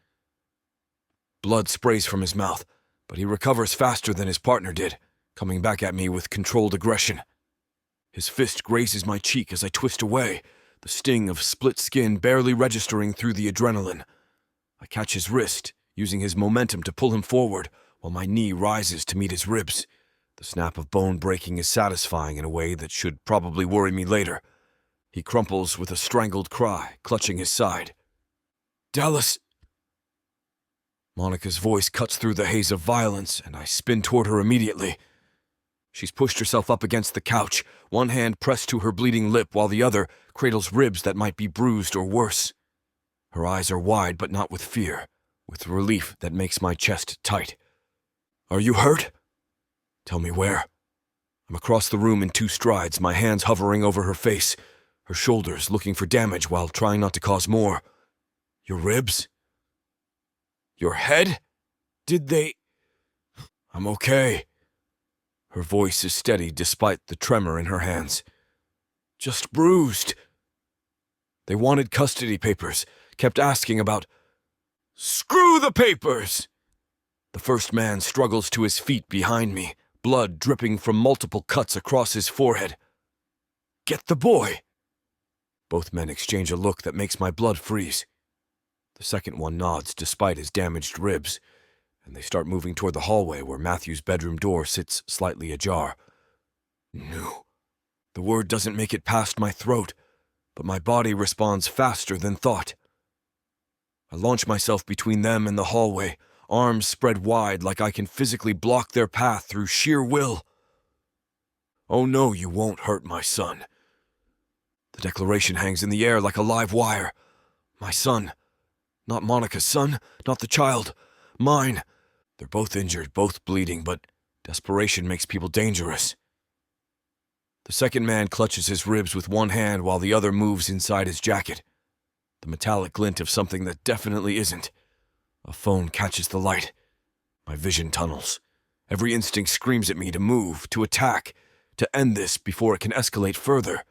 Blood sprays from his mouth, but he recovers faster than his partner did, coming back at me with controlled aggression. His fist grazes my cheek as I twist away, the sting of split skin barely registering through the adrenaline. I catch his wrist, using his momentum to pull him forward, while my knee rises to meet his ribs. The snap of bone breaking is satisfying in a way that should probably worry me later. He crumples with a strangled cry, clutching his side. "Dallas!" Monica's voice cuts through the haze of violence, and I spin toward her immediately. She's pushed herself up against the couch, one hand pressed to her bleeding lip while the other cradles ribs that might be bruised or worse. Her eyes are wide but not with fear, with relief that makes my chest tight. "Are you hurt?" "Tell me where." I'm across the room in 2 strides, my hands hovering over her face, her shoulders looking for damage while trying not to cause more. "Your ribs? Your head? Did they—" "I'm okay." Her voice is steady despite the tremor in her hands. "Just bruised." They wanted custody papers, kept asking about— "Screw the papers!" The first man struggles to his feet behind me, blood dripping from multiple cuts across his forehead. "Get the boy!" Both men exchange a look that makes my blood freeze. The second one nods despite his damaged ribs, and they start moving toward the hallway where Matthew's bedroom door sits slightly ajar. No. The word doesn't make it past my throat, but my body responds faster than thought. I launch myself between them and the hallway, arms spread wide like I can physically block their path through sheer will. "Oh no, you won't hurt my son." The declaration hangs in the air like a live wire. My son. Not Monica's son, not the child. Mine. They're both injured, both bleeding, but desperation makes people dangerous. The second man clutches his ribs with one hand while the other moves inside his jacket. The metallic glint of something that definitely isn't. A phone catches the light. My vision tunnels. Every instinct screams at me to move, to attack, to end this before it can escalate further.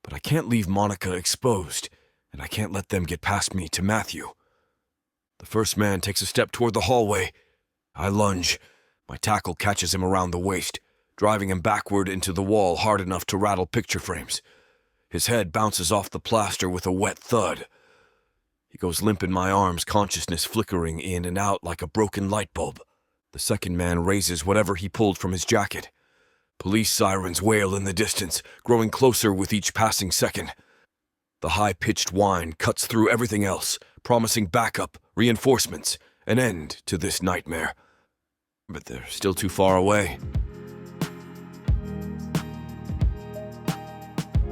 But I can't leave Monica exposed, and I can't let them get past me to Matthew. The first man takes a step toward the hallway. I lunge. My tackle catches him around the waist, driving him backward into the wall hard enough to rattle picture frames. His head bounces off the plaster with a wet thud. He goes limp in my arms, consciousness flickering in and out like a broken light bulb. The second man raises whatever he pulled from his jacket. Police sirens wail in the distance, growing closer with each passing second. The high-pitched whine cuts through everything else, promising backup, reinforcements, an end to this nightmare. But they're still too far away.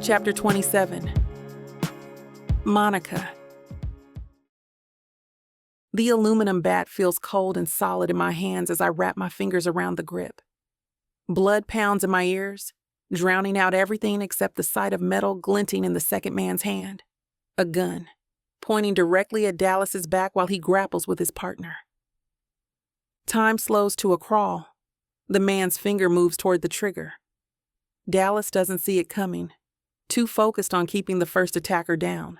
Chapter 27. Monica. The aluminum bat feels cold and solid in my hands as I wrap my fingers around the grip. Blood pounds in my ears, drowning out everything except the sight of metal glinting in the second man's hand. A gun, pointing directly at Dallas's back while he grapples with his partner. Time slows to a crawl. The man's finger moves toward the trigger. Dallas doesn't see it coming, too focused on keeping the first attacker down.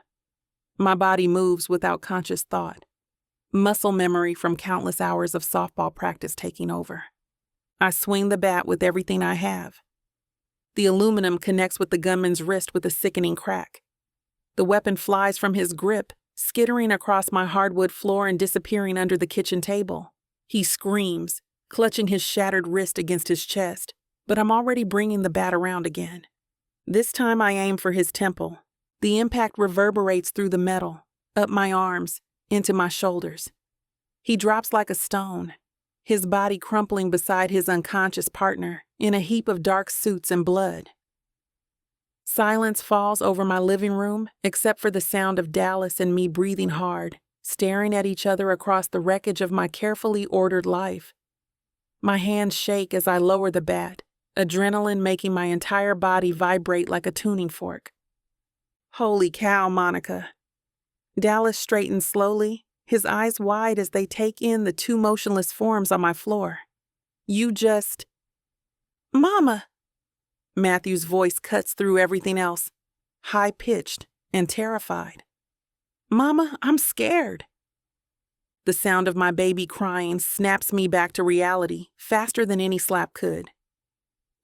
My body moves without conscious thought, muscle memory from countless hours of softball practice taking over. I swing the bat with everything I have. The aluminum connects with the gunman's wrist with a sickening crack. The weapon flies from his grip, skittering across my hardwood floor and disappearing under the kitchen table. He screams, clutching his shattered wrist against his chest, but I'm already bringing the bat around again. This time I aim for his temple. The impact reverberates through the metal, up my arms, into my shoulders. He drops like a stone, his body crumpling beside his unconscious partner in a heap of dark suits and blood. Silence falls over my living room except for the sound of Dallas and me breathing hard, staring at each other across the wreckage of my carefully ordered life. My hands shake as I lower the bat, adrenaline making my entire body vibrate like a tuning fork. Holy cow, Monica. Dallas straightens slowly, his eyes wide as they take in the two motionless forms on my floor. You just... Mama! Matthew's voice cuts through everything else, high-pitched and terrified. Mama, I'm scared. The sound of my baby crying snaps me back to reality faster than any slap could.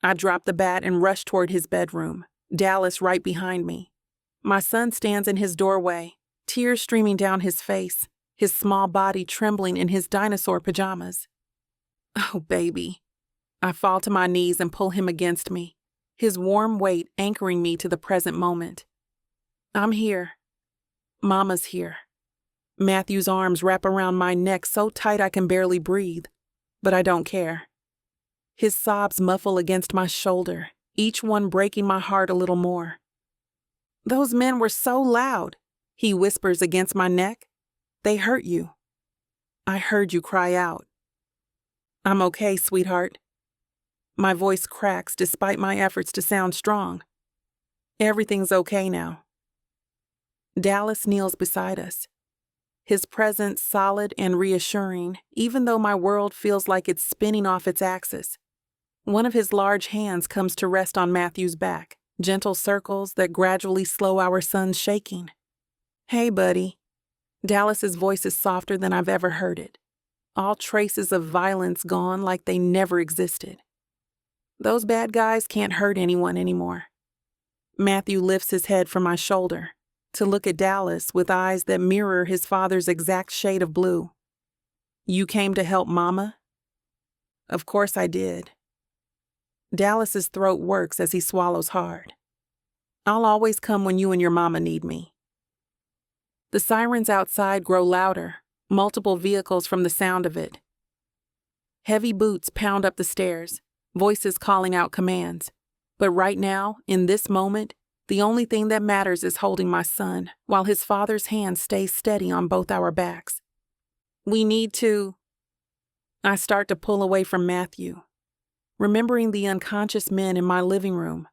I drop the bat and rush toward his bedroom, Dallas right behind me. My son stands in his doorway, tears streaming down his face, his small body trembling in his dinosaur pajamas. Oh, baby. I fall to my knees and pull him against me, his warm weight anchoring me to the present moment. I'm here. Mama's here. Matthew's arms wrap around my neck so tight I can barely breathe, but I don't care. His sobs muffle against my shoulder, each one breaking my heart a little more. Those men were so loud, he whispers against my neck. They hurt you. I heard you cry out. I'm okay, sweetheart. My voice cracks despite my efforts to sound strong. Everything's okay now. Dallas kneels beside us, his presence solid and reassuring, even though my world feels like it's spinning off its axis. One of his large hands comes to rest on Matthew's back, gentle circles that gradually slow our son's shaking. Hey, buddy. Dallas's voice is softer than I've ever heard it, all traces of violence gone like they never existed. Those bad guys can't hurt anyone anymore. Matthew lifts his head from my shoulder to look at Dallas with eyes that mirror his father's exact shade of blue. You came to help Mama? Of course I did. Dallas's throat works as he swallows hard. I'll always come when you and your mama need me. The sirens outside grow louder, multiple vehicles from the sound of it. Heavy boots pound up the stairs, voices calling out commands. But right now, in this moment, the only thing that matters is holding my son, while his father's hand stays steady on both our backs. We need to... I start to pull away from Matthew, remembering the unconscious men in my living room,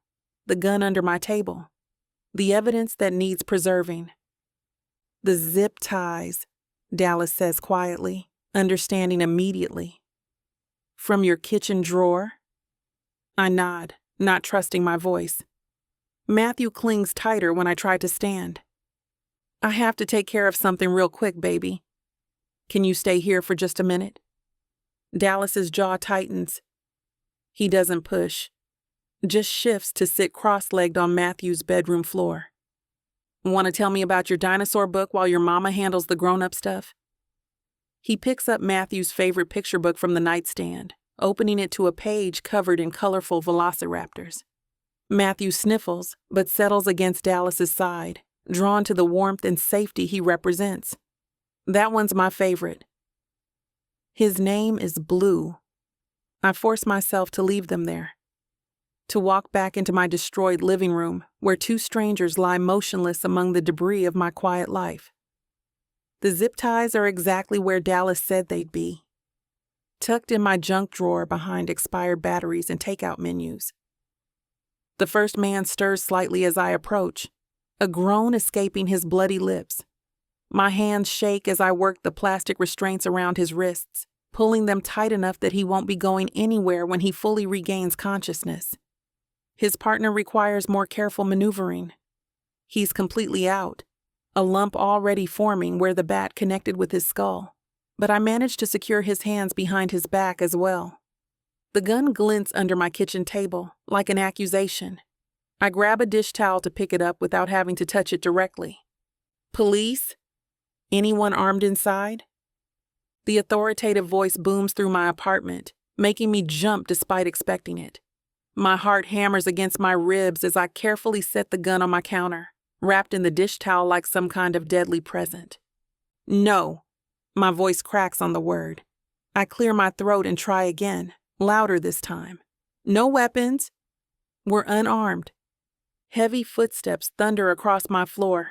the gun under my table, the evidence that needs preserving. The zip ties, Dallas says quietly, understanding immediately. From your kitchen drawer? I nod, not trusting my voice. Matthew clings tighter when I try to stand. I have to take care of something real quick, baby. Can you stay here for just a minute? Dallas's jaw tightens. He doesn't push, just shifts to sit cross-legged on Matthew's bedroom floor. Want to tell me about your dinosaur book while your mama handles the grown-up stuff? He picks up Matthew's favorite picture book from the nightstand, opening it to a page covered in colorful velociraptors. Matthew sniffles, but settles against Dallas's side, drawn to the warmth and safety he represents. That one's my favorite. His name is Blue. I force myself to leave them there, to walk back into my destroyed living room where two strangers lie motionless among the debris of my quiet life. The zip ties are exactly where Dallas said they'd be, tucked in my junk drawer behind expired batteries and takeout menus. The first man stirs slightly as I approach, a groan escaping his bloody lips. My hands shake as I work the plastic restraints around his wrists, pulling them tight enough that he won't be going anywhere when he fully regains consciousness. His partner requires more careful maneuvering. He's completely out, a lump already forming where the bat connected with his skull, but I managed to secure his hands behind his back as well. The gun glints under my kitchen table, like an accusation. I grab a dish towel to pick it up without having to touch it directly. Police? Anyone armed inside? The authoritative voice booms through my apartment, making me jump despite expecting it. My heart hammers against my ribs as I carefully set the gun on my counter, wrapped in the dish towel like some kind of deadly present. No. My voice cracks on the word. I clear my throat and try again, louder this time. No weapons. We're unarmed. Heavy footsteps thunder across my floor,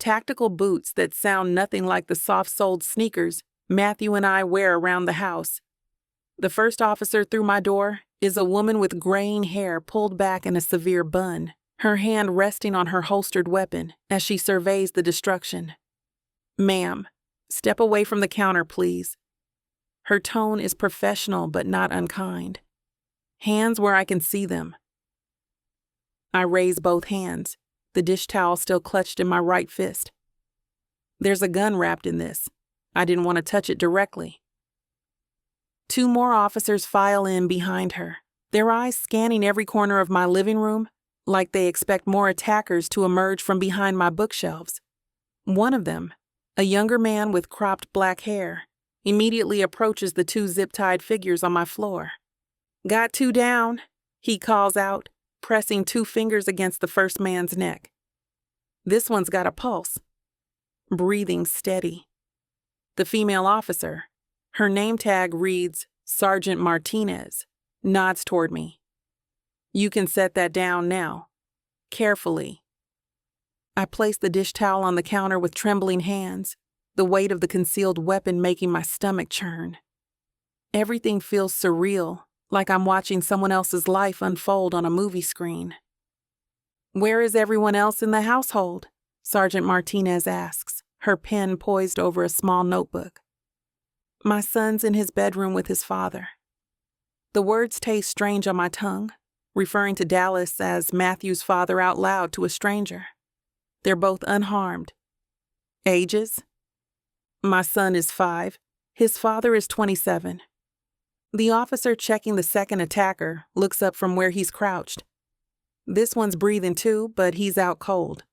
tactical boots that sound nothing like the soft-soled sneakers Matthew and I wear around the house. The first officer through my door is a woman with graying hair pulled back in a severe bun, her hand resting on her holstered weapon as she surveys the destruction. "Ma'am, step away from the counter, please." Her tone is professional but not unkind. Hands where I can see them. I raise both hands, the dish towel still clutched in my right fist. There's a gun wrapped in this. I didn't want to touch it directly. 2 more officers file in behind her, their eyes scanning every corner of my living room like they expect more attackers to emerge from behind my bookshelves. One of them, a younger man with cropped black hair, immediately approaches the 2 zip-tied figures on my floor. "Got 2 down," he calls out, pressing 2 fingers against the first man's neck. This one's got a pulse, breathing steady. The female officer, her name tag reads Sergeant Martinez, nods toward me. "You can set that down now. Carefully." I place the dish towel on the counter with trembling hands, the weight of the concealed weapon making my stomach churn. Everything feels surreal, like I'm watching someone else's life unfold on a movie screen. "Where is everyone else in the household?" Sergeant Martinez asks, her pen poised over a small notebook. "My son's in his bedroom with his father." The words taste strange on my tongue, referring to Dallas as Matthew's father out loud to a stranger. They're both unharmed. Ages? My son is 5. His father is 27. The officer checking the second attacker looks up from where he's crouched. This one's breathing too, but he's out cold.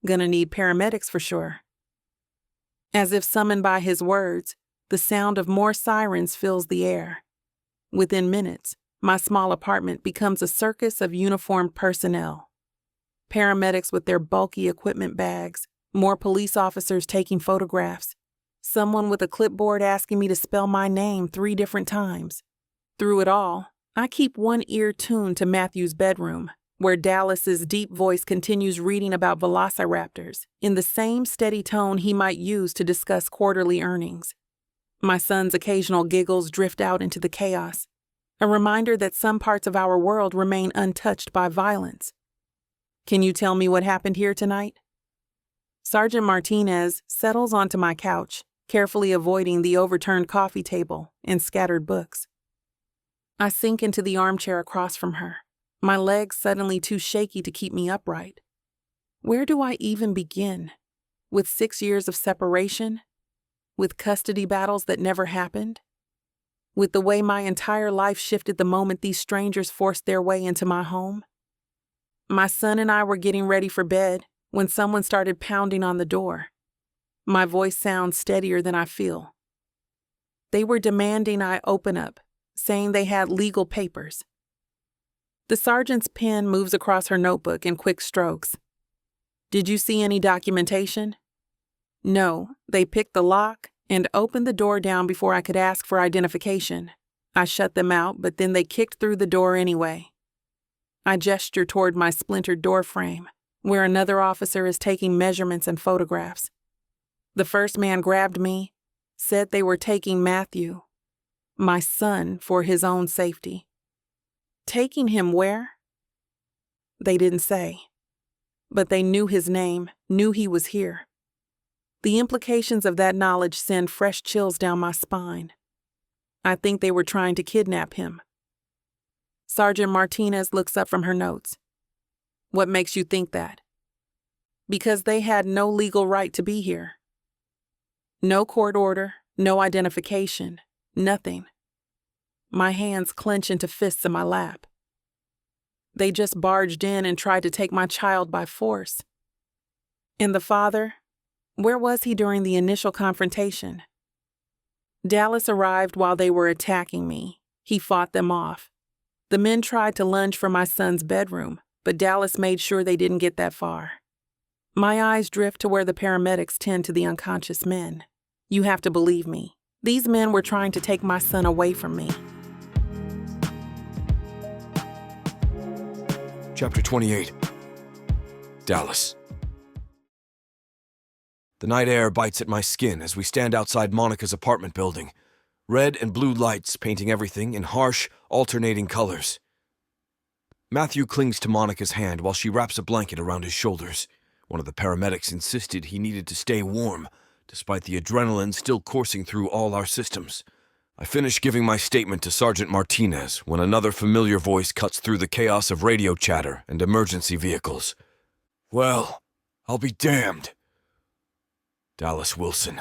Gonna need paramedics for sure. As if summoned by his words, the sound of more sirens fills the air. Within minutes, my small apartment becomes a circus of uniformed personnel. Paramedics with their bulky equipment bags, more police officers taking photographs, someone with a clipboard asking me to spell my name 3 different times. Through it all, I keep one ear tuned to Matthew's bedroom, where Dallas's deep voice continues reading about velociraptors in the same steady tone he might use to discuss quarterly earnings. My son's occasional giggles drift out into the chaos, a reminder that some parts of our world remain untouched by violence. "Can you tell me what happened here tonight?" Sergeant Martinez settles onto my couch, carefully avoiding the overturned coffee table and scattered books. I sink into the armchair across from her, my legs suddenly too shaky to keep me upright. Where do I even begin? With 6 years of separation? With custody battles that never happened? With the way my entire life shifted the moment these strangers forced their way into my home? My son and I were getting ready for bed when someone started pounding on the door. My voice sounds steadier than I feel. They were demanding I open up, saying they had legal papers. The sergeant's pen moves across her notebook in quick strokes. "Did you see any documentation?" "No, they picked the lock and opened the door down before I could ask for identification. I shut them out, but then they kicked through the door anyway." I gesture toward my splintered door frame, where another officer is taking measurements and photographs. The first man grabbed me, said they were taking Matthew, my son, for his own safety. Taking him where? They didn't say, but they knew his name, knew he was here. The implications of that knowledge send fresh chills down my spine. I think they were trying to kidnap him. Sergeant Martinez looks up from her notes. "What makes you think that?" "Because they had no legal right to be here. No court order, no identification, nothing." My hands clench into fists in my lap. They just barged in and tried to take my child by force. And the father? Where was he during the initial confrontation? Dallas arrived while they were attacking me. He fought them off. The men tried to lunge for my son's bedroom, but Dallas made sure they didn't get that far. My eyes drift to where the paramedics tend to the unconscious men. You have to believe me. These men were trying to take my son away from me. Chapter 28. Dallas. The night air bites at my skin as we stand outside Monica's apartment building, red and blue lights painting everything in harsh, alternating colors. Matthew clings to Monica's hand while she wraps a blanket around his shoulders. One of the paramedics insisted he needed to stay warm, despite the adrenaline still coursing through all our systems. I finish giving my statement to Sergeant Martinez when another familiar voice cuts through the chaos of radio chatter and emergency vehicles. "Well, I'll be damned." Dallas Wilson.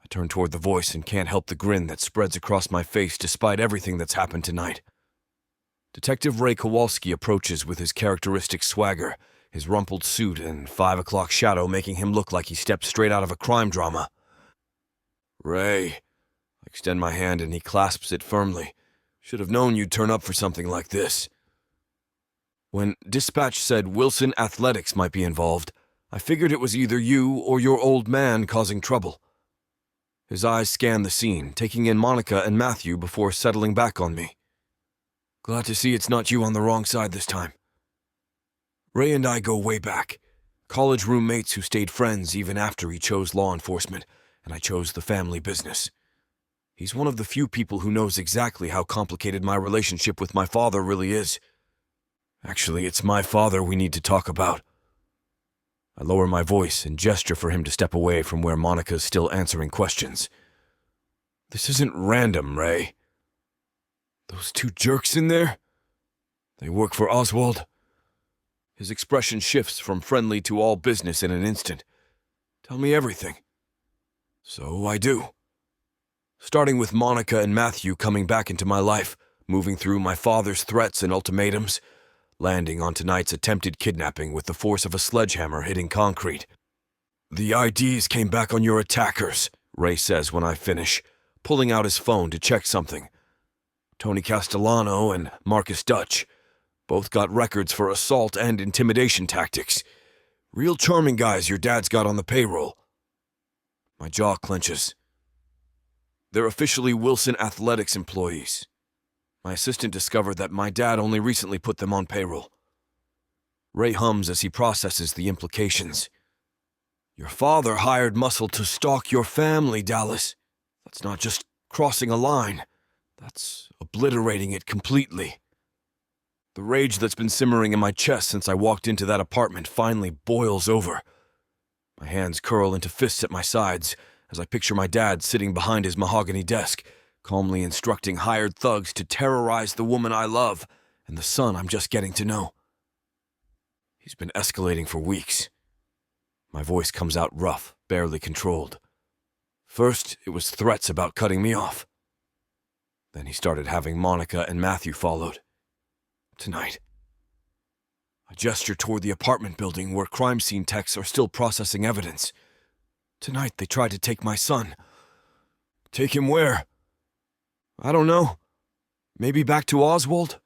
I turn toward the voice and can't help the grin that spreads across my face despite everything that's happened tonight. Detective Ray Kowalski approaches with his characteristic swagger, his rumpled suit and 5 o'clock shadow making him look like he stepped straight out of a crime drama. "Ray." I extend my hand and he clasps it firmly. "Should have known you'd turn up for something like this." When dispatch said Wilson Athletics might be involved, I figured it was either you or your old man causing trouble. His eyes scan the scene, taking in Monica and Matthew before settling back on me. "Glad to see it's not you on the wrong side this time." Ray and I go way back, college roommates who stayed friends even after he chose law enforcement, and I chose the family business. He's one of the few people who knows exactly how complicated my relationship with my father really is. Actually, it's my father we need to talk about. I lower my voice and gesture for him to step away from where Monica's still answering questions. "This isn't random, Ray. Those two jerks in there? They work for Oswald?" His expression shifts from friendly to all business in an instant. "Tell me everything." So I do. Starting with Monica and Matthew coming back into my life, moving through my father's threats and ultimatums, landing on tonight's attempted kidnapping with the force of a sledgehammer hitting concrete. "The IDs came back on your attackers," Ray says when I finish, pulling out his phone to check something. "Tony Castellano and Marcus Dutch. Both got records for assault and intimidation tactics. Real charming guys your dad's got on the payroll." My jaw clenches. They're officially Wilson Athletics employees. My assistant discovered that my dad only recently put them on payroll. Ray hums as he processes the implications. "Your father hired muscle to stalk your family, Dallas. That's not just crossing a line. That's obliterating it completely." The rage that's been simmering in my chest since I walked into that apartment finally boils over. My hands curl into fists at my sides as I picture my dad sitting behind his mahogany desk, calmly instructing hired thugs to terrorize the woman I love and the son I'm just getting to know. He's been escalating for weeks. My voice comes out rough, barely controlled. First, it was threats about cutting me off. Then he started having Monica and Matthew followed. Tonight. I gesture toward the apartment building where crime scene techs are still processing evidence. Tonight they tried to take my son. Take him where? I don't know. Maybe back to Oswald?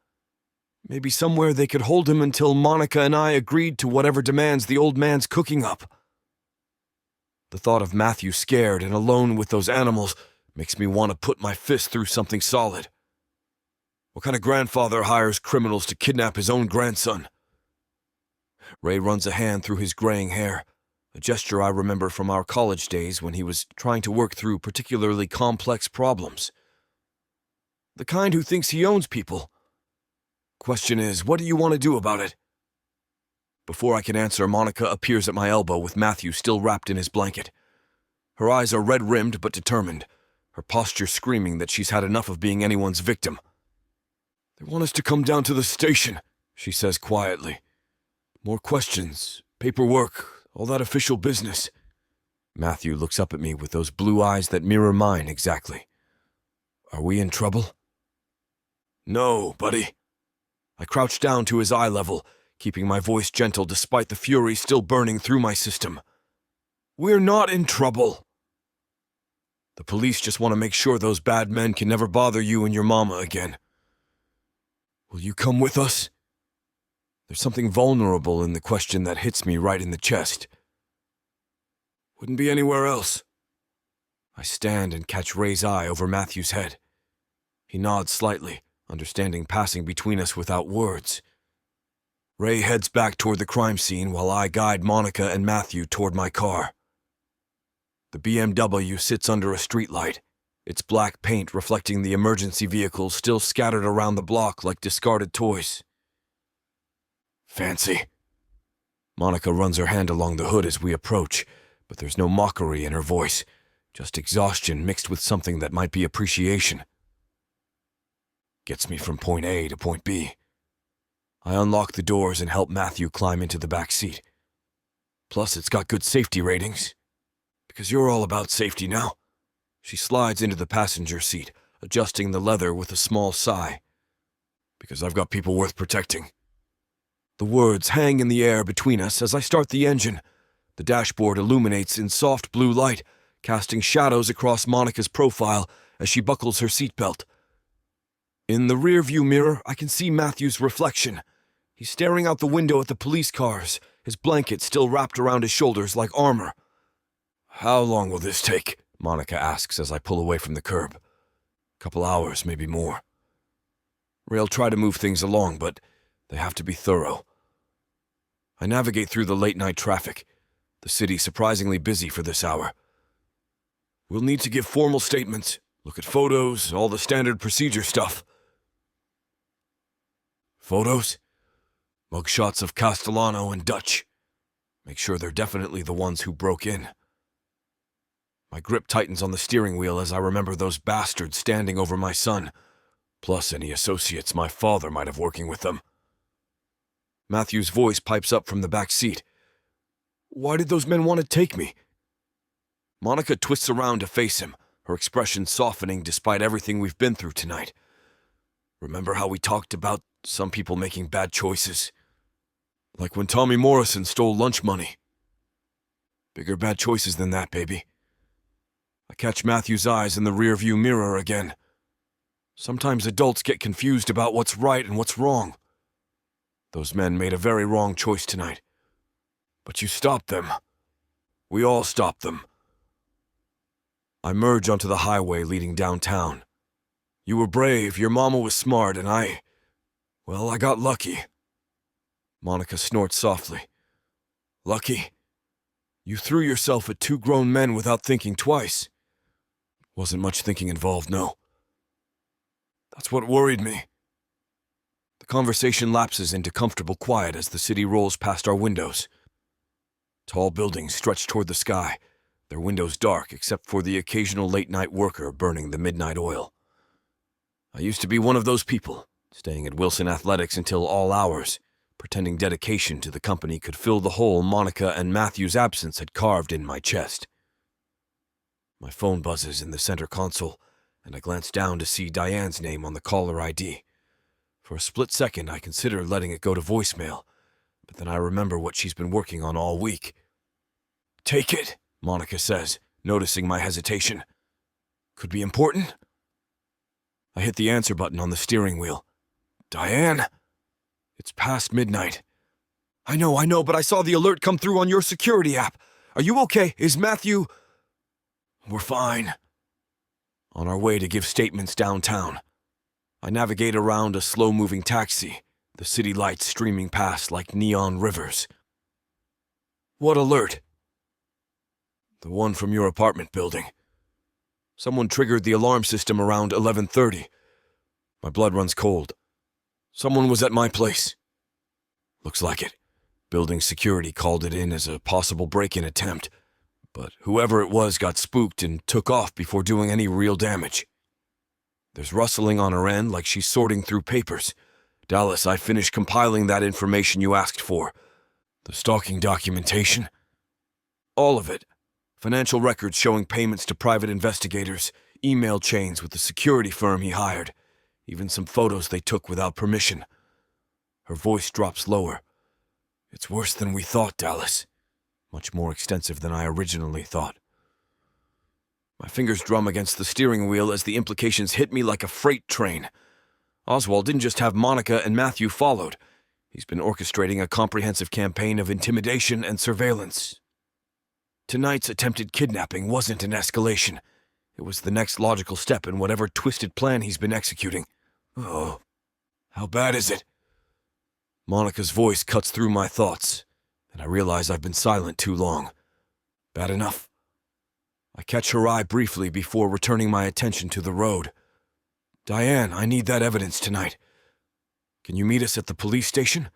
Maybe somewhere they could hold him until Monica and I agreed to whatever demands the old man's cooking up. The thought of Matthew scared and alone with those animals makes me want to put my fist through something solid. What kind of grandfather hires criminals to kidnap his own grandson? Ray runs a hand through his graying hair, a gesture I remember from our college days when he was trying to work through particularly complex problems. The kind who thinks he owns people. Question is, what do you want to do about it? Before I can answer, Monica appears at my elbow with Matthew still wrapped in his blanket. Her eyes are red-rimmed but determined, her posture screaming that she's had enough of being anyone's victim. They want us to come down to the station, she says quietly. More questions, paperwork, all that official business. Matthew looks up at me with those blue eyes that mirror mine exactly. Are we in trouble? No, buddy. I crouch down to his eye level, keeping my voice gentle despite the fury still burning through my system. We're not in trouble. The police just want to make sure those bad men can never bother you and your mama again. Will you come with us? There's something vulnerable in the question that hits me right in the chest. Wouldn't be anywhere else. I stand and catch Ray's eye over Matthew's head. He nods slightly, understanding passing between us without words. Ray heads back toward the crime scene while I guide Monica and Matthew toward my car. The BMW sits under a streetlight, its black paint reflecting the emergency vehicles still scattered around the block like discarded toys. Fancy. Monica runs her hand along the hood as we approach, but there's no mockery in her voice, just exhaustion mixed with something that might be appreciation. Gets me from point A to point B. I unlock the doors and help Matthew climb into the back seat. Plus, it's got good safety ratings. Because you're all about safety now. She slides into the passenger seat, adjusting the leather with a small sigh. Because I've got people worth protecting. The words hang in the air between us as I start the engine. The dashboard illuminates in soft blue light, casting shadows across Monica's profile as she buckles her seatbelt. In the rearview mirror, I can see Matthew's reflection. He's staring out the window at the police cars, his blanket still wrapped around his shoulders like armor. How long will this take? Monica asks as I pull away from the curb. Couple hours, maybe more. Ray'll try to move things along, but they have to be thorough. I navigate through the late-night traffic, the city surprisingly busy for this hour. We'll need to give formal statements, look at photos, all the standard procedure stuff. Photos? Mugshots of Castellano and Dutch. Make sure they're definitely the ones who broke in. My grip tightens on the steering wheel as I remember those bastards standing over my son, plus any associates my father might have working with them. Matthew's voice pipes up from the back seat. Why did those men want to take me? Monica twists around to face him, her expression softening despite everything we've been through tonight. Remember how we talked about some people making bad choices? Like when Tommy Morrison stole lunch money. Bigger bad choices than that, baby. I catch Matthew's eyes in the rearview mirror again. Sometimes adults get confused about what's right and what's wrong. Those men made a very wrong choice tonight. But you stopped them. We all stopped them. I merge onto the highway leading downtown. You were brave, your mama was smart, and I got lucky. Monica snorts softly. Lucky? You threw yourself at two grown men without thinking twice. Wasn't much thinking involved, no. That's what worried me. The conversation lapses into comfortable quiet as the city rolls past our windows. Tall buildings stretch toward the sky, their windows dark except for the occasional late-night worker burning the midnight oil. I used to be one of those people, staying at Wilson Athletics until all hours, pretending dedication to the company could fill the hole Monica and Matthew's absence had carved in my chest. My phone buzzes in the center console, and I glance down to see Diane's name on the caller ID. For a split second, I consider letting it go to voicemail, but then I remember what she's been working on all week. Take it, Monica says, noticing my hesitation. Could be important? I hit the answer button on the steering wheel. Diane? It's past midnight. I know, but I saw the alert come through on your security app. Are you okay? Is Matthew... We're fine. On our way to give statements downtown, I navigate around a slow-moving taxi, the city lights streaming past like neon rivers. What alert? The one from your apartment building. Someone triggered the alarm system around 11:30. My blood runs cold. Someone was at my place. Looks like it. Building security called it in as a possible break-in attempt, but whoever it was got spooked and took off before doing any real damage. There's rustling on her end like she's sorting through papers. Dallas, I finished compiling that information you asked for. The stalking documentation. All of it. Financial records showing payments to private investigators, email chains with the security firm he hired, even some photos they took without permission. Her voice drops lower. It's worse than we thought, Dallas. Much more extensive than I originally thought. My fingers drum against the steering wheel as the implications hit me like a freight train. Oswald didn't just have Monica and Matthew followed. He's been orchestrating a comprehensive campaign of intimidation and surveillance. Tonight's attempted kidnapping wasn't an escalation. It was the next logical step in whatever twisted plan he's been executing. Oh, how bad is it? Monica's voice cuts through my thoughts, and I realize I've been silent too long. Bad enough. I catch her eye briefly before returning my attention to the road. Diane, I need that evidence tonight. Can you meet us at the police station?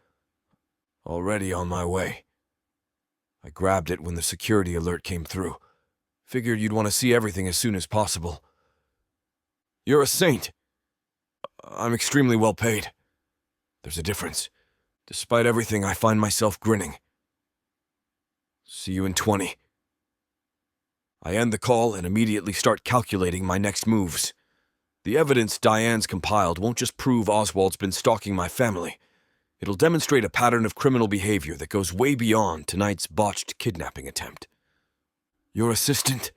Already on my way. I grabbed it when the security alert came through. Figured you'd want to see everything as soon as possible. You're a saint. I'm extremely well paid. There's a difference. Despite everything, I find myself grinning. See you in 20. I end the call and immediately start calculating my next moves. The evidence Diane's compiled won't just prove Oswald's been stalking my family. It'll demonstrate a pattern of criminal behavior that goes way beyond tonight's botched kidnapping attempt. Your assistant?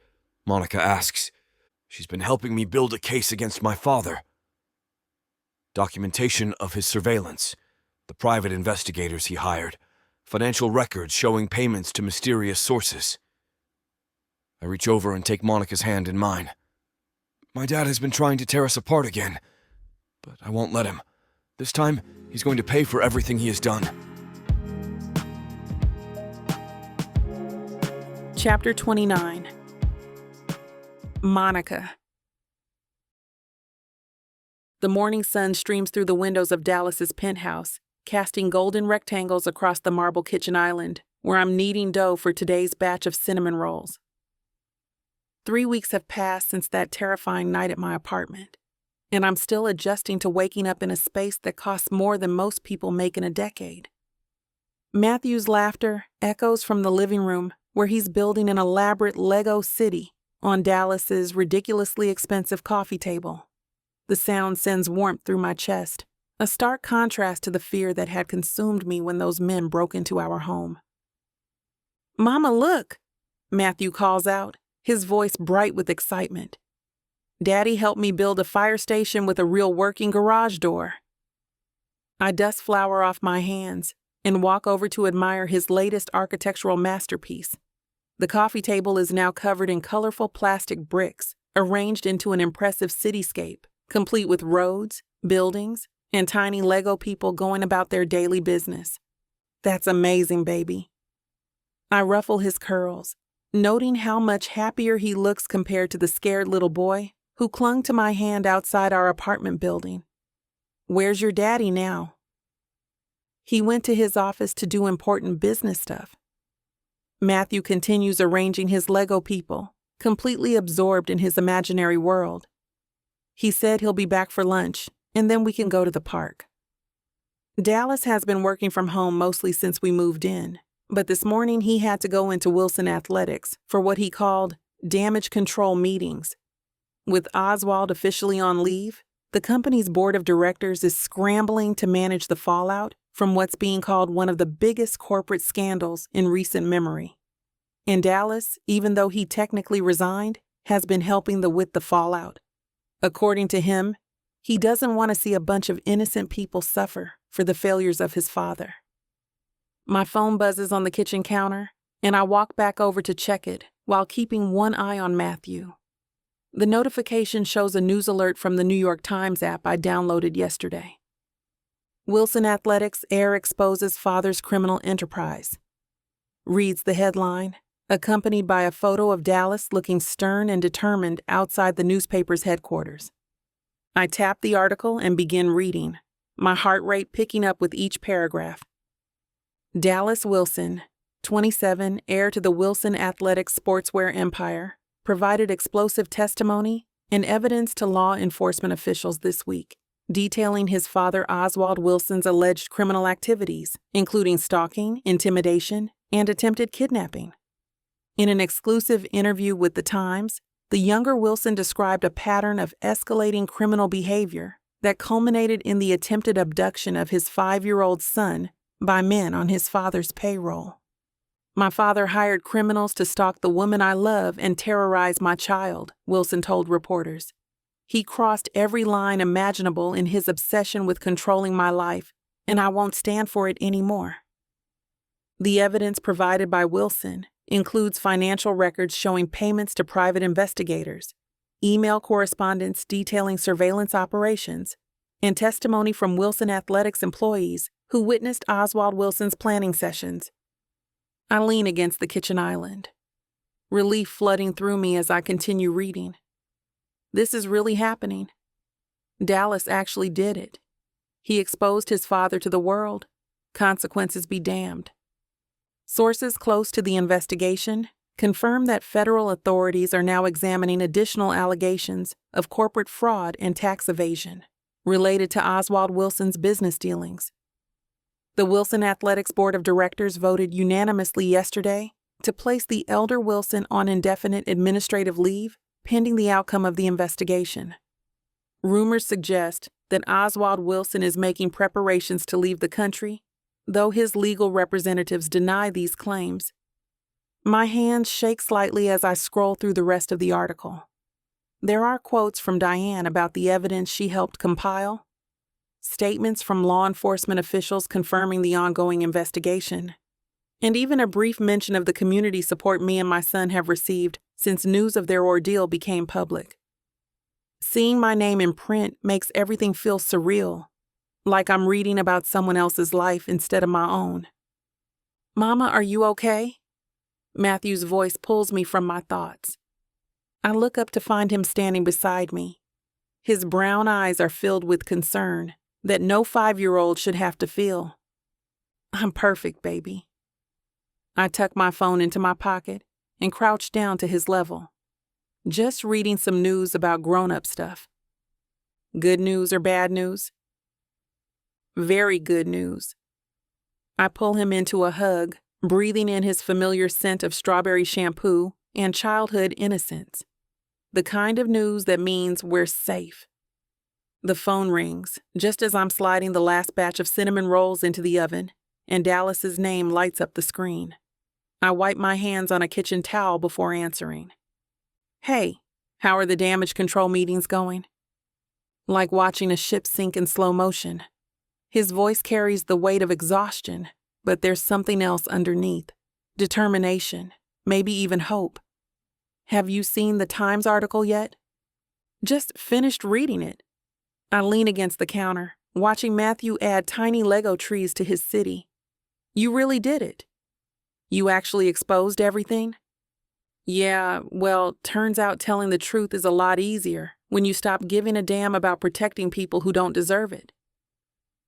Monica asks. She's been helping me build a case against my father. Documentation of his surveillance, the private investigators he hired, financial records showing payments to mysterious sources. I reach over and take Monica's hand in mine. My dad has been trying to tear us apart again, but I won't let him. This time, he's going to pay for everything he has done. Chapter 29. Monica. The morning sun streams through the windows of Dallas's penthouse, casting golden rectangles across the marble kitchen island, where I'm kneading dough for today's batch of cinnamon rolls. 3 weeks have passed since that terrifying night at my apartment, and I'm still adjusting to waking up in a space that costs more than most people make in a decade. Matthew's laughter echoes from the living room, where he's building an elaborate Lego city on Dallas's ridiculously expensive coffee table. The sound sends warmth through my chest, a stark contrast to the fear that had consumed me when those men broke into our home. "Mama, look!" Matthew calls out, his voice bright with excitement. Daddy helped me build a fire station with a real working garage door. I dust flour off my hands and walk over to admire his latest architectural masterpiece. The coffee table is now covered in colorful plastic bricks, arranged into an impressive cityscape, complete with roads, buildings, and tiny Lego people going about their daily business. That's amazing, baby. I ruffle his curls, noting how much happier he looks compared to the scared little boy who clung to my hand outside our apartment building. Where's your daddy now? He went to his office to do important business stuff. Matthew continues arranging his Lego people, completely absorbed in his imaginary world. He said he'll be back for lunch, and then we can go to the park. Dallas has been working from home mostly since we moved in, but this morning he had to go into Wilson Athletics for what he called damage control meetings. With Oswald officially on leave, the company's board of directors is scrambling to manage the fallout from what's being called one of the biggest corporate scandals in recent memory. And Dallas, even though he technically resigned, has been helping with the fallout. According to him, he doesn't want to see a bunch of innocent people suffer for the failures of his father. My phone buzzes on the kitchen counter, and I walk back over to check it while keeping one eye on Matthew. The notification shows a news alert from the New York Times app I downloaded yesterday. Wilson Athletics Heir exposes father's criminal enterprise. Reads the headline, accompanied by a photo of Dallas looking stern and determined outside the newspaper's headquarters. I tap the article and begin reading, my heart rate picking up with each paragraph. Dallas Wilson, 27, heir to the Wilson Athletics sportswear empire, provided explosive testimony and evidence to law enforcement officials this week, detailing his father Oswald Wilson's alleged criminal activities, including stalking, intimidation, and attempted kidnapping. In an exclusive interview with The Times, the younger Wilson described a pattern of escalating criminal behavior that culminated in the attempted abduction of his 5-year-old son by men on his father's payroll. My father hired criminals to stalk the woman I love and terrorize my child, Wilson told reporters. He crossed every line imaginable in his obsession with controlling my life, and I won't stand for it anymore. The evidence provided by Wilson includes financial records showing payments to private investigators, email correspondence detailing surveillance operations, and testimony from Wilson Athletics employees who witnessed Oswald Wilson's planning sessions. I lean against the kitchen island, relief flooding through me as I continue reading. This is really happening. Dallas actually did it. He exposed his father to the world. Consequences be damned. Sources close to the investigation confirm that federal authorities are now examining additional allegations of corporate fraud and tax evasion related to Oswald Wilson's business dealings. The Wilson Athletics Board of Directors voted unanimously yesterday to place the elder Wilson on indefinite administrative leave pending the outcome of the investigation. Rumors suggest that Oswald Wilson is making preparations to leave the country, though his legal representatives deny these claims. My hands shake slightly as I scroll through the rest of the article. There are quotes from Diane about the evidence she helped compile, statements from law enforcement officials confirming the ongoing investigation, and even a brief mention of the community support me and my son have received since news of their ordeal became public. Seeing my name in print makes everything feel surreal, like I'm reading about someone else's life instead of my own. "Mama, are you okay?" Matthew's voice pulls me from my thoughts. I look up to find him standing beside me. His brown eyes are filled with concern that no 5-year-old should have to feel. "I'm perfect, baby." I tuck my phone into my pocket and crouch down to his level. Just reading some news about grown-up stuff. Good news or bad news? Very good news. I pull him into a hug, breathing in his familiar scent of strawberry shampoo and childhood innocence. The kind of news that means we're safe. The phone rings just as I'm sliding the last batch of cinnamon rolls into the oven, and Dallas's name lights up the screen. I wipe my hands on a kitchen towel before answering. "Hey, how are the damage control meetings going?" Like watching a ship sink in slow motion. His voice carries the weight of exhaustion, but there's something else underneath. Determination, maybe even hope. "Have you seen the Times article yet?" "Just finished reading it." I lean against the counter, watching Matthew add tiny Lego trees to his city. "You really did it. You actually exposed everything?" "Yeah, well, turns out telling the truth is a lot easier when you stop giving a damn about protecting people who don't deserve it."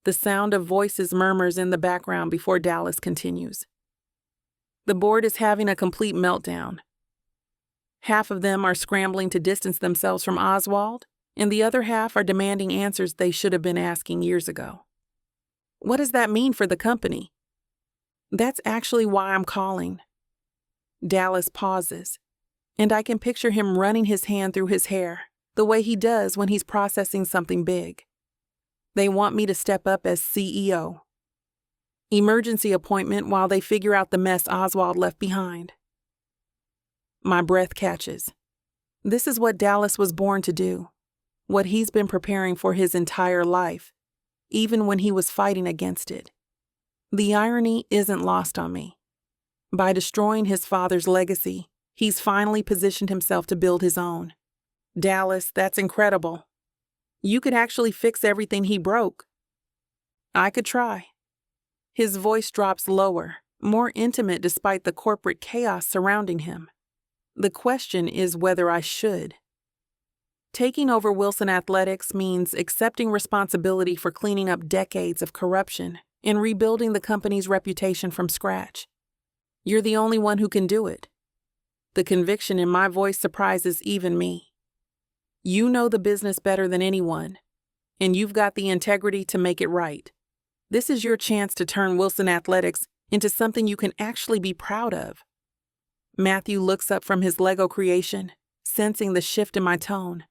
The sound of voices murmurs in the background before Dallas continues. The board is having a complete meltdown. Half of them are scrambling to distance themselves from Oswald, and the other half are demanding answers they should have been asking years ago. "What does that mean for the company?" "That's actually why I'm calling." Dallas pauses, and I can picture him running his hand through his hair, the way he does when he's processing something big. They want me to step up as CEO. Emergency appointment while they figure out the mess Oswald left behind. My breath catches. This is what Dallas was born to do, what he's been preparing for his entire life, even when he was fighting against it. The irony isn't lost on me. By destroying his father's legacy, he's finally positioned himself to build his own. "Dallas, that's incredible. You could actually fix everything he broke." "I could try." His voice drops lower, more intimate despite the corporate chaos surrounding him. The question is whether I should. Taking over Wilson Athletics means accepting responsibility for cleaning up decades of corruption and rebuilding the company's reputation from scratch. You're the only one who can do it. The conviction in my voice surprises even me. You know the business better than anyone, and you've got the integrity to make it right. This is your chance to turn Wilson Athletics into something you can actually be proud of. Matthew looks up from his Lego creation, sensing the shift in my tone.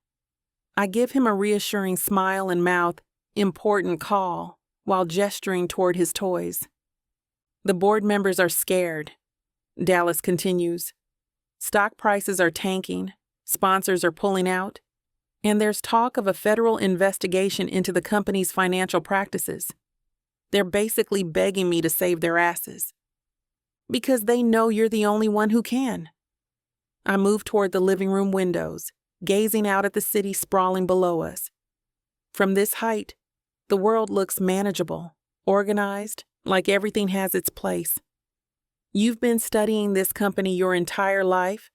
I give him a reassuring smile and mouth, "Important call," while gesturing toward his toys. The board members are scared. Dallas continues. Stock prices are tanking, sponsors are pulling out, and there's talk of a federal investigation into the company's financial practices. They're basically begging me to save their asses. Because they know you're the only one who can. I move toward the living room windows, gazing out at the city sprawling below us. From this height, the world looks manageable, organized, like everything has its place. You've been studying this company your entire life,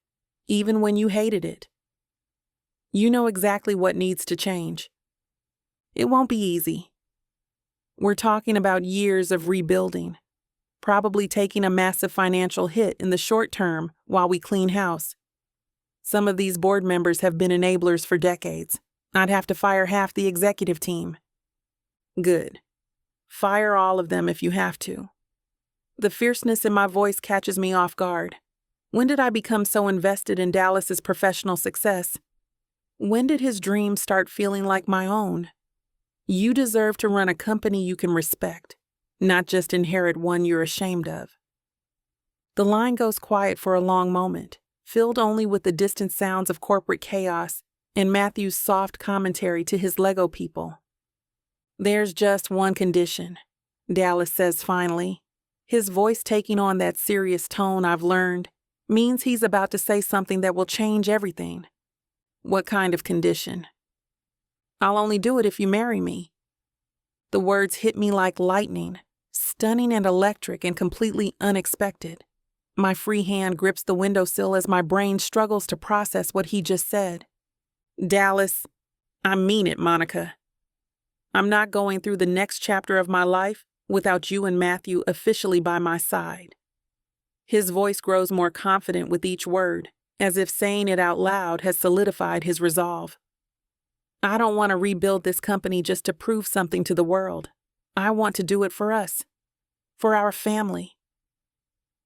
even when you hated it. You know exactly what needs to change. It won't be easy. We're talking about years of rebuilding, probably taking a massive financial hit in the short term while we clean house. Some of these board members have been enablers for decades. I'd have to fire half the executive team. Good. Fire all of them if you have to. The fierceness in my voice catches me off guard. When did I become so invested in Dallas's professional success? When did his dreams start feeling like my own? You deserve to run a company you can respect, not just inherit one you're ashamed of. The line goes quiet for a long moment, filled only with the distant sounds of corporate chaos and Matthew's soft commentary to his Lego people. There's just one condition, Dallas says finally. His voice taking on that serious tone I've learned means he's about to say something that will change everything. What kind of condition? I'll only do it if you marry me. The words hit me like lightning, stunning and electric and completely unexpected. My free hand grips the windowsill as my brain struggles to process what he just said. Dallas, I mean it, Monica. I'm not going through the next chapter of my life without you and Matthew officially by my side. His voice grows more confident with each word, as if saying it out loud has solidified his resolve. I don't want to rebuild this company just to prove something to the world. I want to do it for us, for our family.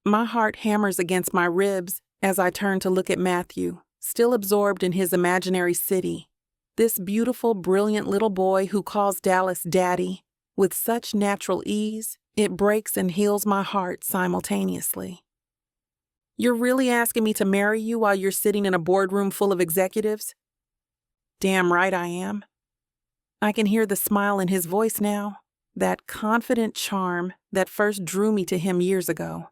My heart hammers against my ribs as I turn to look at Matthew, still absorbed in his imaginary city. This beautiful, brilliant little boy who calls Dallas Daddy with such natural ease, it breaks and heals my heart simultaneously. You're really asking me to marry you while you're sitting in a boardroom full of executives? Damn right I am. I can hear the smile in his voice now, that confident charm that first drew me to him years ago.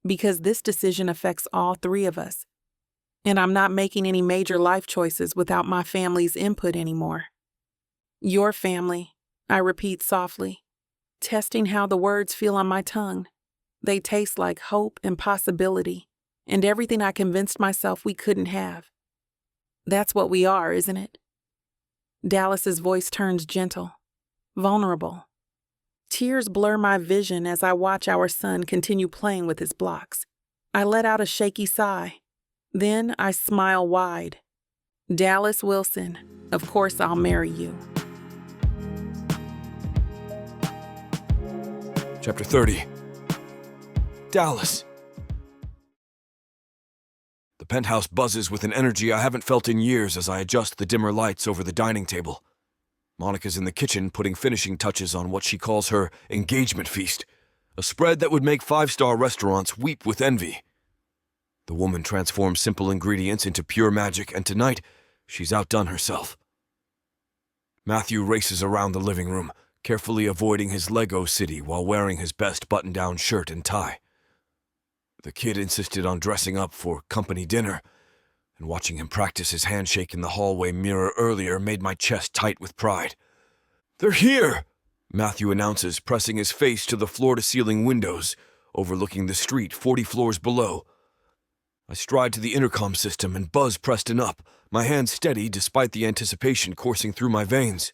Because this decision affects all three of us, and I'm not making any major life choices without my family's input anymore. Your family, I repeat softly, testing how the words feel on my tongue. They taste like hope and possibility, and everything I convinced myself we couldn't have. That's what we are, isn't it? Dallas's voice turns gentle, vulnerable. Tears blur my vision as I watch our son continue playing with his blocks. I let out a shaky sigh. Then I smile wide. Dallas Wilson, of course I'll marry you. Chapter 30. Dallas. The penthouse buzzes with an energy I haven't felt in years as I adjust the dimmer lights over the dining table. Monica's in the kitchen putting finishing touches on what she calls her engagement feast, a spread that would make five-star restaurants weep with envy. The woman transforms simple ingredients into pure magic, and tonight, she's outdone herself. Matthew races around the living room, carefully avoiding his Lego city while wearing his best button-down shirt and tie. The kid insisted on dressing up for company dinner, and watching him practice his handshake in the hallway mirror earlier made my chest tight with pride. "They're here!" Matthew announces, pressing his face to the floor-to-ceiling windows, overlooking the street 40 floors below. I stride to the intercom system and buzz Preston up, my hands steady despite the anticipation coursing through my veins.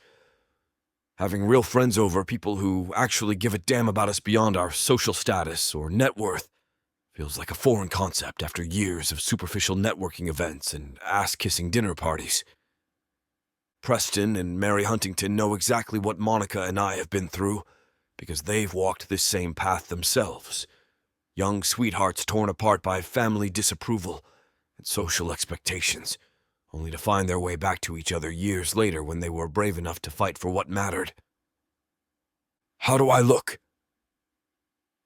Having real friends over, people who actually give a damn about us beyond our social status or net worth, feels like a foreign concept after years of superficial networking events and ass-kissing dinner parties. Preston and Mary Huntington know exactly what Monica and I have been through, because they've walked this same path themselves. Young sweethearts torn apart by family disapproval and social expectations, only to find their way back to each other years later when they were brave enough to fight for what mattered. "How do I look?"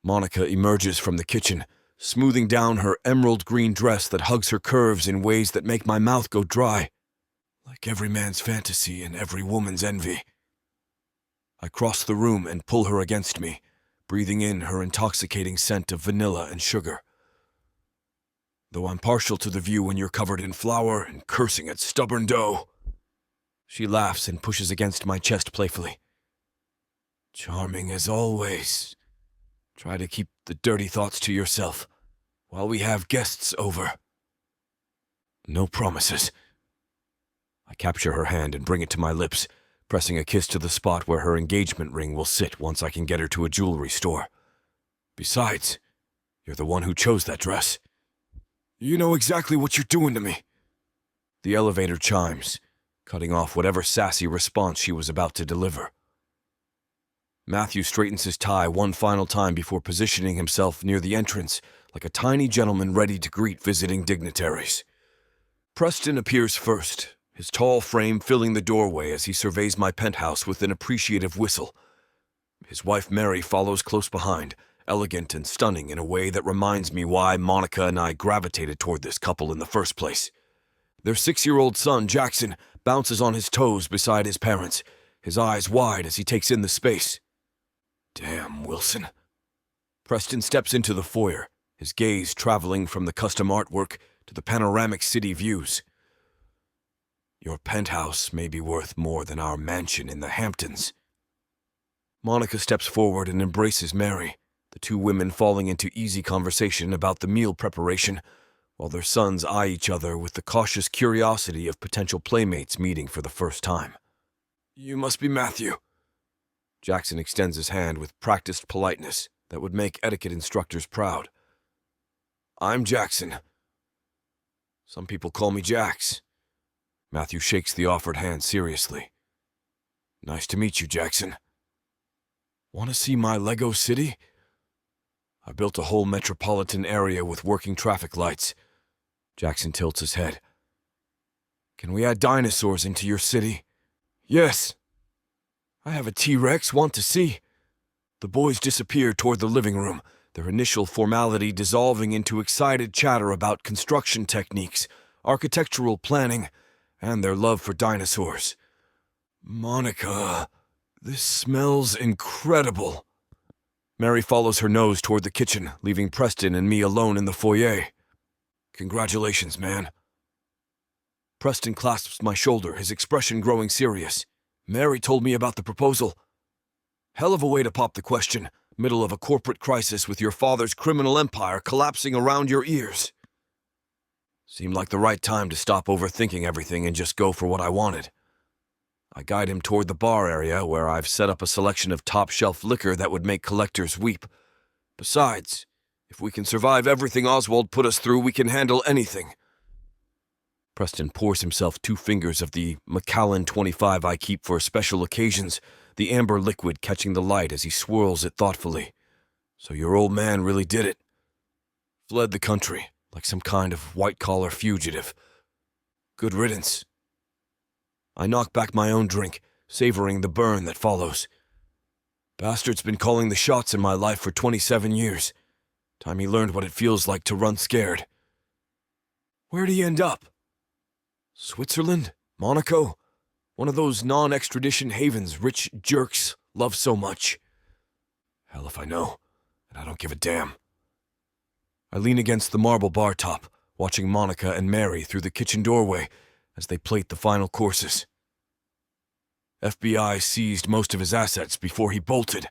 Monica emerges from the kitchen, smoothing down her emerald green dress that hugs her curves in ways that make my mouth go dry, like every man's fantasy and every woman's envy. I cross the room and pull her against me, breathing in her intoxicating scent of vanilla and sugar. Though I'm partial to the view when you're covered in flour and cursing at stubborn dough. She laughs and pushes against my chest playfully. Charming as always. Try to keep the dirty thoughts to yourself while we have guests over. No promises. I capture her hand and bring it to my lips, pressing a kiss to the spot where her engagement ring will sit once I can get her to a jewelry store. Besides, you're the one who chose that dress. You know exactly what you're doing to me. The elevator chimes, cutting off whatever sassy response she was about to deliver. Matthew straightens his tie one final time before positioning himself near the entrance like a tiny gentleman ready to greet visiting dignitaries. Preston appears first, his tall frame filling the doorway as he surveys my penthouse with an appreciative whistle. His wife Mary follows close behind, elegant and stunning in a way that reminds me why Monica and I gravitated toward this couple in the first place. Their 6-year-old son, Jackson, bounces on his toes beside his parents, his eyes wide as he takes in the space. Damn, Wilson. Preston steps into the foyer, his gaze traveling from the custom artwork to the panoramic city views. Your penthouse may be worth more than our mansion in the Hamptons. Monica steps forward and embraces Mary, the two women falling into easy conversation about the meal preparation, while their sons eye each other with the cautious curiosity of potential playmates meeting for the first time. You must be Matthew. Jackson extends his hand with practiced politeness that would make etiquette instructors proud. I'm Jackson. Some people call me Jax. Matthew shakes the offered hand seriously. Nice to meet you, Jackson. Want to see my Lego city? I built a whole metropolitan area with working traffic lights. Jackson tilts his head. Can we add dinosaurs into your city? Yes. I have a T-Rex, want to see. The boys disappear toward the living room, their initial formality dissolving into excited chatter about construction techniques, architectural planning, and their love for dinosaurs. Monica, this smells incredible. Mary follows her nose toward the kitchen, leaving Preston and me alone in the foyer. Congratulations, man. Preston clasps my shoulder, his expression growing serious. Mary told me about the proposal. Hell of a way to pop the question, middle of a corporate crisis with your father's criminal empire collapsing around your ears. Seemed like the right time to stop overthinking everything and just go for what I wanted. I guide him toward the bar area where I've set up a selection of top-shelf liquor that would make collectors weep. Besides, if we can survive everything Oswald put us through, we can handle anything. Preston pours himself 2 fingers of the Macallan 25 I keep for special occasions, the amber liquid catching the light as he swirls it thoughtfully. So your old man really did it. Fled the country, like some kind of white-collar fugitive. Good riddance. I knock back my own drink, savoring the burn that follows. Bastard's been calling the shots in my life for 27 years. Time he learned what it feels like to run scared. Where'd he end up? Switzerland? Monaco? One of those non-extradition havens rich jerks love so much. Hell if I know, and I don't give a damn. I lean against the marble bar top, watching Monica and Mary through the kitchen doorway as they plate the final courses. FBI seized most of his assets before he bolted.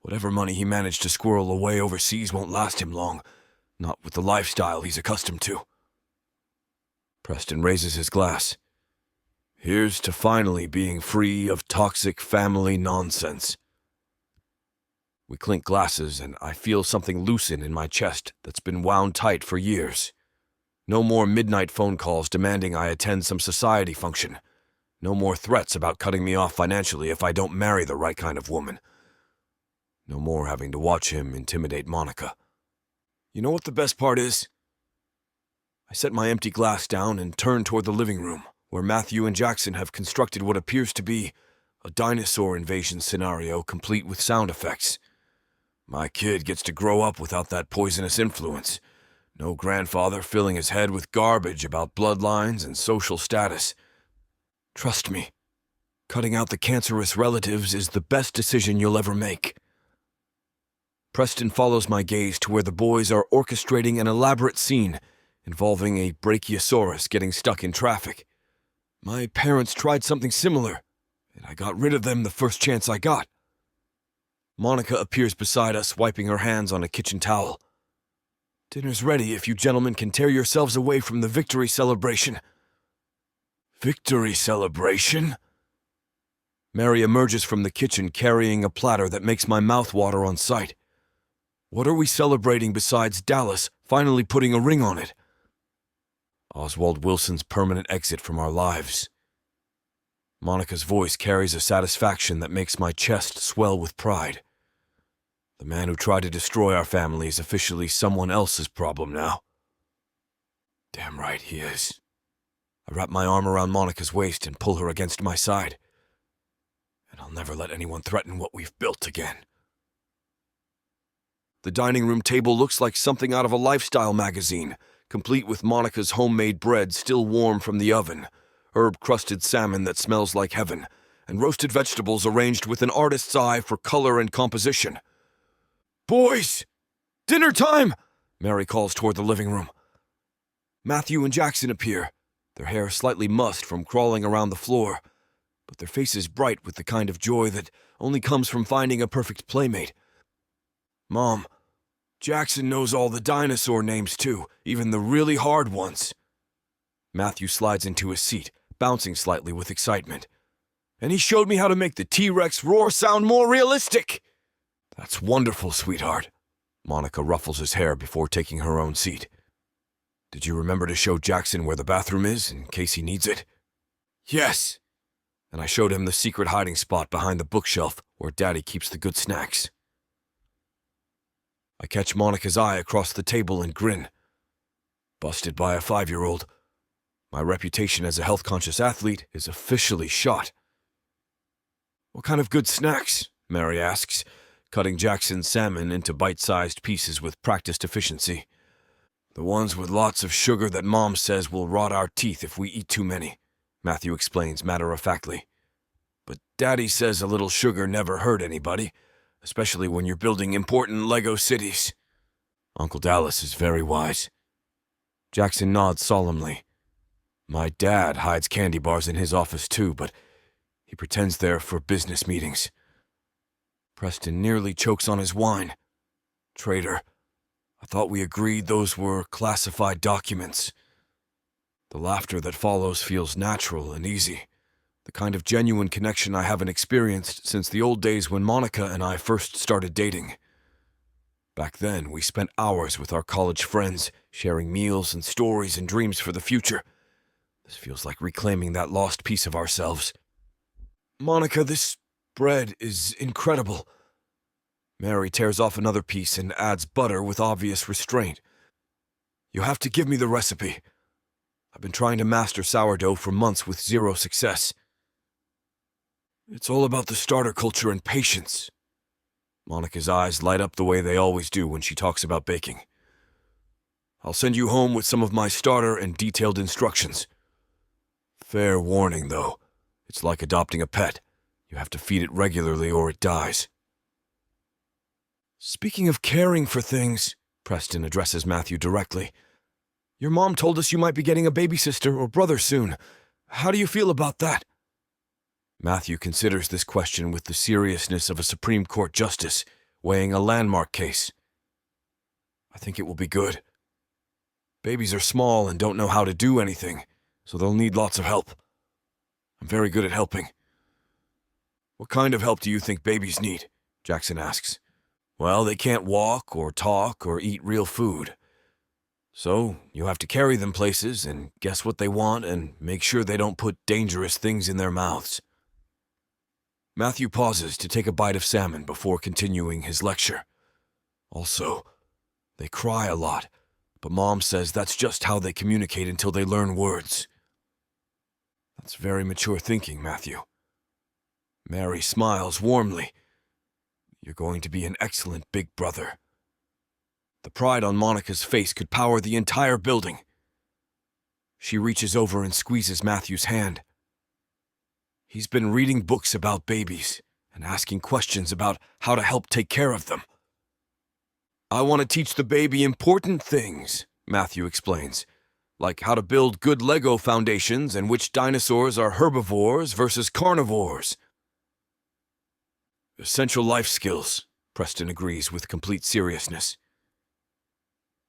Whatever money he managed to squirrel away overseas won't last him long, not with the lifestyle he's accustomed to. Preston raises his glass. Here's to finally being free of toxic family nonsense. We clink glasses, and I feel something loosen in my chest that's been wound tight for years. No more midnight phone calls demanding I attend some society function. No more threats about cutting me off financially if I don't marry the right kind of woman. No more having to watch him intimidate Monica. You know what the best part is? I set my empty glass down and turn toward the living room, where Matthew and Jackson have constructed what appears to be a dinosaur invasion scenario complete with sound effects. My kid gets to grow up without that poisonous influence. No grandfather filling his head with garbage about bloodlines and social status. Trust me, cutting out the cancerous relatives is the best decision you'll ever make. Preston follows my gaze to where the boys are orchestrating an elaborate scene involving a brachiosaurus getting stuck in traffic. My parents tried something similar, and I got rid of them the first chance I got. Monica appears beside us, wiping her hands on a kitchen towel. Dinner's ready if you gentlemen can tear yourselves away from the victory celebration. Victory celebration? Mary emerges from the kitchen carrying a platter that makes my mouth water on sight. What are we celebrating besides Dallas finally putting a ring on it? Oswald Wilson's permanent exit from our lives. Monica's voice carries a satisfaction that makes my chest swell with pride. The man who tried to destroy our family is officially someone else's problem now. Damn right he is. I wrap my arm around Monica's waist and pull her against my side. And I'll never let anyone threaten what we've built again. The dining room table looks like something out of a lifestyle magazine, complete with Monica's homemade bread still warm from the oven, herb-crusted salmon that smells like heaven, and roasted vegetables arranged with an artist's eye for color and composition. "Boys! Dinner time!" Mary calls toward the living room. Matthew and Jackson appear, their hair slightly mussed from crawling around the floor, but their faces bright with the kind of joy that only comes from finding a perfect playmate. "Mom, Jackson knows all the dinosaur names too, even the really hard ones." Matthew slides into his seat, bouncing slightly with excitement. "And he showed me how to make the T-Rex roar sound more realistic." "That's wonderful, sweetheart." Monica ruffles his hair before taking her own seat. "Did you remember to show Jackson where the bathroom is, in case he needs it?" "Yes." And I showed him the secret hiding spot behind the bookshelf where Daddy keeps the good snacks. I catch Monica's eye across the table and grin. Busted by a 5-year-old. My reputation as a health-conscious athlete is officially shot. "What kind of good snacks?" Mary asks, cutting Jackson's salmon into bite-sized pieces with practiced efficiency. "The ones with lots of sugar that Mom says will rot our teeth if we eat too many," Matthew explains matter-of-factly. "But Daddy says a little sugar never hurt anybody, especially when you're building important Lego cities." Uncle Dallas is very wise. Jackson nods solemnly. My dad hides candy bars in his office too, but he pretends they're for business meetings. Preston nearly chokes on his wine. Traitor. I thought we agreed those were classified documents. The laughter that follows feels natural and easy, the kind of genuine connection I haven't experienced since the old days when Monica and I first started dating. Back then, we spent hours with our college friends, sharing meals and stories and dreams for the future. This feels like reclaiming that lost piece of ourselves. "Monica, this bread is incredible." Mary tears off another piece and adds butter with obvious restraint. "You have to give me the recipe. I've been trying to master sourdough for months with zero success." "It's all about the starter culture and patience." Monica's eyes light up the way they always do when she talks about baking. "I'll send you home with some of my starter and detailed instructions. Fair warning, though. It's like adopting a pet. You have to feed it regularly or it dies." "Speaking of caring for things," Preston addresses Matthew directly, "your mom told us you might be getting a baby sister or brother soon. How do you feel about that?" Matthew considers this question with the seriousness of a Supreme Court justice weighing a landmark case. "I think it will be good. Babies are small and don't know how to do anything, so they'll need lots of help. I'm very good at helping." "What kind of help do you think babies need?" Jackson asks. "Well, they can't walk or talk or eat real food. So you have to carry them places and guess what they want and make sure they don't put dangerous things in their mouths." Matthew pauses to take a bite of salmon before continuing his lecture. "Also, they cry a lot, but Mom says that's just how they communicate until they learn words." "That's very mature thinking, Matthew." Mary smiles warmly. "You're going to be an excellent big brother." The pride on Monica's face could power the entire building. She reaches over and squeezes Matthew's hand. He's been reading books about babies and asking questions about how to help take care of them. "I want to teach the baby important things," Matthew explains, like how to build good Lego foundations and which dinosaurs are herbivores versus carnivores. Essential life skills, Preston agrees with complete seriousness.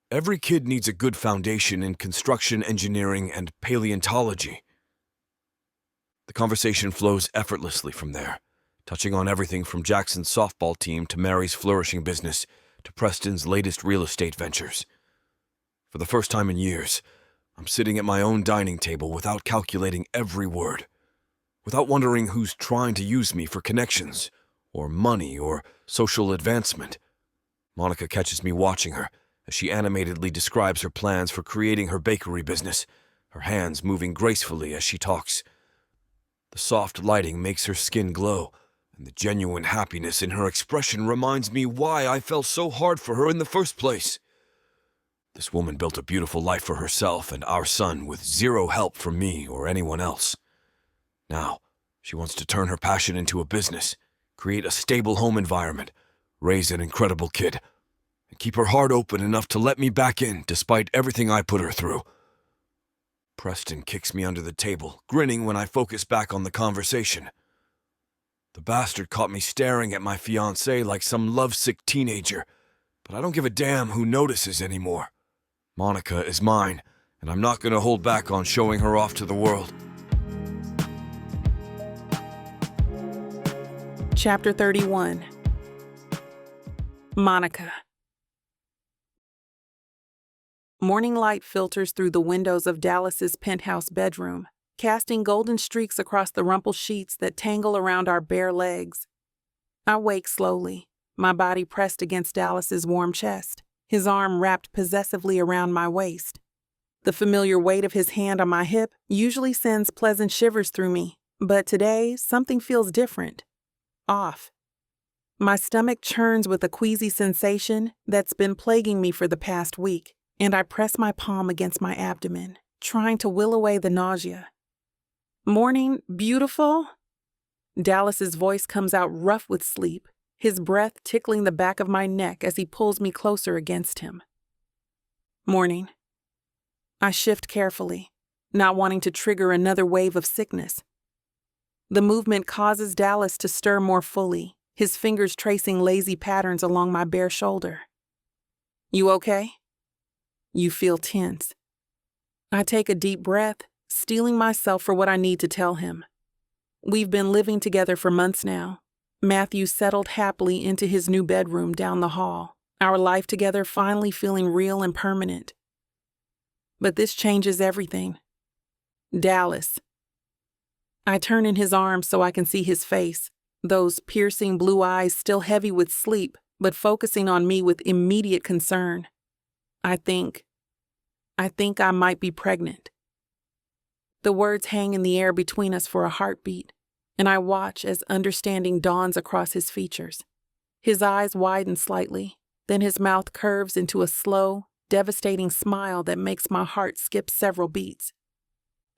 Every kid needs a good foundation in construction engineering and paleontology. The conversation flows effortlessly from there, touching on everything from Jackson's softball team to Mary's flourishing business to Preston's latest real estate ventures. For the first time in years, I'm sitting at my own dining table without calculating every word, without wondering who's trying to use me for connections, or money, or social advancement. Monica catches me watching her as she animatedly describes her plans for creating her bakery business, her hands moving gracefully as she talks. The soft lighting makes her skin glow, and the genuine happiness in her expression reminds me why I fell so hard for her in the first place. This woman built a beautiful life for herself and our son with zero help from me or anyone else. Now, she wants to turn her passion into a business, create a stable home environment, raise an incredible kid, and keep her heart open enough to let me back in despite everything I put her through. Preston kicks me under the table, grinning when I focus back on the conversation. The bastard caught me staring at my fiancée like some lovesick teenager, but I don't give a damn who notices anymore. Monica is mine, and I'm not going to hold back on showing her off to the world. Chapter 31. Monica. Morning light filters through the windows of Dallas's penthouse bedroom, casting golden streaks across the rumpled sheets that tangle around our bare legs. I wake slowly, my body pressed against Dallas's warm chest, his arm wrapped possessively around my waist. The familiar weight of his hand on my hip usually sends pleasant shivers through me, but today something feels different. Off. My stomach churns with a queasy sensation that's been plaguing me for the past week, and I press my palm against my abdomen, trying to will away the nausea. Morning, beautiful? Dallas's voice comes out rough with sleep, his breath tickling the back of my neck as he pulls me closer against him. Morning. I shift carefully, not wanting to trigger another wave of sickness. The movement causes Dallas to stir more fully, his fingers tracing lazy patterns along my bare shoulder. You okay? You feel tense. I take a deep breath, steeling myself for what I need to tell him. We've been living together for months now. Matthew settled happily into his new bedroom down the hall, our life together finally feeling real and permanent. But this changes everything. Dallas. I turn in his arms so I can see his face, those piercing blue eyes still heavy with sleep, but focusing on me with immediate concern. I think I might be pregnant. The words hang in the air between us for a heartbeat, and I watch as understanding dawns across his features. His eyes widen slightly, then his mouth curves into a slow, devastating smile that makes my heart skip several beats.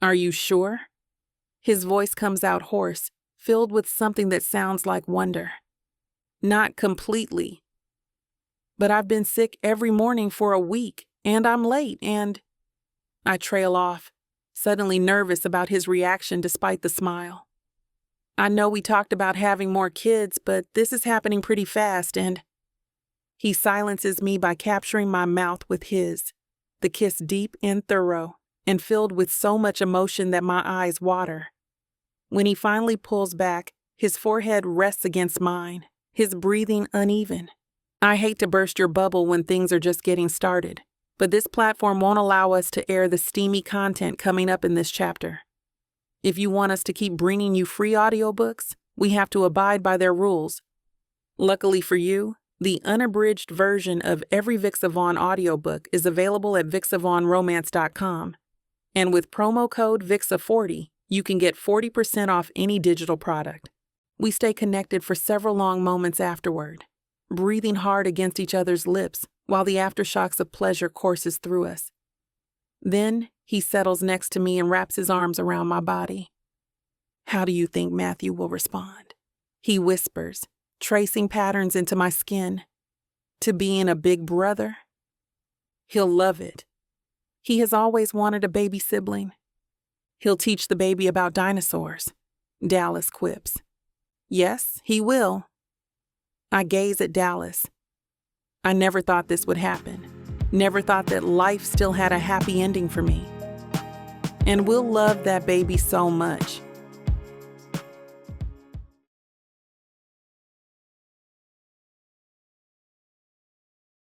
Are you sure? His voice comes out hoarse, filled with something that sounds like wonder. Not completely. But I've been sick every morning for a week, and I'm late, and... I trail off, suddenly nervous about his reaction despite the smile. I know we talked about having more kids, but this is happening pretty fast, and... He silences me by capturing my mouth with his, the kiss deep and thorough, and filled with so much emotion that my eyes water. When he finally pulls back, his forehead rests against mine, his breathing uneven. I hate to burst your bubble when things are just getting started, but this platform won't allow us to air the steamy content coming up in this chapter. If you want us to keep bringing you free audiobooks, we have to abide by their rules. Luckily for you, the unabridged version of every Vixa Vaughn audiobook is available at VixaVaughnRomance.com. And with promo code VIXA40, you can get 40% off any digital product. We stay connected for several long moments afterward, breathing hard against each other's lips while the aftershocks of pleasure courses through us. Then he settles next to me and wraps his arms around my body. How do you think Matthew will respond? He whispers, tracing patterns into my skin. To being a big brother? He'll love it. He has always wanted a baby sibling. He'll teach the baby about dinosaurs, Dallas quips. Yes, he will. I gaze at Dallas. I never thought this would happen. Never thought that life still had a happy ending for me. And we'll love that baby so much.